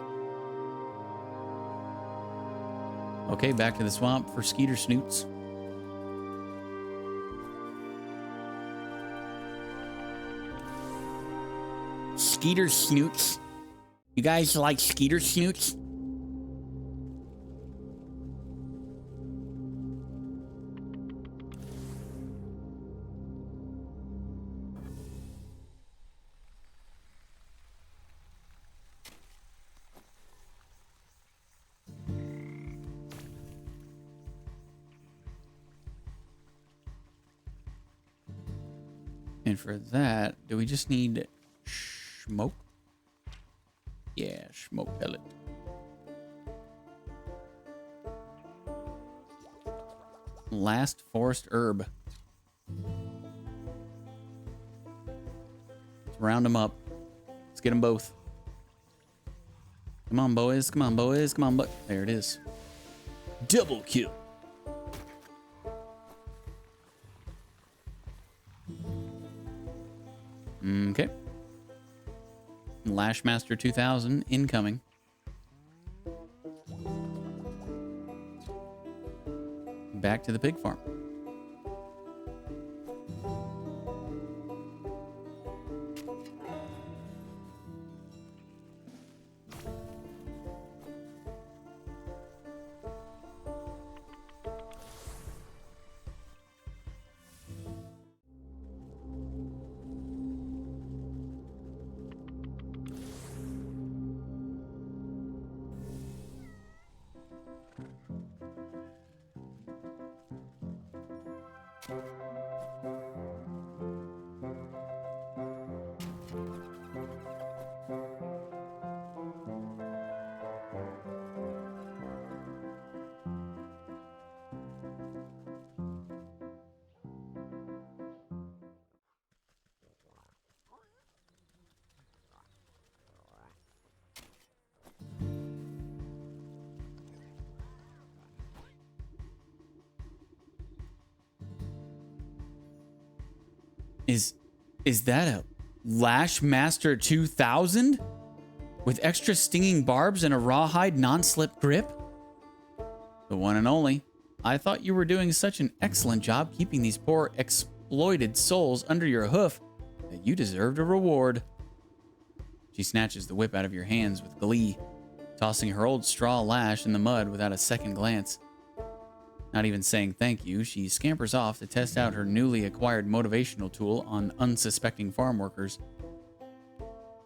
Okay, back to the swamp for skeeter snoots. skeeter snoots? You guys like skeeter snoots? And for that, do we just need smoke? Yeah, smoke pellet. Last forest herb. Let's round them up. Let's get them both. Come on, boys. Come on, boys. Come on, but there it is. Double kill. Okay. Lashmaster 2000 incoming. Back to the pig farm. Is that a Lashmaster 2000? With extra stinging barbs and a rawhide non-slip grip? The one and only. I thought you were doing such an excellent job keeping these poor exploited souls under your hoof that you deserved a reward. She snatches the whip out of your hands with glee, tossing her old straw lash in the mud without a second glance. Not even saying thank you, she scampers off to test out her newly acquired motivational tool on unsuspecting farm workers.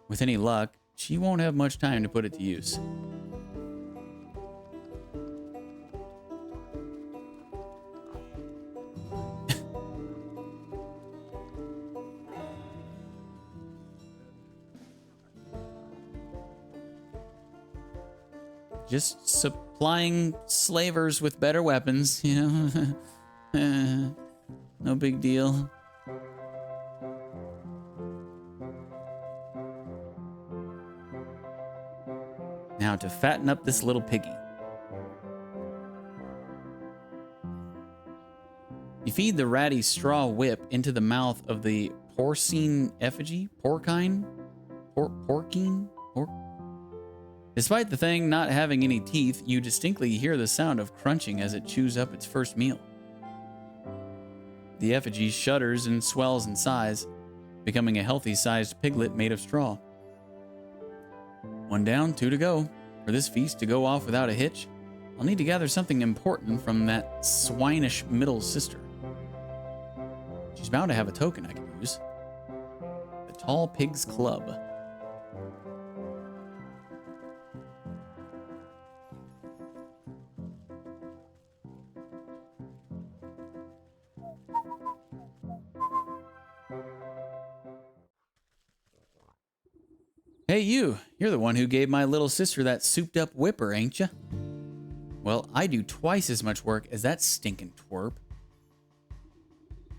With any luck, she won't have much time to put it to use. Just supplying slavers with better weapons, you know. No big deal. Now to fatten up this little piggy. You feed the ratty straw whip into the mouth of the porcine effigy? Porcine? Porcine? Despite the thing not having any teeth, you distinctly hear the sound of crunching as it chews up its first meal. The effigy shudders and swells in size, becoming a healthy-sized piglet made of straw. One down, two to go. For this feast to go off without a hitch, I'll need to gather something important from that swinish middle sister. She's bound to have a token I can use. The Tall Pigs Club. Hey you, you're the one who gave my little sister that souped up whipper, ain't ya? Well, I do twice as much work as that stinking twerp.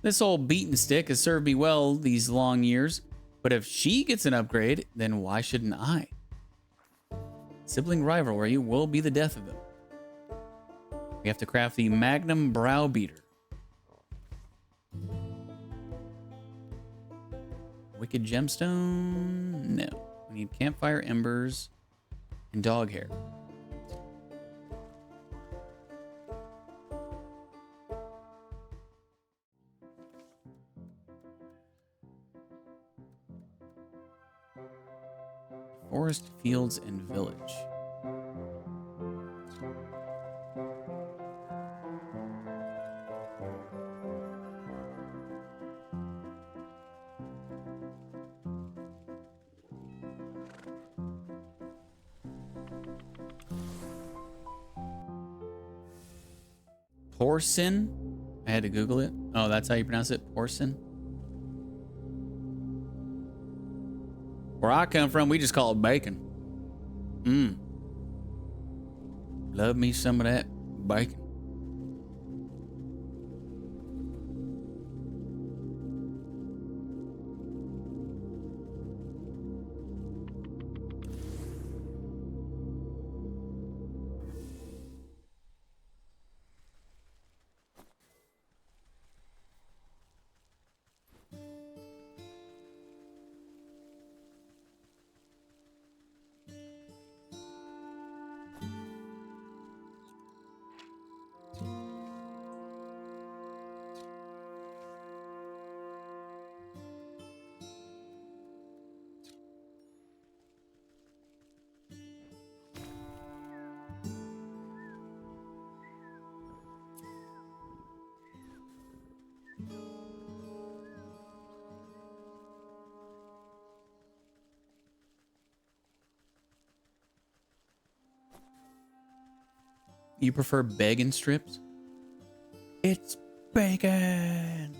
This old beaten stick has served me well these long years, but if she gets an upgrade, then why shouldn't I? Sibling rivalry will be the death of them. We have to craft the Magnum Browbeater. Wicked Gemstone? No. We need campfire embers and dog hair. Forest, fields, and village. Porcin? I had to Google it. Oh, that's how you pronounce it? Porcin? Where I come from, we just call it bacon. Mmm. Love me some of that bacon. You prefer bacon strips? It's bacon!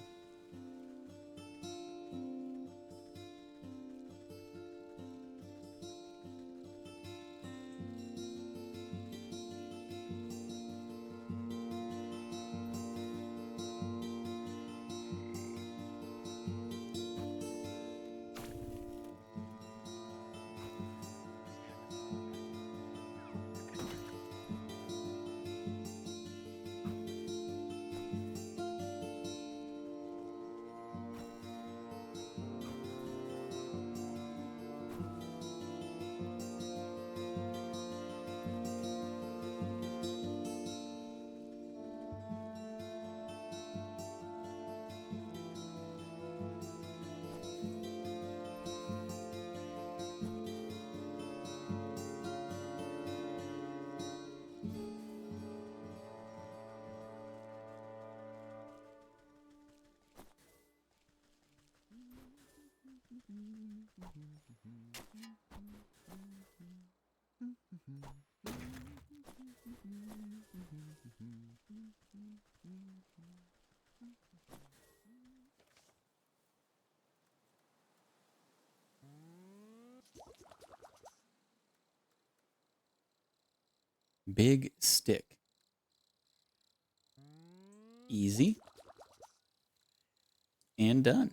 Big stick. Easy. And done.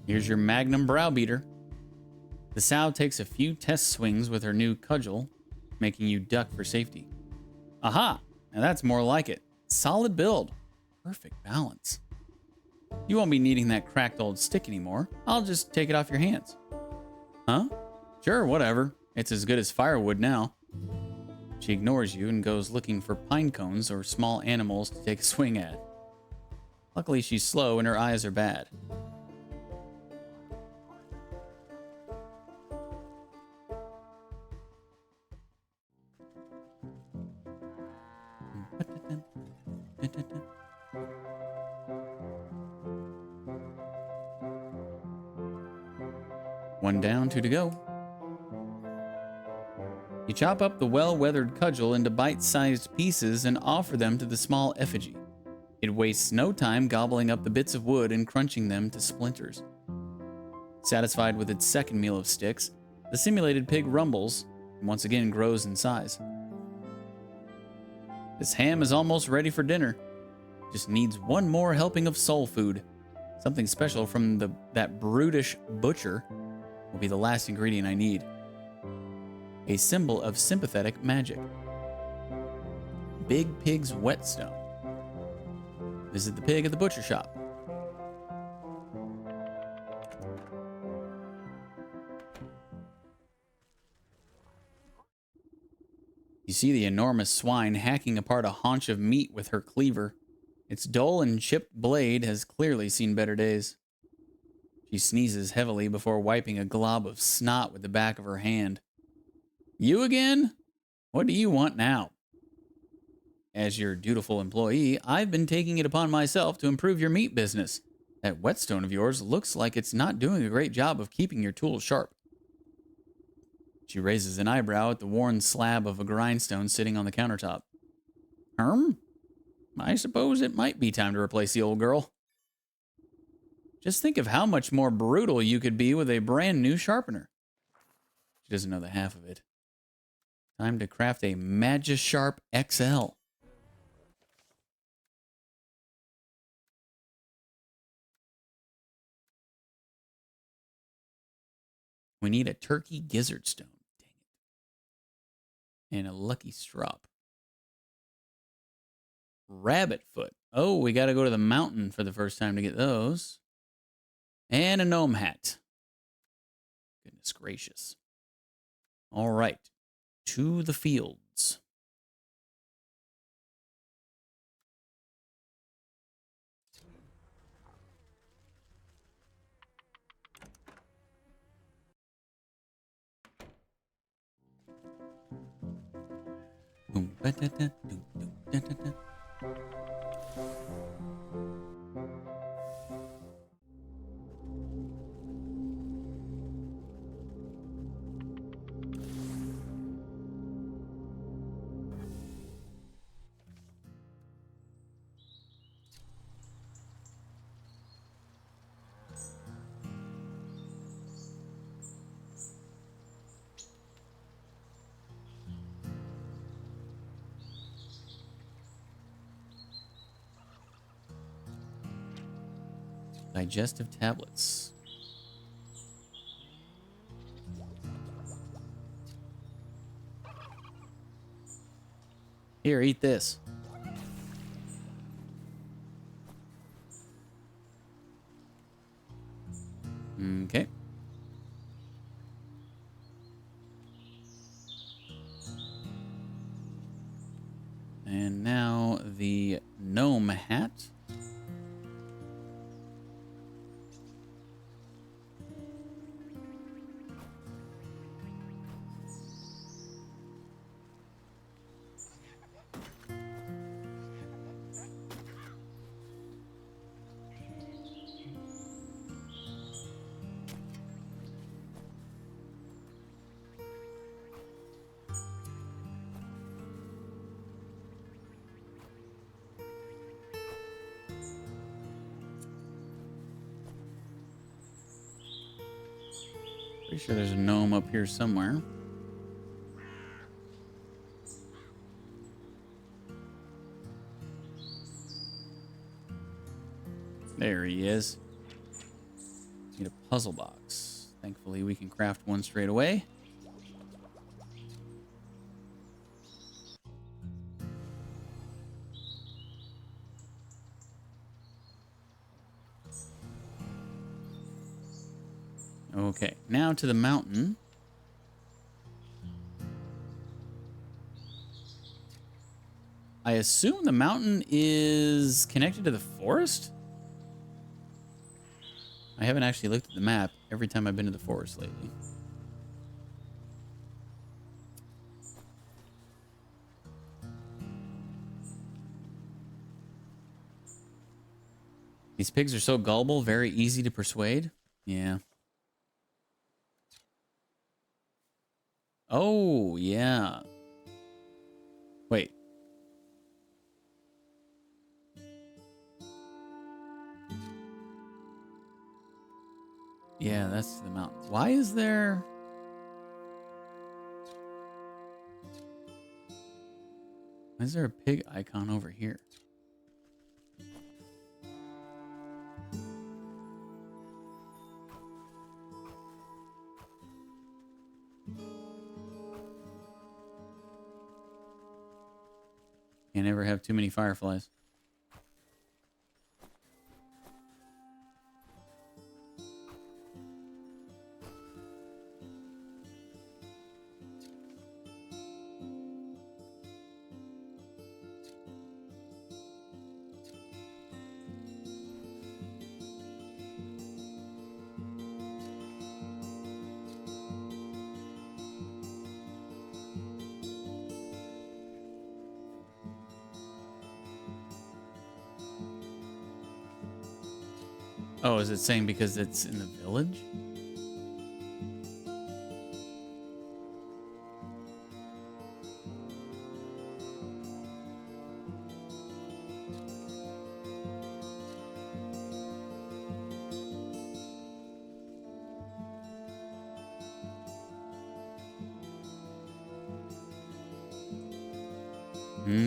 Here's your Magnum Browbeater. The sow takes a few test swings with her new cudgel, making you duck for safety. Aha! Now that's more like it. Solid build. Perfect balance. You won't be needing that cracked old stick anymore. I'll just take it off your hands. Huh? Sure, whatever. It's as good as firewood now. She ignores you and goes looking for pine cones or small animals to take a swing at. Luckily, she's slow and her eyes are bad. One down, 2 to go. You chop up the well-weathered cudgel into bite-sized pieces and offer them to the small effigy. It wastes no time gobbling up the bits of wood and crunching them to splinters. Satisfied with its second meal of sticks, the simulated pig rumbles and once again grows in size. This ham is almost ready for dinner. Just needs one more helping of soul food. Something special from that brutish butcher will be the last ingredient I need. A symbol of sympathetic magic. Big Pig's Whetstone. Visit the pig at the butcher shop. You see the enormous swine hacking apart a haunch of meat with her cleaver. Its dull and chipped blade has clearly seen better days. She sneezes heavily before wiping a glob of snot with the back of her hand. You again? What do you want now? As your dutiful employee, I've been taking it upon myself to improve your meat business. That whetstone of yours looks like it's not doing a great job of keeping your tools sharp. She raises an eyebrow at the worn slab of a grindstone sitting on the countertop. I suppose it might be time to replace the old girl. Just think of how much more brutal you could be with a brand new sharpener. She doesn't know the half of it. Time to craft a Magisharp XL. We need a turkey gizzard stone. Dang it. And a lucky strop. Rabbit foot. Oh, we got to go to the mountain for the first time to get those. And a gnome hat. Goodness gracious. All right. To the fields. Boom, ba-da-da, doom, doom, da-da-da. Digestive tablets. Here, eat this. Okay. And now the gnome hat. Pretty sure there's a gnome up here somewhere. There he is. Need a puzzle box. Thankfully, we can craft one straight away. Okay, now to the mountain. I assume the mountain is connected to the forest? I haven't actually looked at the map every time I've been to the forest lately. These pigs are so gullible, very easy to persuade. Yeah. Oh, yeah. Wait. Yeah, that's the mountains. Why is there... Why is there a pig icon over here? Can't ever have too many fireflies. Oh, is it saying because it's in the village?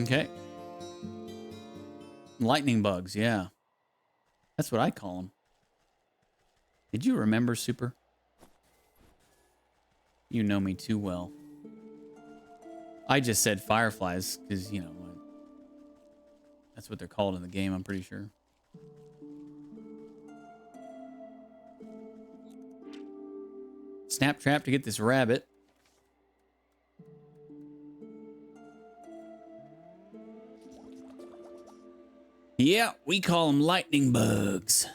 Okay. Lightning bugs, yeah. That's what I call them. Did you remember, Super? You know me too well. I just said fireflies because, you know, that's what they're called in the game, I'm pretty sure. Snap trap to get this rabbit. Yeah, we call them lightning bugs.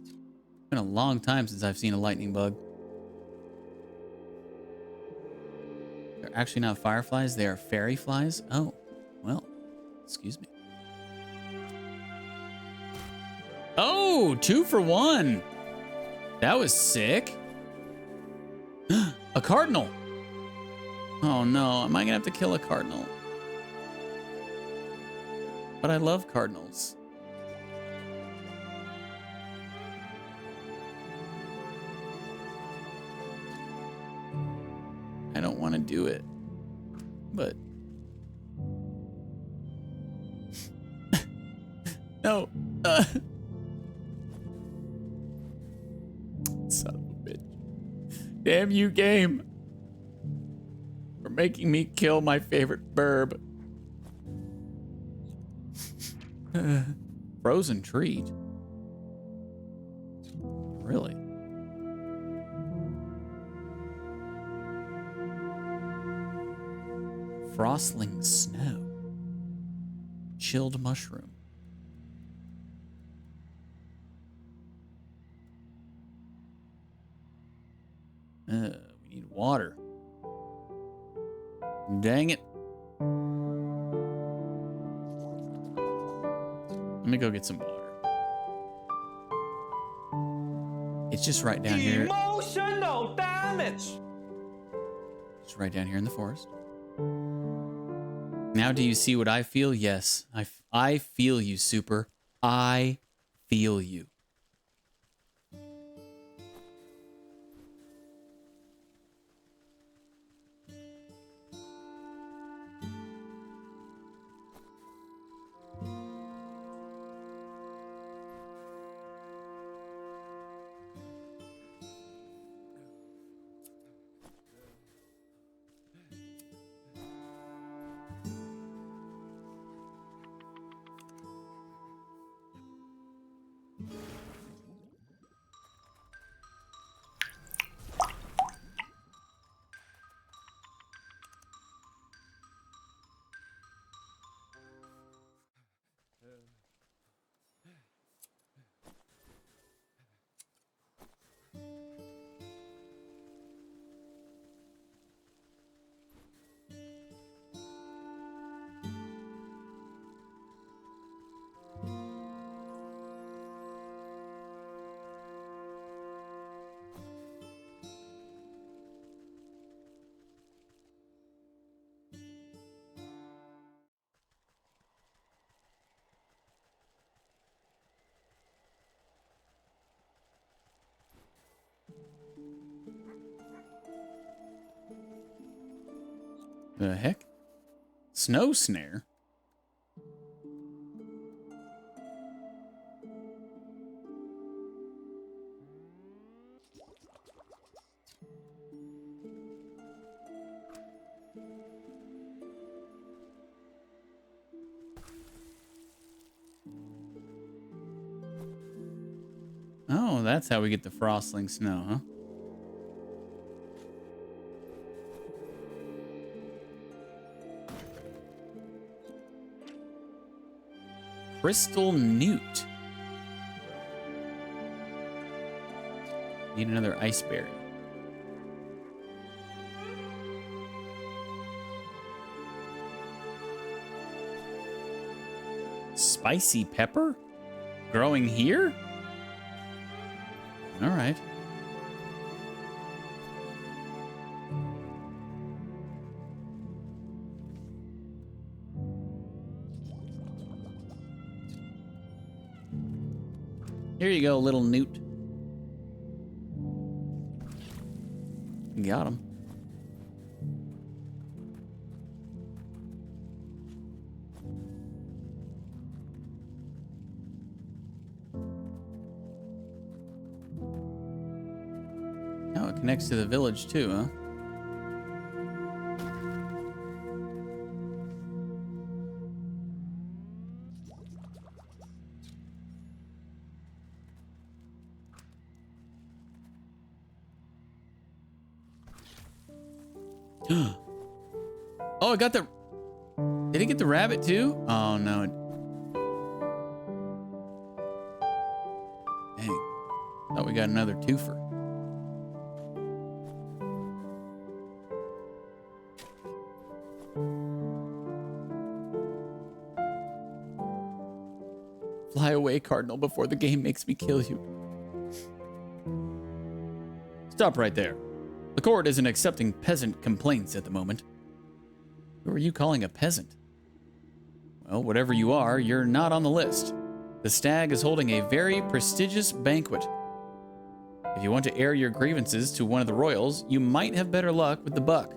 It's been a long time since I've seen a lightning bug. They're actually not fireflies, they are fairy flies. Oh, well, excuse me. Oh, 2 for 1. That was sick. A cardinal. Oh no, am I gonna have to kill a cardinal? But I love cardinals. I don't want to do it, but no. Son of a bitch. Damn you, game. For making me kill my favorite burb. Frozen treat? Really? Frostling snow. Chilled mushroom. We need water. Dang it. Let me go get some water. It's just right down here. Emotional damage. It's right down here in the forest. Now do you see what I feel? Yes. I feel you, Super. I feel you. The heck? Snow snare? Oh, that's how we get the frostling snow, huh? Crystal Newt. Need another ice berry. Spicy pepper? Growing here? All right. Here you go, little newt. Got him. Oh, it connects to the village too, huh? Oh, I got the... Did he get the rabbit too? Oh, no. Dang. Thought we got another twofer. Fly away, Cardinal, before the game makes me kill you. Stop right there. The court isn't accepting peasant complaints at the moment. Who are you calling a peasant? Well, whatever you are, you're not on the list. The stag is holding a very prestigious banquet. If you want to air your grievances to one of the royals, you might have better luck with the buck.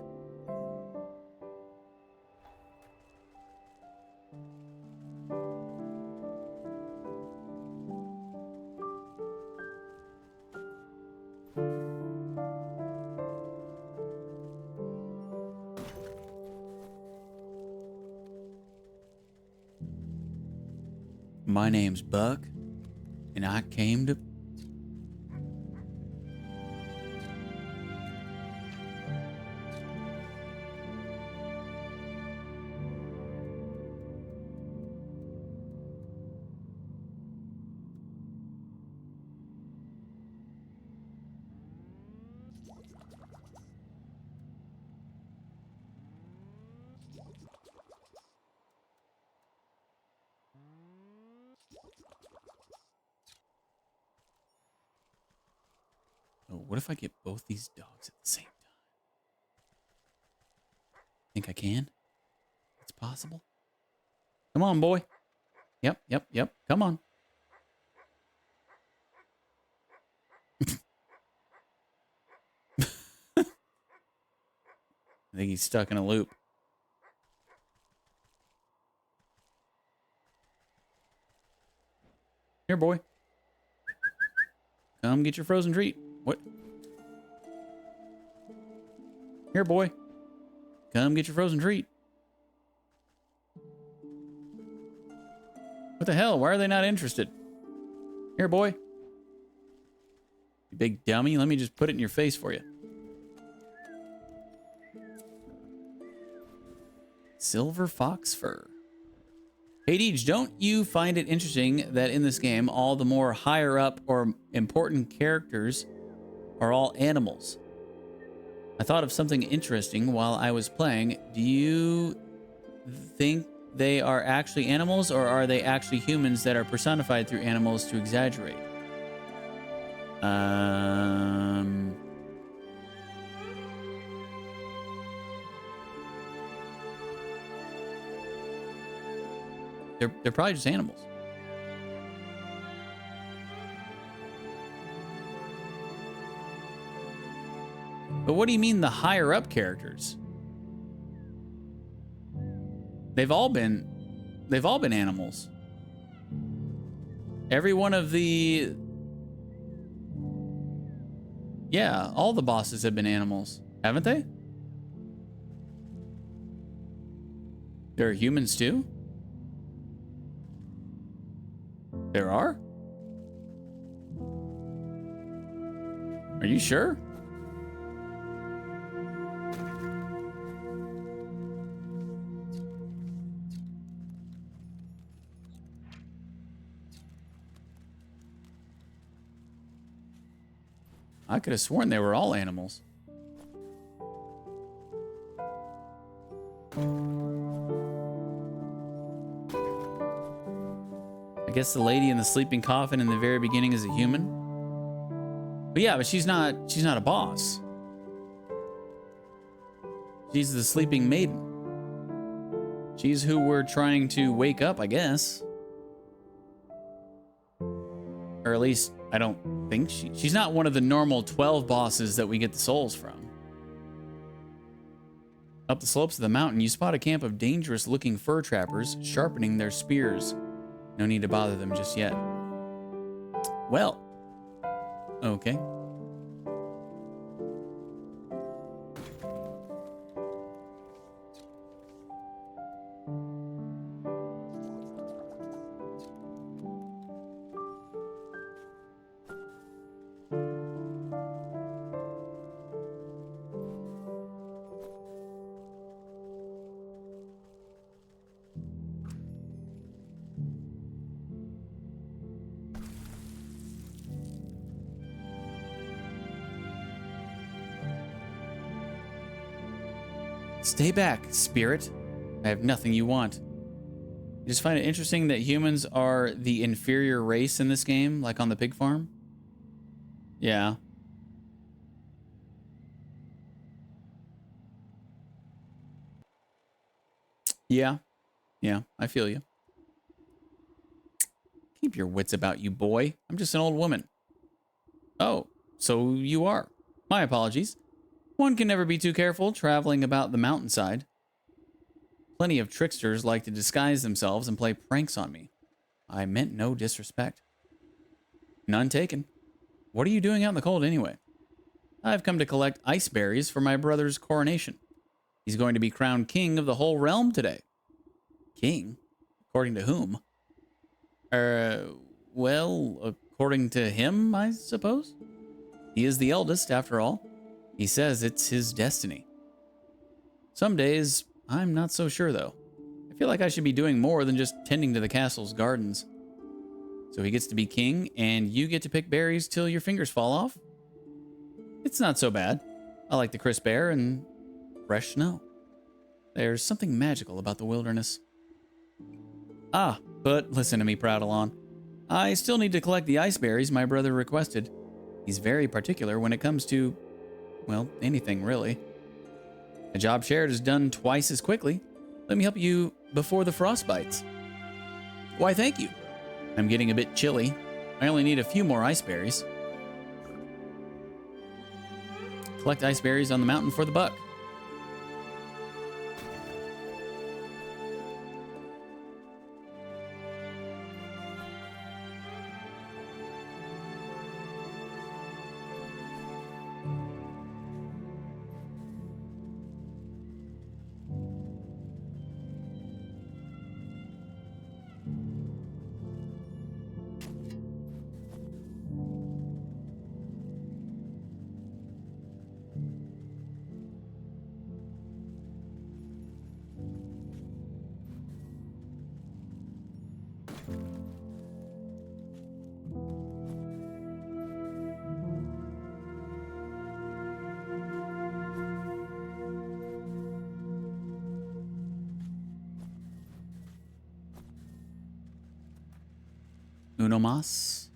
My name's Buck, and I came to... Oh, what if I get both these dogs at the same time? Think I can? It's possible. Come on, boy. Yep. Come on. I think he's stuck in a loop. Here, boy. Come get your frozen treat. What? Here, boy. Come get your frozen treat. What the hell? Why are they not interested? Here, boy. You big dummy. Let me just put it in your face for you. Silver fox fur. Hey, Deej, don't you find it interesting that in this game, all the more higher up or important characters are all animals? I thought of something interesting while I was playing. Do you think they are actually animals, or are they actually humans that are personified through animals to exaggerate? They're probably just animals. But what do you mean the higher up characters? They've all been animals. Every one of the... Yeah, all the bosses have been animals, haven't they? There are humans too? There are? Are you sure? I could have sworn they were all animals. I guess the lady in the sleeping coffin in the very beginning is a human. But yeah, but she's not a boss. She's the sleeping maiden. She's who we're trying to wake up, I guess. Or at least, I don't think she's not one of the normal 12 bosses that we get the souls from. Up the slopes of the mountain, you spot a camp of dangerous-looking fur trappers sharpening their spears. No need to bother them just yet. Well, okay. Stay back, spirit. I have nothing you want. You just find it interesting that humans are the inferior race in this game, like on the pig farm? Yeah. Yeah. Yeah, I feel you. Keep your wits about you, boy. I'm just an old woman. Oh, so you are. My apologies. One can never be too careful traveling about the mountainside. Plenty of tricksters like to disguise themselves and play pranks on me. I meant no disrespect. None taken. What are you doing out in the cold anyway? I've come to collect ice berries for my brother's coronation. He's going to be crowned king of the whole realm today. King? According to whom? Well, according to him, I suppose? He is the eldest, after all. He says it's his destiny. Some days, I'm not so sure, though. I feel like I should be doing more than just tending to the castle's gardens. So he gets to be king, and you get to pick berries till your fingers fall off? It's not so bad. I like the crisp air and fresh snow. There's something magical about the wilderness. Ah, but listen to me, Prattlon. I still need to collect the ice berries my brother requested. He's very particular when it comes to, well, anything really. A job shared is done twice as quickly. Let me help you before the frost bites. Why, thank you. I'm getting a bit chilly. I only need a few more ice berries. Collect ice berries on the mountain for the buck. Uno más.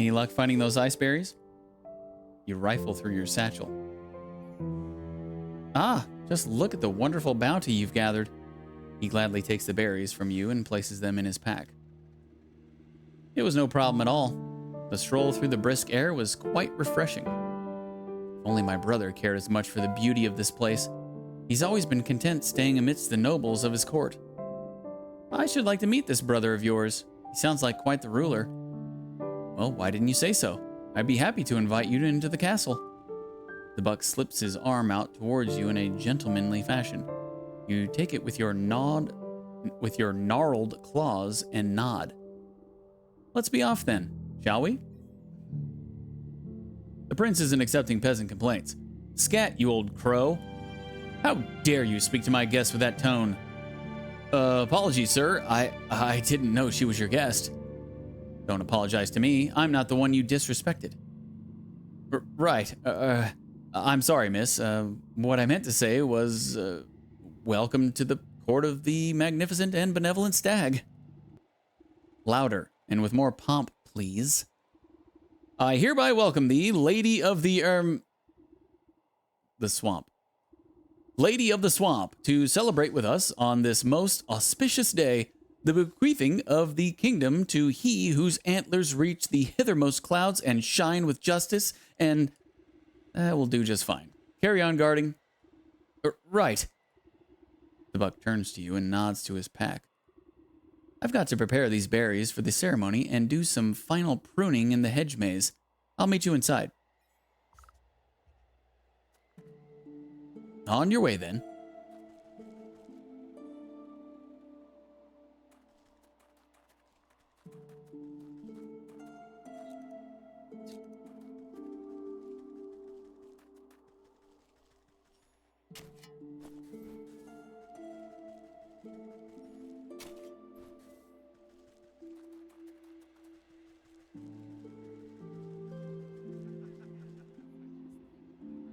Any luck finding those ice berries? You rifle through your satchel. Ah, just look at the wonderful bounty you've gathered. He gladly takes the berries from you and places them in his pack. It was no problem at all. The stroll through the brisk air was quite refreshing. If only my brother cared as much for the beauty of this place. He's always been content staying amidst the nobles of his court. I should like to meet this brother of yours. He sounds like quite the ruler. Well, why didn't you say so? I'd be happy to invite you into the castle. The buck slips his arm out towards you in a gentlemanly fashion. You take it with your gnarled claws and nod. Let's be off then, shall we? The prince isn't accepting peasant complaints. Scat, you old crow. How dare you speak to my guest with that tone? Apologies, sir. I didn't know she was your guest. Don't apologize to me. I'm not the one you disrespected. Right. I'm sorry, miss. What I meant to say was, welcome to the court of the magnificent and benevolent stag. Louder, and with more pomp, please. I hereby welcome thee, lady of the swamp. Lady of the swamp, to celebrate with us on this most auspicious day, the bequeathing of the kingdom to he whose antlers reach the hithermost clouds and shine with justice, and will do just fine. Carry on guarding. Right. The buck turns to you and nods to his pack. I've got to prepare these berries for the ceremony and do some final pruning in the hedge maze. I'll meet you inside. On your way, then.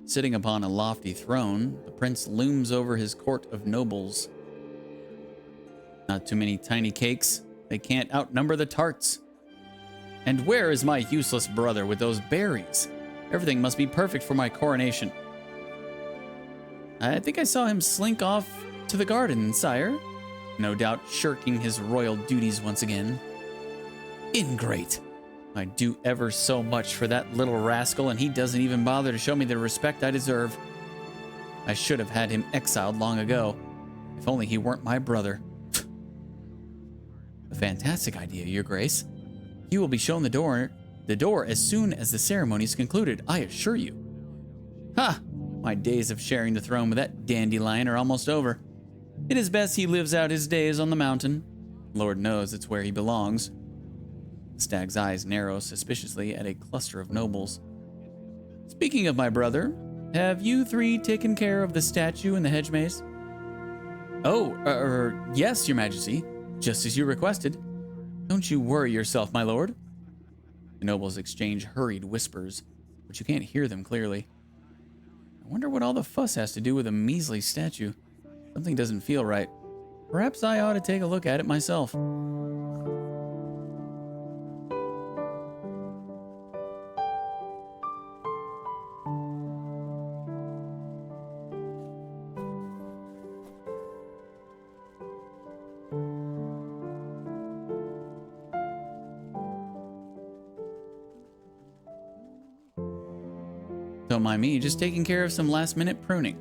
Sitting upon a lofty throne, the prince looms over his court of nobles. Not too many tiny cakes. They can't outnumber the tarts. And where is my useless brother with those berries? Everything must be perfect for my coronation. I think I saw him slink off to the garden, sire. No doubt shirking his royal duties once again. Ingrate! I do ever so much for that little rascal, and he doesn't even bother to show me the respect I deserve. I should have had him exiled long ago, if only he weren't my brother. A fantastic idea, Your Grace. He will be shown the door as soon as the ceremony is concluded, I assure you. Ha! My days of sharing the throne with that dandelion are almost over. It is best he lives out his days on the mountain. Lord knows it's where he belongs. The stag's eyes narrow suspiciously at a cluster of nobles. Speaking of my brother, have you three taken care of the statue in the hedge maze? Oh, yes, Your Majesty, just as you requested. Don't you worry yourself, my lord. The nobles exchange hurried whispers, but you can't hear them clearly. I wonder what all the fuss has to do with a measly statue. Something doesn't feel right. Perhaps I ought to take a look at it myself. Don't mind me, just taking care of some last-minute pruning.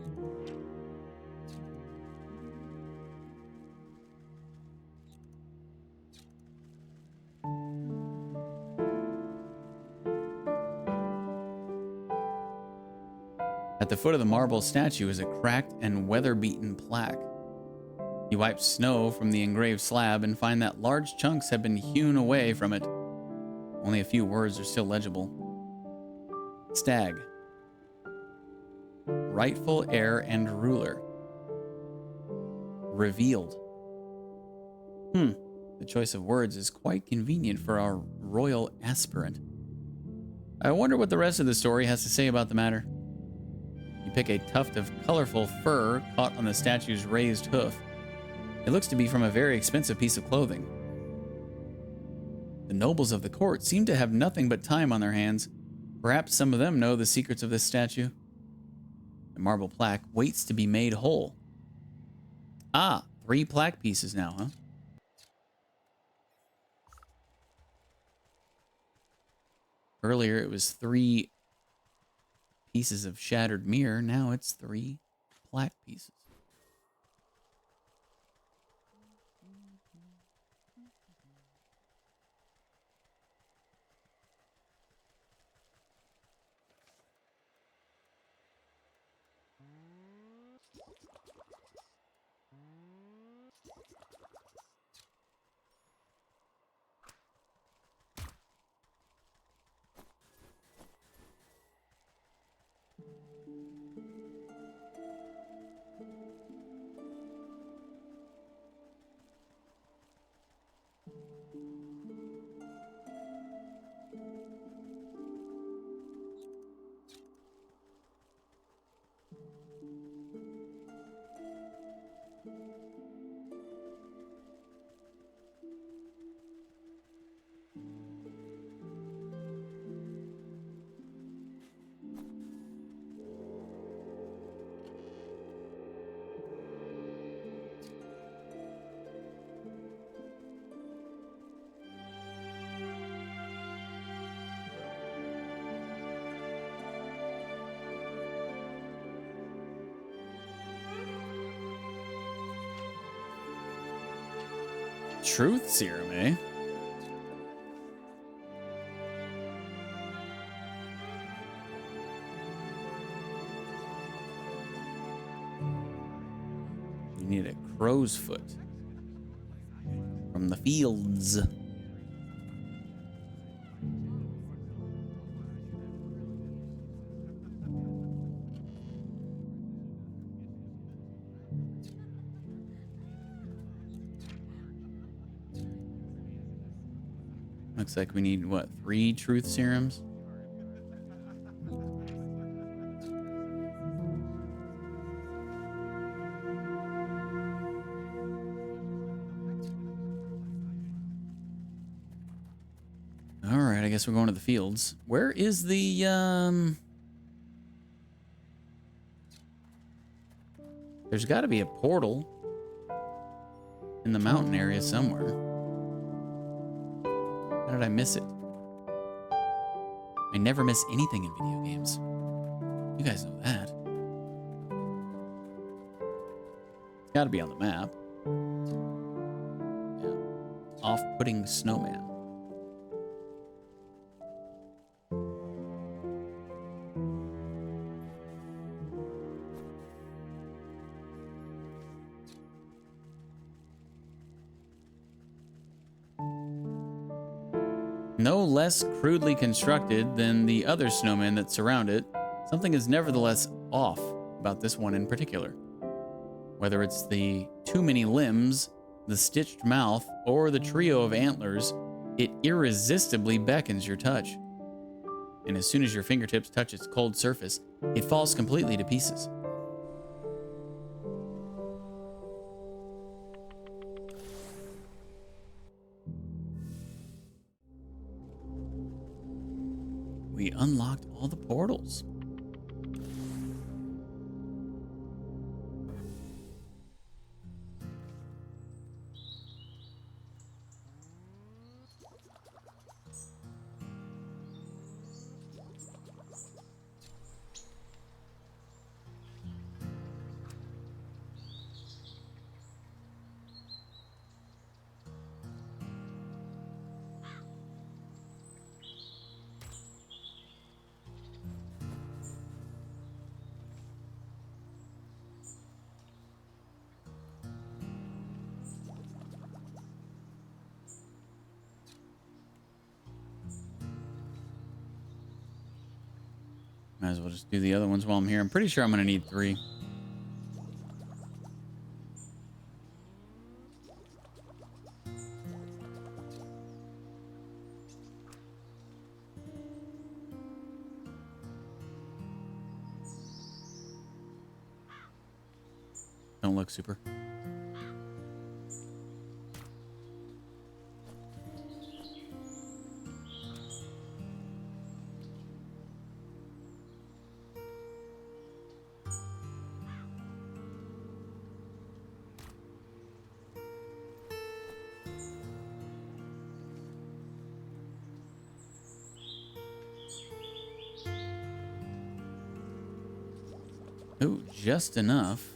At the foot of the marble statue is a cracked and weather-beaten plaque. You wipe snow from the engraved slab and find that large chunks have been hewn away from it. Only a few words are still legible. Stag. Rightful heir and ruler. Revealed. The choice of words is quite convenient for our royal aspirant. I wonder what the rest of the story has to say about the matter. You pick a tuft of colorful fur caught on the statue's raised hoof. It looks to be from a very expensive piece of clothing. The nobles of the court seem to have nothing but time on their hands. Perhaps some of them know the secrets of this statue. The marble plaque waits to be made whole. Ah, 3 plaque pieces now, huh? Earlier it was 3 pieces of shattered mirror. Now it's 3 plaque pieces. Truth serum, eh? You need a crow's foot from the fields. Looks like we need, what, 3 truth serums? Alright, I guess we're going to the fields. Where is the, There's got to be a portal in the mountain area somewhere. How did I miss it? I never miss anything in video games. You guys know that. It's got to be on the map. Yeah. Off-putting snowman. No less crudely constructed than the other snowmen that surround it, something is nevertheless off about this one in particular. Whether it's the too many limbs, the stitched mouth, or the trio of antlers, it irresistibly beckons your touch. And as soon as your fingertips touch its cold surface, it falls completely to pieces. We unlocked all the portals. Might as well just do the other ones while I'm here. I'm pretty sure I'm going to need 3. Don't look super. Ooh, just enough.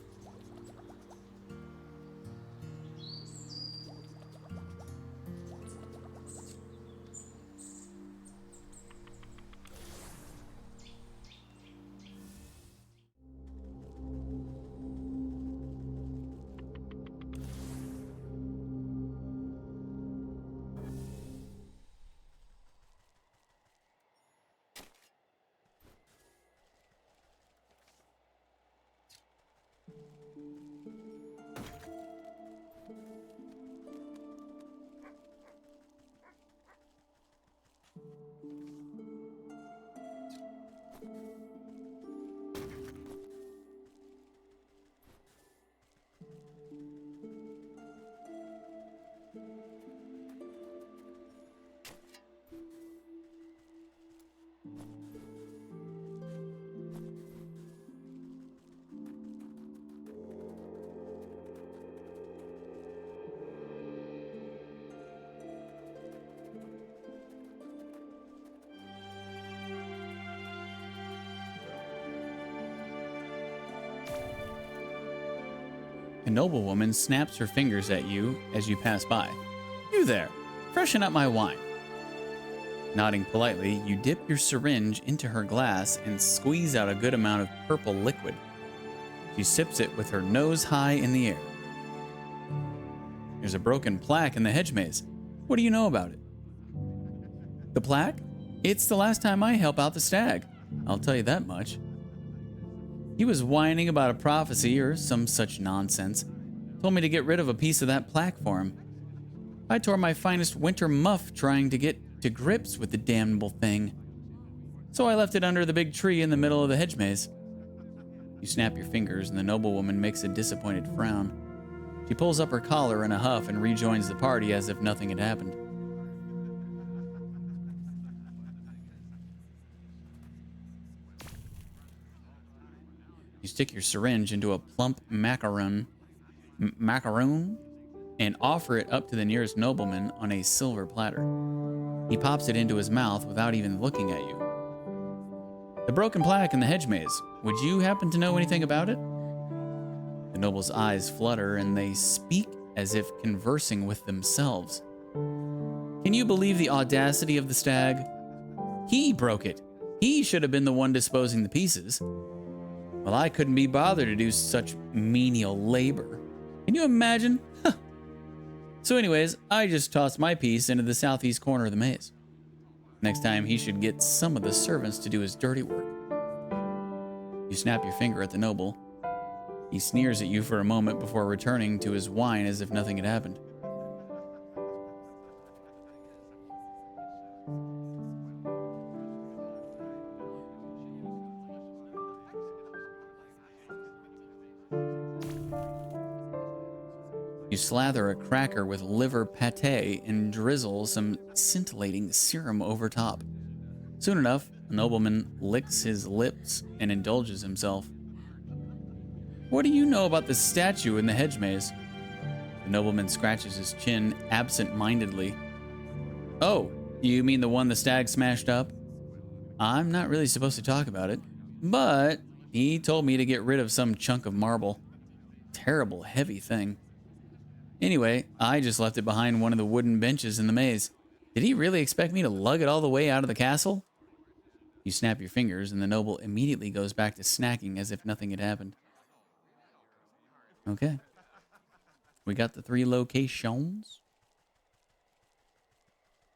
A noblewoman snaps her fingers at you as you pass by. You there, freshen up my wine. Nodding politely, you dip your syringe into her glass and squeeze out a good amount of purple liquid. She sips it with her nose high in the air. There's a broken plaque in the hedge maze. What do you know about it? The plaque? It's the last time I help out the stag. I'll tell you that much. He was whining about a prophecy or some such nonsense. Told me to get rid of a piece of that plaque for him. I tore my finest winter muff trying to get to grips with the damnable thing. So I left it under the big tree in the middle of the hedge maze. You snap your fingers and the noblewoman makes a disappointed frown. She pulls up her collar in a huff and rejoins the party as if nothing had happened. You stick your syringe into a plump macaroon and offer it up to the nearest nobleman on a silver platter. He pops it into his mouth without even looking at you. The broken plaque in the hedge maze. Would you happen to know anything about it? The noble's eyes flutter and they speak as if conversing with themselves. Can you believe the audacity of the stag? He broke it. He should have been the one disposing the pieces. Well, I couldn't be bothered to do such menial labor. Can you imagine? Huh. So anyways, I just tossed my piece into the southeast corner of the maze. Next time, he should get some of the servants to do his dirty work. You snap your finger at the noble. He sneers at you for a moment before returning to his wine as if nothing had happened. You slather a cracker with liver pate and drizzle some scintillating serum over top. Soon enough, a nobleman licks his lips and indulges himself. What do you know about the statue in the hedge maze? The nobleman scratches his chin absent-mindedly. Oh, you mean the one the stag smashed up? I'm not really supposed to talk about it, but he told me to get rid of some chunk of marble. Terrible, heavy thing. Anyway, I just left it behind one of the wooden benches in the maze. Did he really expect me to lug it all the way out of the castle? You snap your fingers and the noble immediately goes back to snacking as if nothing had happened. Okay. We got the 3 locations.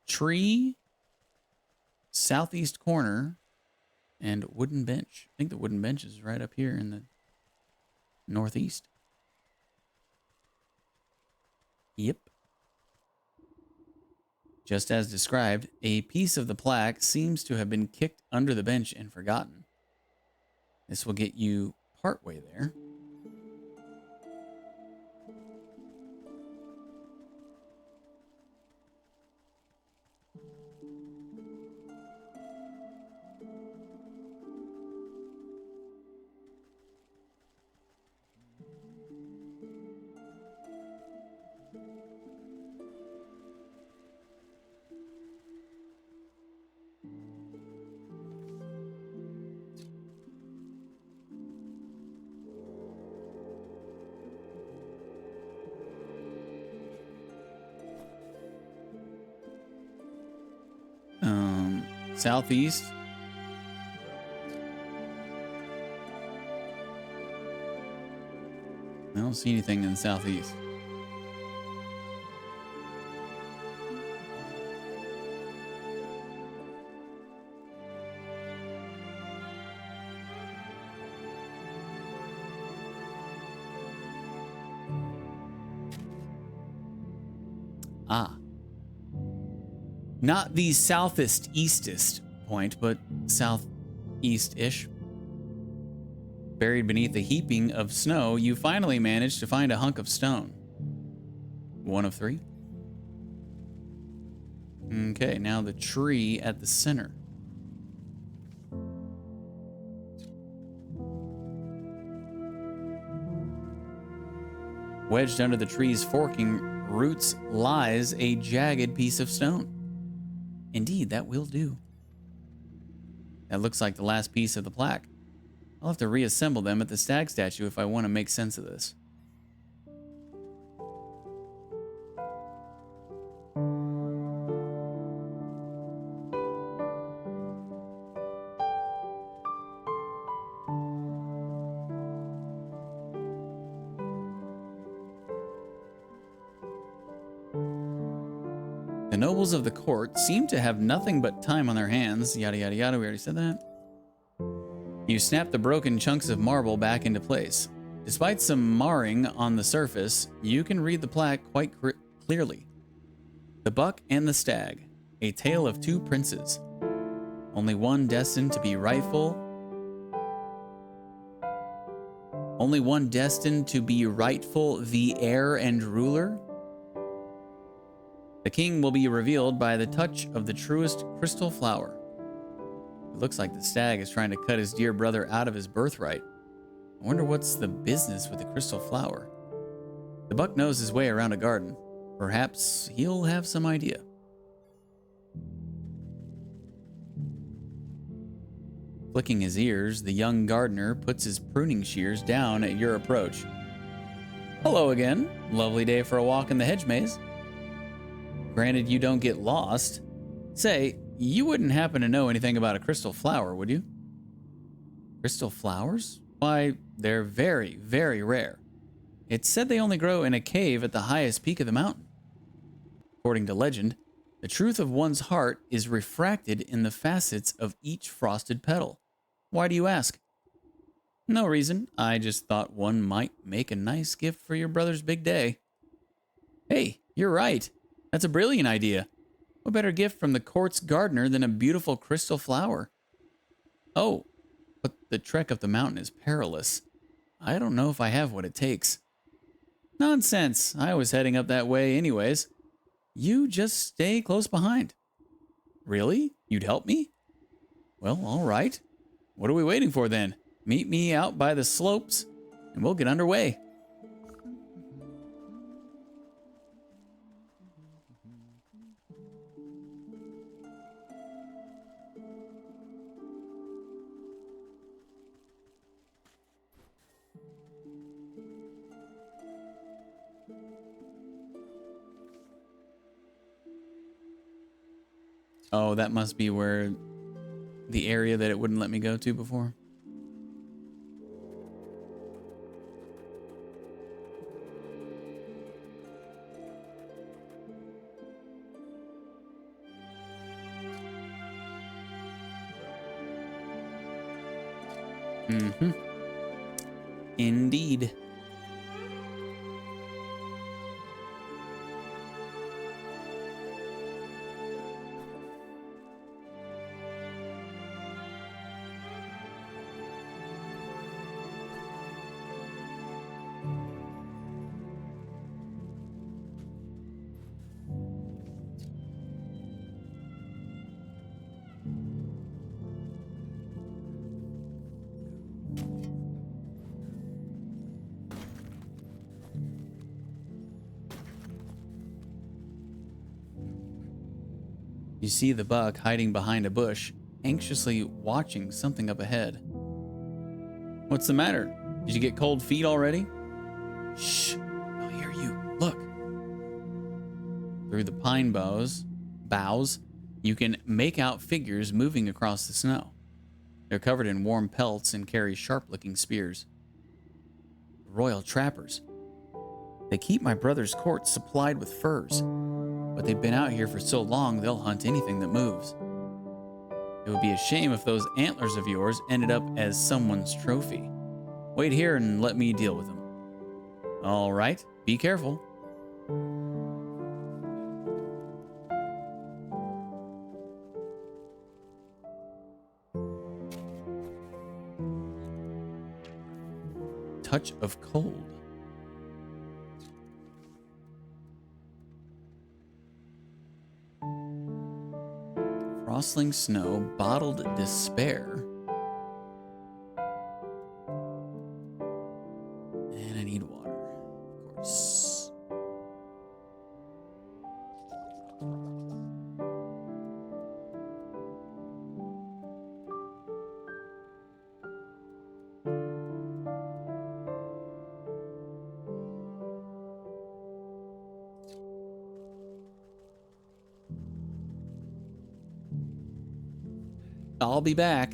Tree, southeast corner, and wooden bench. I think the wooden bench is right up here in the northeast. Yep. Just as described, a piece of the plaque seems to have been kicked under the bench and forgotten. This will get you partway there. Southeast. I don't see anything in the southeast. Ah. Not the southest eastest point, but southeast-ish. Buried beneath a heaping of snow, you finally manage to find a hunk of stone. 1 of 3. Okay, now the tree at the center. Wedged under the tree's forking roots lies a jagged piece of stone. Indeed, that will do. That looks like the last piece of the plaque. I'll have to reassemble them at the stag statue if I want to make sense of this. The nobles of the court seem to have nothing but time on their hands. Yada, yada, yada. We already said that. You snap the broken chunks of marble back into place. Despite some marring on the surface, you can read the plaque quite clearly. The Buck and the Stag, a tale of 2 princes. Only one destined to be rightful. Only one destined to be rightful, the heir and ruler. The king will be revealed by the touch of the truest crystal flower. It looks like the stag is trying to cut his dear brother out of his birthright. I wonder what's the business with the crystal flower. The buck knows his way around a garden. Perhaps he'll have some idea. Flicking his ears, the young gardener puts his pruning shears down at your approach. Hello again. Lovely day for a walk in the hedge maze. Granted, you don't get lost. Say, you wouldn't happen to know anything about a crystal flower, would you? Crystal flowers? Why, they're very, very rare. It's said they only grow in a cave at the highest peak of the mountain. According to legend, the truth of one's heart is refracted in the facets of each frosted petal. Why do you ask? No reason. I just thought one might make a nice gift for your brother's big day. Hey, you're right. That's a brilliant idea. What better gift from the court's gardener than a beautiful crystal flower? Oh, but the trek up the mountain is perilous. I don't know if I have what it takes. Nonsense. I was heading up that way anyways. You just stay close behind. Really? You'd help me? Well, all right. What are we waiting for then? Meet me out by the slopes and we'll get underway. Oh, that must be where the area that it wouldn't let me go to before. Mm-hmm. Indeed. You see the buck hiding behind a bush, anxiously watching something up ahead. What's the matter? Did you get cold feet already? Shh, I'll hear you. Look. Through the pine boughs, You can make out figures moving across the snow. They're covered in warm pelts and carry sharp-looking spears. The royal trappers. They keep my brother's court supplied with furs, but they've been out here for so long they'll hunt anything that moves. It would be a shame if those antlers of yours ended up as someone's trophy. Wait here and let me deal with them. All right, be careful. Touch of cold. Frostling snow, bottled despair. And I need water, of course. I'll be back.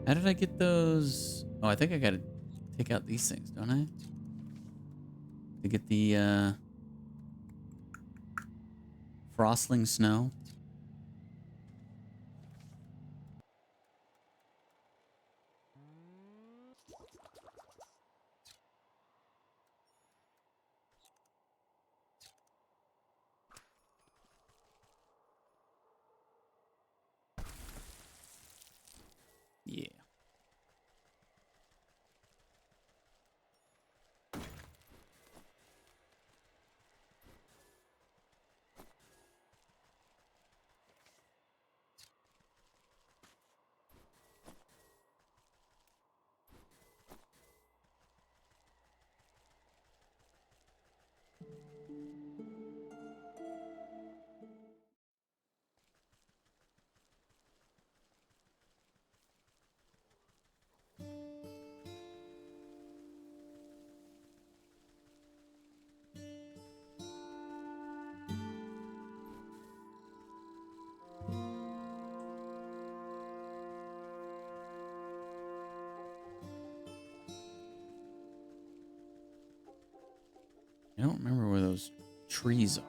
How did I get those? Oh, I think I gotta take out these things, don't I? To get the frostling snow. Yeah. I don't remember where those trees are.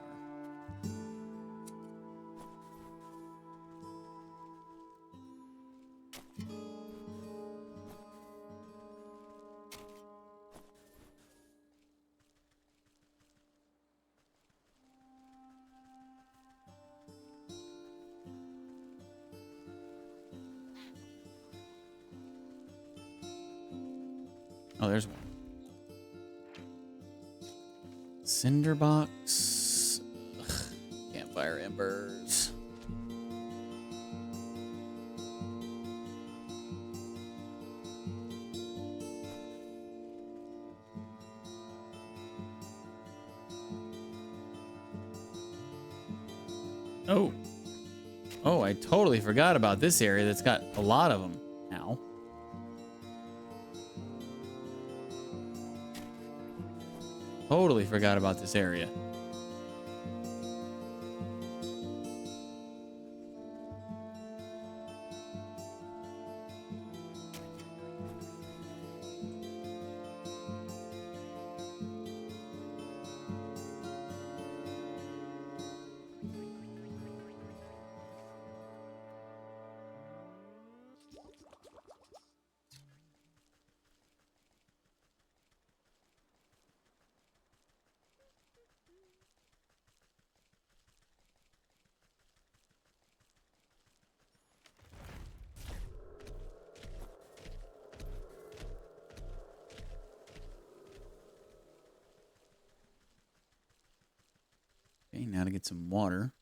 Oh, there's one. Cinderbox. Ugh, campfire embers. Oh. Oh, I totally forgot about this area that's got a lot of them now. Totally forgot about this area. Okay, now to get some water.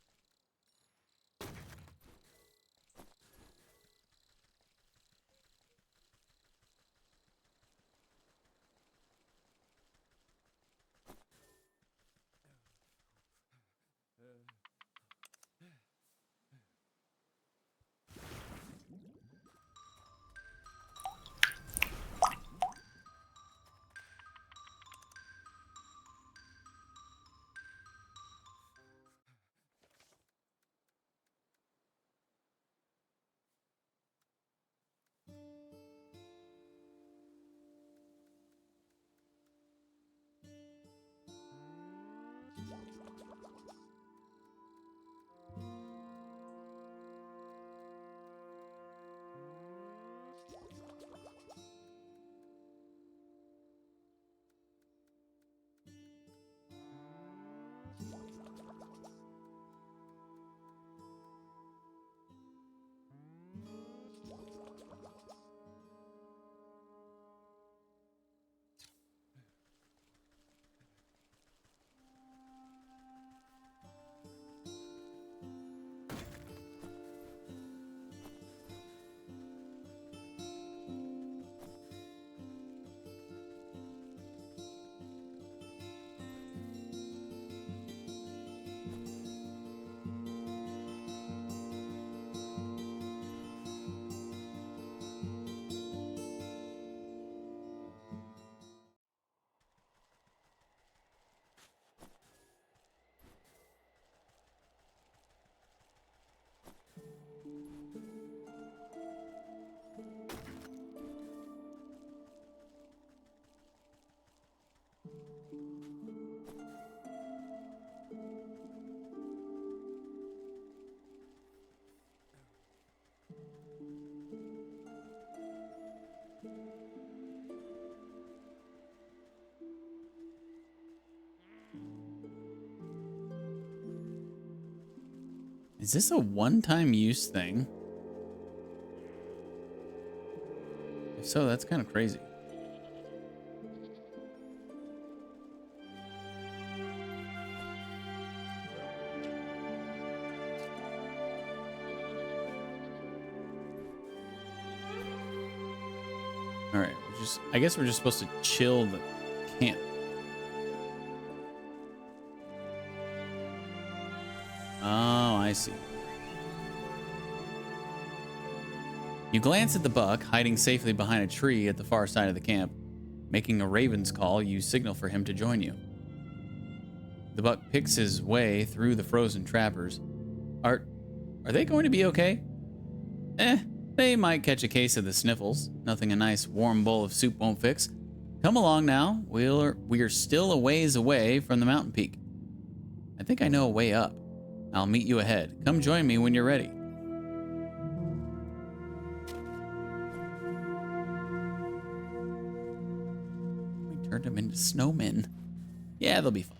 Is this a one-time use thing? If so, that's kind of crazy. All right, I guess we're just supposed to chill the camp. Oh, I see. You glance at the buck, hiding safely behind a tree at the far side of the camp. Making a raven's call, you signal for him to join you. The buck picks his way through the frozen trappers. Are they going to be okay? They might catch a case of the sniffles. Nothing a nice warm bowl of soup won't fix. Come along now. We're still a ways away from the mountain peak. I think I know a way up. I'll meet you ahead. Come join me when you're ready. We turned them into snowmen. Yeah, they'll be fine.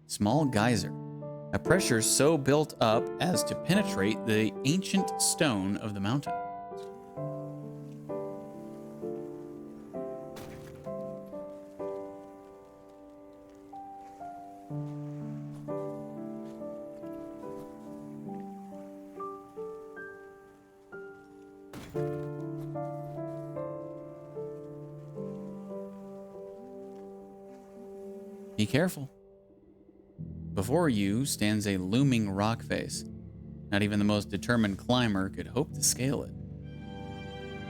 Small geyser. A pressure so built up as to penetrate the ancient stone of the mountain. Be careful. Before you stands a looming rock face. Not even the most determined climber could hope to scale it.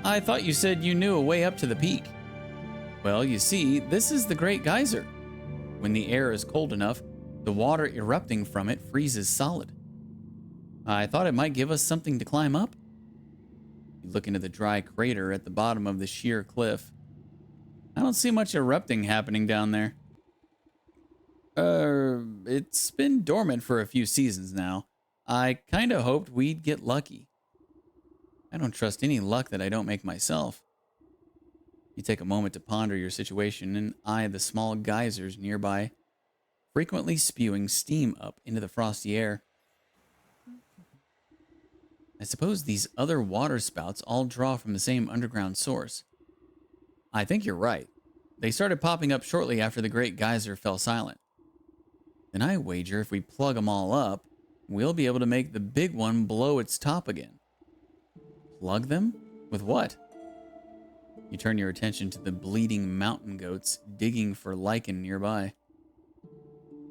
I thought you said you knew a way up to the peak. Well, you see, this is the Great Geyser. When the air is cold enough, the water erupting from it freezes solid. I thought it might give us something to climb up. You look into the dry crater at the bottom of the sheer cliff. I don't see much erupting happening down there. It's been dormant for a few seasons now. I kinda hoped we'd get lucky. I don't trust any luck that I don't make myself. You take a moment to ponder your situation and eye the small geysers nearby, frequently spewing steam up into the frosty air. I suppose these other water spouts all draw from the same underground source. I think you're right. They started popping up shortly after the Great Geyser fell silent. Then I wager if we plug them all up, we'll be able to make the big one blow its top again. Plug them? With what? You turn your attention to the bleeding mountain goats digging for lichen nearby.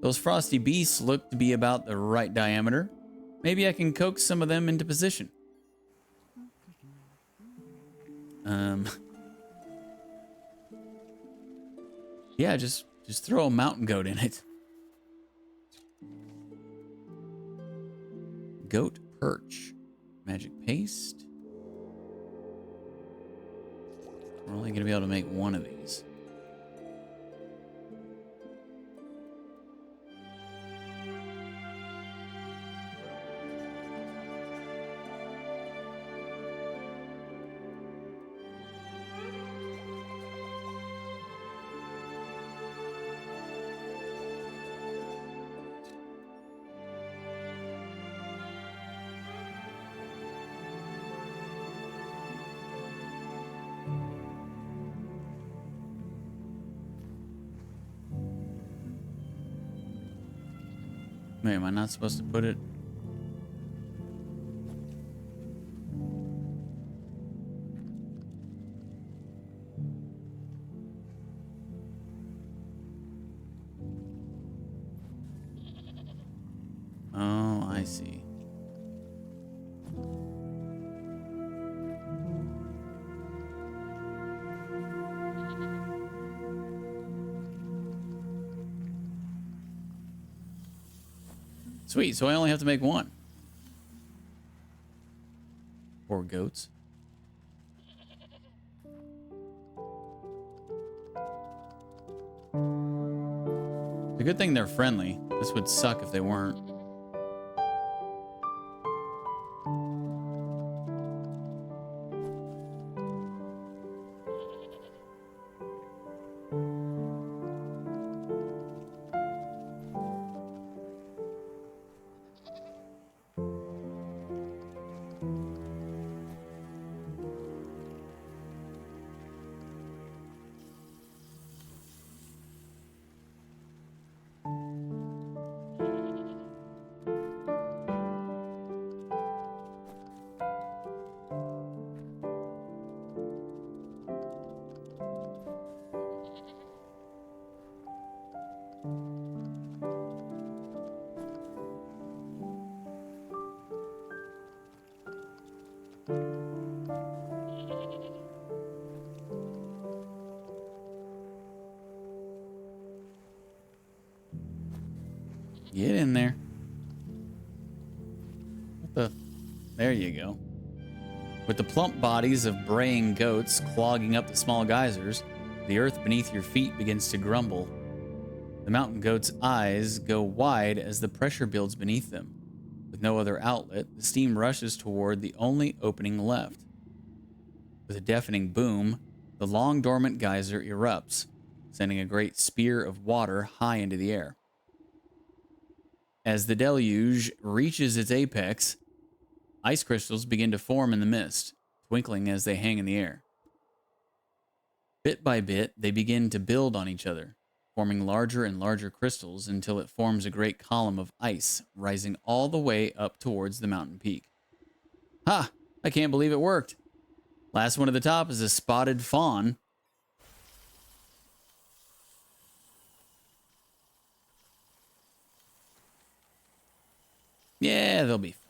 Those frosty beasts look to be about the right diameter. Maybe I can coax some of them into position. Yeah, just throw a mountain goat in it. Goat perch. Magic paste. We're only going to be able to make one of these. Wait, am I not supposed to put it? Oh, I see. Sweet, so I only have to make one. Poor goats. It's a good thing they're friendly. This would suck if they weren't. Get in there. What the? There you go. With the plump bodies of braying goats clogging up the small geysers, the earth beneath your feet begins to grumble. The mountain goat's eyes go wide as the pressure builds beneath them. With no other outlet, the steam rushes toward the only opening left. With a deafening boom, the long dormant geyser erupts, sending a great spear of water high into the air. As the deluge reaches its apex, ice crystals begin to form in the mist, twinkling as they hang in the air. Bit by bit, they begin to build on each other, forming larger and larger crystals until it forms a great column of ice, rising all the way up towards the mountain peak. Ha! I can't believe it worked. Last one at the top is a spotted fawn. Yeah, they'll be fine.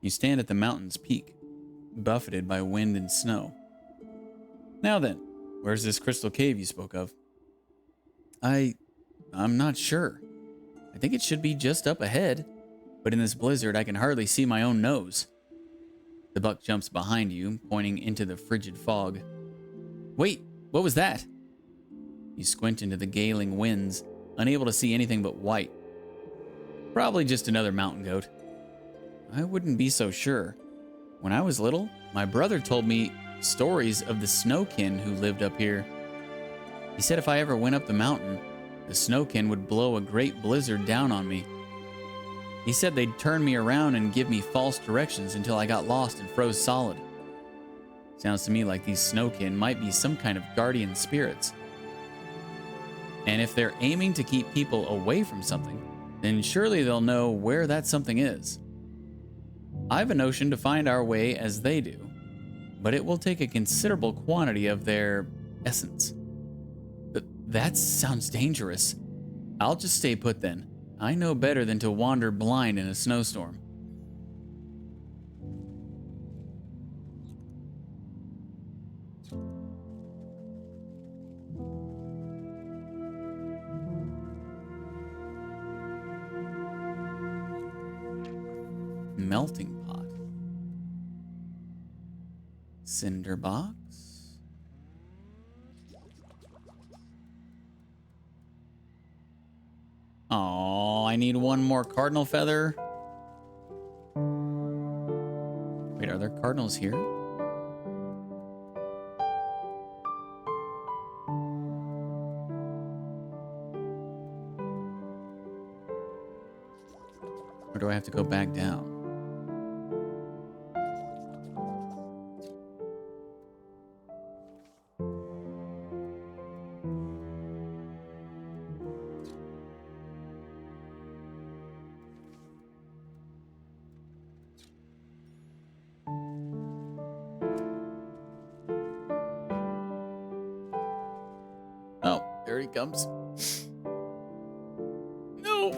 You stand at the mountain's peak, buffeted by wind and snow. Now then, where's this crystal cave you spoke of? I'm not sure. I think it should be just up ahead, but in this blizzard I can hardly see my own nose. The buck jumps behind you, pointing into the frigid fog. Wait, what was that? You squint into the galing winds, unable to see anything but white. Probably just another mountain goat. I wouldn't be so sure. When I was little, my brother told me stories of the snowkin who lived up here. He said if I ever went up the mountain, the snowkin would blow a great blizzard down on me. He said they'd turn me around and give me false directions until I got lost and froze solid. Sounds to me like these snowkin might be some kind of guardian spirits. And if they're aiming to keep people away from something, then surely they'll know where that something is. I've a notion to find our way as they do, but it will take a considerable quantity of their essence. But that sounds dangerous. I'll just stay put then. I know better than to wander blind in a snowstorm. Melting pot. Cinder box. Oh, I need one more cardinal feather. Wait, are there cardinals here? Or do I have to go back down? Oh, there he comes. No.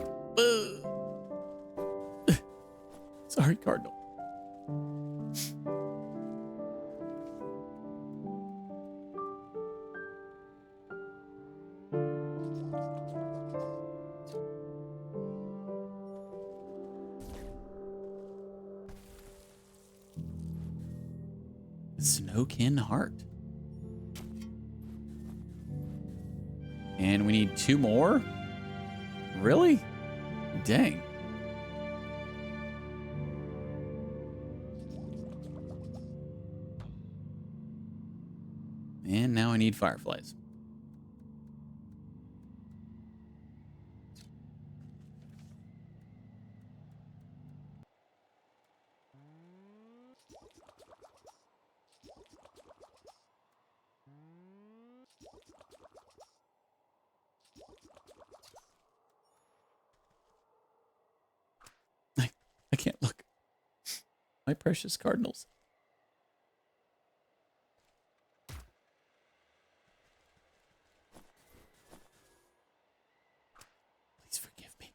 Sorry, Cardinal. Snowkin heart. And we need 2 more? Really? Dang. And now I need fireflies. I can't look. My precious cardinals. Please forgive me.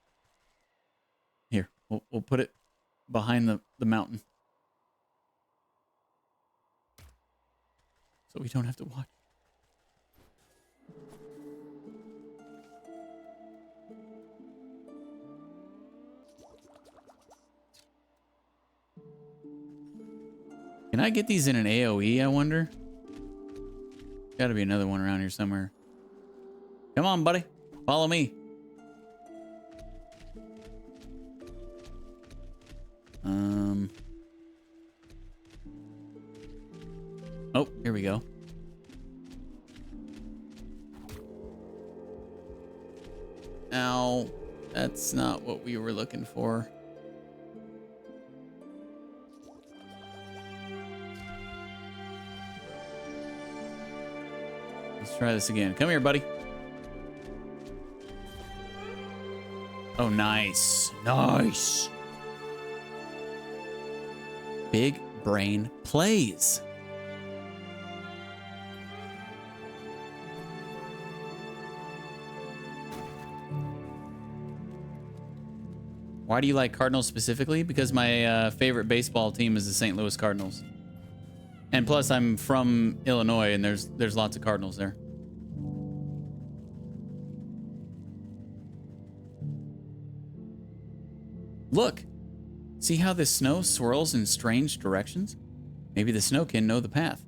Here, we'll put it behind the mountain. So we don't have to watch. Can I get these in an AoE, I wonder? Gotta be another one around here somewhere. Come on, buddy. Follow me. Oh, here we go. Ow. That's not what we were looking for. Let's try this again. Come here, buddy. Oh, nice. Nice. Big brain plays. Why do you like Cardinals specifically? Because my favorite baseball team is the St. Louis Cardinals. And plus, I'm from Illinois, and there's lots of Cardinals there. Look! See how this snow swirls in strange directions? Maybe the Snowkin know the path.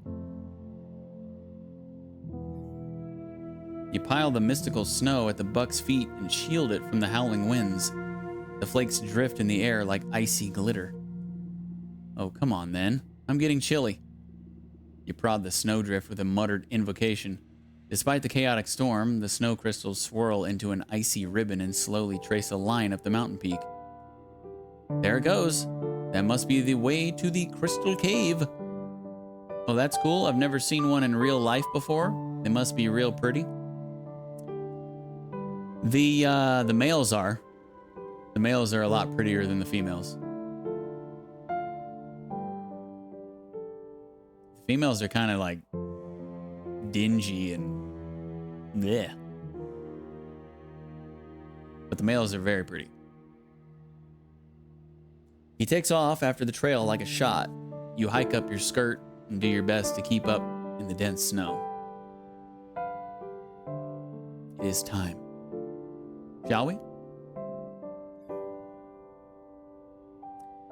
You pile the mystical snow at the buck's feet and shield it from the howling winds. The flakes drift in the air like icy glitter. Oh, come on then. I'm getting chilly. You prod the snowdrift with a muttered invocation. Despite the chaotic storm, the snow crystals swirl into an icy ribbon and slowly trace a line up the mountain peak. There it goes. That must be the way to the Crystal Cave. Oh, that's cool. I've never seen one in real life before. They must be real pretty. The males are. The males are a lot prettier than the females. The females are kind of like dingy and bleh. But the males are very pretty. He takes off after the trail like a shot. You hike up your skirt and do your best to keep up in the dense snow. It is time. Shall we?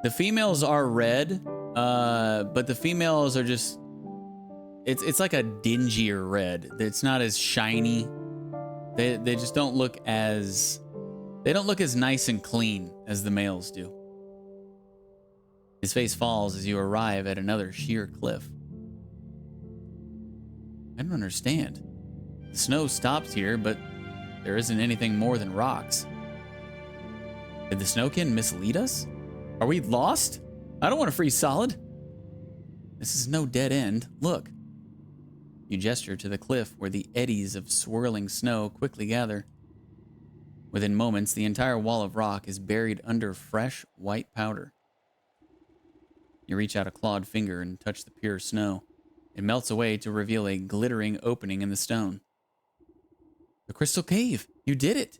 The females are red, but the females are just... It's like a dingier red. It's not as shiny. They just don't look as... They don't look as nice and clean as the males do. His face falls as you arrive at another sheer cliff. I don't understand. The snow stops here, but there isn't anything more than rocks. Did the Snowkin mislead us? Are we lost? I don't want to freeze solid. This is no dead end. Look. You gesture to the cliff where the eddies of swirling snow quickly gather. Within moments, the entire wall of rock is buried under fresh white powder. You reach out a clawed finger and touch the pure snow. It melts away to reveal a glittering opening in the stone. The Crystal Cave! You did it!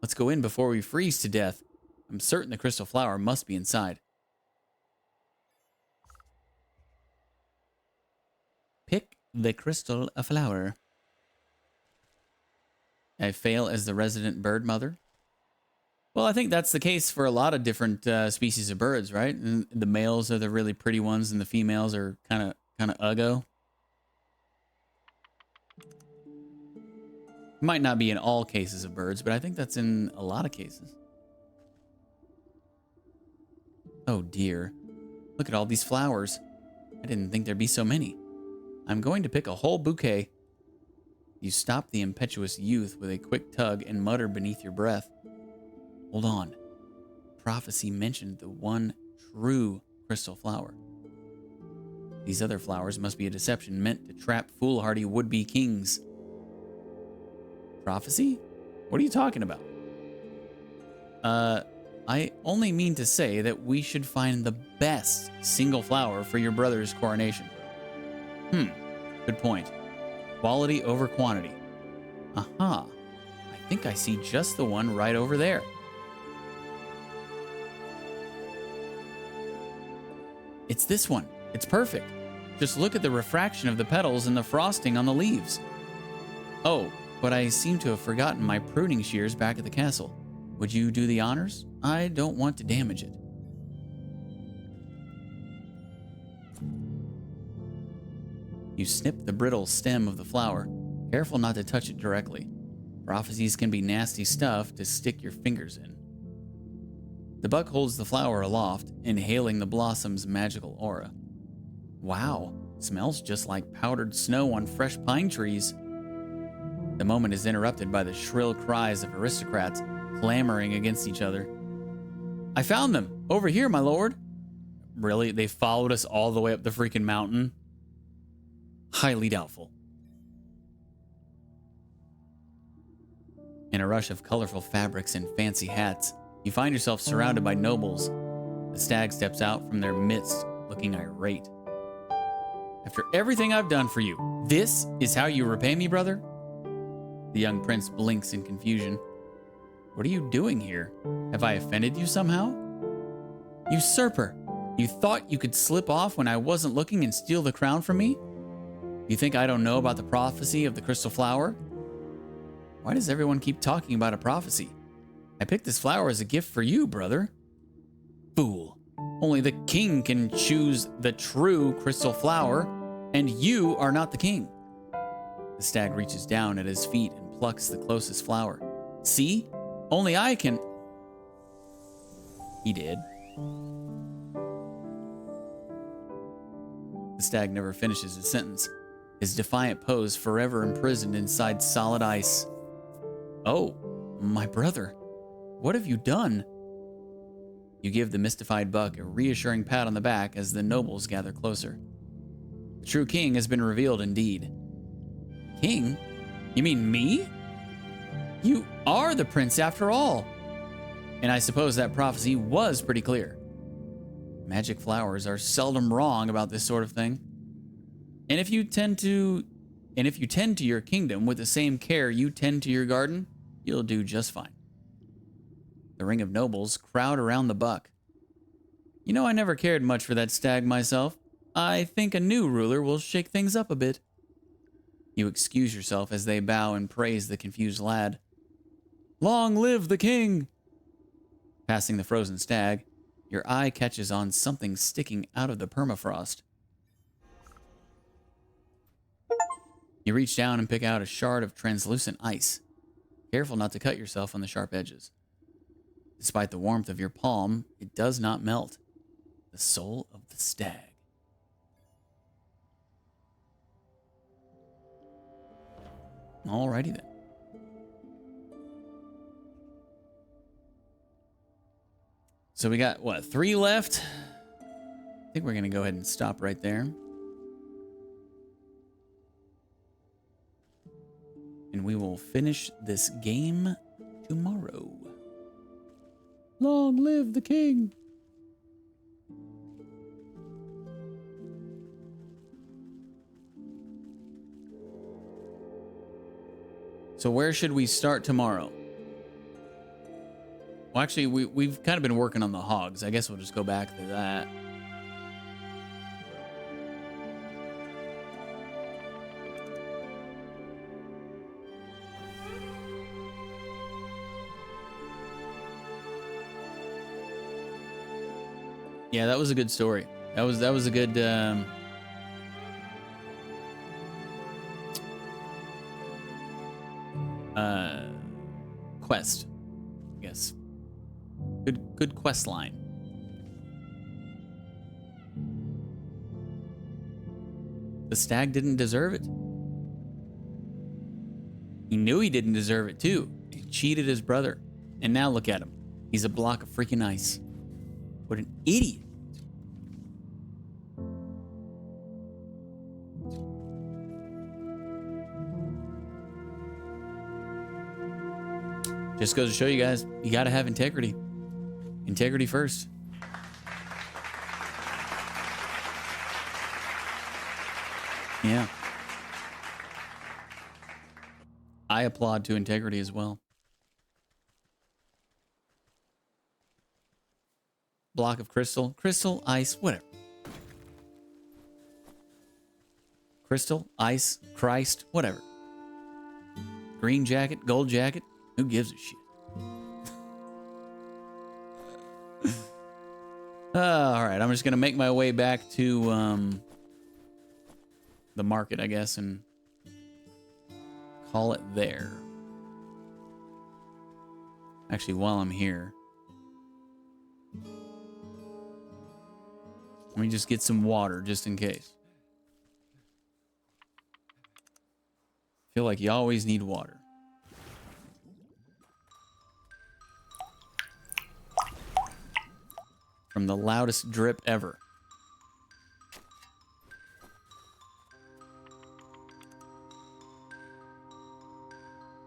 Let's go in before we freeze to death. I'm certain the crystal flower must be inside. Pick the crystal flower. I fail as the resident bird mother. Well, I think that's the case for a lot of different species of birds, right? And the males are the really pretty ones, and the females are kind of kind of uggo. Might not be in all cases of birds, but I think that's in a lot of cases. Oh dear. Look at all these flowers. I didn't think there'd be so many. I'm going to pick a whole bouquet. You stop the impetuous youth with a quick tug and mutter beneath your breath. Hold on. Prophecy mentioned the one true crystal flower. These other flowers must be a deception meant to trap foolhardy would-be kings. Prophecy? What are you talking about? I only mean to say that we should find the best single flower for your brother's coronation. Good point. Quality over quantity. Aha. I think I see just the one right over there. It's this one. It's perfect. Just look at the refraction of the petals and the frosting on the leaves. Oh, but I seem to have forgotten my pruning shears back at the castle. Would you do the honors? I don't want to damage it. You snip the brittle stem of the flower, careful not to touch it directly. Prophecies can be nasty stuff to stick your fingers in. The buck holds the flower aloft, inhaling the blossom's magical aura. Wow, smells just like powdered snow on fresh pine trees. The moment is interrupted by the shrill cries of aristocrats clamoring against each other. I found them! Over here, my lord! Really? They followed us all the way up the freaking mountain? Highly doubtful. In a rush of colorful fabrics and fancy hats, you find yourself surrounded by nobles. The stag steps out from their midst, looking irate. After everything I've done for you, this is how you repay me, brother? The young prince blinks in confusion. What are you doing here? Have I offended you somehow? Usurper! You thought you could slip off when I wasn't looking and steal the crown from me? You think I don't know about the prophecy of the crystal flower? Why does everyone keep talking about a prophecy? I picked this flower as a gift for you, brother. Fool. Only the king can choose the true crystal flower, and you are not the king. The stag reaches down at his feet and plucks the closest flower. See? Only I can... He did. The stag never finishes his sentence, his defiant pose forever imprisoned inside solid ice. Oh, my brother, what have you done? You give the mystified buck a reassuring pat on the back as the nobles gather closer. The true king has been revealed indeed. King? You mean me? You are the prince after all. And I suppose that prophecy was pretty clear. Magic flowers are seldom wrong about this sort of thing. And if you tend to your kingdom with the same care you tend to your garden, you'll do just fine. The ring of nobles crowd around the buck. You know, I never cared much for that stag myself. I think a new ruler will shake things up a bit. You excuse yourself as they bow and praise the confused lad. Long live the king! Passing the frozen stag, your eye catches on something sticking out of the permafrost. You reach down and pick out a shard of translucent ice, careful not to cut yourself on the sharp edges. Despite the warmth of your palm, it does not melt. The soul of the stag. Alrighty then. So we got, what, 3 left? I think we're going to go ahead and stop right there. And we will finish this game tomorrow. Long live the king! So where should we start tomorrow? Well, actually, we've kind of been working on the hogs. I guess we'll just go back to that. Yeah, that was a good story. That was a good quest. I guess. Good quest line. The stag didn't deserve it. He knew he didn't deserve it too. He cheated his brother. And now look at him. He's a block of freaking ice. What an idiot. Just goes to show you guys, you gotta have integrity. Integrity first. Yeah. I applaud to integrity as well. Block of crystal, ice, whatever. Crystal, ice, Christ, whatever. Green jacket, gold jacket, who gives a shit? All right, I'm just gonna make my way back to the market, I guess, and call it there. Actually, while I'm here, let me just get some water just in case. Feel like you always need water. From the loudest drip ever.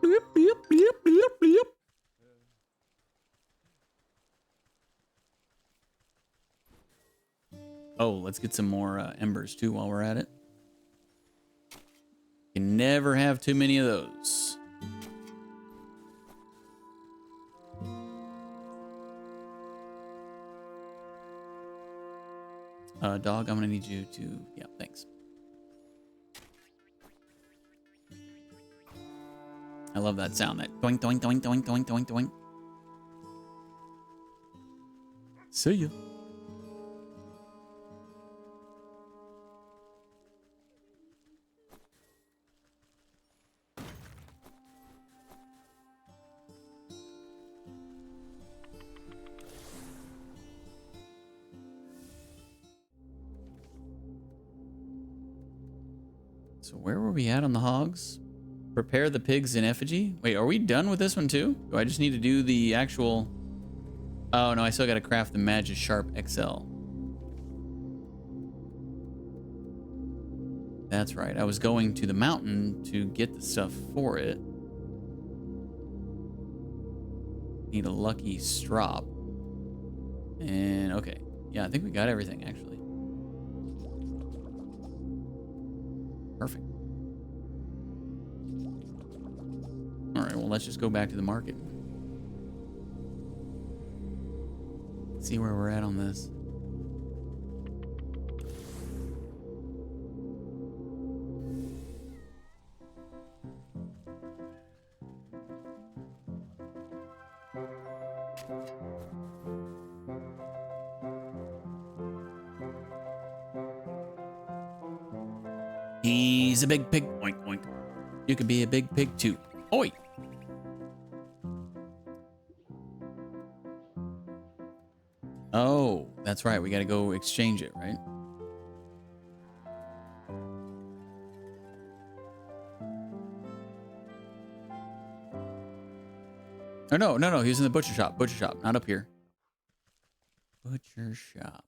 Bleep, bleep, bleep, bleep, bleep. Oh, let's get some more embers too while we're at it. You can never have too many of those. Dog, I'm gonna need you to, yeah, thanks. I love that sound, that doink, doink, doink, doink, doink, doink, doink. See ya. So where were we at on the hogs? Prepare the pigs in effigy. Wait, are we done with this one too? Do I just need to do the actual... Oh no, I still gotta craft the Magus Sharp XL. That's right, I was going to the mountain to get the stuff for it. Need a lucky strop. And okay, yeah, I think we got everything actually. Perfect. All right, well, let's just go back to the market. See where we're at on this. He's a big pig. Oink, oink. You could be a big pig too. Oi! Oh, that's right. We gotta go exchange it, right? Oh, no. He's in the butcher shop. Butcher shop, not up here. Butcher shop.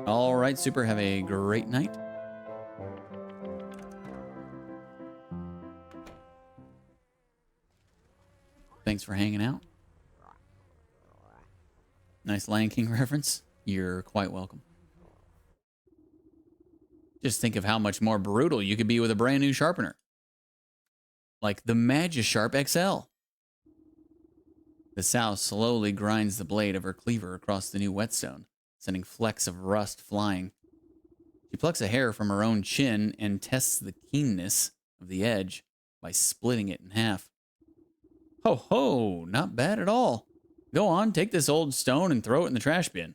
All right, super. Have a great night. Thanks for hanging out. Nice Lion King reference. You're quite welcome. Just think of how much more brutal you could be with a brand new sharpener. Like the Magus Sharp XL. The sow slowly grinds the blade of her cleaver across the new whetstone, sending flecks of rust flying. She plucks a hair from her own chin and tests the keenness of the edge by splitting it in half. Ho ho, not bad at all. Go on, take this old stone and throw it in the trash bin.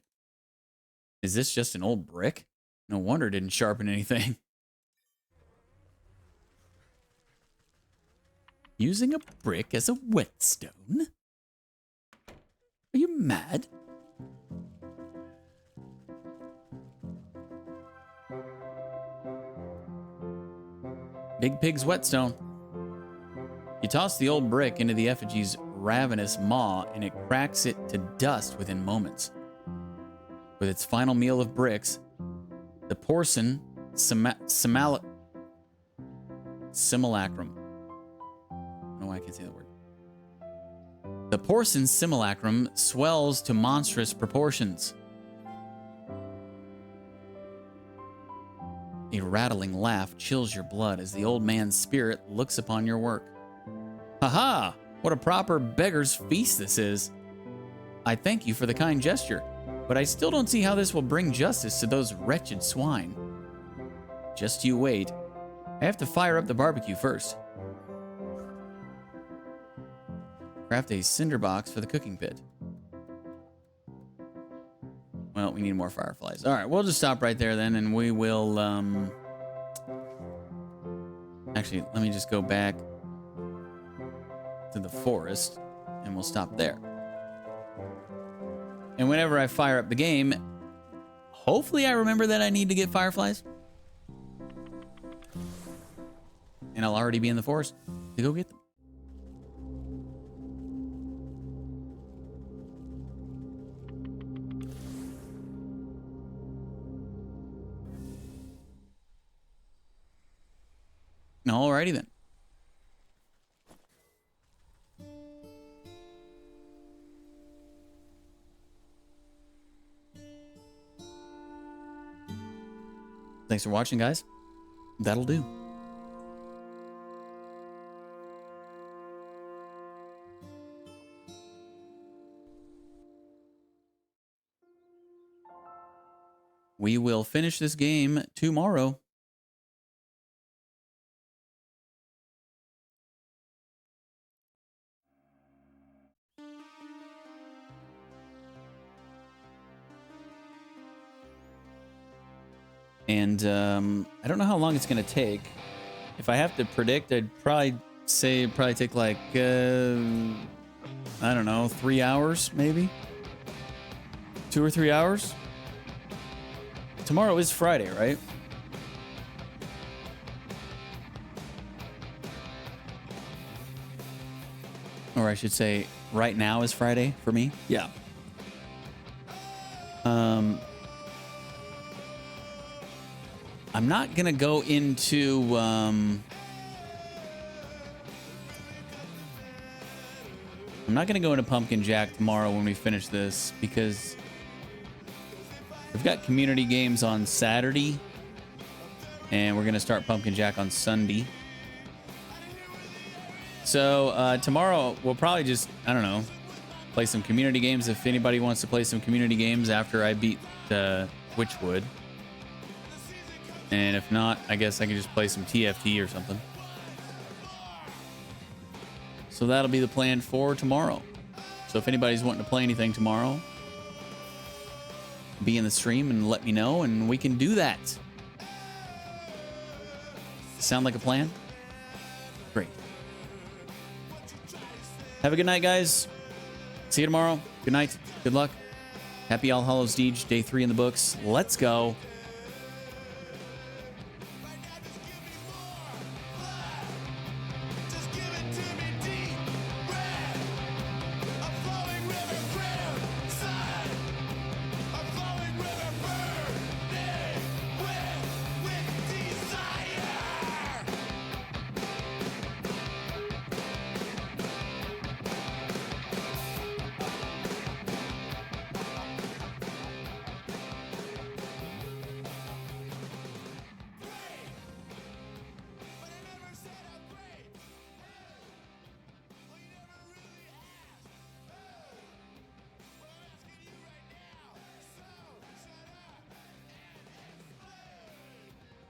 Is this just an old brick? No wonder it didn't sharpen anything. Using a brick as a whetstone? Are you mad? Big Pig's whetstone. You toss the old brick into the effigy's ravenous maw, and it cracks it to dust within moments. With its final meal of bricks, the porcine simulacrum. I don't know why I can't say that word. The porcine simulacrum swells to monstrous proportions. A rattling laugh chills your blood as the old man's spirit looks upon your work. Ha! What a proper beggar's feast this is. I thank you for the kind gesture, but I still don't see how this will bring justice to those wretched swine. Just you wait. I have to fire up the barbecue first. Craft a cinder box for the cooking pit. Well, we need more fireflies. All right, we'll just stop right there then, and we will, Actually, let me just go back to the forest, and we'll stop there. And whenever I fire up the game, hopefully I remember that I need to get fireflies. And I'll already be in the forest to go get them. Alrighty then. Thanks for watching, guys. That'll do. We will finish this game tomorrow. And I don't know how long it's going to take. If I have to predict, I'd probably say it'd probably take like, I don't know, 3 hours maybe? 2 or 3 hours? Tomorrow is Friday, right? Or I should say, right now is Friday for me. Yeah. I'm not gonna go into I'm not gonna go into Pumpkin Jack tomorrow when we finish this, because we've got community games on Saturday and we're gonna start Pumpkin Jack on Sunday. So tomorrow we'll probably just, I don't know, play some community games if anybody wants to play some community games after I beat Wytchwood. And if not, I guess I can just play some TFT or something. So that'll be the plan for tomorrow. So if anybody's wanting to play anything tomorrow, be in the stream and let me know, and we can do that. Sound like a plan? Great. Have a good night, guys. See you tomorrow. Good night. Good luck. Happy All Hallows Deej, day 3 in the books. Let's go.